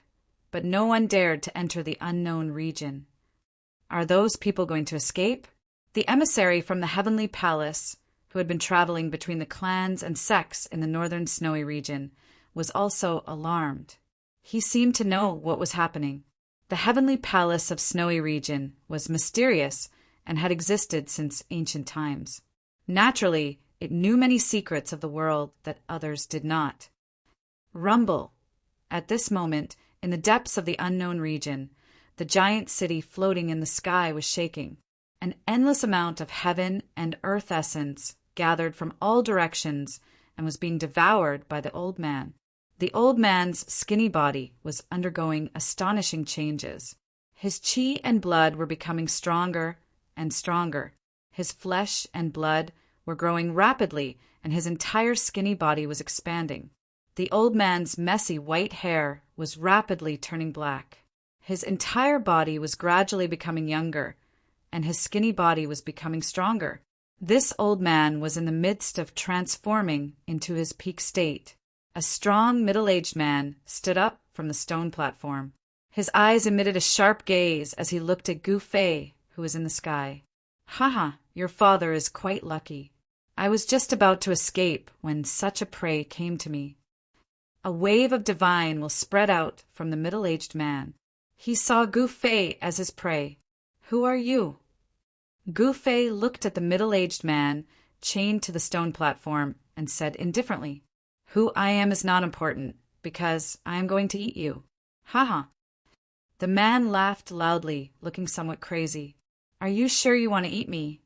but no one dared to enter the unknown region. Are those people going to escape? The emissary from the heavenly palace, who had been traveling between the clans and sects in the northern snowy region, was also alarmed. He seemed to know what was happening. The heavenly palace of snowy region was mysterious and had existed since ancient times. Naturally, it knew many secrets of the world that others did not. Rumble! At this moment, in the depths of the unknown region, the giant city floating in the sky was shaking. An endless amount of heaven and earth essence gathered from all directions and was being devoured by the old man. The old man's skinny body was undergoing astonishing changes. His chi and blood were becoming stronger and stronger. His flesh and blood were growing rapidly, and his entire skinny body was expanding. The old man's messy white hair was rapidly turning black. His entire body was gradually becoming younger, and his skinny body was becoming stronger. This old man was in the midst of transforming into his peak state. A strong, middle-aged man stood up from the stone platform. His eyes emitted a sharp gaze as he looked at Gu Fei, who was in the sky. "Haha, your father is quite lucky. I was just about to escape when such a prey came to me." A wave of divine will spread out from the middle-aged man. He saw Gu Fei as his prey. "Who are you?" Gu Fei looked at the middle-aged man chained to the stone platform and said indifferently, "Who I am is not important, because I am going to eat you. Haha." The man laughed loudly, looking somewhat crazy. "Are you sure you want to eat me?"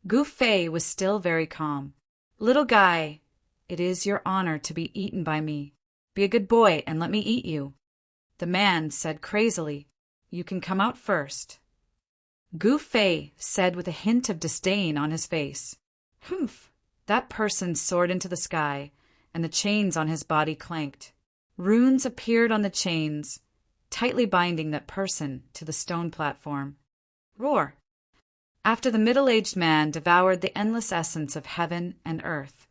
Gu Fei was still very calm. "Little guy, it is your honor to be eaten by me. Be a good boy and let me eat you." The man said crazily, "You can come out first." Gu Fei said with a hint of disdain on his face, "Humph!" That person soared into the sky, and the chains on his body clanked. Runes appeared on the chains, tightly binding that person to the stone platform. Roar! After the middle-aged man devoured the endless essence of heaven and earth,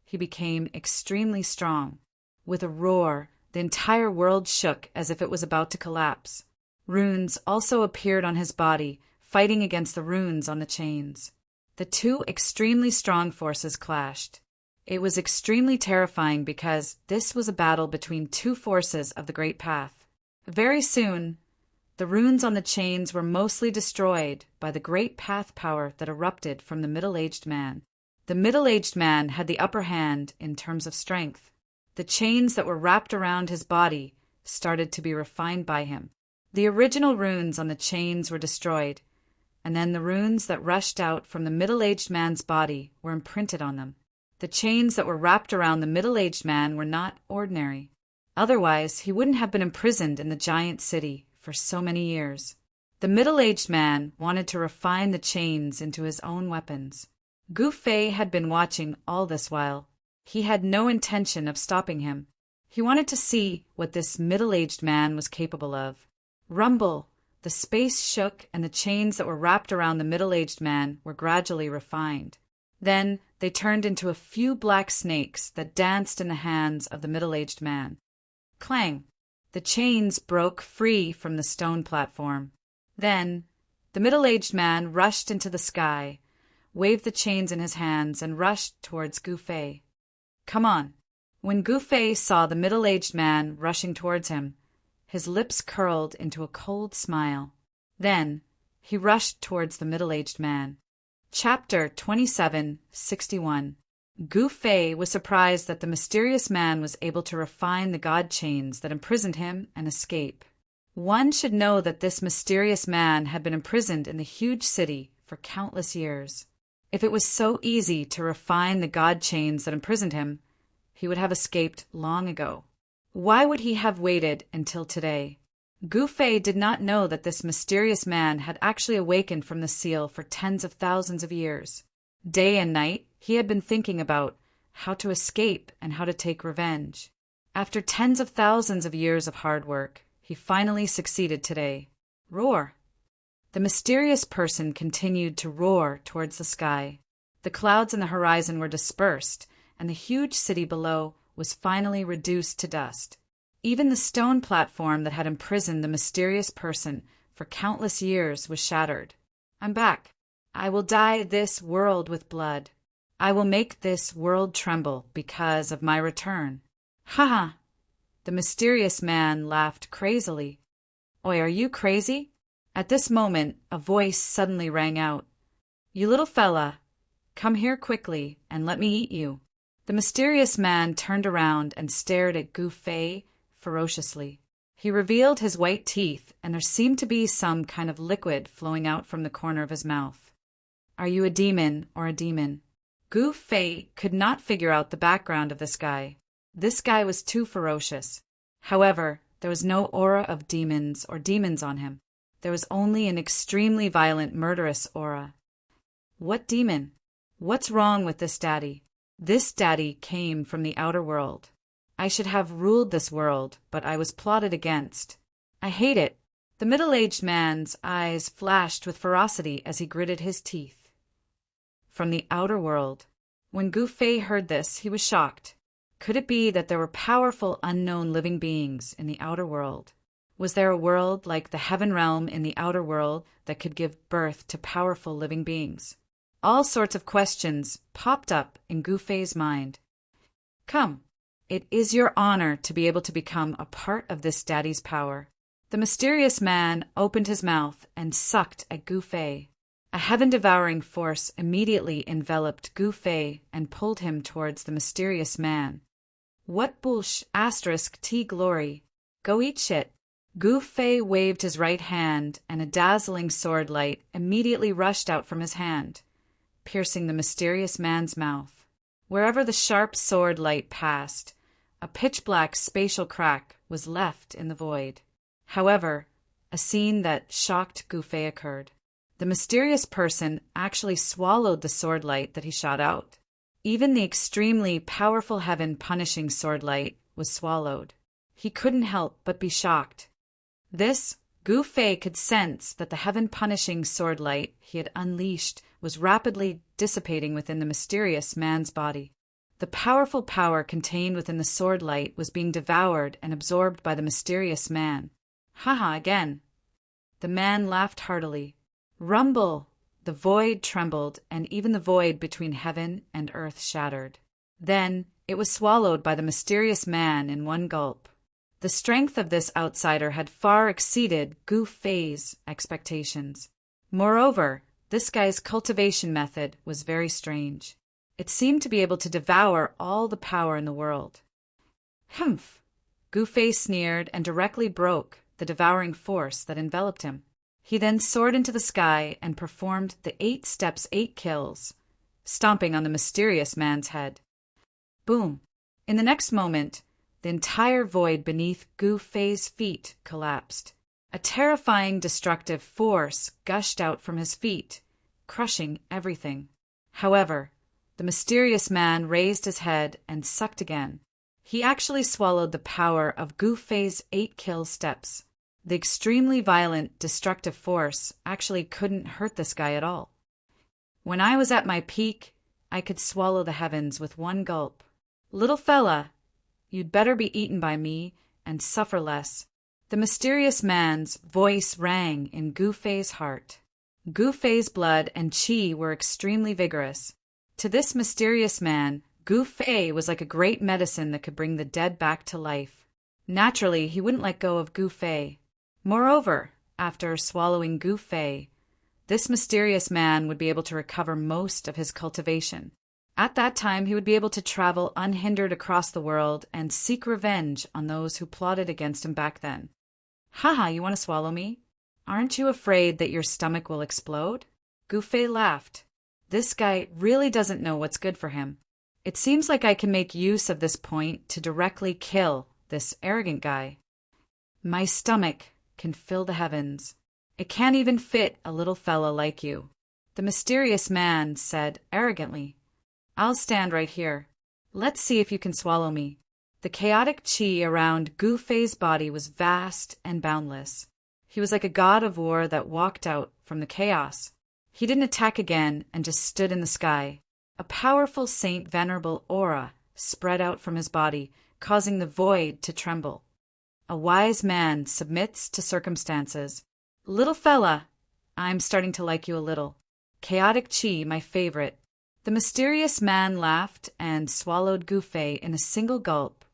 he became extremely strong. With a roar, the entire world shook as if it was about to collapse. Runes also appeared on his body, fighting against the runes on the chains. The two extremely strong forces clashed. It was extremely terrifying because this was a battle between two forces of the Great Path. Very soon, the runes on the chains were mostly destroyed by the Great Path power that erupted from the middle-aged man. The middle-aged man had the upper hand in terms of strength. The chains that were wrapped around his body started to be refined by him. The original runes on the chains were destroyed, and then the runes that rushed out from the middle-aged man's body were imprinted on them. The chains that were wrapped around the middle-aged man were not ordinary. Otherwise, he wouldn't have been imprisoned in the giant city for so many years. The middle-aged man wanted to refine the chains into his own weapons. Gu Fei had been watching all this while. He had no intention of stopping him. He wanted to see what this middle-aged man was capable of. Rumble! The space shook, and the chains that were wrapped around the middle-aged man were gradually refined. Then they turned into a few black snakes that danced in the hands of the middle-aged man. Clang! The chains broke free from the stone platform. Then, the middle-aged man rushed into the sky, waved the chains in his hands, and rushed towards Gu Fei. "Come on." When Gu Fei saw the middle-aged man rushing towards him, his lips curled into a cold smile. Then, he rushed towards the middle-aged man. Chapter 27:61. Gu Fei was surprised that the mysterious man was able to refine the god chains that imprisoned him and escape. One should know that this mysterious man had been imprisoned in the huge city for countless years. If it was so easy to refine the god chains that imprisoned him, he would have escaped long ago. Why would he have waited until today? Gu Fei did not know that this mysterious man had actually awakened from the seal for tens of thousands of years. Day and night, he had been thinking about how to escape and how to take revenge. After tens of thousands of years of hard work, he finally succeeded today. Roar! The mysterious person continued to roar towards the sky. The clouds in the horizon were dispersed, and the huge city below was finally reduced to dust. Even the stone platform that had imprisoned the mysterious person for countless years was shattered. "I'm back. I will dye this world with blood. I will make this world tremble because of my return." "Ha ha!" The mysterious man laughed crazily. "Oi, are you crazy?" At this moment, a voice suddenly rang out. "You little fella, come here quickly and let me eat you." The mysterious man turned around and stared at Gu Fei ferociously. He revealed his white teeth, and there seemed to be some kind of liquid flowing out from the corner of his mouth. "Are you a demon or a demon?" Gu Fei could not figure out the background of this guy. This guy was too ferocious. However, there was no aura of demons or demons on him. There was only an extremely violent, murderous aura. What demon? What's wrong with this daddy? This daddy came from the outer world. I should have ruled this world, but I was plotted against. I hate it. The middle-aged man's eyes flashed with ferocity as he gritted his teeth. From the outer world. When Gu Fei heard this, he was shocked. Could it be that there were powerful, unknown living beings in the outer world? Was there a world like the heaven realm in the outer world that could give birth to powerful living beings? All sorts of questions popped up in Gu Fei's mind. "Come, it is your honor to be able to become a part of this daddy's power." The mysterious man opened his mouth and sucked at Gu Fei. A heaven-devouring force immediately enveloped Gu Fei and pulled him towards the mysterious man. "What bullsh *T glory. Go eat shit." Gu Fei waved his right hand, and a dazzling sword light immediately rushed out from his hand, piercing the mysterious man's mouth. Wherever the sharp sword light passed, a pitch-black spatial crack was left in the void. However, a scene that shocked Gu Fei occurred. The mysterious person actually swallowed the sword light that he shot out. Even the extremely powerful heaven-punishing sword light was swallowed. He couldn't help but be shocked. This, Gu Fei could sense that the heaven-punishing sword light he had unleashed was rapidly dissipating within the mysterious man's body. The powerful power contained within the sword light was being devoured and absorbed by the mysterious man. "Haha, again." The man laughed heartily. Rumble! The void trembled, and even the void between heaven and earth shattered. Then it was swallowed by the mysterious man in one gulp. The strength of this outsider had far exceeded Gu Fei's expectations. Moreover, this guy's cultivation method was very strange. It seemed to be able to devour all the power in the world. "Humph!" Gu Fei sneered and directly broke the devouring force that enveloped him. He then soared into the sky and performed the 8 steps, 8 kills, stomping on the mysterious man's head. Boom! In the next moment, the entire void beneath Gu Fei's feet collapsed. A terrifying destructive force gushed out from his feet, crushing everything. However, the mysterious man raised his head and sucked again. He actually swallowed the power of Gu Fei's 8 kill steps. The extremely violent, destructive force actually couldn't hurt this guy at all. When I was at my peak, I could swallow the heavens with one gulp. "Little fella, you'd better be eaten by me, and suffer less. The mysterious man's voice rang in Gu Fei's heart. Gu Fei's blood and qi were extremely vigorous. To this mysterious man, Gu Fei was like a great medicine that could bring the dead back to life. Naturally, he wouldn't let go of Gu Fei. Moreover, after swallowing Gu Fei, this mysterious man would be able to recover most of his cultivation. At that time, he would be able to travel unhindered across the world and seek revenge on those who plotted against him back then. Haha, you want to swallow me? Aren't you afraid that your stomach will explode? Gu Fei laughed. This guy really doesn't know what's good for him. It seems like I can make use of this point to directly kill this arrogant guy. My stomach can fill the heavens. It can't even fit a little fella like you. The mysterious man said arrogantly, I'll stand right here. Let's see if you can swallow me. The chaotic qi around Gu Fei's body was vast and boundless. He was like a god of war that walked out from the chaos. He didn't attack again and just stood in the sky. A powerful Saint Venerable aura spread out from his body, causing the void to tremble. A wise man submits to circumstances. Little fella, I'm starting to like you a little. Chaotic qi, my favorite. The mysterious man laughed and swallowed Gu Fei in a single gulp,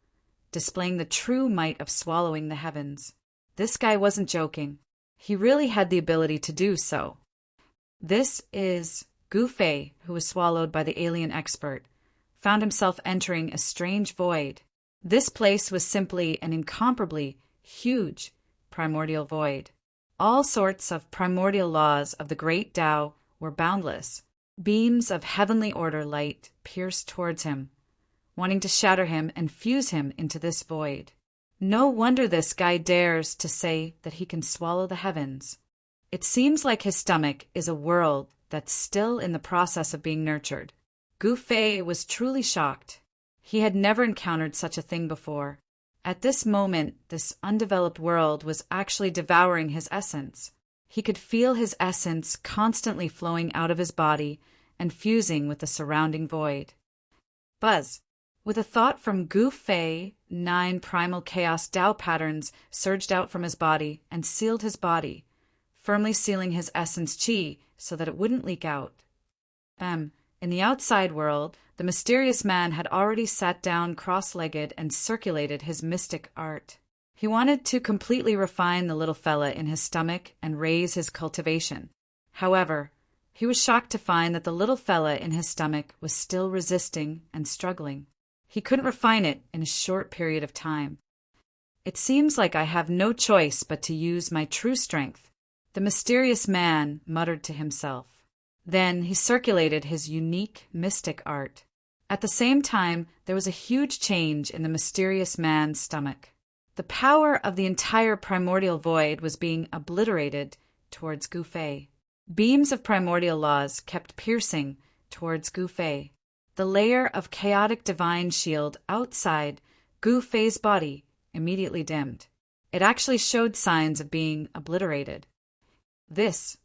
displaying the true might of swallowing the heavens. This guy wasn't joking. He really had the ability to do so. This is Gu Fei, who was swallowed by the alien expert, found himself entering a strange void. This place was simply an incomparably huge primordial void. All sorts of primordial laws of the great Tao were boundless. Beams of heavenly order light pierced towards him, wanting to shatter him and fuse him into this void. No wonder this guy dares to say that he can swallow the heavens. It seems like his stomach is a world that's still in the process of being nurtured. Gu Fei was truly shocked. He had never encountered such a thing before. At this moment, this undeveloped world was actually devouring his essence. He could feel his essence constantly flowing out of his body and fusing with the surrounding void. Buzz! With a thought from Gu Fei, 9 primal chaos Tao patterns surged out from his body and sealed his body, firmly sealing his essence qi so that it wouldn't leak out. In the outside world, the mysterious man had already sat down cross-legged and circulated his mystic art. He wanted to completely refine the little fella in his stomach and raise his cultivation. However, he was shocked to find that the little fella in his stomach was still resisting and struggling. He couldn't refine it in a short period of time. It seems like I have no choice but to use my true strength, the mysterious man muttered to himself. Then he circulated his unique mystic art. At the same time, there was a huge change in the mysterious man's stomach. The power of the entire primordial void was being obliterated towards Gu Fei. Beams of primordial laws kept piercing towards Gu Fei. The layer of chaotic divine shield outside Gu Fei's body immediately dimmed. It actually showed signs of being obliterated. This